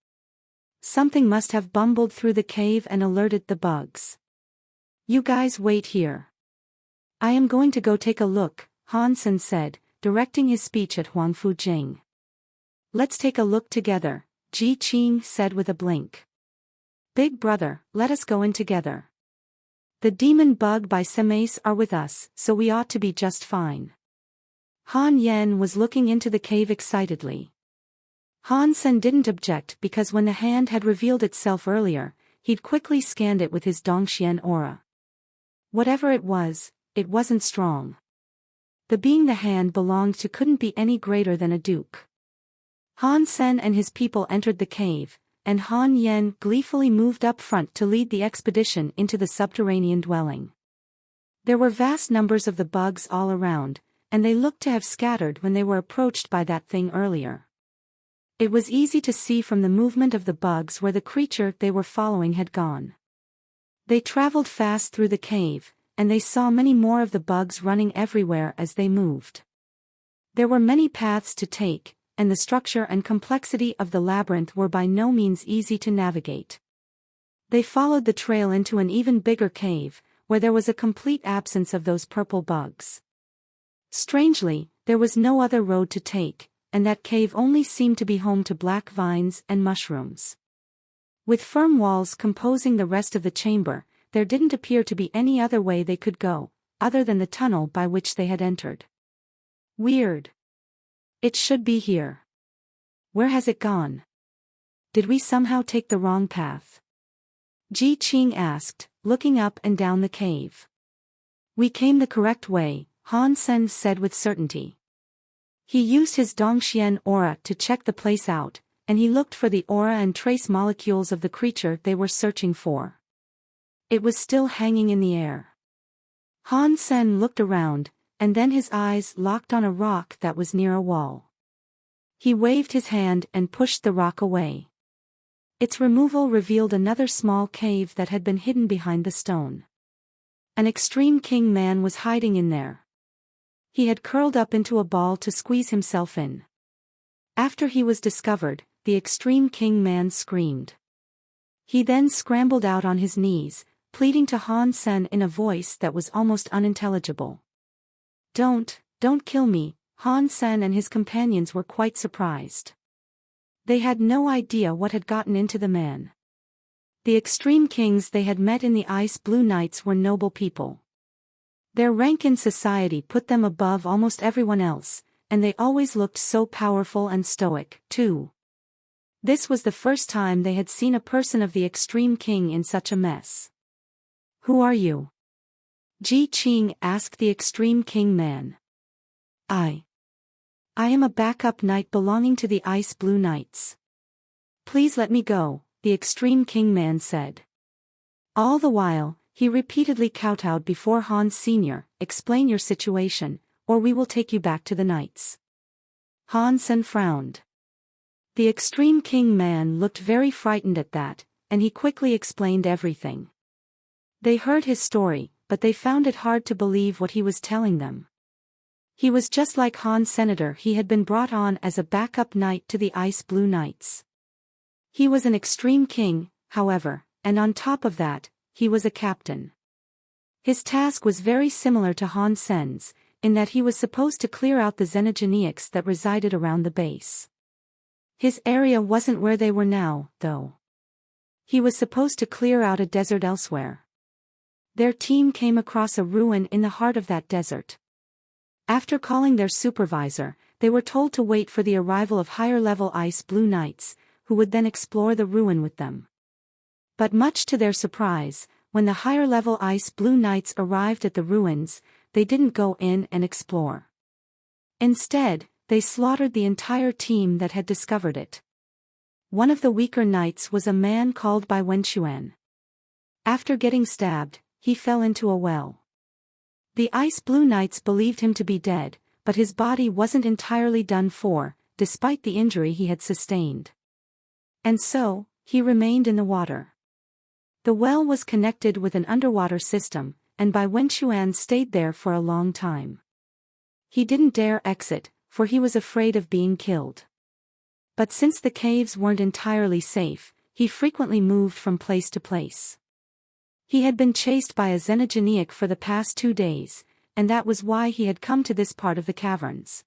Something must have bumbled through the cave and alerted the bugs. You guys wait here. I am going to go take a look, Han Sen said, directing his speech at Huang Fujing. Let's take a look together, Ji Qing said with a blink. Big brother, let us go in together. The demon bug by Semace are with us, so we ought to be just fine. Han Yen was looking into the cave excitedly. Han Sen didn't object because when the hand had revealed itself earlier, he'd quickly scanned it with his Dongxian aura. Whatever it wasn't strong. The being the hand belonged to couldn't be any greater than a duke. Han Sen and his people entered the cave, and Han Yen gleefully moved up front to lead the expedition into the subterranean dwelling. There were vast numbers of the bugs all around, and they looked to have scattered when they were approached by that thing earlier. It was easy to see from the movement of the bugs where the creature they were following had gone. They traveled fast through the cave, and they saw many more of the bugs running everywhere as they moved. There were many paths to take, and the structure and complexity of the labyrinth were by no means easy to navigate. They followed the trail into an even bigger cave, where there was a complete absence of those purple bugs. Strangely, there was no other road to take, and that cave only seemed to be home to black vines and mushrooms. With firm walls composing the rest of the chamber, there didn't appear to be any other way they could go, other than the tunnel by which they had entered. Weird. It should be here. Where has it gone? Did we somehow take the wrong path? Ji Qing asked, looking up and down the cave. We came the correct way, Han Sen said with certainty. He used his Dongxian aura to check the place out, and he looked for the aura and trace molecules of the creature they were searching for. It was still hanging in the air. Han Sen looked around, and then his eyes locked on a rock that was near a wall. He waved his hand and pushed the rock away. Its removal revealed another small cave that had been hidden behind the stone. An extreme king man was hiding in there. He had curled up into a ball to squeeze himself in. After he was discovered, the extreme king man screamed. He then scrambled out on his knees, pleading to Han Sen in a voice that was almost unintelligible. Don't kill me, Han Sen and his companions were quite surprised. They had no idea what had gotten into the man. The extreme kings they had met in the Ice Blue Knights were noble people. Their rank in society put them above almost everyone else, and they always looked so powerful and stoic, too. This was the first time they had seen a person of the extreme king in such a mess. Who are you? Ji Qing asked the Extreme King man. I am a backup knight belonging to the Ice Blue Knights. Please let me go, the Extreme King man said. All the while, he repeatedly kowtowed before Han Sr., explain your situation, or we will take you back to the knights. Han Sen frowned. The Extreme King man looked very frightened at that, and he quickly explained everything. They heard his story, but they found it hard to believe what he was telling them. He was just like Han Senator. He had been brought on as a backup knight to the Ice Blue Knights. He was an extreme king, however, and on top of that, he was a captain. His task was very similar to Han Sen's, in that he was supposed to clear out the xenogeniacs that resided around the base. His area wasn't where they were now, though. He was supposed to clear out a desert elsewhere. Their team came across a ruin in the heart of that desert. After calling their supervisor, they were told to wait for the arrival of higher-level Ice Blue Knights, who would then explore the ruin with them. But much to their surprise, when the higher-level Ice Blue Knights arrived at the ruins, they didn't go in and explore. Instead, they slaughtered the entire team that had discovered it. One of the weaker knights was a man called Bai Wenquan. After getting stabbed, he fell into a well. The Ice Blue Knights believed him to be dead, but his body wasn't entirely done for, despite the injury he had sustained. And so, he remained in the water. The well was connected with an underwater system, and Bai Wenquan stayed there for a long time. He didn't dare exit, for he was afraid of being killed. But since the caves weren't entirely safe, he frequently moved from place to place. He had been chased by a xenogeniac for the past 2 days, and that was why he had come to this part of the caverns.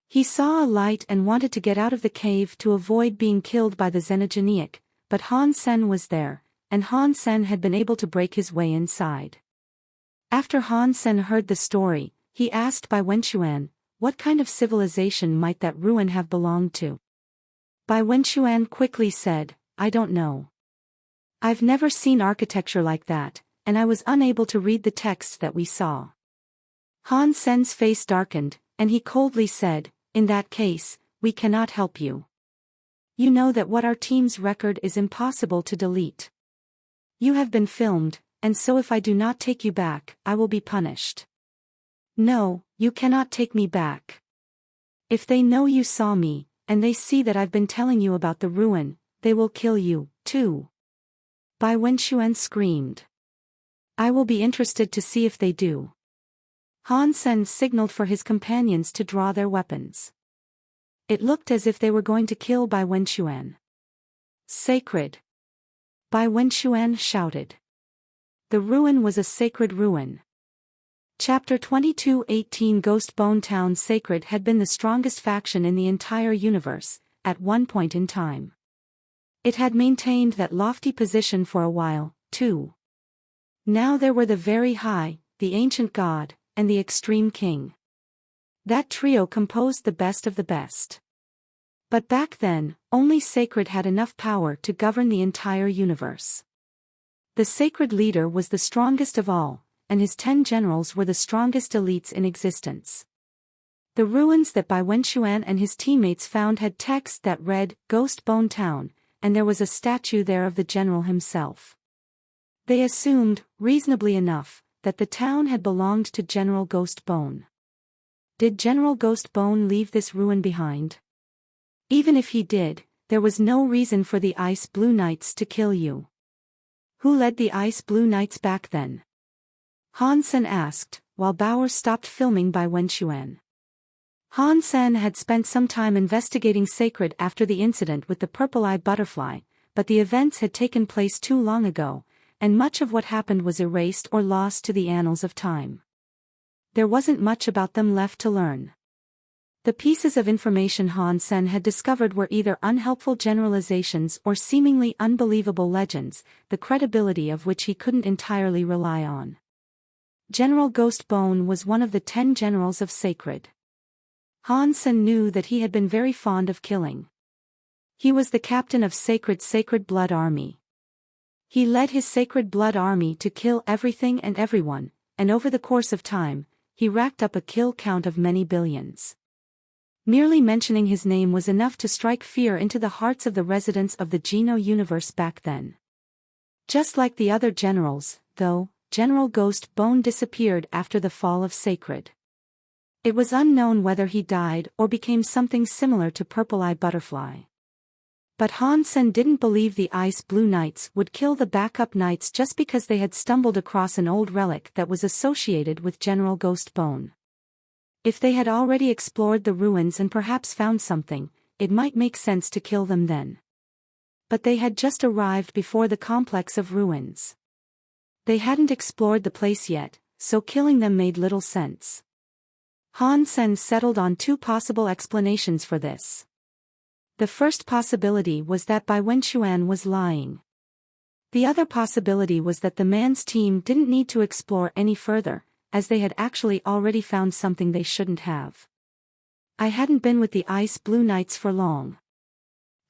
He saw a light and wanted to get out of the cave to avoid being killed by the xenogeniac, but Han Sen was there, and Han Sen had been able to break his way inside. After Han Sen heard the story, he asked Bai Wenquan, what kind of civilization might that ruin have belonged to? Bai Wenquan quickly said, I don't know. I've never seen architecture like that, and I was unable to read the texts that we saw. Han Sen's face darkened, and he coldly said, in that case, we cannot help you. You know that what our team's record is impossible to delete. You have been filmed, and so if I do not take you back, I will be punished. No, you cannot take me back. If they know you saw me, and they see that I've been telling you about the ruin, they will kill you, too. Bai Wenquan screamed. I will be interested to see if they do. Han Sen signaled for his companions to draw their weapons. It looked as if they were going to kill Bai Wenquan. Sacred! Bai Wenquan shouted. The ruin was a sacred ruin. Chapter 22:18 Ghost Bone Town. Sacred had been the strongest faction in the entire universe, at one point in time. It had maintained that lofty position for a while, too. Now there were the Very High, the Ancient God, and the Extreme King. That trio composed the best of the best. But back then, only Sacred had enough power to govern the entire universe. The Sacred leader was the strongest of all, and his 10 generals were the strongest elites in existence. The ruins that Bai Wenquan and his teammates found had text that read, Ghost Bone Town, and there was a statue there of the general himself. They assumed, reasonably enough, that the town had belonged to General Ghost Bone. Did General Ghost Bone leave this ruin behind? Even if he did, there was no reason for the Ice Blue Knights to kill you. Who led the Ice Blue Knights back then? Han Sen asked, while Bauer stopped filming Bai Wenquan. Han Sen had spent some time investigating Sacred after the incident with the purple-eye butterfly, but the events had taken place too long ago, and much of what happened was erased or lost to the annals of time. There wasn't much about them left to learn. The pieces of information Han Sen had discovered were either unhelpful generalizations or seemingly unbelievable legends, the credibility of which he couldn't entirely rely on. General Ghost Bone was one of the 10 generals of Sacred. Han Sen knew that he had been very fond of killing. He was the captain of Sacred Blood Army. He led his sacred blood army to kill everything and everyone, and over the course of time, he racked up a kill count of many billions. Merely mentioning his name was enough to strike fear into the hearts of the residents of the Geno universe back then. Just like the other generals, though, General Ghost Bone disappeared after the fall of Sacred. It was unknown whether he died or became something similar to Purple Eye Butterfly. But Han Sen didn't believe the Ice Blue Knights would kill the backup knights just because they had stumbled across an old relic that was associated with General Ghost Bone. If they had already explored the ruins and perhaps found something, it might make sense to kill them then. But they had just arrived before the complex of ruins. They hadn't explored the place yet, so killing them made little sense. Han Sen settled on two possible explanations for this. The first possibility was that Bai Wenchuan was lying. The other possibility was that the man's team didn't need to explore any further, as they had actually already found something they shouldn't have. I hadn't been with the Ice Blue Knights for long.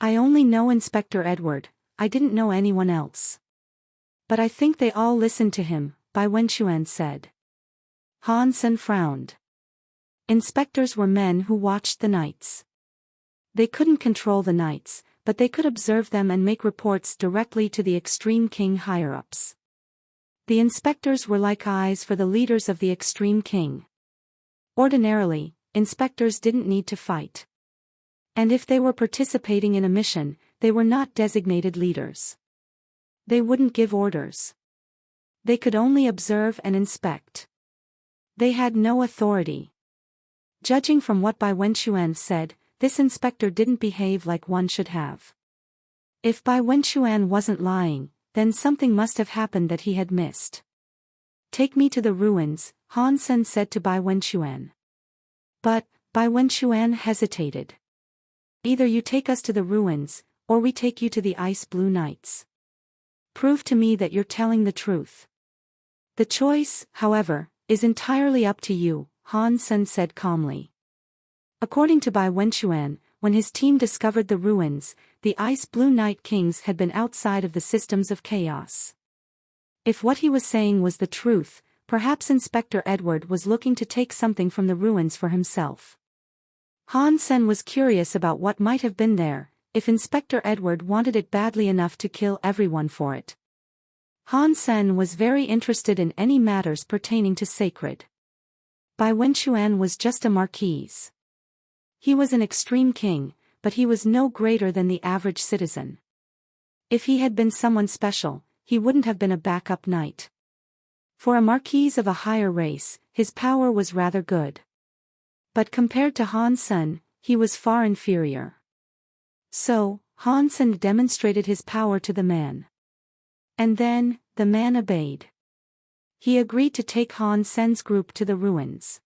I only know Inspector Edward, I didn't know anyone else. But I think they all listened to him, Bai Wenchuan said. Han Sen frowned. Inspectors were men who watched the knights. They couldn't control the knights, but they could observe them and make reports directly to the Extreme King higher-ups. The inspectors were like eyes for the leaders of the Extreme King. Ordinarily, inspectors didn't need to fight. And if they were participating in a mission, they were not designated leaders. They wouldn't give orders. They could only observe and inspect. They had no authority. Judging from what Bai Wenchuan said, this inspector didn't behave like one should have. If Bai Wenchuan wasn't lying, then something must have happened that he had missed. Take me to the ruins, Han Sen said to Bai Wenchuan. But, Bai Wenchuan hesitated. Either you take us to the ruins, or we take you to the Ice Blue Knights. Prove to me that you're telling the truth. The choice, however, is entirely up to you, Han Sen said calmly. According to Bai Wenchuan, when his team discovered the ruins, the Ice Blue Knight Kings had been outside of the systems of chaos. If what he was saying was the truth, perhaps Inspector Edward was looking to take something from the ruins for himself. Han Sen was curious about what might have been there, if Inspector Edward wanted it badly enough to kill everyone for it. Han Sen was very interested in any matters pertaining to Sacred. Bai Wenchuan was just a marquise. He was an extreme king, but he was no greater than the average citizen. If he had been someone special, he wouldn't have been a backup knight. For a marquise of a higher race, his power was rather good. But compared to Han Sen, he was far inferior. So, Han Sen demonstrated his power to the man. And then, the man obeyed. He agreed to take Han Sen's group to the ruins.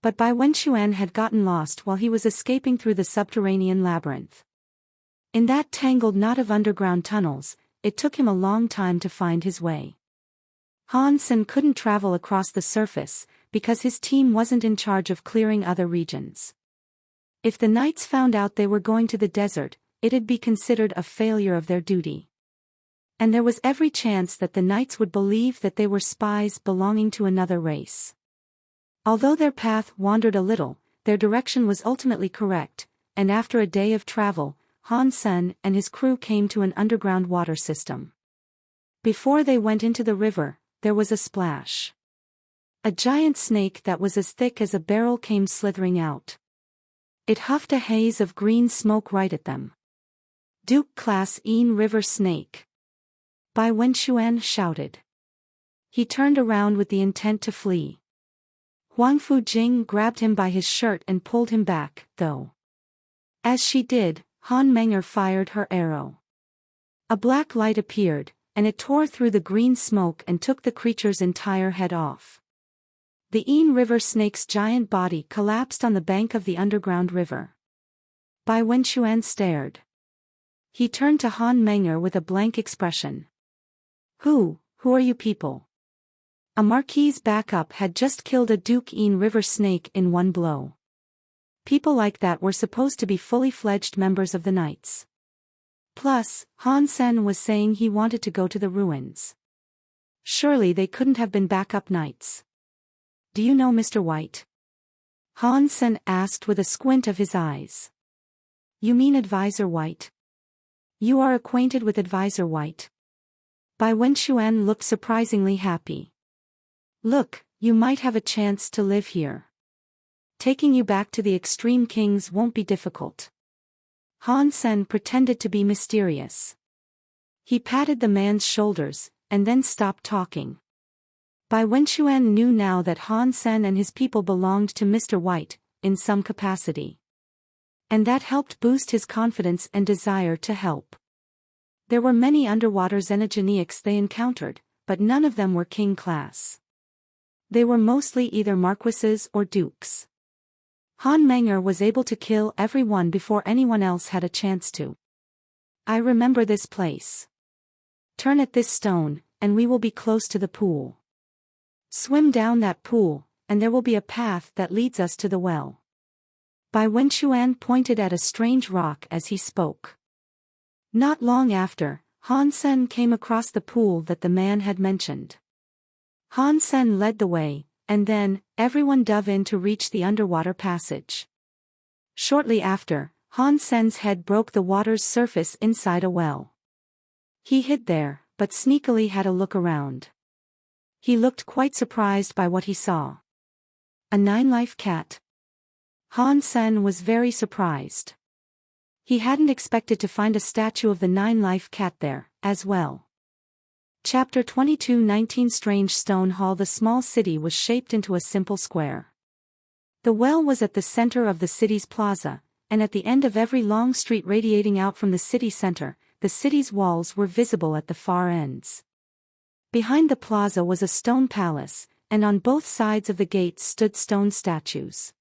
But Bai Wenchuan had gotten lost while he was escaping through the subterranean labyrinth. In that tangled knot of underground tunnels, it took him a long time to find his way. Han Sen couldn't travel across the surface, because his team wasn't in charge of clearing other regions. If the knights found out they were going to the desert, it'd be considered a failure of their duty. And there was every chance that the knights would believe that they were spies belonging to another race. Although their path wandered a little, their direction was ultimately correct, and after a day of travel, Han Sen and his crew came to an underground water system. Before they went into the river, there was a splash. A giant snake that was as thick as a barrel came slithering out. It huffed a haze of green smoke right at them. Duke-class Yin River snake. Bai Wenchuan shouted. He turned around with the intent to flee. Huang Fujing grabbed him by his shirt and pulled him back, though. As she did, Han Menger fired her arrow. A black light appeared, and it tore through the green smoke and took the creature's entire head off. The Yin River snake's giant body collapsed on the bank of the underground river. Bai Wenchuan stared. He turned to Han Menger with a blank expression. Who are you people? A marquise backup had just killed a Duke Yin River snake in one blow. People like that were supposed to be fully fledged members of the Knights. Plus, Han Sen was saying he wanted to go to the ruins. Surely they couldn't have been backup nights. Do you know Mr. White? Han Sen asked with a squint of his eyes. You mean Advisor White? You are acquainted with Advisor White? Bai Wenxuan looked surprisingly happy. Look, you might have a chance to live here. Taking you back to the Extreme Kings won't be difficult. Han Sen pretended to be mysterious. He patted the man's shoulders, and then stopped talking. Bai Wenxuan knew now that Han Sen and his people belonged to Mr. White, in some capacity. And that helped boost his confidence and desire to help. There were many underwater xenogenics they encountered, but none of them were king class. They were mostly either marquises or dukes. Han Menger was able to kill everyone before anyone else had a chance to. I remember this place. Turn at this stone, and we will be close to the pool. Swim down that pool, and there will be a path that leads us to the well. Bai Wenxuan pointed at a strange rock as he spoke. Not long after, Han Sen came across the pool that the man had mentioned. Han Sen led the way, and then, everyone dove in to reach the underwater passage. Shortly after, Han Sen's head broke the water's surface inside a well. He hid there, but sneakily had a look around. He looked quite surprised by what he saw. A 9-life cat. Han Sen was very surprised. He hadn't expected to find a statue of the 9-life cat there, as well. Chapter 22-19 Strange Stone Hall. The small city was shaped into a simple square. The well was at the center of the city's plaza, and at the end of every long street radiating out from the city center, the city's walls were visible at the far ends. Behind the plaza was a stone palace, and on both sides of the gates stood stone statues.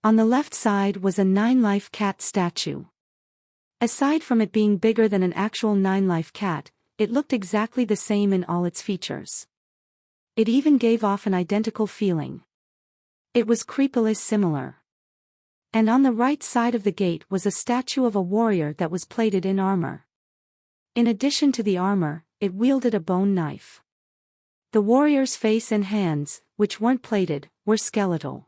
On the left side was a 9-life cat statue. Aside from it being bigger than an actual 9-life cat, it looked exactly the same in all its features. It even gave off an identical feeling. It was creepily similar. And on the right side of the gate was a statue of a warrior that was plated in armor. In addition to the armor, it wielded a bone knife. The warrior's face and hands, which weren't plated, were skeletal.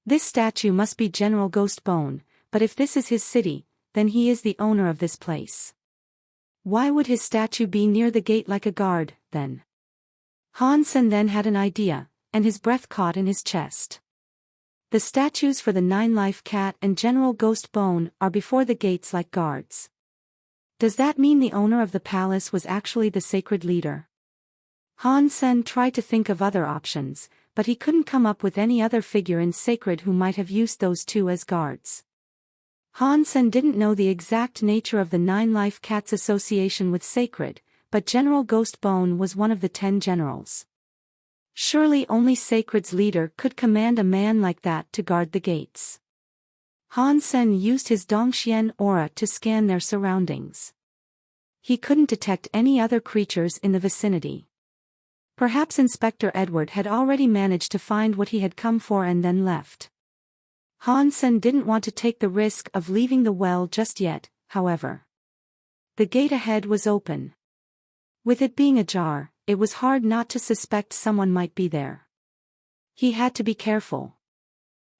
This statue must be General Ghost Bone, but if this is his city, then he is the owner of this place. Why would his statue be near the gate like a guard, then? Han Sen then had an idea, and his breath caught in his chest. The statues for the 9-life cat and General Ghost Bone are before the gates like guards. Does that mean the owner of the palace was actually the sacred leader? Han Sen tried to think of other options, but he couldn't come up with any other figure in sacred who might have used those two as guards. Han Sen didn't know the exact nature of the 9-life cat's association with sacred, but General Ghost Bone was one of the 10 generals. Surely only sacred's leader could command a man like that to guard the gates. Han Sen used his Dongxian aura to scan their surroundings. He couldn't detect any other creatures in the vicinity. Perhaps Inspector Edward had already managed to find what he had come for and then left. Han Sen didn't want to take the risk of leaving the well just yet, however. The gate ahead was open. With it being ajar, it was hard not to suspect someone might be there. He had to be careful.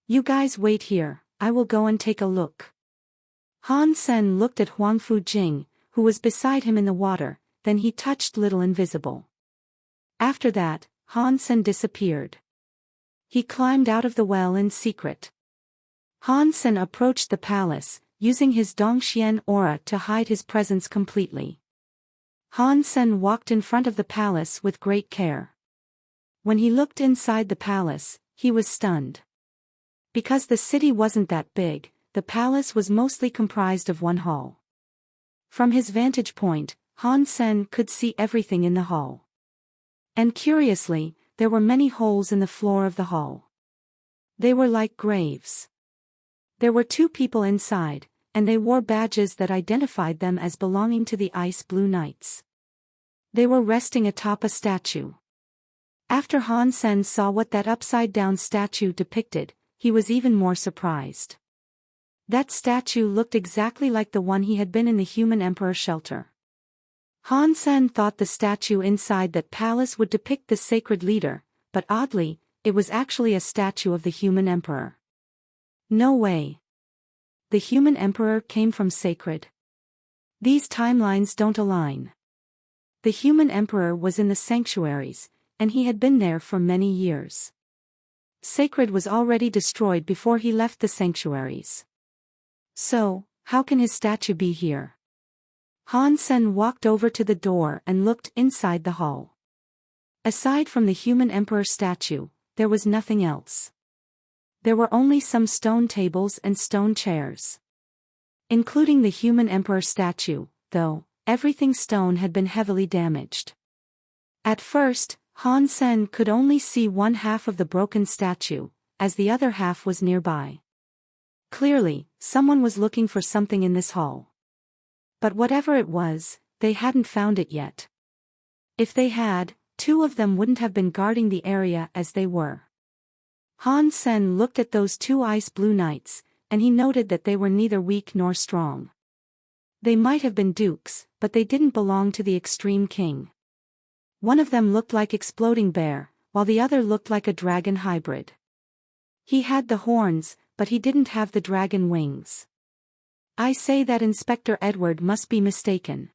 You guys wait here, I will go and take a look. Han Sen looked at Huang Fujing, who was beside him in the water, then he touched Little Invisible. After that, Han Sen disappeared. He climbed out of the well in secret. Han Sen approached the palace, using his Dongxian aura to hide his presence completely. Han Sen walked in front of the palace with great care. When he looked inside the palace, he was stunned. Because the city wasn't that big, the palace was mostly comprised of one hall. From his vantage point, Han Sen could see everything in the hall. And curiously, there were many holes in the floor of the hall. They were like graves. There were 2 people inside, and they wore badges that identified them as belonging to the Ice Blue Knights. They were resting atop a statue. After Han Sen saw what that upside-down statue depicted, he was even more surprised. That statue looked exactly like the one he had been in the human emperor shelter. Han Sen thought the statue inside that palace would depict the sacred leader, but oddly, it was actually a statue of the human emperor. No way. The human emperor came from sacred. These timelines don't align. The human emperor was in the sanctuaries, and he had been there for many years. Sacred was already destroyed before he left the sanctuaries. So, how can his statue be here? Han Sen walked over to the door and looked inside the hall. Aside from the human emperor statue, there was nothing else. There were only some stone tables and stone chairs. Including the human emperor statue, though, everything stone had been heavily damaged. At first, Han Sen could only see one half of the broken statue, as the other half was nearby. Clearly, someone was looking for something in this hall. But whatever it was, they hadn't found it yet. If they had, two of them wouldn't have been guarding the area as they were. Han Sen looked at those two ice blue knights, and he noted that they were neither weak nor strong. They might have been dukes, but they didn't belong to the extreme king. One of them looked like Exploding Bear, while the other looked like a dragon hybrid. He had the horns, but he didn't have the dragon wings. I say that Inspector Edward must be mistaken.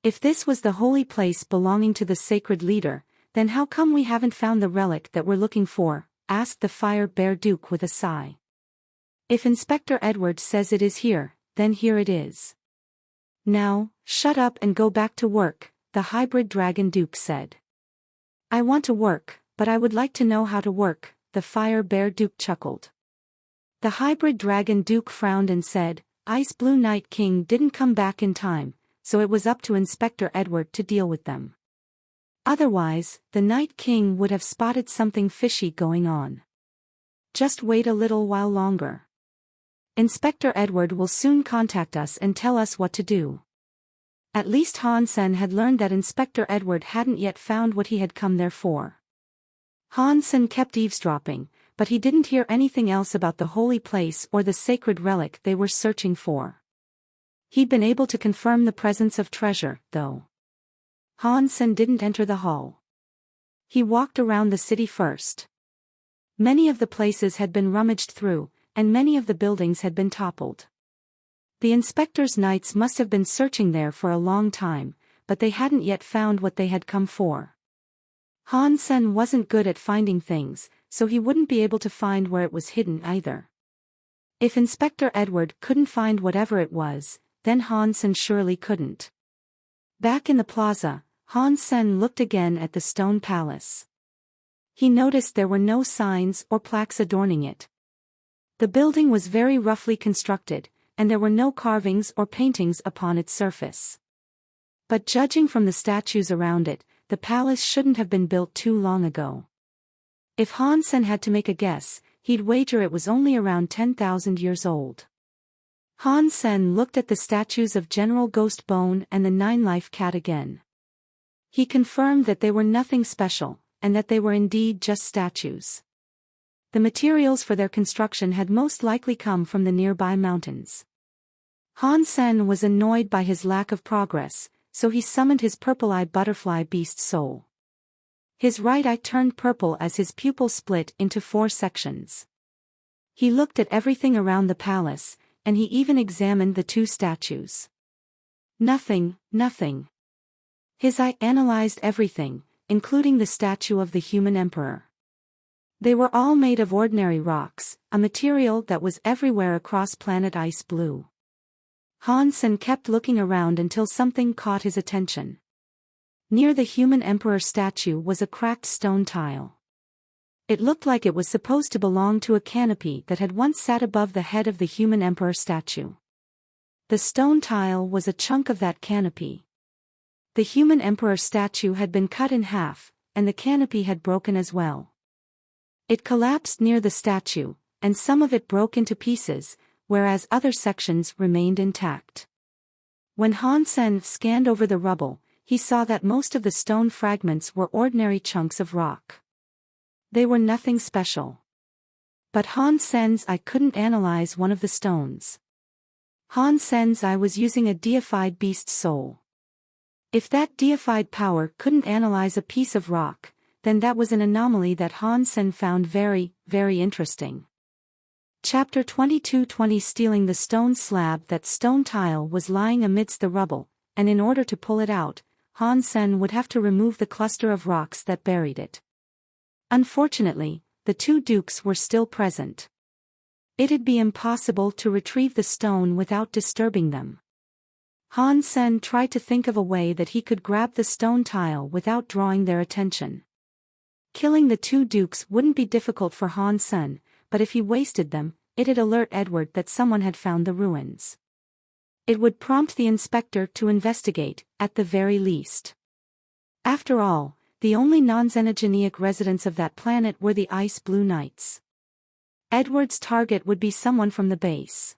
If this was the holy place belonging to the sacred leader, then how come we haven't found the relic that we're looking for? Asked the Fire Bear Duke with a sigh. If Inspector Edward says it is here, then here it is. Now, shut up and go back to work, the hybrid dragon Duke said. I want to work, but I would like to know how to work, the Fire Bear Duke chuckled. The hybrid dragon Duke frowned and said, Ice Blue Night King didn't come back in time, so it was up to Inspector Edward to deal with them. Otherwise, the Night King would have spotted something fishy going on. Just wait a little while longer. Inspector Edward will soon contact us and tell us what to do. At least Han Sen had learned that Inspector Edward hadn't yet found what he had come there for. Han Sen kept eavesdropping, but he didn't hear anything else about the holy place or the sacred relic they were searching for. He'd been able to confirm the presence of treasure, though. Han Sen didn't enter the hall. He walked around the city first. Many of the places had been rummaged through, and many of the buildings had been toppled. The inspector's knights must have been searching there for a long time, but they hadn't yet found what they had come for. Han Sen wasn't good at finding things, so he wouldn't be able to find where it was hidden either. If Inspector Edward couldn't find whatever it was, then Han Sen surely couldn't. Back in the plaza, Han Sen looked again at the stone palace. He noticed there were no signs or plaques adorning it. The building was very roughly constructed, and there were no carvings or paintings upon its surface. But judging from the statues around it, the palace shouldn't have been built too long ago. If Han Sen had to make a guess, he'd wager it was only around 10,000 years old. Han Sen looked at the statues of General Ghost Bone and the Nine-Life Cat again. He confirmed that they were nothing special, and that they were indeed just statues. The materials for their construction had most likely come from the nearby mountains. Han Sen was annoyed by his lack of progress, so he summoned his purple-eyed butterfly beast soul. His right eye turned purple as his pupil split into 4 sections. He looked at everything around the palace, and he even examined the 2 statues. Nothing. His eye analyzed everything, including the statue of the human emperor. They were all made of ordinary rocks, a material that was everywhere across planet Ice Blue. Han Sen kept looking around until something caught his attention. Near the human emperor statue was a cracked stone tile. It looked like it was supposed to belong to a canopy that had once sat above the head of the human emperor statue. The stone tile was a chunk of that canopy. The human emperor statue had been cut in half, and the canopy had broken as well. It collapsed near the statue, and some of it broke into pieces, whereas other sections remained intact. When Han Sen scanned over the rubble, he saw that most of the stone fragments were ordinary chunks of rock. They were nothing special. But Han Sen's eye couldn't analyze one of the stones. Han Sen's eye was using a deified beast soul. If that deified power couldn't analyze a piece of rock, then that was an anomaly that Han Sen found very, very interesting. Chapter 22:20 Stealing the stone slab. That stone tile was lying amidst the rubble, and in order to pull it out, Han Sen would have to remove the cluster of rocks that buried it. Unfortunately, the two dukes were still present. It'd be impossible to retrieve the stone without disturbing them. Han Sen tried to think of a way that he could grab the stone tile without drawing their attention. Killing the two dukes wouldn't be difficult for Han Sen, but if he wasted them, it'd alert Edward that someone had found the ruins. It would prompt the inspector to investigate, at the very least. After all, the only non-xenogenic residents of that planet were the Ice Blue Knights. Edward's target would be someone from the base.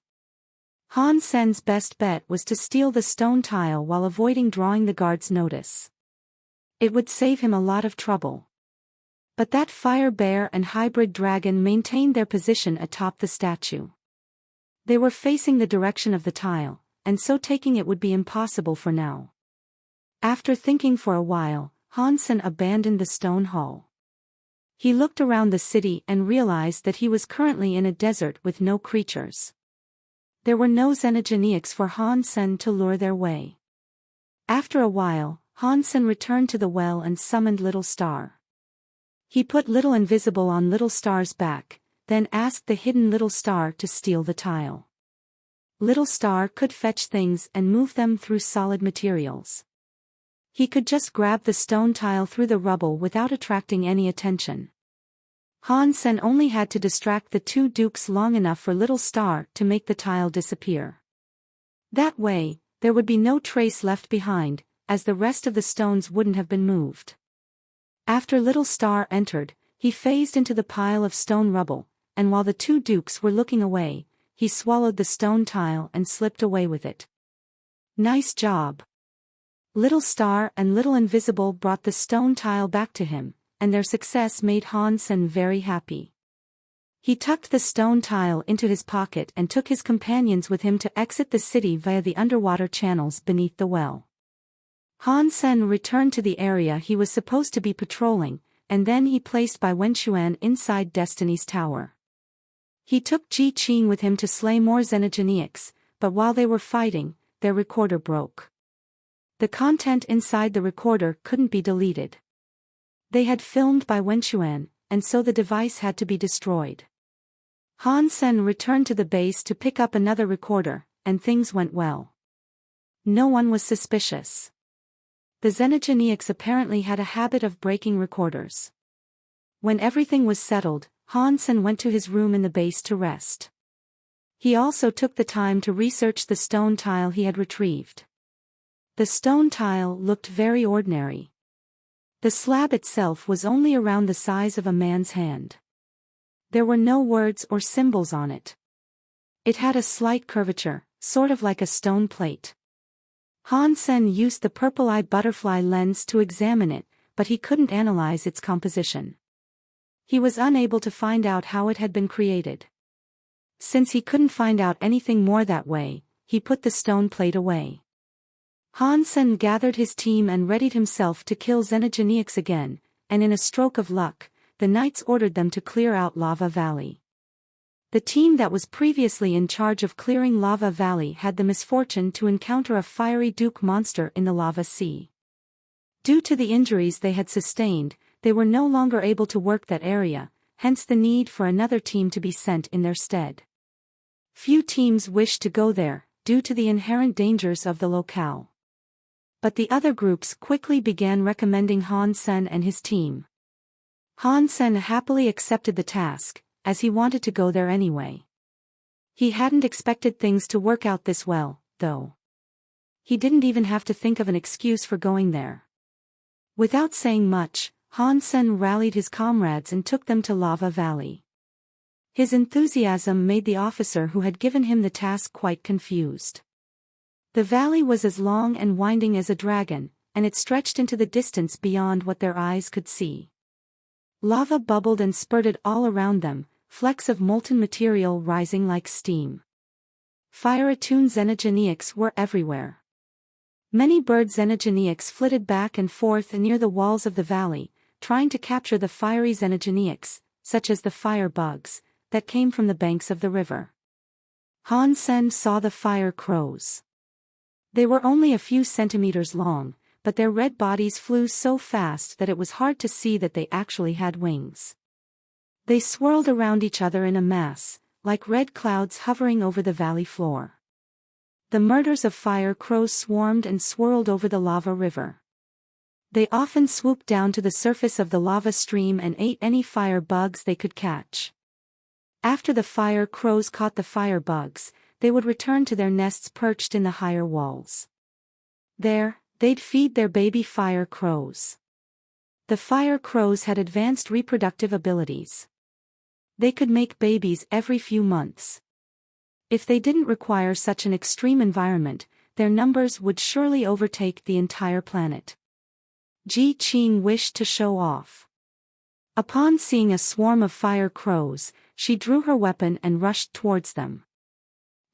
Han Sen's best bet was to steal the stone tile while avoiding drawing the guards' notice. It would save him a lot of trouble. But that fire bear and hybrid dragon maintained their position atop the statue. They were facing the direction of the tile, and so taking it would be impossible for now. After thinking for a while, Han Sen abandoned the stone hall. He looked around the city and realized that he was currently in a desert with no creatures. There were no xenogenics for Han Sen to lure their way. After a while, Han Sen returned to the well and summoned Little Star. He put Little Invisible on Little Star's back, then asked the hidden Little Star to steal the tile. Little Star could fetch things and move them through solid materials. He could just grab the stone tile through the rubble without attracting any attention. Han Sen only had to distract the two dukes long enough for Little Star to make the tile disappear. That way, there would be no trace left behind, as the rest of the stones wouldn't have been moved. After Little Star entered, he phased into the pile of stone rubble, and while the two dukes were looking away, he swallowed the stone tile and slipped away with it. Nice job. Little Star and Little Invisible brought the stone tile back to him, and their success made Han Sen very happy. He tucked the stone tile into his pocket and took his companions with him to exit the city via the underwater channels beneath the well. Han Sen returned to the area he was supposed to be patrolling, and then he placed Bai Wenxuan inside Destiny's Tower. He took Ji Qing with him to slay more xenogenics, but while they were fighting, their recorder broke. The content inside the recorder couldn't be deleted. They had filmed Bai Wenxuan, and so the device had to be destroyed. Han Sen returned to the base to pick up another recorder, and things went well. No one was suspicious. The xenogenics apparently had a habit of breaking recorders. When everything was settled, Han Sen went to his room in the base to rest. He also took the time to research the stone tile he had retrieved. The stone tile looked very ordinary. The slab itself was only around the size of a man's hand. There were no words or symbols on it. It had a slight curvature, sort of like a stone plate. Han Sen used the purple-eye butterfly lens to examine it, but he couldn't analyze its composition. He was unable to find out how it had been created. Since he couldn't find out anything more that way, he put the stone plate away. Han Sen gathered his team and readied himself to kill xenogenics again, and in a stroke of luck, the knights ordered them to clear out Lava Valley. The team that was previously in charge of clearing Lava Valley had the misfortune to encounter a fiery duke monster in the lava sea. Due to the injuries they had sustained, they were no longer able to work that area, hence the need for another team to be sent in their stead. Few teams wished to go there, due to the inherent dangers of the locale. But the other groups quickly began recommending Han Sen and his team. Han Sen happily accepted the task, as he wanted to go there anyway. He hadn't expected things to work out this well, though. He didn't even have to think of an excuse for going there. Without saying much, Han Sen rallied his comrades and took them to Lava Valley. His enthusiasm made the officer who had given him the task quite confused. The valley was as long and winding as a dragon, and it stretched into the distance beyond what their eyes could see. Lava bubbled and spurted all around them, flecks of molten material rising like steam. Fire-attuned xenogeneics were everywhere. Many bird xenogeneics flitted back and forth near the walls of the valley, trying to capture the fiery xenogeneics, such as the fire bugs, that came from the banks of the river. Han Sen saw the fire crows. They were only a few centimeters long, but their red bodies flew so fast that it was hard to see that they actually had wings. They swirled around each other in a mass, like red clouds hovering over the valley floor. The murders of fire crows swarmed and swirled over the lava river. They often swooped down to the surface of the lava stream and ate any fire bugs they could catch. After the fire crows caught the fire bugs, they would return to their nests perched in the higher walls. There, they'd feed their baby fire crows. The fire crows had advanced reproductive abilities. They could make babies every few months. If they didn't require such an extreme environment, their numbers would surely overtake the entire planet. Ji Qing wished to show off. Upon seeing a swarm of fire crows, she drew her weapon and rushed towards them.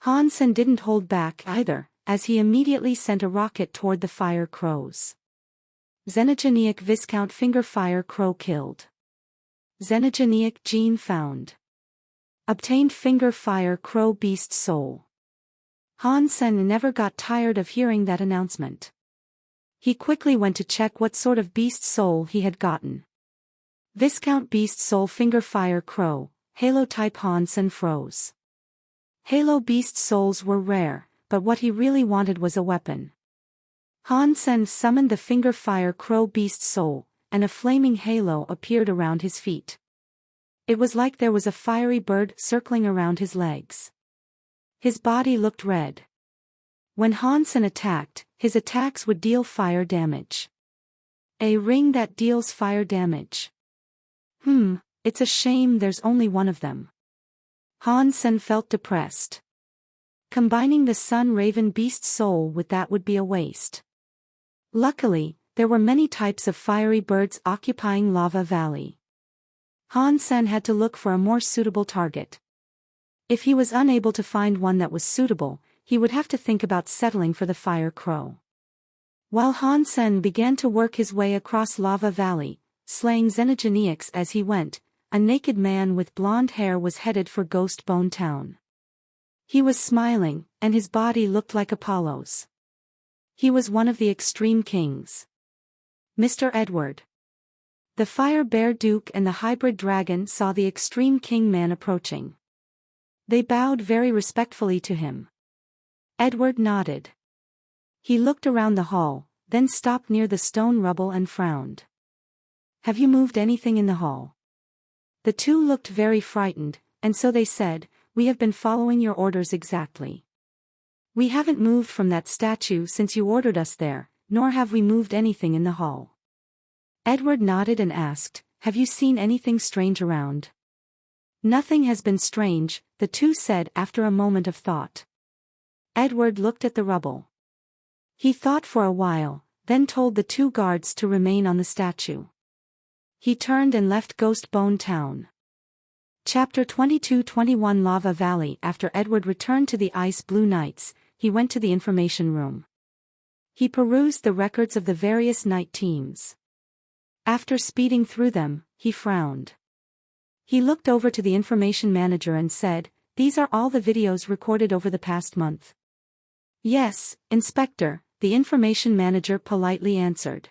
Han Sen didn't hold back either, as he immediately sent a rocket toward the fire crows. Xenogeneic Viscount Finger Fire Crow killed. Xenogeneic gene found. Obtained Finger Fire Crow Beast Soul. Han Sen never got tired of hearing that announcement. He quickly went to check what sort of beast soul he had gotten. Viscount Beast Soul Finger Fire Crow, Halo type. Han Sen froze. Halo beast souls were rare, but what he really wanted was a weapon. Han Sen summoned the Finger Fire Crow Beast Soul, and a flaming halo appeared around his feet. It was like there was a fiery bird circling around his legs. His body looked red. When Han Sen attacked, his attacks would deal fire damage. A ring that deals fire damage. It's a shame there's only one of them. Han Sen felt depressed. Combining the Sun Raven Beast Soul with that would be a waste. Luckily, there were many types of fiery birds occupying Lava Valley. Han Sen had to look for a more suitable target. If he was unable to find one that was suitable, he would have to think about settling for the fire crow. While Han Sen began to work his way across Lava Valley, slaying xenogeneics as he went, a naked man with blonde hair was headed for Ghost Bone Town. He was smiling, and his body looked like Apollo's. He was one of the Extreme Kings. Mr. Edward. The Fire Bear Duke and the Hybrid Dragon saw the Extreme King man approaching. They bowed very respectfully to him. Edward nodded. He looked around the hall, then stopped near the stone rubble and frowned. Have you moved anything in the hall? The two looked very frightened, and so they said, We have been following your orders exactly. We haven't moved from that statue since you ordered us there, nor have we moved anything in the hall. Edward nodded and asked, Have you seen anything strange around? Nothing has been strange, the two said after a moment of thought. Edward looked at the rubble. He thought for a while, then told the two guards to remain on the statue. He turned and left Ghost Bone Town. Chapter 22-21 Lava Valley. After Edward returned to the Ice Blue Knights, he went to the information room. He perused the records of the various night teams. After speeding through them, he frowned. He looked over to the information manager and said, These are all the videos recorded over the past month. Yes, Inspector, the information manager politely answered.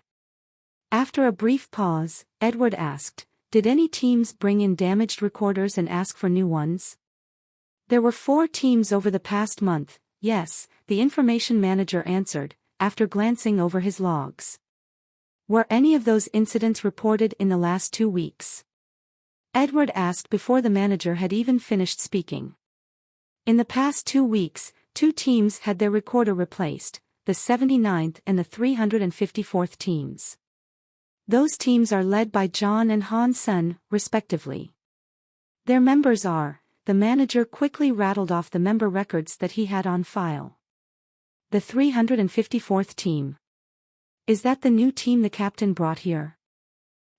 After a brief pause, Edward asked, Did any teams bring in damaged recorders and ask for new ones? There were 4 teams over the past month, yes, the information manager answered, after glancing over his logs. Were any of those incidents reported in the last 2 weeks? Edward asked before the manager had even finished speaking. In the past 2 weeks, 2 teams had their recorder replaced, the 79th and the 354th teams. Those teams are led by John and Han Sen, respectively. Their members are, the manager quickly rattled off the member records that he had on file. The 354th team. Is that the new team the captain brought here?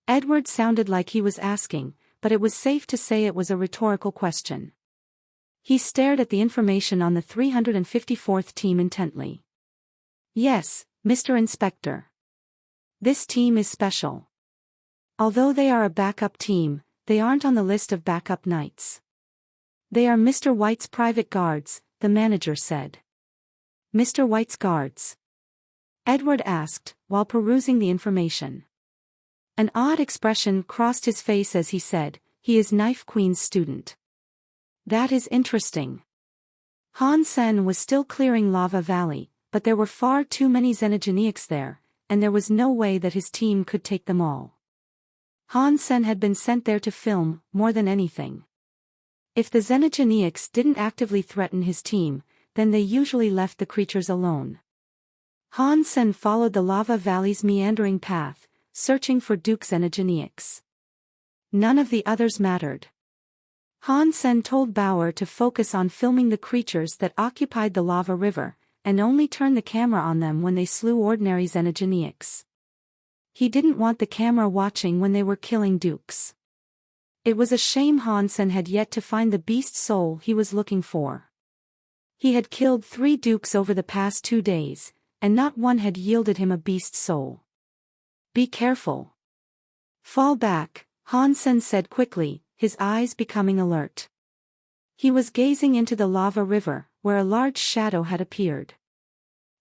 Edward sounded like he was asking, but it was safe to say it was a rhetorical question. He stared at the information on the 354th team intently. Yes, Mr. Inspector. This team is special. Although they are a backup team, they aren't on the list of backup knights. They are Mr. White's private guards, the manager said. Mr. White's guards? Edward asked, while perusing the information. An odd expression crossed his face as he said, he is Knife Queen's student. That is interesting. Han Sen was still clearing Lava Valley, but there were far too many Xenogeneics there, and there was no way that his team could take them all. Han Sen had been sent there to film, more than anything. If the Xenogeneics didn't actively threaten his team, then they usually left the creatures alone. Han Sen followed the Lava Valley's meandering path, searching for Duke Xenogeneics. None of the others mattered. Han Sen told Bauer to focus on filming the creatures that occupied the lava river, and only turn the camera on them when they slew ordinary Xenogeneics. He didn't want the camera watching when they were killing dukes. It was a shame Han Sen had yet to find the beast soul he was looking for. He had killed 3 dukes over the past 2 days, and not one had yielded him a beast soul. Be careful. Fall back, Han Sen said quickly, his eyes becoming alert. He was gazing into the lava river, where a large shadow had appeared.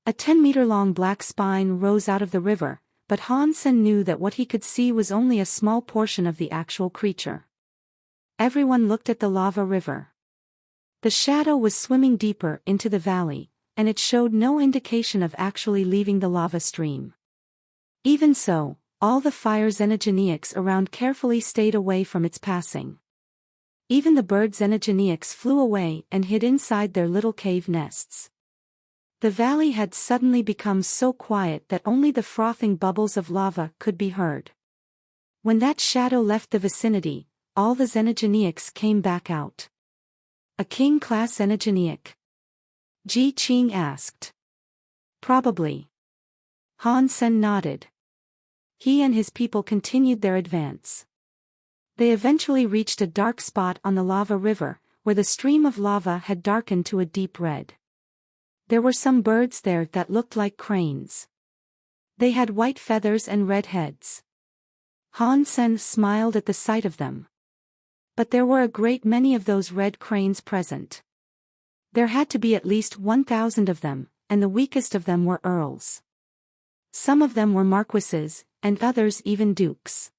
A 10-meter-long black spine rose out of the river, but Han Sen knew that what he could see was only a small portion of the actual creature. Everyone looked at the lava river. The shadow was swimming deeper into the valley, and it showed no indication of actually leaving the lava stream. Even so, all the fire Xenogeneics around carefully stayed away from its passing. Even the bird Xenogeneics flew away and hid inside their little cave nests. The valley had suddenly become so quiet that only the frothing bubbles of lava could be heard. When that shadow left the vicinity, all the Xenogeneics came back out. A king-class Xenogeneic? Ji Qing asked. Probably. Han Sen nodded. He and his people continued their advance. They eventually reached a dark spot on the lava river, where the stream of lava had darkened to a deep red. There were some birds there that looked like cranes. They had white feathers and red heads. Han Sen smiled at the sight of them. But there were a great many of those red cranes present. There had to be at least 1,000 of them, and the weakest of them were earls. Some of them were marquises, and others even dukes.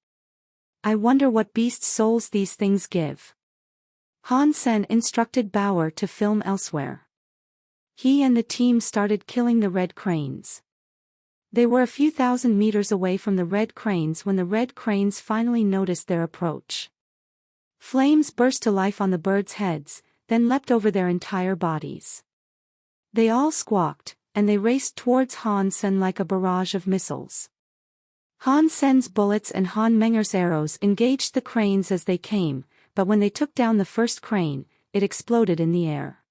I wonder what beast souls these things give. Han Sen instructed Bauer to film elsewhere. He and the team started killing the red cranes. They were a few thousand meters away from the red cranes when the red cranes finally noticed their approach. Flames burst to life on the birds' heads, then leapt over their entire bodies. They all squawked, and they raced towards Han Sen like a barrage of missiles. Han Sen's bullets and Han Menger's arrows engaged the cranes as they came, but when they took down the first crane, it exploded in the air.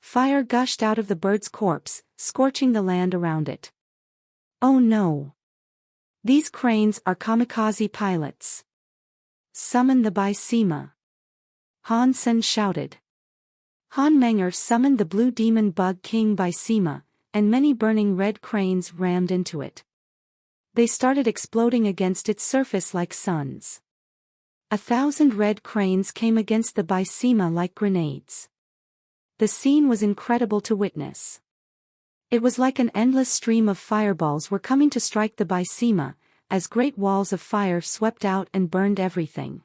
Fire gushed out of the bird's corpse, scorching the land around it. Oh no! These cranes are kamikaze pilots. Summon the Baisima. Han Sen shouted. Han Menger summoned the blue demon bug king Baisima, and many burning red cranes rammed into it. They started exploding against its surface like suns. 1,000 red cranes came against the Baisima like grenades. The scene was incredible to witness. It was like an endless stream of fireballs were coming to strike the Baisima, as great walls of fire swept out and burned everything.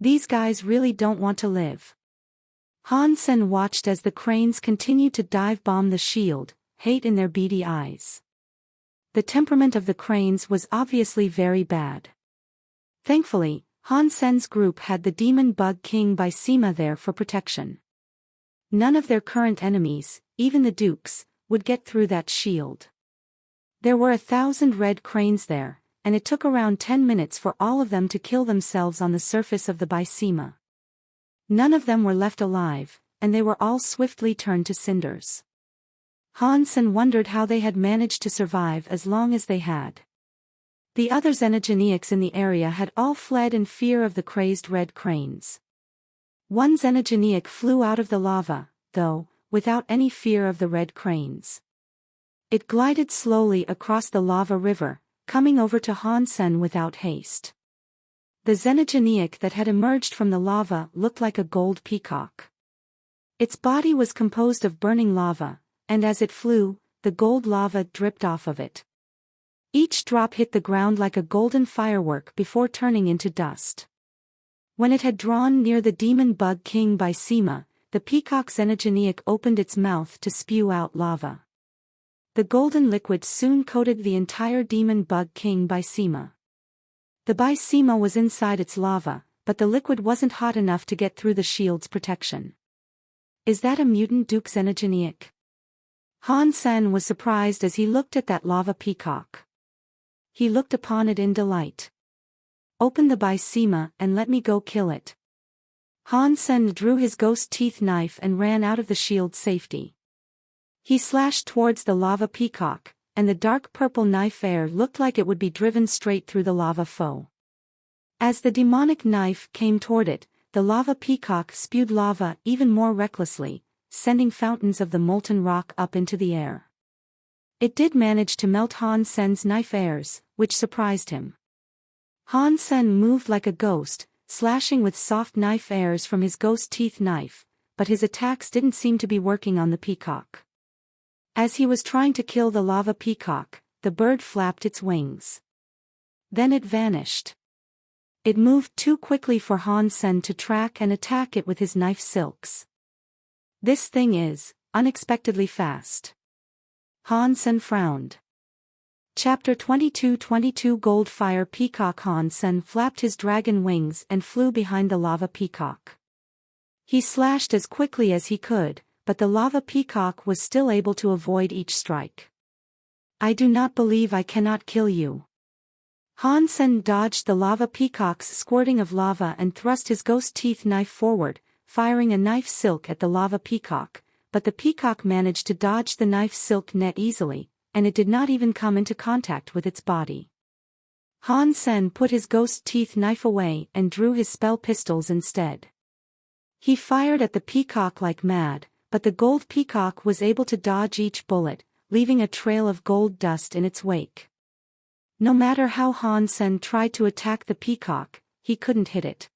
These guys really don't want to live. Han Sen watched as the cranes continued to dive-bomb the shield, hate in their beady eyes. The temperament of the cranes was obviously very bad. Thankfully, Han Sen's group had the demon bug king Baisima there for protection. None of their current enemies, even the dukes, would get through that shield. There were 1,000 red cranes there, and it took around 10 minutes for all of them to kill themselves on the surface of the Baisima. None of them were left alive, and they were all swiftly turned to cinders. Han Sen wondered how they had managed to survive as long as they had. The other xenogeniacs in the area had all fled in fear of the crazed red cranes. One xenogeniac flew out of the lava, though, without any fear of the red cranes. It glided slowly across the lava river, coming over to Han Sen without haste. The xenogeniac that had emerged from the lava looked like a gold peacock. Its body was composed of burning lava, and as it flew, the gold lava dripped off of it. Each drop hit the ground like a golden firework before turning into dust. When it had drawn near the demon bug king by Sima, the peacock xenogeniac opened its mouth to spew out lava. The golden liquid soon coated the entire demon bug king by Sima. The Bysema was inside its lava, but the liquid wasn't hot enough to get through the shield's protection. Is that a mutant Duke xenogeniac? Han Sen was surprised as he looked at that lava peacock. He looked upon it in delight. Open the Bysema and let me go kill it. Han Sen drew his ghost teeth knife and ran out of the shield's safety. He slashed towards the lava peacock, and the dark purple knife air looked like it would be driven straight through the lava foe. As the demonic knife came toward it, the lava peacock spewed lava even more recklessly, sending fountains of the molten rock up into the air. It did manage to melt Han Sen's knife airs, which surprised him. Han Sen moved like a ghost, slashing with soft knife airs from his ghost teeth knife, but his attacks didn't seem to be working on the peacock. As he was trying to kill the lava peacock, the bird flapped its wings. Then it vanished. It moved too quickly for Han Sen to track and attack it with his knife silks. This thing is unexpectedly fast. Han Sen frowned. Chapter 22 Goldfire Peacock. Han Sen flapped his dragon wings and flew behind the lava peacock. He slashed as quickly as he could, but the lava peacock was still able to avoid each strike. I do not believe I cannot kill you. Han Sen dodged the lava peacock's squirting of lava and thrust his ghost teeth knife forward, firing a knife silk at the lava peacock, but the peacock managed to dodge the knife silk net easily, and it did not even come into contact with its body. Han Sen put his ghost teeth knife away and drew his spell pistols instead. He fired at the peacock like mad, but the gold peacock was able to dodge each bullet, leaving a trail of gold dust in its wake. No matter how Han Sen tried to attack the peacock, he couldn't hit it.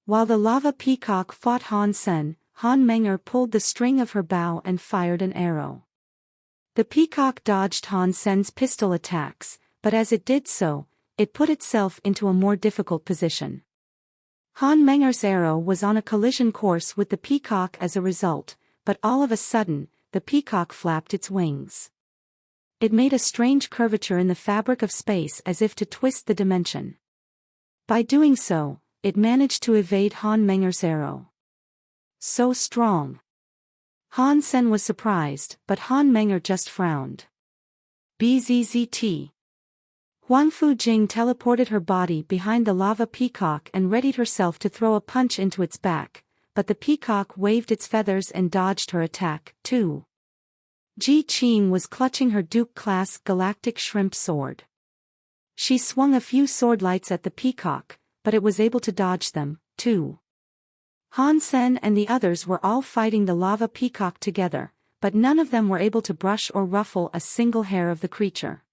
While the lava peacock fought Han Sen, Han Menger pulled the string of her bow and fired an arrow. The peacock dodged Han Sen's pistol attacks, but as it did so, it put itself into a more difficult position. Han Menger's arrow was on a collision course with the peacock as a result, but all of a sudden, the peacock flapped its wings. It made a strange curvature in the fabric of space as if to twist the dimension. By doing so, it managed to evade Han Menger's arrow. So strong. Han Sen was surprised, but Han Menger just frowned. Bzzzt. Huangfu Jing teleported her body behind the lava peacock and readied herself to throw a punch into its back, but the peacock waved its feathers and dodged her attack, too. Ji Qing was clutching her Duke-class galactic shrimp sword. She swung a few sword lights at the peacock, but it was able to dodge them, too. Han Sen and the others were all fighting the lava peacock together, but none of them were able to brush or ruffle a single hair of the creature.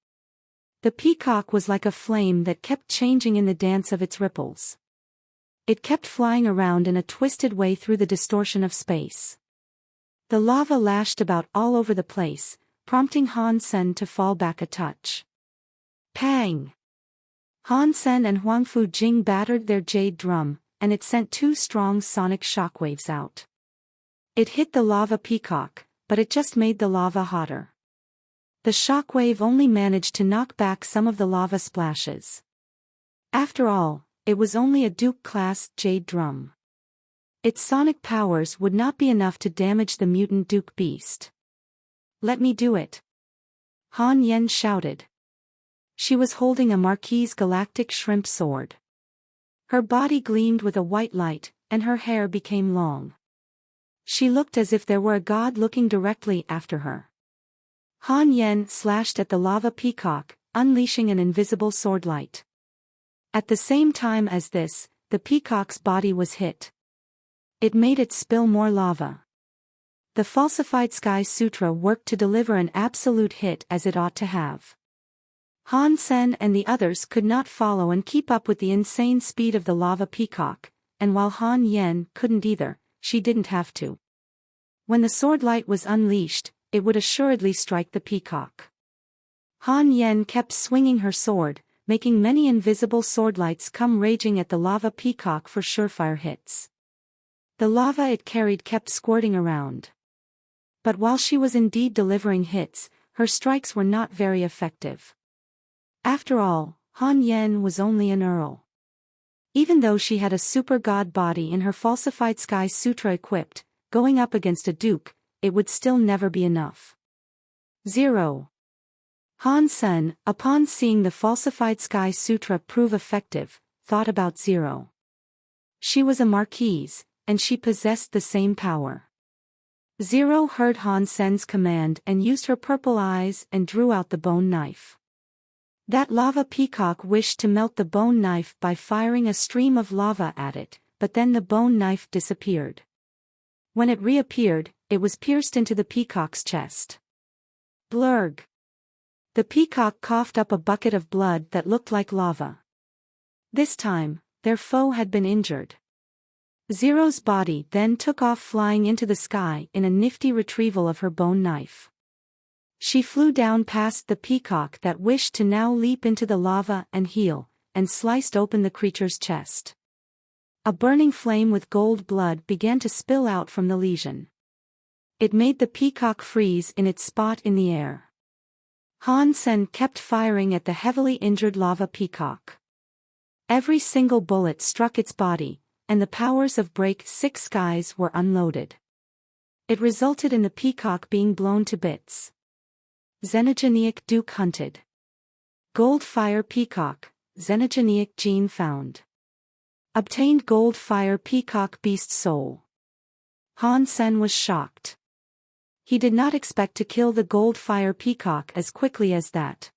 The peacock was like a flame that kept changing in the dance of its ripples. It kept flying around in a twisted way through the distortion of space. The lava lashed about all over the place, prompting Han Sen to fall back a touch. Pang! Han Sen and Huangfu Jing battered their jade drum, and it sent 2 strong sonic shockwaves out. It hit the lava peacock, but it just made the lava hotter. The shockwave only managed to knock back some of the lava splashes. After all, it was only a Duke-class jade drum. Its sonic powers would not be enough to damage the mutant Duke beast. Let me do it. Han Yen shouted. She was holding a Marquise galactic shrimp sword. Her body gleamed with a white light, and her hair became long. She looked as if there were a god looking directly after her. Han Yen slashed at the lava peacock, unleashing an invisible sword light. At the same time as this, the peacock's body was hit. It made it spill more lava. The falsified Sky Sutra worked to deliver an absolute hit as it ought to have. Han Sen and the others could not follow and keep up with the insane speed of the lava peacock, and while Han Yen couldn't either, she didn't have to. When the sword light was unleashed, it would assuredly strike the peacock. Han Yen kept swinging her sword, making many invisible sword lights come raging at the lava peacock for surefire hits. The lava it carried kept squirting around. But while she was indeed delivering hits, her strikes were not very effective. After all, Han Yen was only an earl. Even though she had a super god body in her falsified Sky Sutra equipped, going up against a duke, it would still never be enough. 0. Han Sen, upon seeing the falsified Sky Sutra prove effective, thought about 0. She was a marquise, and she possessed the same power. 0 heard Han Sen's command and used her purple eyes and drew out the bone knife. That lava peacock wished to melt the bone knife by firing a stream of lava at it, but then the bone knife disappeared. When it reappeared, it was pierced into the peacock's chest. Blurg. The peacock coughed up a bucket of blood that looked like lava. This time, their foe had been injured. 0's body then took off flying into the sky in a nifty retrieval of her bone knife. She flew down past the peacock that wished to now leap into the lava and heal, and sliced open the creature's chest. A burning flame with gold blood began to spill out from the lesion. It made the peacock freeze in its spot in the air. Han Sen kept firing at the heavily injured lava peacock. Every single bullet struck its body, and the powers of Break 6 Skies were unloaded. It resulted in the peacock being blown to bits. Xenogenic Duke hunted. Gold Fire Peacock, Xenogenic Gene found. Obtained Gold Fire Peacock Beast Soul. Han Sen was shocked. He did not expect to kill the Gold Fire Peacock as quickly as that.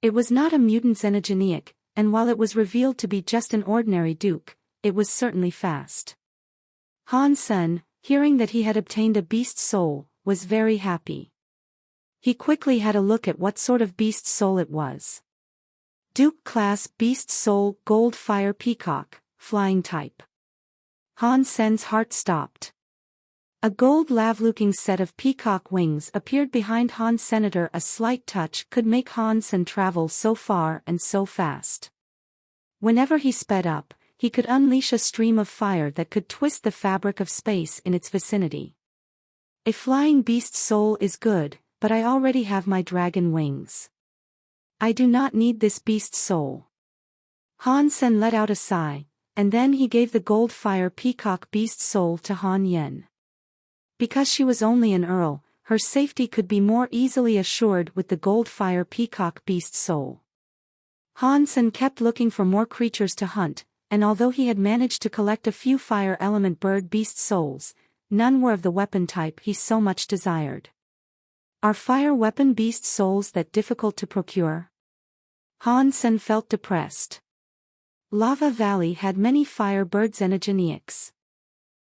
It was not a mutant Xenogenic, and while it was revealed to be just an ordinary duke, it was certainly fast. Han Sen, hearing that he had obtained a beast soul, was very happy. He quickly had a look at what sort of beast soul it was. Duke Class Beast Soul Gold Fire Peacock, Flying Type. Han Sen's heart stopped. A gold lav-looking set of peacock wings appeared behind Han Senator. A slight touch could make Han Sen travel so far and so fast. Whenever he sped up, he could unleash a stream of fire that could twist the fabric of space in its vicinity. A flying beast soul is good, but I already have my dragon wings. I do not need this beast soul. Han Sen let out a sigh, and then he gave the gold fire peacock beast soul to Han Yen. Because she was only an earl, her safety could be more easily assured with the gold fire peacock beast soul. Han Sen kept looking for more creatures to hunt, and although he had managed to collect a few fire element bird beast souls, none were of the weapon type he so much desired. Are fire weapon beast souls that difficult to procure? Han Sen felt depressed. Lava Valley had many fire bird Xenogenics.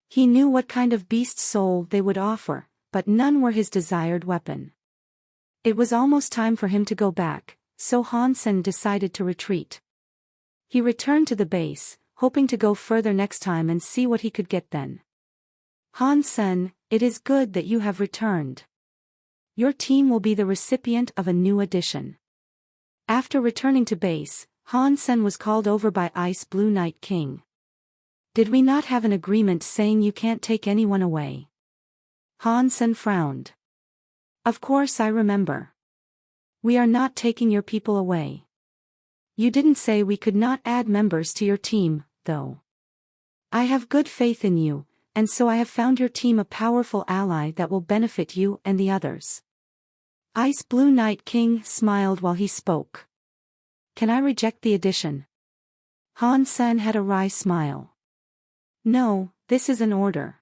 He knew what kind of beast soul they would offer, but none were his desired weapon. It was almost time for him to go back, so Han Sen decided to retreat. He returned to the base, hoping to go further next time and see what he could get then. Han Sen, it is good that you have returned. Your team will be the recipient of a new addition. After returning to base, Han Sen was called over by Ice Blue Night King. Did we not have an agreement saying you can't take anyone away? Han Sen frowned. Of course I remember. We are not taking your people away. You didn't say we could not add members to your team, though. I have good faith in you, and so I have found your team a powerful ally that will benefit you and the others. Ice Blue Night King smiled while he spoke. Can I reject the addition? Han Sen had a wry smile. No, this is an order.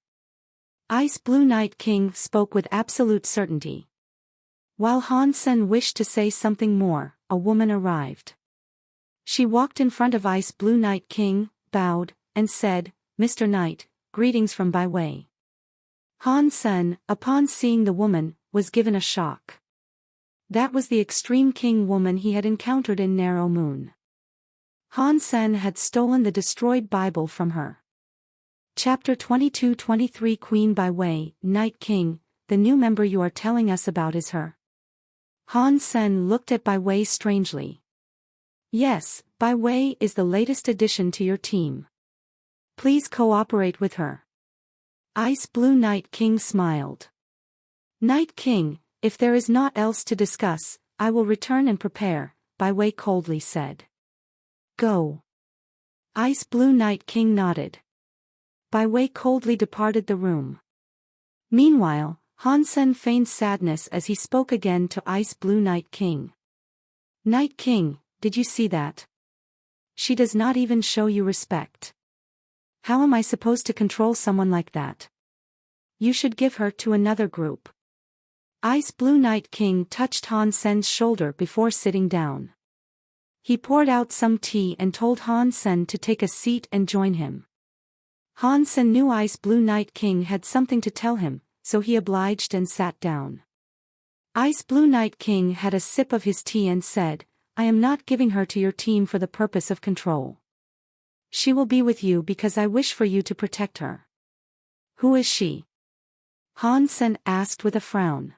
Ice Blue Night King spoke with absolute certainty. While Han Sen wished to say something more, a woman arrived. She walked in front of Ice Blue Night King, bowed, and said, "Mr. Knight, greetings from Bai Wei." Han Sen, upon seeing the woman, was given a shock. That was the extreme king woman he had encountered in Narrow Moon. Han Sen had stolen the destroyed Bible from her. Chapter 22-23 Queen Bai Wei, Night King, the new member you are telling us about is her. Han Sen looked at Bai Wei strangely. Yes, Bai Wei is the latest addition to your team. Please cooperate with her. Ice Blue Night King smiled. Night King, if there is naught else to discuss, I will return and prepare, Bai Wei coldly said. Go. Ice Blue Night King nodded. Bai Wei coldly departed the room. Meanwhile, Han Sen feigned sadness as he spoke again to Ice Blue Night King. Night King, did you see that? She does not even show you respect. How am I supposed to control someone like that? You should give her to another group. Ice Blue Night King touched Han Sen's shoulder before sitting down. He poured out some tea and told Han Sen to take a seat and join him. Han Sen knew Ice Blue Night King had something to tell him, so he obliged and sat down. Ice Blue Night King had a sip of his tea and said, I am not giving her to your team for the purpose of control. She will be with you because I wish for you to protect her. Who is she? Han Sen asked with a frown.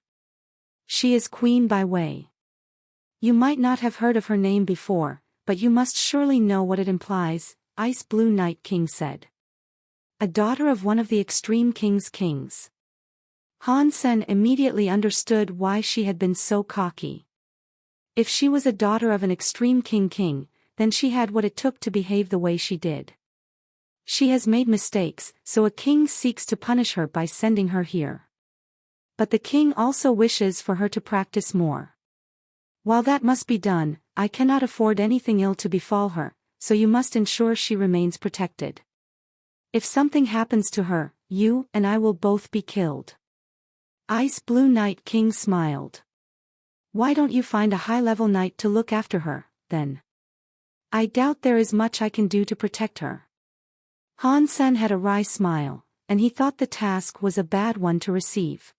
She is Queen Bai Wei. You might not have heard of her name before, but you must surely know what it implies, Ice Blue Night King said. A daughter of one of the Extreme King's kings. Han Sen immediately understood why she had been so cocky. If she was a daughter of an Extreme King, then she had what it took to behave the way she did. She has made mistakes, so a king seeks to punish her by sending her here. But the king also wishes for her to practice more. While that must be done, I cannot afford anything ill to befall her, so you must ensure she remains protected. If something happens to her, you and I will both be killed. Ice Blue Night King smiled. Why don't you find a high-level knight to look after her, then? I doubt there is much I can do to protect her. Han Sen had a wry smile, and he thought the task was a bad one to receive.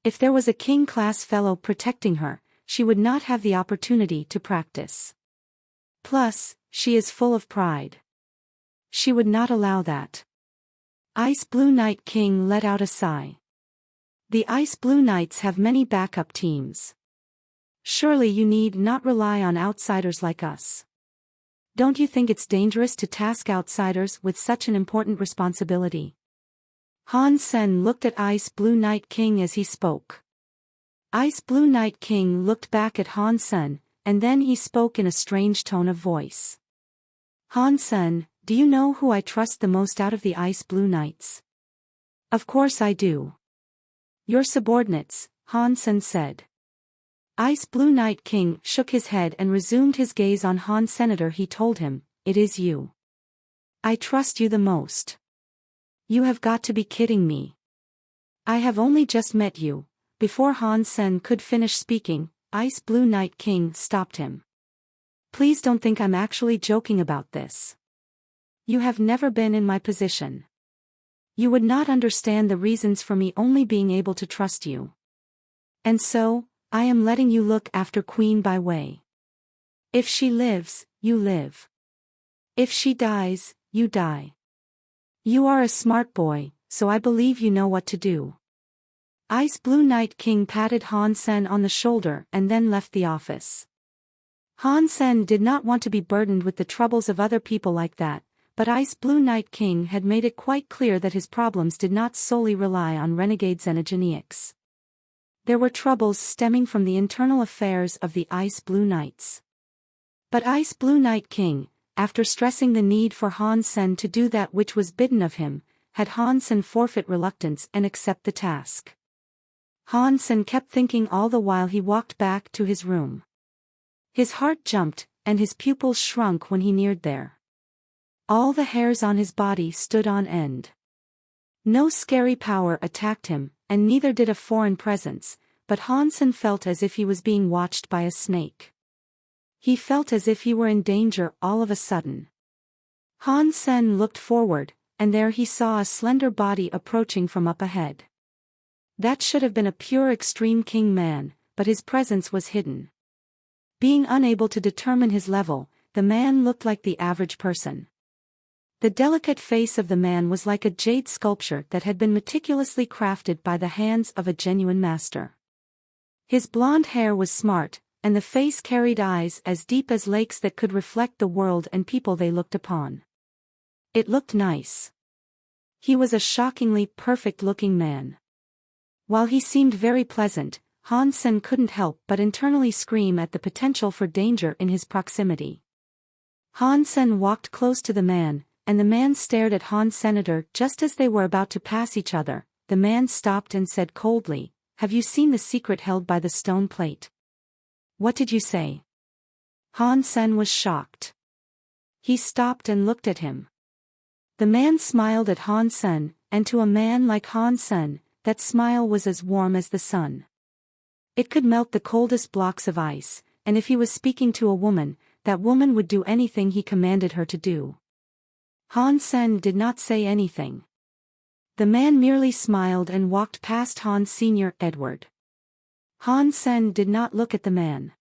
If there was a king-class fellow protecting her, she would not have the opportunity to practice. Plus, she is full of pride. She would not allow that. Ice Blue Night King let out a sigh. The Ice Blue Knights have many backup teams. Surely you need not rely on outsiders like us. Don't you think it's dangerous to task outsiders with such an important responsibility? Han Sen looked at Ice Blue Night King as he spoke. Ice Blue Night King looked back at Han Sen, and then he spoke in a strange tone of voice. Han Sen, do you know who I trust the most out of the Ice Blue Knights? Of course I do. Your subordinates, Han Sen said. Ice Blue Night King shook his head and resumed his gaze on Han Senator. He told him, it is you. I trust you the most. You have got to be kidding me. I have only just met you. Before Han Sen could finish speaking, Ice Blue Night King stopped him. Please don't think I'm actually joking about this. You have never been in my position. You would not understand the reasons for me only being able to trust you. And so, I am letting you look after Queen Bai Wei. If she lives, you live. If she dies, you die. You are a smart boy, so I believe you know what to do. Ice Blue Night King patted Han Sen on the shoulder and then left the office. Han Sen did not want to be burdened with the troubles of other people like that, but Ice Blue Night King had made it quite clear that his problems did not solely rely on renegade xenogenics. There were troubles stemming from the internal affairs of the Ice Blue Knights. But Ice Blue Night King, after stressing the need for Han Sen to do that which was bidden of him, had Han Sen forfeit reluctance and accept the task. Han Sen kept thinking all the while he walked back to his room. His heart jumped, and his pupils shrunk when he neared there. All the hairs on his body stood on end. No scary power attacked him, and neither did a foreign presence, but Han Sen felt as if he was being watched by a snake. He felt as if he were in danger all of a sudden. Han Sen looked forward, and there he saw a slender body approaching from up ahead. That should have been a pure extreme king man, but his presence was hidden. Being unable to determine his level, the man looked like the average person. The delicate face of the man was like a jade sculpture that had been meticulously crafted by the hands of a genuine master. His blonde hair was smart, and the face carried eyes as deep as lakes that could reflect the world and people they looked upon. It looked nice. He was a shockingly perfect-looking man. While he seemed very pleasant, Han Sen couldn't help but internally scream at the potential for danger in his proximity. Han Sen walked close to the man, and the man stared at Han Senator just as they were about to pass each other. The man stopped and said coldly, "Have you seen the secret held by the stone plate?" "What did you say?" Han Sen was shocked. He stopped and looked at him. The man smiled at Han Sen, and to a man like Han Sen, that smile was as warm as the sun. It could melt the coldest blocks of ice, and if he was speaking to a woman, that woman would do anything he commanded her to do. Han Sen did not say anything. The man merely smiled and walked past Han Sr. Edward. Han Sen did not look at the man.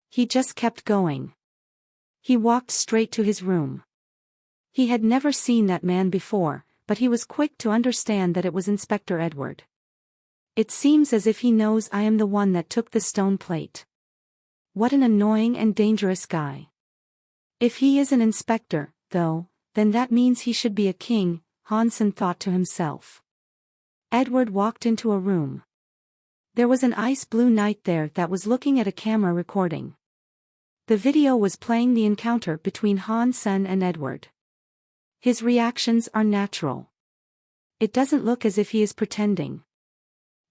He just kept going. He walked straight to his room. He had never seen that man before, but he was quick to understand that it was Inspector Edward. "It seems as if he knows I am the one that took the stone plate. What an annoying and dangerous guy. If he is an inspector, though, then that means he should be a king," Han Sen thought to himself. Edward walked into a room. There was an ice blue knight there that was looking at a camera recording. The video was playing the encounter between Han Sen and Edward. His reactions are natural. It doesn't look as if he is pretending.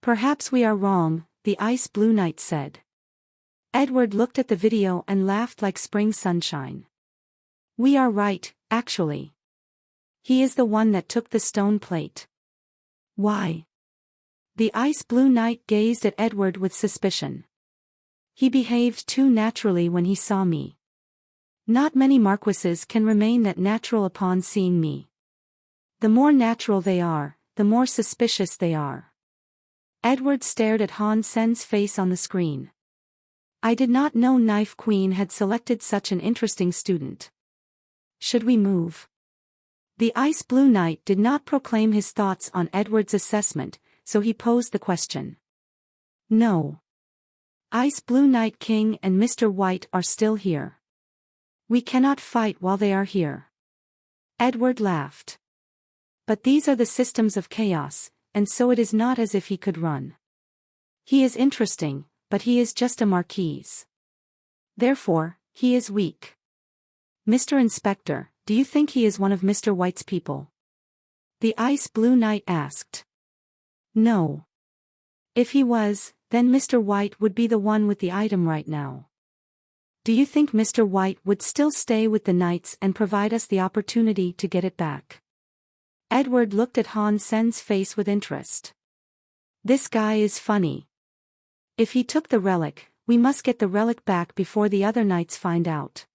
"Perhaps we are wrong," the ice blue knight said. Edward looked at the video and laughed like spring sunshine. "We are right, actually. He is the one that took the stone plate." "Why?" The ice blue knight gazed at Edward with suspicion. "He behaved too naturally when he saw me. Not many marquises can remain that natural upon seeing me. The more natural they are, the more suspicious they are." Edward stared at Han Sen's face on the screen. "I did not know Knife Queen had selected such an interesting student. Should we move?" The ice blue knight did not proclaim his thoughts on Edward's assessment, so he posed the question. "No. Ice Blue Knight King and Mr. White are still here. We cannot fight while they are here." Edward laughed. "But these are the systems of chaos, and so it is not as if he could run. He is interesting, but he is just a marquise. Therefore, he is weak." "Mr. Inspector, do you think he is one of Mr. White's people?" the ice blue knight asked. "No. If he was, then Mr. White would be the one with the item right now. Do you think Mr. White would still stay with the knights and provide us the opportunity to get it back?" Edward looked at Han Sen's face with interest. "This guy is funny. If he took the relic, we must get the relic back before the other knights find out.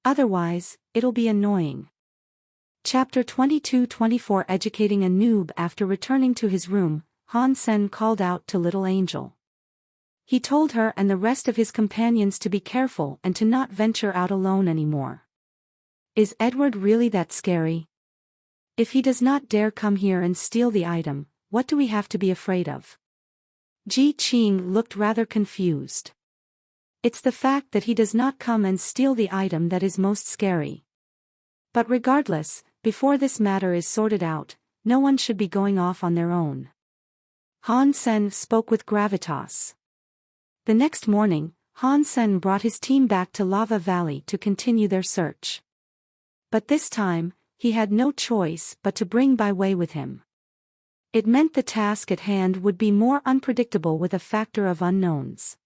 Otherwise, it'll be annoying." Chapter 22-24 Educating a noob. After returning to his room, Han Sen called out to Little Angel. He told her and the rest of his companions to be careful and to not venture out alone anymore. "Is Edward really that scary? If he does not dare come here and steal the item, what do we have to be afraid of?" Ji Qing looked rather confused. "It's the fact that he does not come and steal the item that is most scary. But regardless, before this matter is sorted out, no one should be going off on their own." Han Sen spoke with gravitas. The next morning, Han Sen brought his team back to Lava Valley to continue their search. But this time, he had no choice but to bring Bai Wei with him. It meant the task at hand would be more unpredictable with a factor of unknowns.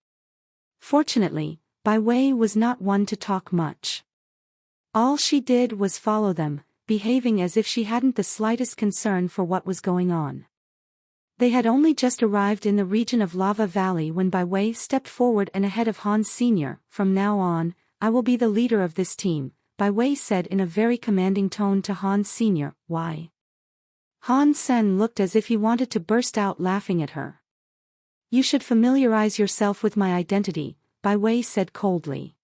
Fortunately, Bai Wei was not one to talk much. All she did was follow them, behaving as if she hadn't the slightest concern for what was going on. They had only just arrived in the region of Lava Valley when Bai Wei stepped forward and ahead of Han Sr. "From now on, I will be the leader of this team," Bai Wei said in a very commanding tone to Han Sr. "Why?" Han Sen looked as if he wanted to burst out laughing at her. "You should familiarize yourself with my identity," Bai Wei said coldly.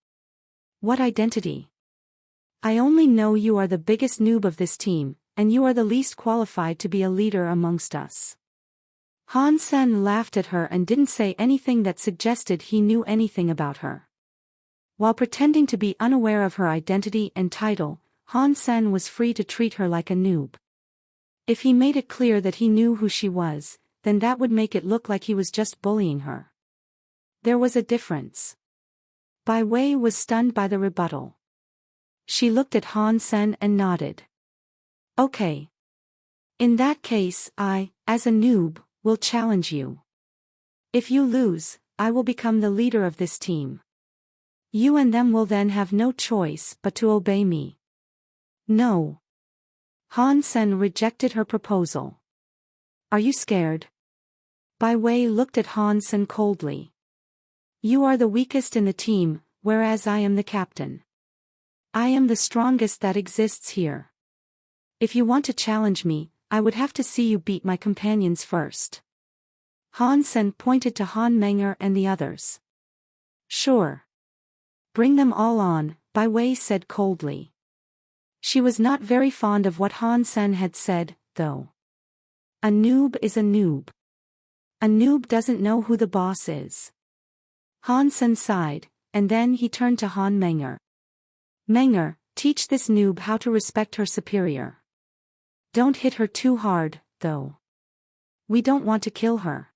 "What identity?" "I only know you are the biggest noob of this team, and you are the least qualified to be a leader amongst us." Han Sen laughed at her and didn't say anything that suggested he knew anything about her. While pretending to be unaware of her identity and title, Han Sen was free to treat her like a noob. If he made it clear that he knew who she was, then that would make it look like he was just bullying her. There was a difference. Bai Wei was stunned by the rebuttal. She looked at Han Sen and nodded. "Okay. In that case, I, as a noob, will challenge you. If you lose, I will become the leader of this team. You and them will then have no choice but to obey me." "No." Han Sen rejected her proposal. "Are you scared?" Bai Wei looked at Han Sen coldly. "You are the weakest in the team, whereas I am the captain. I am the strongest that exists here. If you want to challenge me, I would have to see you beat my companions first." Han Sen pointed to Han Menger and the others. "Sure. Bring them all on," Bai Wei said coldly. She was not very fond of what Han Sen had said, though. A noob is a noob. A noob doesn't know who the boss is. Han Sen sighed, and then he turned to Han Menger. "Menger, teach this noob how to respect her superior. Don't hit her too hard, though. We don't want to kill her."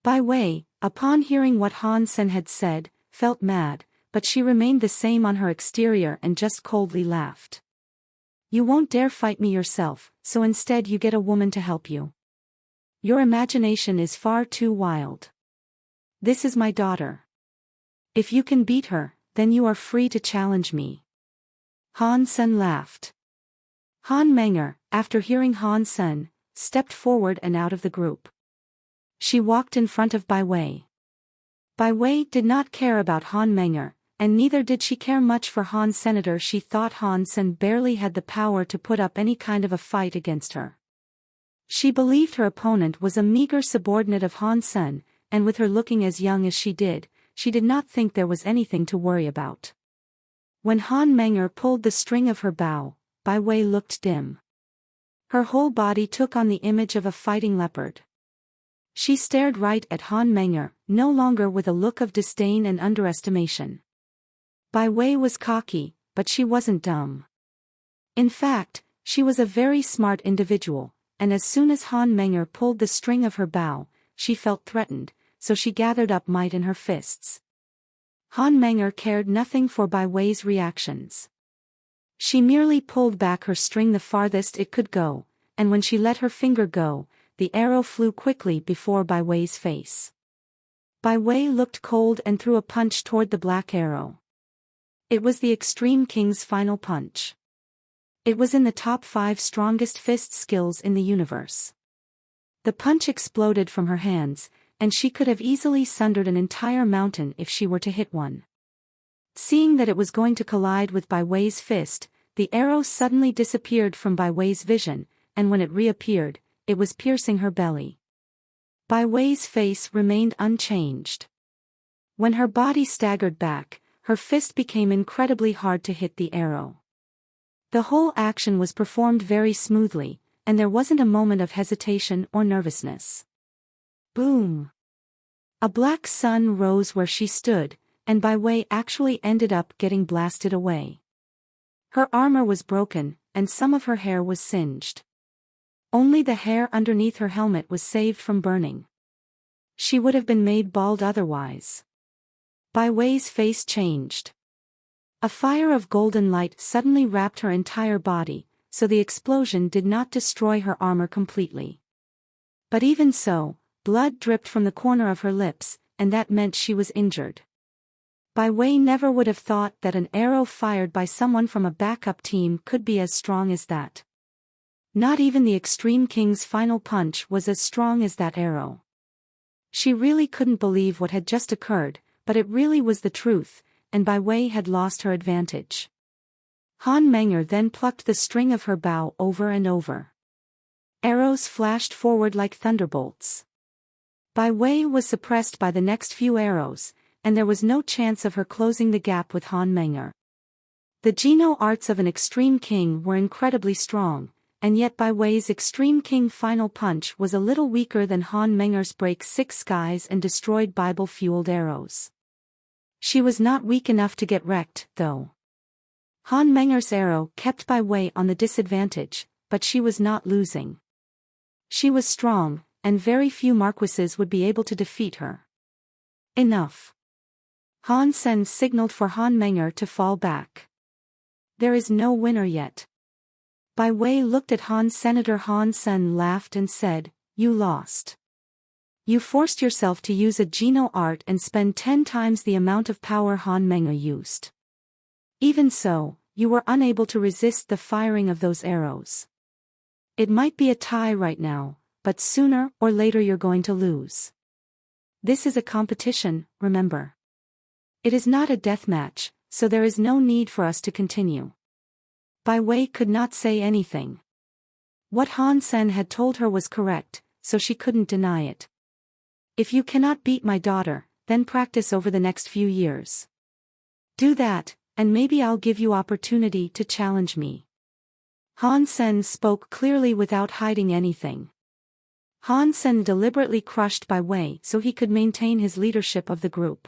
Bai Wei, upon hearing what Han Sen had said, felt mad, but she remained the same on her exterior and just coldly laughed. "You won't dare fight me yourself, so instead you get a woman to help you. Your imagination is far too wild. This is my daughter. If you can beat her, then you are free to challenge me." Han Sen laughed. Han Menger, after hearing Han Sen, stepped forward and out of the group. She walked in front of Bai Wei. Bai Wei did not care about Han Menger, and neither did she care much for Han Senator. She thought Han Sen barely had the power to put up any kind of a fight against her. She believed her opponent was a meager subordinate of Han Sen, and with her looking as young as she did not think there was anything to worry about. When Han Menger pulled the string of her bow, Bai Wei looked dim. Her whole body took on the image of a fighting leopard. She stared right at Han Menger, no longer with a look of disdain and underestimation. Bai Wei was cocky, but she wasn't dumb. In fact, she was a very smart individual, and as soon as Han Menger pulled the string of her bow, she felt threatened, so she gathered up might in her fists. Han Menger cared nothing for Bai Wei's reactions. She merely pulled back her string the farthest it could go, and when she let her finger go, the arrow flew quickly before Bai Wei's face. Bai Wei looked cold and threw a punch toward the black arrow. It was the Extreme King's final punch. It was in the top 5 strongest fist skills in the universe. The punch exploded from her hands, and she could have easily sundered an entire mountain if she were to hit one. Seeing that it was going to collide with Bai Wei's fist, the arrow suddenly disappeared from Bai Wei's vision, and when it reappeared, it was piercing her belly. Bai Wei's face remained unchanged. When her body staggered back, her fist became incredibly hard to hit the arrow. The whole action was performed very smoothly, and there wasn't a moment of hesitation or nervousness. Boom! A black sun rose where she stood, and Bai Wei actually ended up getting blasted away. Her armor was broken, and some of her hair was singed. Only the hair underneath her helmet was saved from burning. She would have been made bald otherwise. Bai Wei's face changed. A fire of golden light suddenly wrapped her entire body, so the explosion did not destroy her armor completely. But even so, blood dripped from the corner of her lips, and that meant she was injured. Bai Wei never would have thought that an arrow fired by someone from a backup team could be as strong as that. Not even the Extreme King's final punch was as strong as that arrow. She really couldn't believe what had just occurred, but it really was the truth, and Bai Wei had lost her advantage. Han Menger then plucked the string of her bow over and over. Arrows flashed forward like thunderbolts. Bai Wei was suppressed by the next few arrows, and there was no chance of her closing the gap with Han Menger. The Geno arts of an Extreme King were incredibly strong, and yet Bai Wei's Extreme King final punch was a little weaker than Han Menger's break 6 skies and destroyed Bible-fueled arrows. She was not weak enough to get wrecked, though. Han Menger's arrow kept Bai Wei on the disadvantage, but she was not losing. She was strong, and very few marquises would be able to defeat her. Enough. Han Sen signaled for Han Menger to fall back. There is no winner yet. Bai Wei looked at Han. Senator Han Sen laughed and said, "You lost. You forced yourself to use a Geno art and spend 10 times the amount of power Han Menger used. Even so, you were unable to resist the firing of those arrows. It might be a tie right now, but sooner or later you're going to lose. This is a competition, remember. It is not a death match, so there is no need for us to continue." Bai Wei could not say anything. What Han Sen had told her was correct, so she couldn't deny it. "If you cannot beat my daughter, then practice over the next few years. Do that, and maybe I'll give you opportunity to challenge me." Han Sen spoke clearly without hiding anything. Han Sen deliberately crushed Bai Wei so he could maintain his leadership of the group.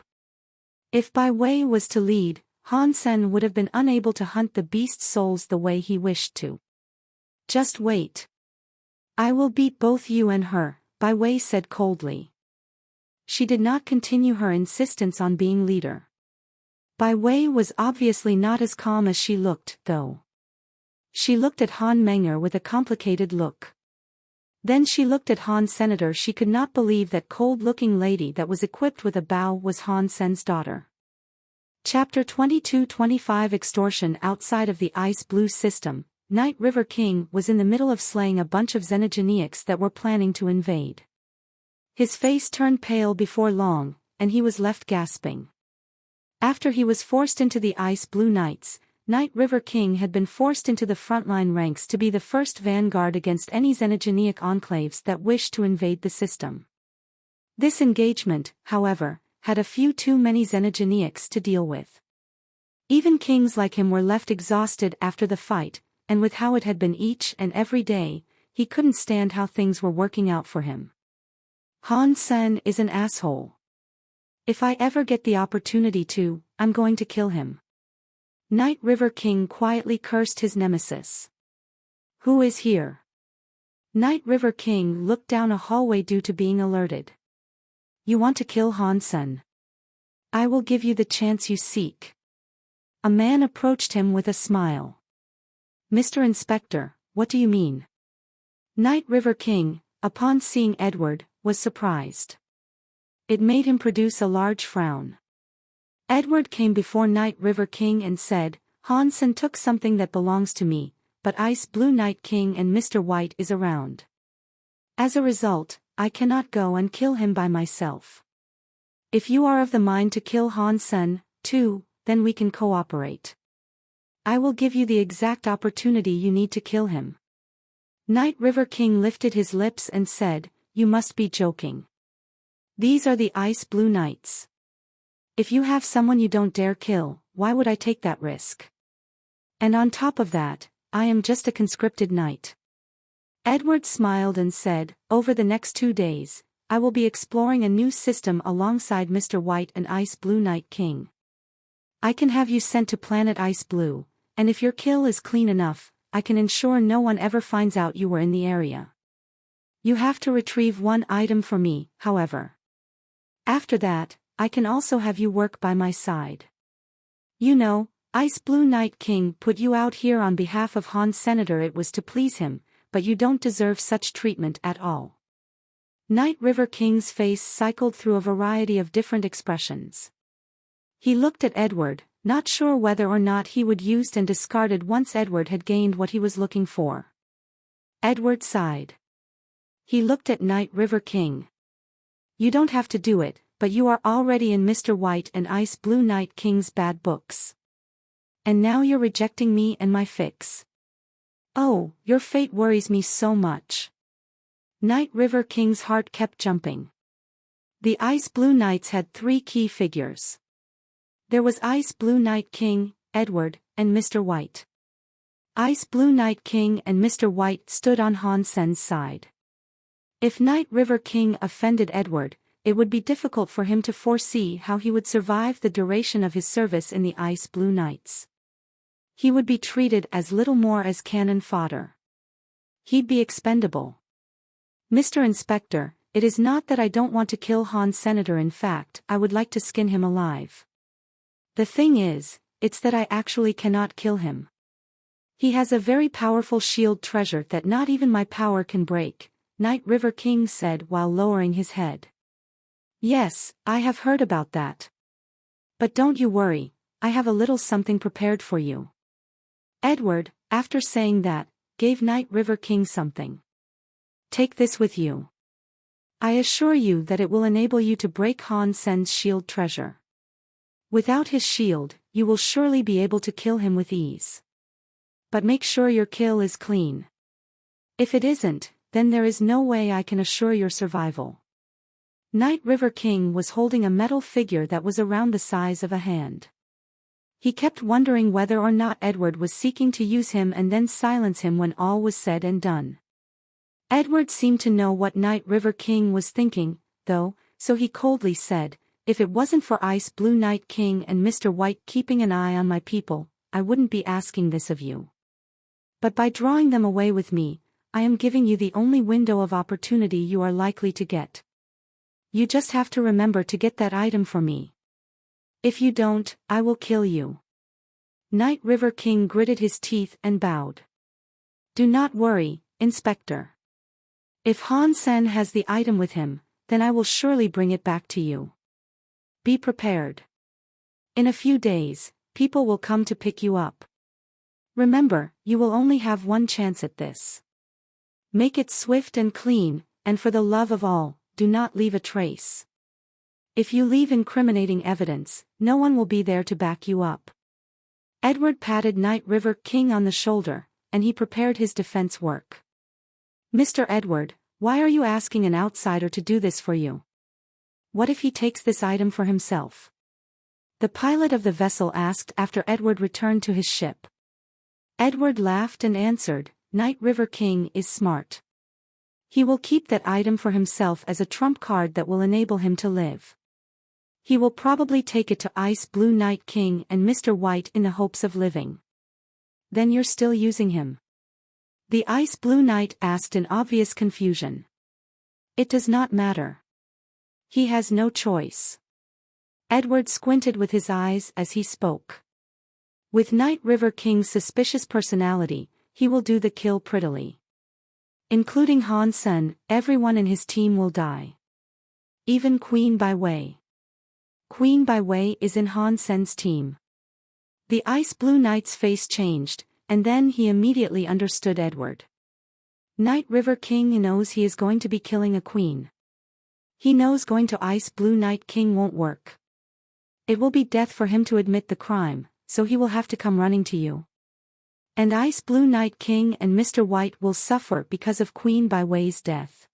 If Bai Wei was to lead, Han Sen would have been unable to hunt the beast's souls the way he wished to. "Just wait. I will beat both you and her," Bai Wei said coldly. She did not continue her insistence on being leader. Bai Wei was obviously not as calm as she looked, though. She looked at Han Menger with a complicated look. Then she looked at Han Senator. She could not believe that cold-looking lady that was equipped with a bow was Han Sen's daughter. Chapter 22-25 Extortion. Outside of the Ice Blue system, Night River King was in the middle of slaying a bunch of Xenogeneics that were planning to invade. His face turned pale before long, and he was left gasping. After he was forced into the Ice Blue Knights, Night River King had been forced into the frontline ranks to be the first vanguard against any Xenogeneic enclaves that wished to invade the system. This engagement, however, had a few too many Xenogeneics to deal with. Even kings like him were left exhausted after the fight, and with how it had been each and every day, he couldn't stand how things were working out for him. Han Sen is an asshole. If I ever get the opportunity to, I'm going to kill him. Night River King quietly cursed his nemesis. "Who is here?" Night River King looked down a hallway due to being alerted. "You want to kill Han Sen? I will give you the chance you seek." A man approached him with a smile. "Mr. Inspector, what do you mean?" Night River King, upon seeing Edward, was surprised. It made him produce a large frown. Edward came before Night River King and said, "Han Sen took something that belongs to me, but Ice Blue Night King and Mr. White is around. As a result, I cannot go and kill him by myself. If you are of the mind to kill Han Sen, too, then we can cooperate. I will give you the exact opportunity you need to kill him." Night River King lifted his lips and said, "You must be joking. These are the Ice Blue Knights. If you have someone you don't dare kill, why would I take that risk? And on top of that, I am just a conscripted knight." Edward smiled and said, "Over the next 2 days, I will be exploring a new system alongside Mr. White and Ice Blue Night King. I can have you sent to planet Ice Blue, and if your kill is clean enough, I can ensure no one ever finds out you were in the area. You have to retrieve 1 item for me, however. After that, I can also have you work by my side. You know, Ice Blue Night King put you out here on behalf of Han Senator. It was to please him, but you don't deserve such treatment at all." Night River King's face cycled through a variety of different expressions. He looked at Edward, not sure whether or not he would used and discarded once Edward had gained what he was looking for. Edward sighed. He looked at Night River King. You don't have to do it, but you are already in Mr. White and Ice Blue Night King's bad books. And now you're rejecting me and my fix. Oh, your fate worries me so much. Night River King's heart kept jumping. The Ice Blue Knights had 3 key figures. There was Ice Blue Night King, Edward, and Mr. White. Ice Blue Night King and Mr. White stood on Han Sen's side. If Night River King offended Edward, it would be difficult for him to foresee how he would survive the duration of his service in the Ice Blue Knights. He would be treated as little more as cannon fodder. He'd be expendable. Mr. Inspector, it is not that I don't want to kill Han Senator, in fact, I would like to skin him alive. The thing is, it's that I actually cannot kill him. He has a very powerful shield treasure that not even my power can break, Night River King said while lowering his head. Yes, I have heard about that. But don't you worry, I have a little something prepared for you. Edward, after saying that, gave Night River King something. Take this with you. I assure you that it will enable you to break Han Sen's shield treasure. Without his shield, you will surely be able to kill him with ease. But make sure your kill is clean. If it isn't, then there is no way I can assure your survival. Night River King was holding a metal figure that was around the size of a hand. He kept wondering whether or not Edward was seeking to use him and then silence him when all was said and done. Edward seemed to know what Night River King was thinking, though, so he coldly said, if it wasn't for Ice Blue Night King and Mr. White keeping an eye on my people, I wouldn't be asking this of you. But by drawing them away with me, I am giving you the only window of opportunity you are likely to get. You just have to remember to get that item for me. If you don't, I will kill you. Night River King gritted his teeth and bowed. Do not worry, Inspector. If Han Sen has the item with him, then I will surely bring it back to you. Be prepared. In a few days, people will come to pick you up. Remember, you will only have one chance at this. Make it swift and clean, and for the love of all, do not leave a trace. If you leave incriminating evidence, no one will be there to back you up. Edward patted Night River King on the shoulder, and he prepared his defense work. Mr. Edward, why are you asking an outsider to do this for you? What if he takes this item for himself? The pilot of the vessel asked after Edward returned to his ship. Edward laughed and answered, Night River King is smart. He will keep that item for himself as a trump card that will enable him to live. He will probably take it to Ice Blue Night King and Mr. White in the hopes of living. Then you're still using him? The Ice Blue Knight asked in obvious confusion. It does not matter. He has no choice. Edward squinted with his eyes as he spoke. With Night River King's suspicious personality, he will do the kill prettily. Including Han Sen, everyone in his team will die. Even Queen Bai Wei. Queen Bai Wei is in Han Sen's team. The Ice Blue Knight's face changed, and then he immediately understood Edward. Night River King knows he is going to be killing a queen. He knows going to Ice Blue Night King won't work. It will be death for him to admit the crime, so he will have to come running to you. And Ice Blue Night King and Mr. White will suffer because of Queen Bai Wei's death.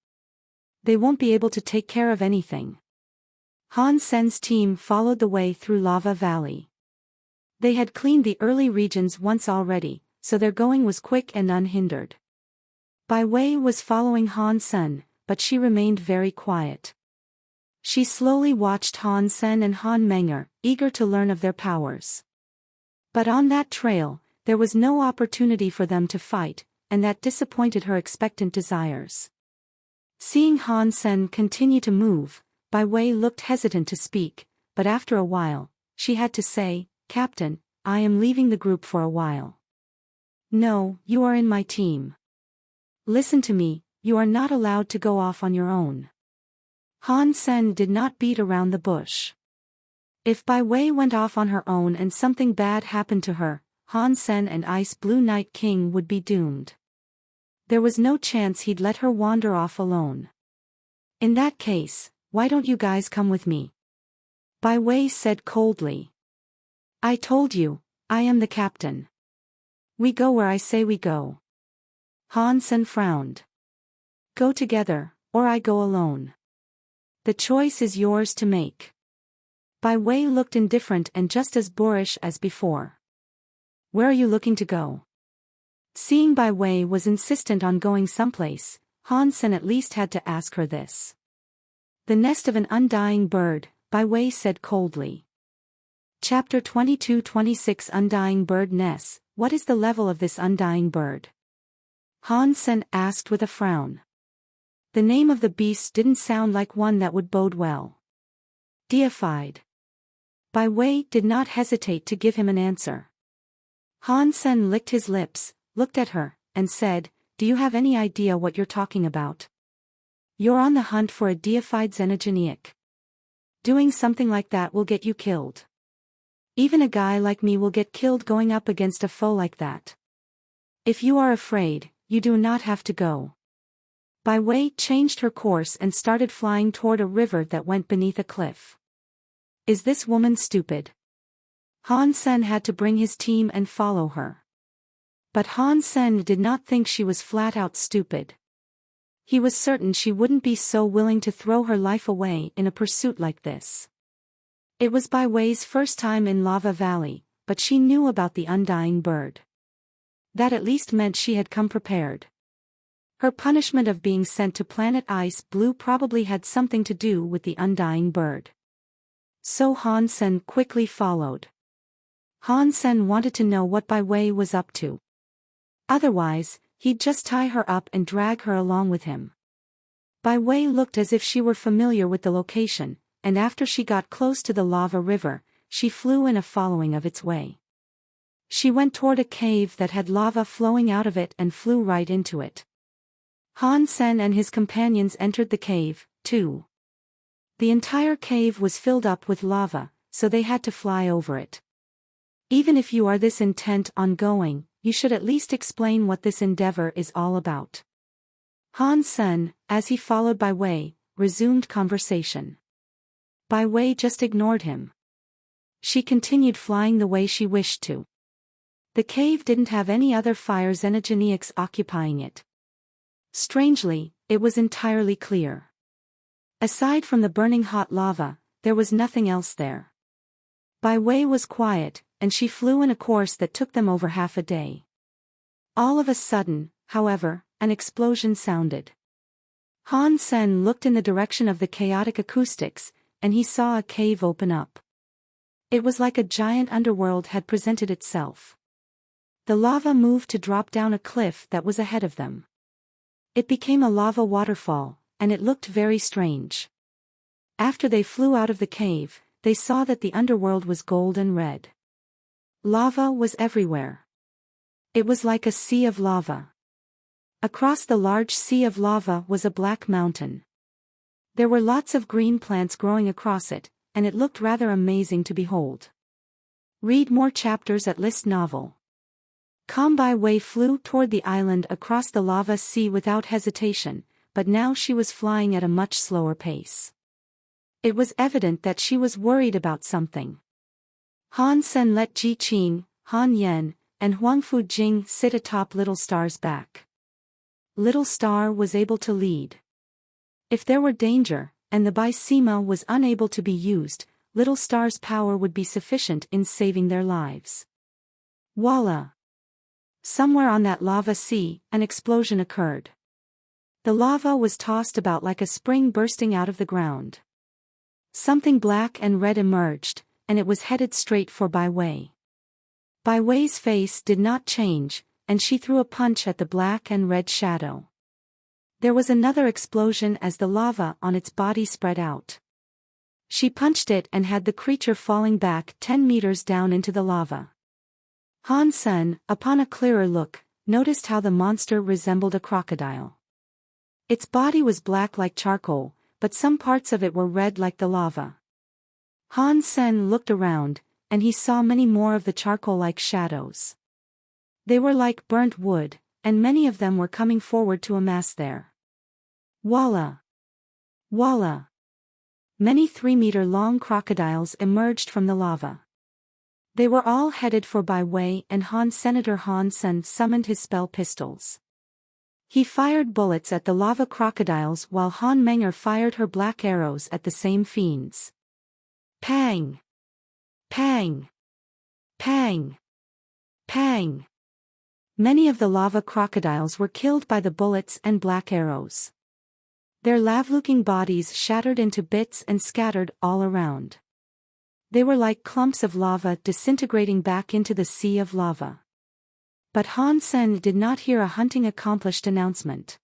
They won't be able to take care of anything. Han Sen's team followed the way through Lava Valley. They had cleaned the early regions once already, so their going was quick and unhindered. Bai Wei was following Han Sen, but she remained very quiet. She slowly watched Han Sen and Han Menger, eager to learn of their powers. But on that trail, there was no opportunity for them to fight, and that disappointed her expectant desires. Seeing Han Sen continue to move, Bai Wei looked hesitant to speak, but after a while, she had to say, Captain, I am leaving the group for a while. No, you are in my team. Listen to me, you are not allowed to go off on your own. Han Sen did not beat around the bush. If Bai Wei went off on her own and something bad happened to her, Han Sen and Ice Blue Night King would be doomed. There was no chance he'd let her wander off alone. In that case, why don't you guys come with me? Bai Wei said coldly. I told you, I am the captain. We go where I say we go. Han Sen frowned. Go together, or I go alone. The choice is yours to make. Bai Wei looked indifferent and just as boorish as before. Where are you looking to go? Seeing Bai Wei was insistent on going someplace, Han Sen at least had to ask her this. The nest of an undying bird, Bai Wei said coldly. Chapter 22-26 Undying Bird Nest. What is the level of this undying bird? Han Sen asked with a frown. The name of the beast didn't sound like one that would bode well. Deified. Bai Wei did not hesitate to give him an answer. Han Sen licked his lips, looked at her, and said, Do you have any idea what you're talking about? You're on the hunt for a deified xenogeniac. Doing something like that will get you killed. Even a guy like me will get killed going up against a foe like that. If you are afraid, you do not have to go. Bai Wei changed her course and started flying toward a river that went beneath a cliff. Is this woman stupid? Han Sen had to bring his team and follow her. But Han Sen did not think she was flat out stupid. He was certain she wouldn't be so willing to throw her life away in a pursuit like this. It was Bai Wei's first time in Lava Valley, but she knew about the undying bird. That at least meant she had come prepared. Her punishment of being sent to planet Ice Blue probably had something to do with the undying bird. So Han Sen quickly followed. Han Sen wanted to know what Bai Wei was up to. Otherwise, he'd just tie her up and drag her along with him. Bai Wei looked as if she were familiar with the location, and after she got close to the lava river, she flew in a following of its way. She went toward a cave that had lava flowing out of it and flew right into it. Han Sen and his companions entered the cave, too. The entire cave was filled up with lava, so they had to fly over it. Even if you are this intent on going, you should at least explain what this endeavor is all about. Han Sen, as he followed Bai Wei, resumed conversation. Bai Wei just ignored him. She continued flying the way she wished to. The cave didn't have any other fire xenogeniacs occupying it. Strangely, it was entirely clear. Aside from the burning hot lava, there was nothing else there. Bai Wei was quiet, and she flew in a course that took them over half a day. All of a sudden, however, an explosion sounded. Han Sen looked in the direction of the chaotic acoustics, and he saw a cave open up. It was like a giant underworld had presented itself. The lava moved to drop down a cliff that was ahead of them. It became a lava waterfall, and it looked very strange. After they flew out of the cave, they saw that the underworld was gold and red. Lava was everywhere. It was like a sea of lava. Across the large sea of lava was a black mountain. There were lots of green plants growing across it, and it looked rather amazing to behold. Read more chapters at List Novel. Bai Wei flew toward the island across the lava sea without hesitation, but now she was flying at a much slower pace. It was evident that she was worried about something. Han Sen let Ji Qing, Han Yen, and Huang Fujing sit atop Little Star's back. Little Star was able to lead. If there were danger, and the Bai Sima was unable to be used, Little Star's power would be sufficient in saving their lives. Voila! Somewhere on that lava sea, an explosion occurred. The lava was tossed about like a spring bursting out of the ground. Something black and red emerged, and it was headed straight for Bai Wei. Bai Wei's face did not change, and she threw a punch at the black and red shadow. There was another explosion as the lava on its body spread out. She punched it and had the creature falling back 10 meters down into the lava. Han Sen, upon a clearer look, noticed how the monster resembled a crocodile. Its body was black like charcoal, but some parts of it were red like the lava. Han Sen looked around, and he saw many more of the charcoal-like shadows. They were like burnt wood, and many of them were coming forward to amass there. Voila! Voila! Many 3-meter-long crocodiles emerged from the lava. They were all headed for Bai Wei, and Senator Han Sen summoned his spell pistols. He fired bullets at the lava crocodiles while Han Menger fired her black arrows at the same fiends. Pang! Pang! Pang! Pang! Many of the lava crocodiles were killed by the bullets and black arrows. Their lava-looking bodies shattered into bits and scattered all around. They were like clumps of lava disintegrating back into the sea of lava. But Han Sen did not hear a hunting accomplished announcement.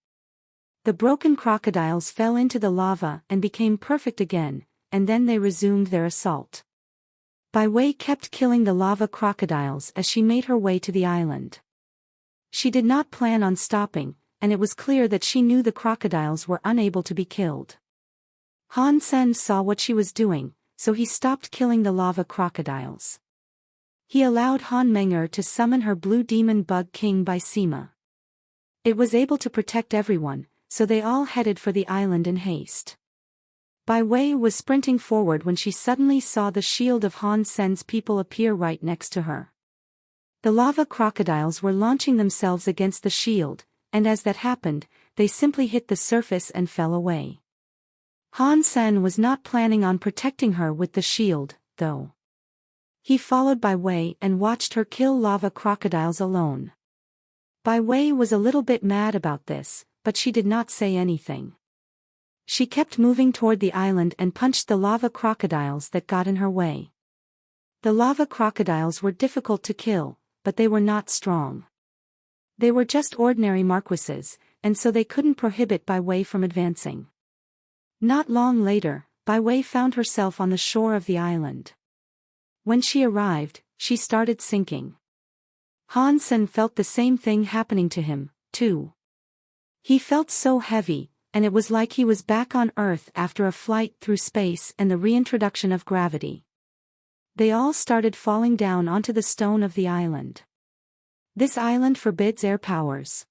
The broken crocodiles fell into the lava and became perfect again, and then they resumed their assault. Bai Wei kept killing the lava crocodiles as she made her way to the island. She did not plan on stopping, and it was clear that she knew the crocodiles were unable to be killed. Han Sen saw what she was doing, so he stopped killing the lava crocodiles. He allowed Han Menger to summon her blue demon bug king by Sima. It was able to protect everyone, so they all headed for the island in haste. Bai Wei was sprinting forward when she suddenly saw the shield of Han Sen's people appear right next to her. The lava crocodiles were launching themselves against the shield, and as that happened, they simply hit the surface and fell away. Han Sen was not planning on protecting her with the shield, though. He followed Bai Wei and watched her kill lava crocodiles alone. Bai Wei was a little bit mad about this, but she did not say anything. She kept moving toward the island and punched the lava crocodiles that got in her way. The lava crocodiles were difficult to kill, but they were not strong. They were just ordinary marquises, and so they couldn't prohibit Bai Wei from advancing. Not long later, Bai Wei found herself on the shore of the island. When she arrived, she started sinking. Han Sen felt the same thing happening to him, too. He felt so heavy, and it was like he was back on Earth after a flight through space and the reintroduction of gravity. They all started falling down onto the stone of the island. This island forbids air powers.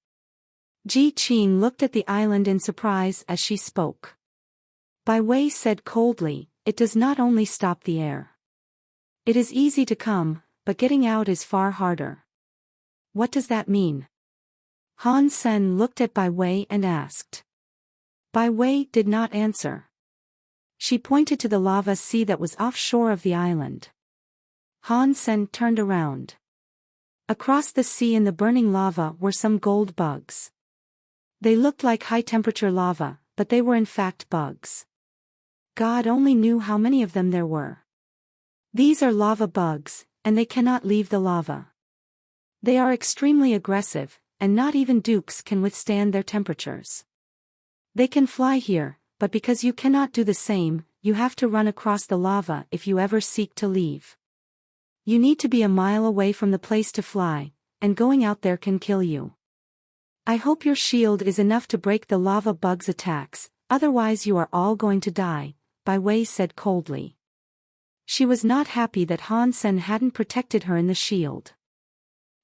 Ji Qing looked at the island in surprise as she spoke. Bai Wei said coldly, "It does not only stop the air. It is easy to come, but getting out is far harder." "What does that mean?" Han Sen looked at Bai Wei and asked. Bai Wei did not answer. She pointed to the lava sea that was offshore of the island. Han Sen turned around. Across the sea in the burning lava were some gold bugs. They looked like high-temperature lava, but they were in fact bugs. God only knew how many of them there were. These are lava bugs, and they cannot leave the lava. They are extremely aggressive, and not even dukes can withstand their temperatures. They can fly here, but because you cannot do the same, you have to run across the lava if you ever seek to leave. You need to be a mile away from the place to fly, and going out there can kill you. I hope your shield is enough to break the lava bug's attacks, otherwise you are all going to die, Bai Wei said coldly. She was not happy that Han Sen hadn't protected her in the shield.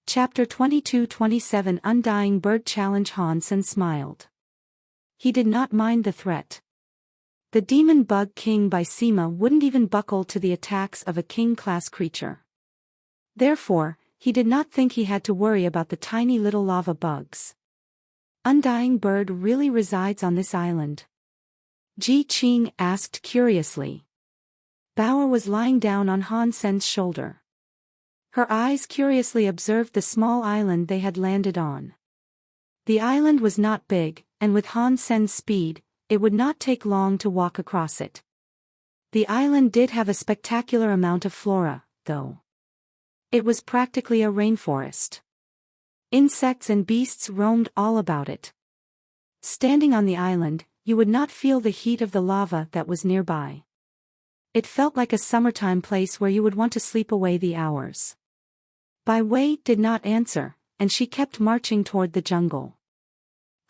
Chapter 22-27 Undying Bird Challenge. Han Sen smiled. He did not mind the threat. The demon bug king by Sima wouldn't even buckle to the attacks of a king-class creature. Therefore, he did not think he had to worry about the tiny little lava bugs. Undying Bird really resides on this island? Ji Qing asked curiously. Bauer was lying down on Han Sen's shoulder. Her eyes curiously observed the small island they had landed on. The island was not big, and with Han Sen's speed, it would not take long to walk across it. The island did have a spectacular amount of flora, though. It was practically a rainforest. Insects and beasts roamed all about it. Standing on the island, you would not feel the heat of the lava that was nearby. It felt like a summertime place where you would want to sleep away the hours. Bai Wei did not answer, and she kept marching toward the jungle.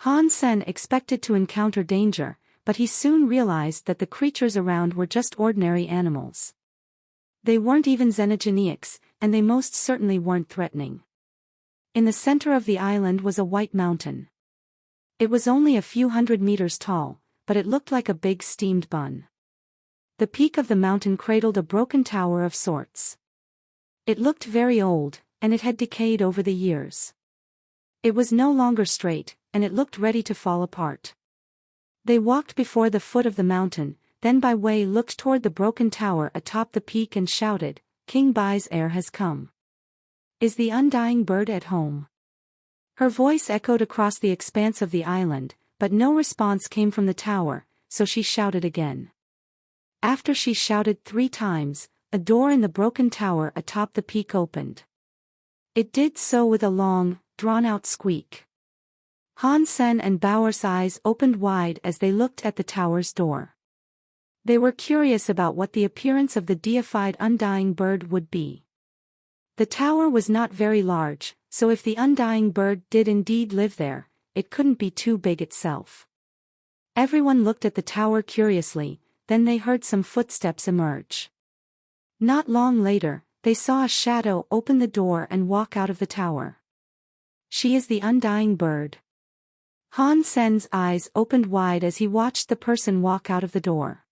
Han Sen expected to encounter danger, but he soon realized that the creatures around were just ordinary animals. They weren't even xenogenics, and they most certainly weren't threatening. In the center of the island was a white mountain. It was only a few hundred meters tall, but it looked like a big steamed bun. The peak of the mountain cradled a broken tower of sorts. It looked very old, and it had decayed over the years. It was no longer straight, and it looked ready to fall apart. They walked before the foot of the mountain, then Bai Wei looked toward the broken tower atop the peak and shouted, "King Bai's heir has come. Is the undying bird at home?" Her voice echoed across the expanse of the island, but no response came from the tower, so she shouted again. After she shouted 3 times, a door in the broken tower atop the peak opened. It did so with a long, drawn-out squeak. Han Sen and Baoer's eyes opened wide as they looked at the tower's door. They were curious about what the appearance of the deified undying bird would be. The tower was not very large, so if the undying bird did indeed live there, it couldn't be too big itself. Everyone looked at the tower curiously, then they heard some footsteps emerge. Not long later, they saw a shadow open the door and walk out of the tower. She is the undying bird. Han Sen's eyes opened wide as he watched the person walk out of the door.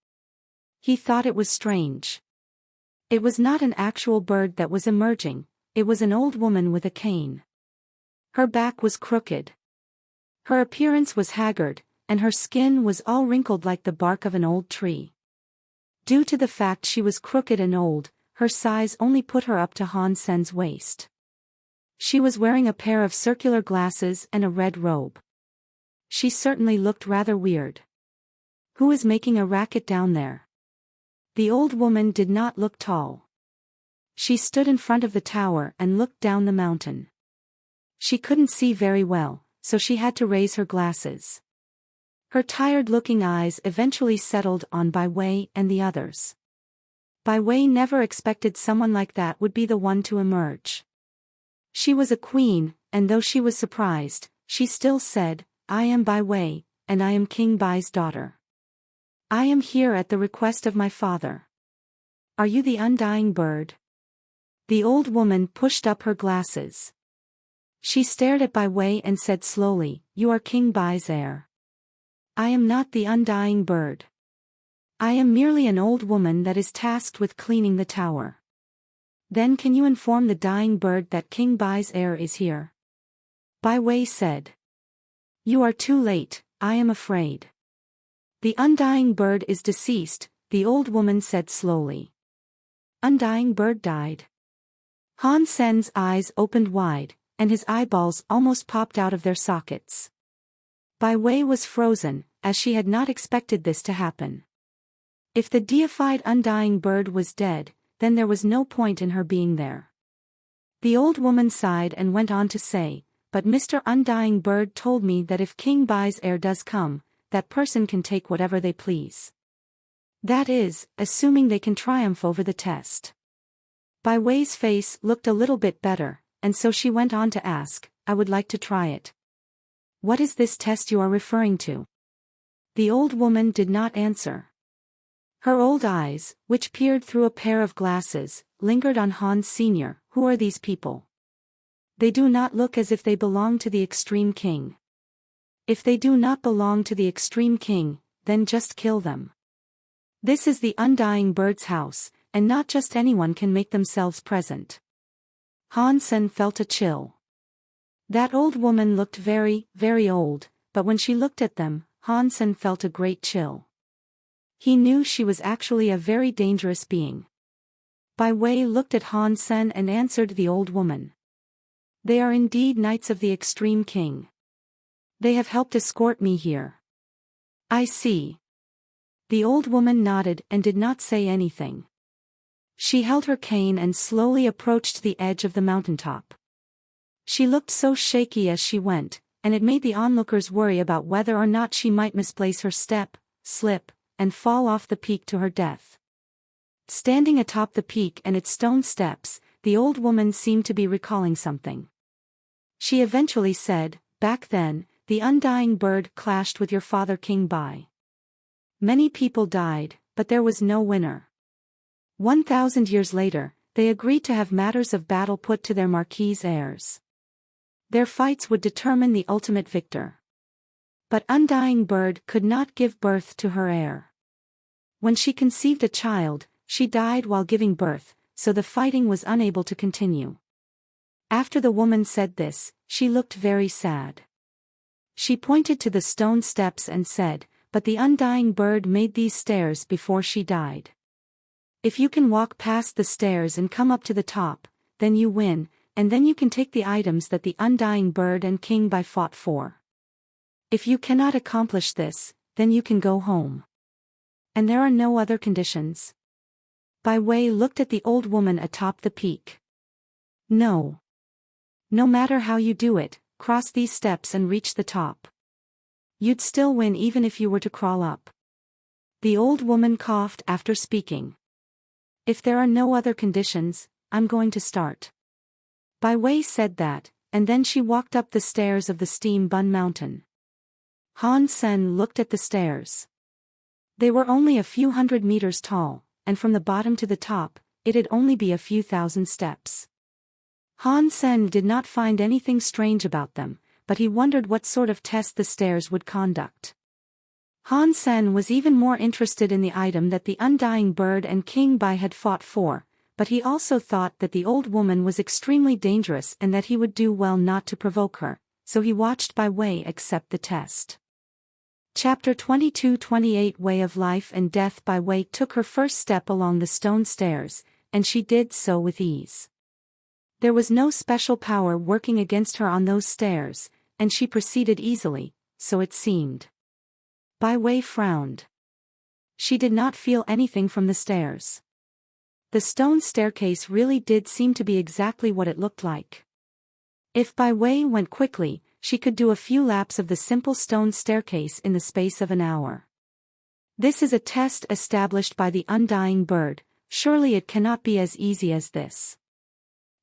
He thought it was strange. It was not an actual bird that was emerging, it was an old woman with a cane. Her back was crooked. Her appearance was haggard, and her skin was all wrinkled like the bark of an old tree. Due to the fact she was crooked and old, her size only put her up to Han Sen's waist. She was wearing a pair of circular glasses and a red robe. She certainly looked rather weird. Who is making a racket down there? The old woman did not look tall. She stood in front of the tower and looked down the mountain. She couldn't see very well, so she had to raise her glasses. Her tired-looking eyes eventually settled on Bai Wei and the others. Bai Wei never expected someone like that would be the one to emerge. She was a queen, and though she was surprised, she still said, "I am Bai Wei, and I am King Bai's daughter. I am here at the request of my father. Are you the undying bird?" The old woman pushed up her glasses. She stared at Bai Wei and said slowly, "You are King Bai's heir." "I am not the undying bird. I am merely an old woman that is tasked with cleaning the tower." "Then can you inform the dying bird that King Bai's heir is here?" Bai Wei said. "You are too late, I am afraid. The undying bird is deceased," the old woman said slowly. "Undying bird died?" Han Sen's eyes opened wide, and his eyeballs almost popped out of their sockets. Bai Wei was frozen, as she had not expected this to happen. If the deified undying bird was dead, then there was no point in her being there. The old woman sighed and went on to say, "But Mr. Undying Bird told me that if King Bai's heir does come, that person can take whatever they please. That is, assuming they can triumph over the test." Bai Wei's face looked a little bit better, and so she went on to ask, "I would like to try it. What is this test you are referring to?" The old woman did not answer. Her old eyes, which peered through a pair of glasses, lingered on Han Sr. "Who are these people? They do not look as if they belong to the Extreme King. If they do not belong to the Extreme King, then just kill them. This is the Undying Bird's house, and not just anyone can make themselves present." Han Sen felt a chill. That old woman looked very, very old, but when she looked at them, Han Sen felt a great chill. He knew she was actually a very dangerous being. Bai Wei looked at Han Sen and answered the old woman. "They are indeed knights of the Extreme King. They have helped escort me here." "I see." The old woman nodded and did not say anything. She held her cane and slowly approached the edge of the mountaintop. She looked so shaky as she went, and it made the onlookers worry about whether or not she might misplace her step, slip, and fall off the peak to her death. Standing atop the peak and its stone steps, the old woman seemed to be recalling something. She eventually said, "Back then, the undying bird clashed with your father King Bai. Many people died, but there was no winner. 1,000 years later, they agreed to have matters of battle put to their marquis heirs. Their fights would determine the ultimate victor. But Undying Bird could not give birth to her heir. When she conceived a child, she died while giving birth, so the fighting was unable to continue. After the woman said this, she looked very sad. She pointed to the stone steps and said, "But the Undying Bird made these stairs before she died. If you can walk past the stairs and come up to the top, then you win, and then you can take the items that the Undying Bird and King Bai fought for. If you cannot accomplish this, then you can go home. And there are no other conditions." Bai Wei looked at the old woman atop the peak. "No. No matter how you do it, cross these steps and reach the top. You'd still win even if you were to crawl up." The old woman coughed after speaking. "If there are no other conditions, I'm going to start." Bai Wei said that, and then she walked up the stairs of the Steam Bun Mountain. Han Sen looked at the stairs. They were only a few hundred meters tall, and from the bottom to the top, it'd only be a few thousand steps. Han Sen did not find anything strange about them, but he wondered what sort of test the stairs would conduct. Han Sen was even more interested in the item that the Undying Bird and King Bai had fought for, but he also thought that the old woman was extremely dangerous and that he would do well not to provoke her, so he watched Bai Wei accept the test. Chapter 22-28 Way of Life and Death. Bai Wei took her first step along the stone stairs, and she did so with ease. There was no special power working against her on those stairs, and she proceeded easily, so it seemed. Bai Wei frowned. She did not feel anything from the stairs. The stone staircase really did seem to be exactly what it looked like. If Bai Wei went quickly, she could do a few laps of the simple stone staircase in the space of an hour. This is a test established by the Undying Bird, surely it cannot be as easy as this.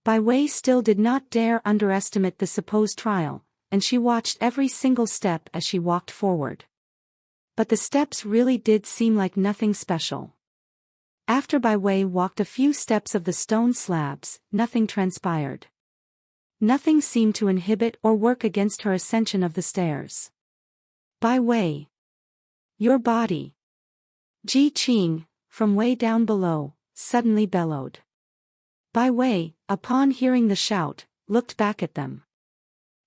Bai Wei still did not dare underestimate the supposed trial, and she watched every single step as she walked forward. But the steps really did seem like nothing special. After Bai Wei walked a few steps of the stone slabs, nothing transpired. Nothing seemed to inhibit or work against her ascension of the stairs. "Bai Wei! Your body!" Ji Qing, from way down below, suddenly bellowed. Bai Wei, upon hearing the shout, looked back at them.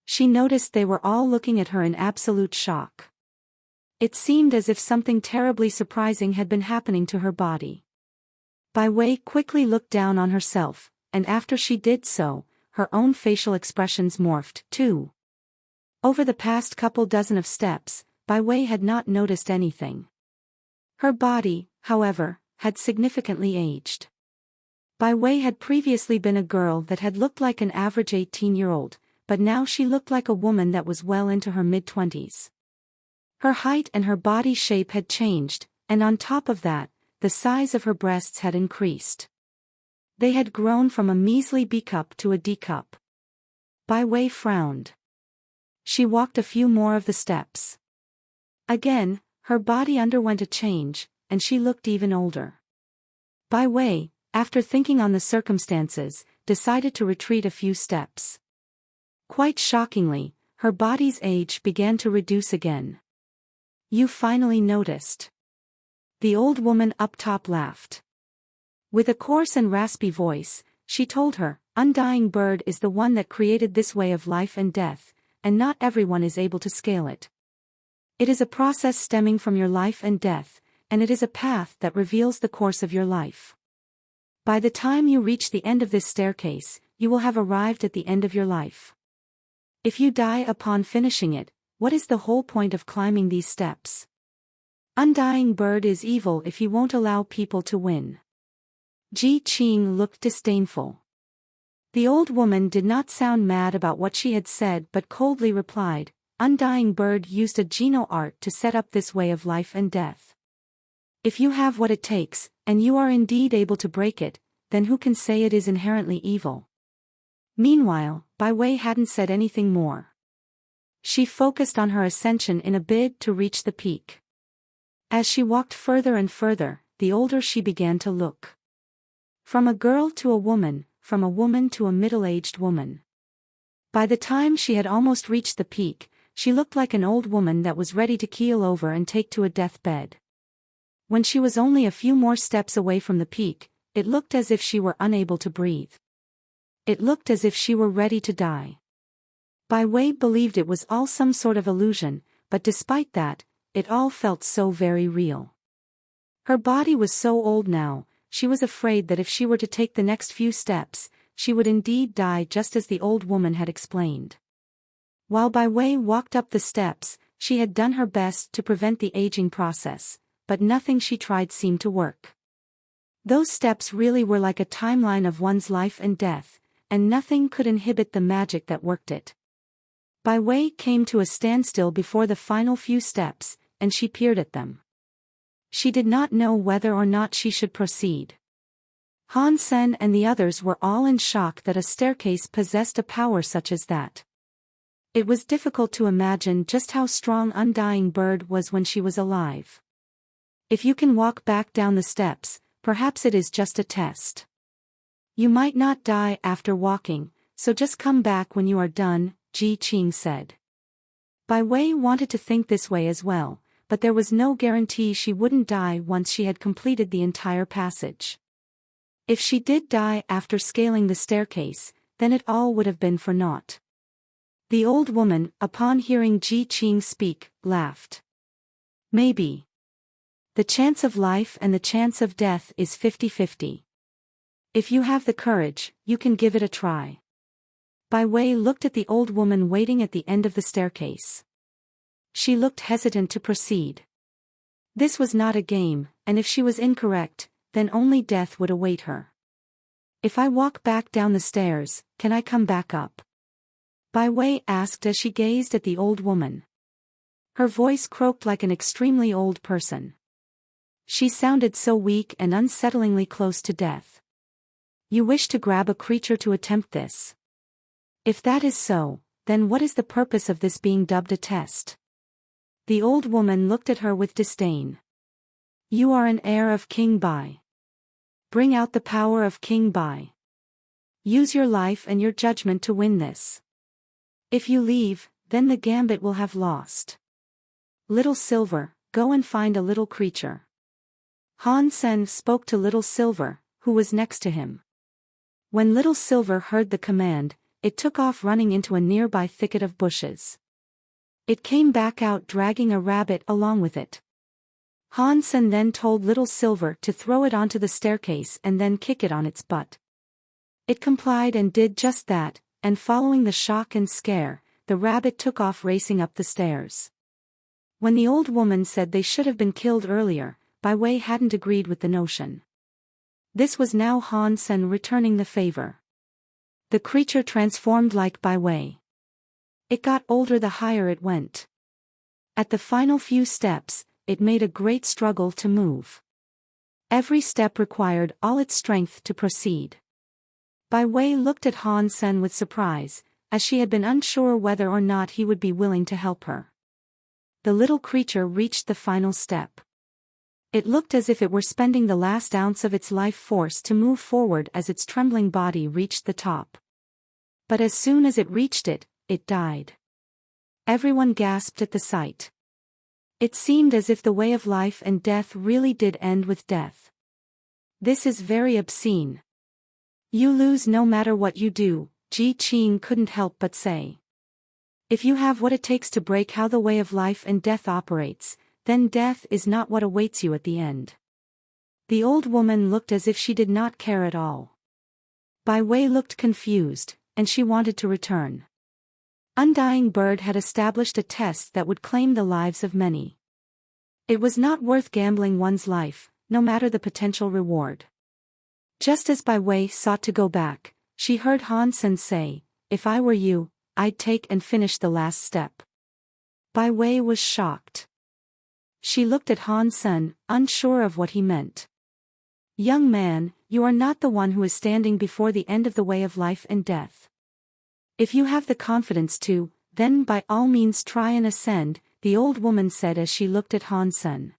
She noticed they were all looking at her in absolute shock. It seemed as if something terribly surprising had been happening to her body. Bai Wei quickly looked down on herself, and after she did so, her own facial expressions morphed, too. Over the past couple dozen of steps, Bai Wei had not noticed anything. Her body, however, had significantly aged. Bai Wei had previously been a girl that had looked like an average 18-year-old, but now she looked like a woman that was well into her mid-20s. Her height and her body shape had changed, and on top of that, the size of her breasts had increased. They had grown from a measly B cup to a D cup. Bai Wei frowned. She walked a few more of the steps. Again, her body underwent a change, and she looked even older. Bai Wei, after thinking on the circumstances, decided to retreat a few steps. Quite shockingly, her body's age began to reduce again. "You finally noticed." The old woman up top laughed. With a coarse and raspy voice, she told her, "Undying Bird is the one that created this way of life and death, and not everyone is able to scale it. It is a process stemming from your life and death, and it is a path that reveals the course of your life. By the time you reach the end of this staircase, you will have arrived at the end of your life. If you die upon finishing it, what is the whole point of climbing these steps? Undying Bird is evil if he won't allow people to win." Ji Qing looked disdainful. The old woman did not sound mad about what she had said but coldly replied, "Undying Bird used a Geno art to set up this way of life and death. If you have what it takes, and you are indeed able to break it, then who can say it is inherently evil?" Meanwhile, Bai Wei hadn't said anything more. She focused on her ascension in a bid to reach the peak. As she walked further and further, the older she began to look. From a girl to a woman, from a woman to a middle-aged woman. By the time she had almost reached the peak, she looked like an old woman that was ready to keel over and take to a deathbed. When she was only a few more steps away from the peak, it looked as if she were unable to breathe. It looked as if she were ready to die. Bai Wei believed it was all some sort of illusion, but despite that, it all felt so very real. Her body was so old now, she was afraid that if she were to take the next few steps, she would indeed die just as the old woman had explained. While Bai Wei walked up the steps, she had done her best to prevent the aging process, but nothing she tried seemed to work. Those steps really were like a timeline of one's life and death, and nothing could inhibit the magic that worked it. Bai Wei came to a standstill before the final few steps, and she peered at them. She did not know whether or not she should proceed. Han Sen and the others were all in shock that a staircase possessed a power such as that. It was difficult to imagine just how strong Undying Bird was when she was alive. If you can walk back down the steps, perhaps it is just a test. You might not die after walking, so just come back when you are done, Ji Qing said. Bai Wei wanted to think this way as well, but there was no guarantee she wouldn't die once she had completed the entire passage. If she did die after scaling the staircase, then it all would have been for naught. The old woman, upon hearing Ji Qing speak, laughed. Maybe. The chance of life and the chance of death is 50-50. If you have the courage, you can give it a try. Bai Wei looked at the old woman waiting at the end of the staircase. She looked hesitant to proceed. This was not a game, and if she was incorrect, then only death would await her. If I walk back down the stairs, can I come back up? Bai Wei asked as she gazed at the old woman. Her voice croaked like an extremely old person. She sounded so weak and unsettlingly close to death. You wish to grab a creature to attempt this? If that is so, then what is the purpose of this being dubbed a test? The old woman looked at her with disdain. You are an heir of King Bai. Bring out the power of King Bai. Use your life and your judgment to win this. If you leave, then the gambit will have lost. Little Silver, go and find a little creature. Han Sen spoke to Little Silver, who was next to him. When Little Silver heard the command, it took off running into a nearby thicket of bushes. It came back out dragging a rabbit along with it. Han Sen then told Little Silver to throw it onto the staircase and then kick it on its butt. It complied and did just that, and following the shock and scare, the rabbit took off racing up the stairs. When the old woman said they should have been killed earlier, Bai Wei hadn't agreed with the notion. This was now Han Sen returning the favor. The creature transformed like Bai Wei. It got older the higher it went. At the final few steps, it made a great struggle to move. Every step required all its strength to proceed. Bai Wei looked at Han Sen with surprise, as she had been unsure whether or not he would be willing to help her. The little creature reached the final step. It looked as if it were spending the last ounce of its life force to move forward as its trembling body reached the top. But as soon as it reached it, it died. Everyone gasped at the sight. It seemed as if the way of life and death really did end with death. This is very obscene. You lose no matter what you do, Ji Qing couldn't help but say. If you have what it takes to break how the way of life and death operates, then death is not what awaits you at the end. The old woman looked as if she did not care at all. Bai Wei looked confused, and she wanted to return. Undying Bird had established a test that would claim the lives of many. It was not worth gambling one's life, no matter the potential reward. Just as Bai Wei sought to go back, she heard Han Sen say, "If I were you, I'd take and finish the last step." Bai Wei was shocked. She looked at Han Sen, unsure of what he meant. Young man, you are not the one who is standing before the end of the way of life and death. If you have the confidence to, then by all means try and ascend, the old woman said as she looked at Han Sen.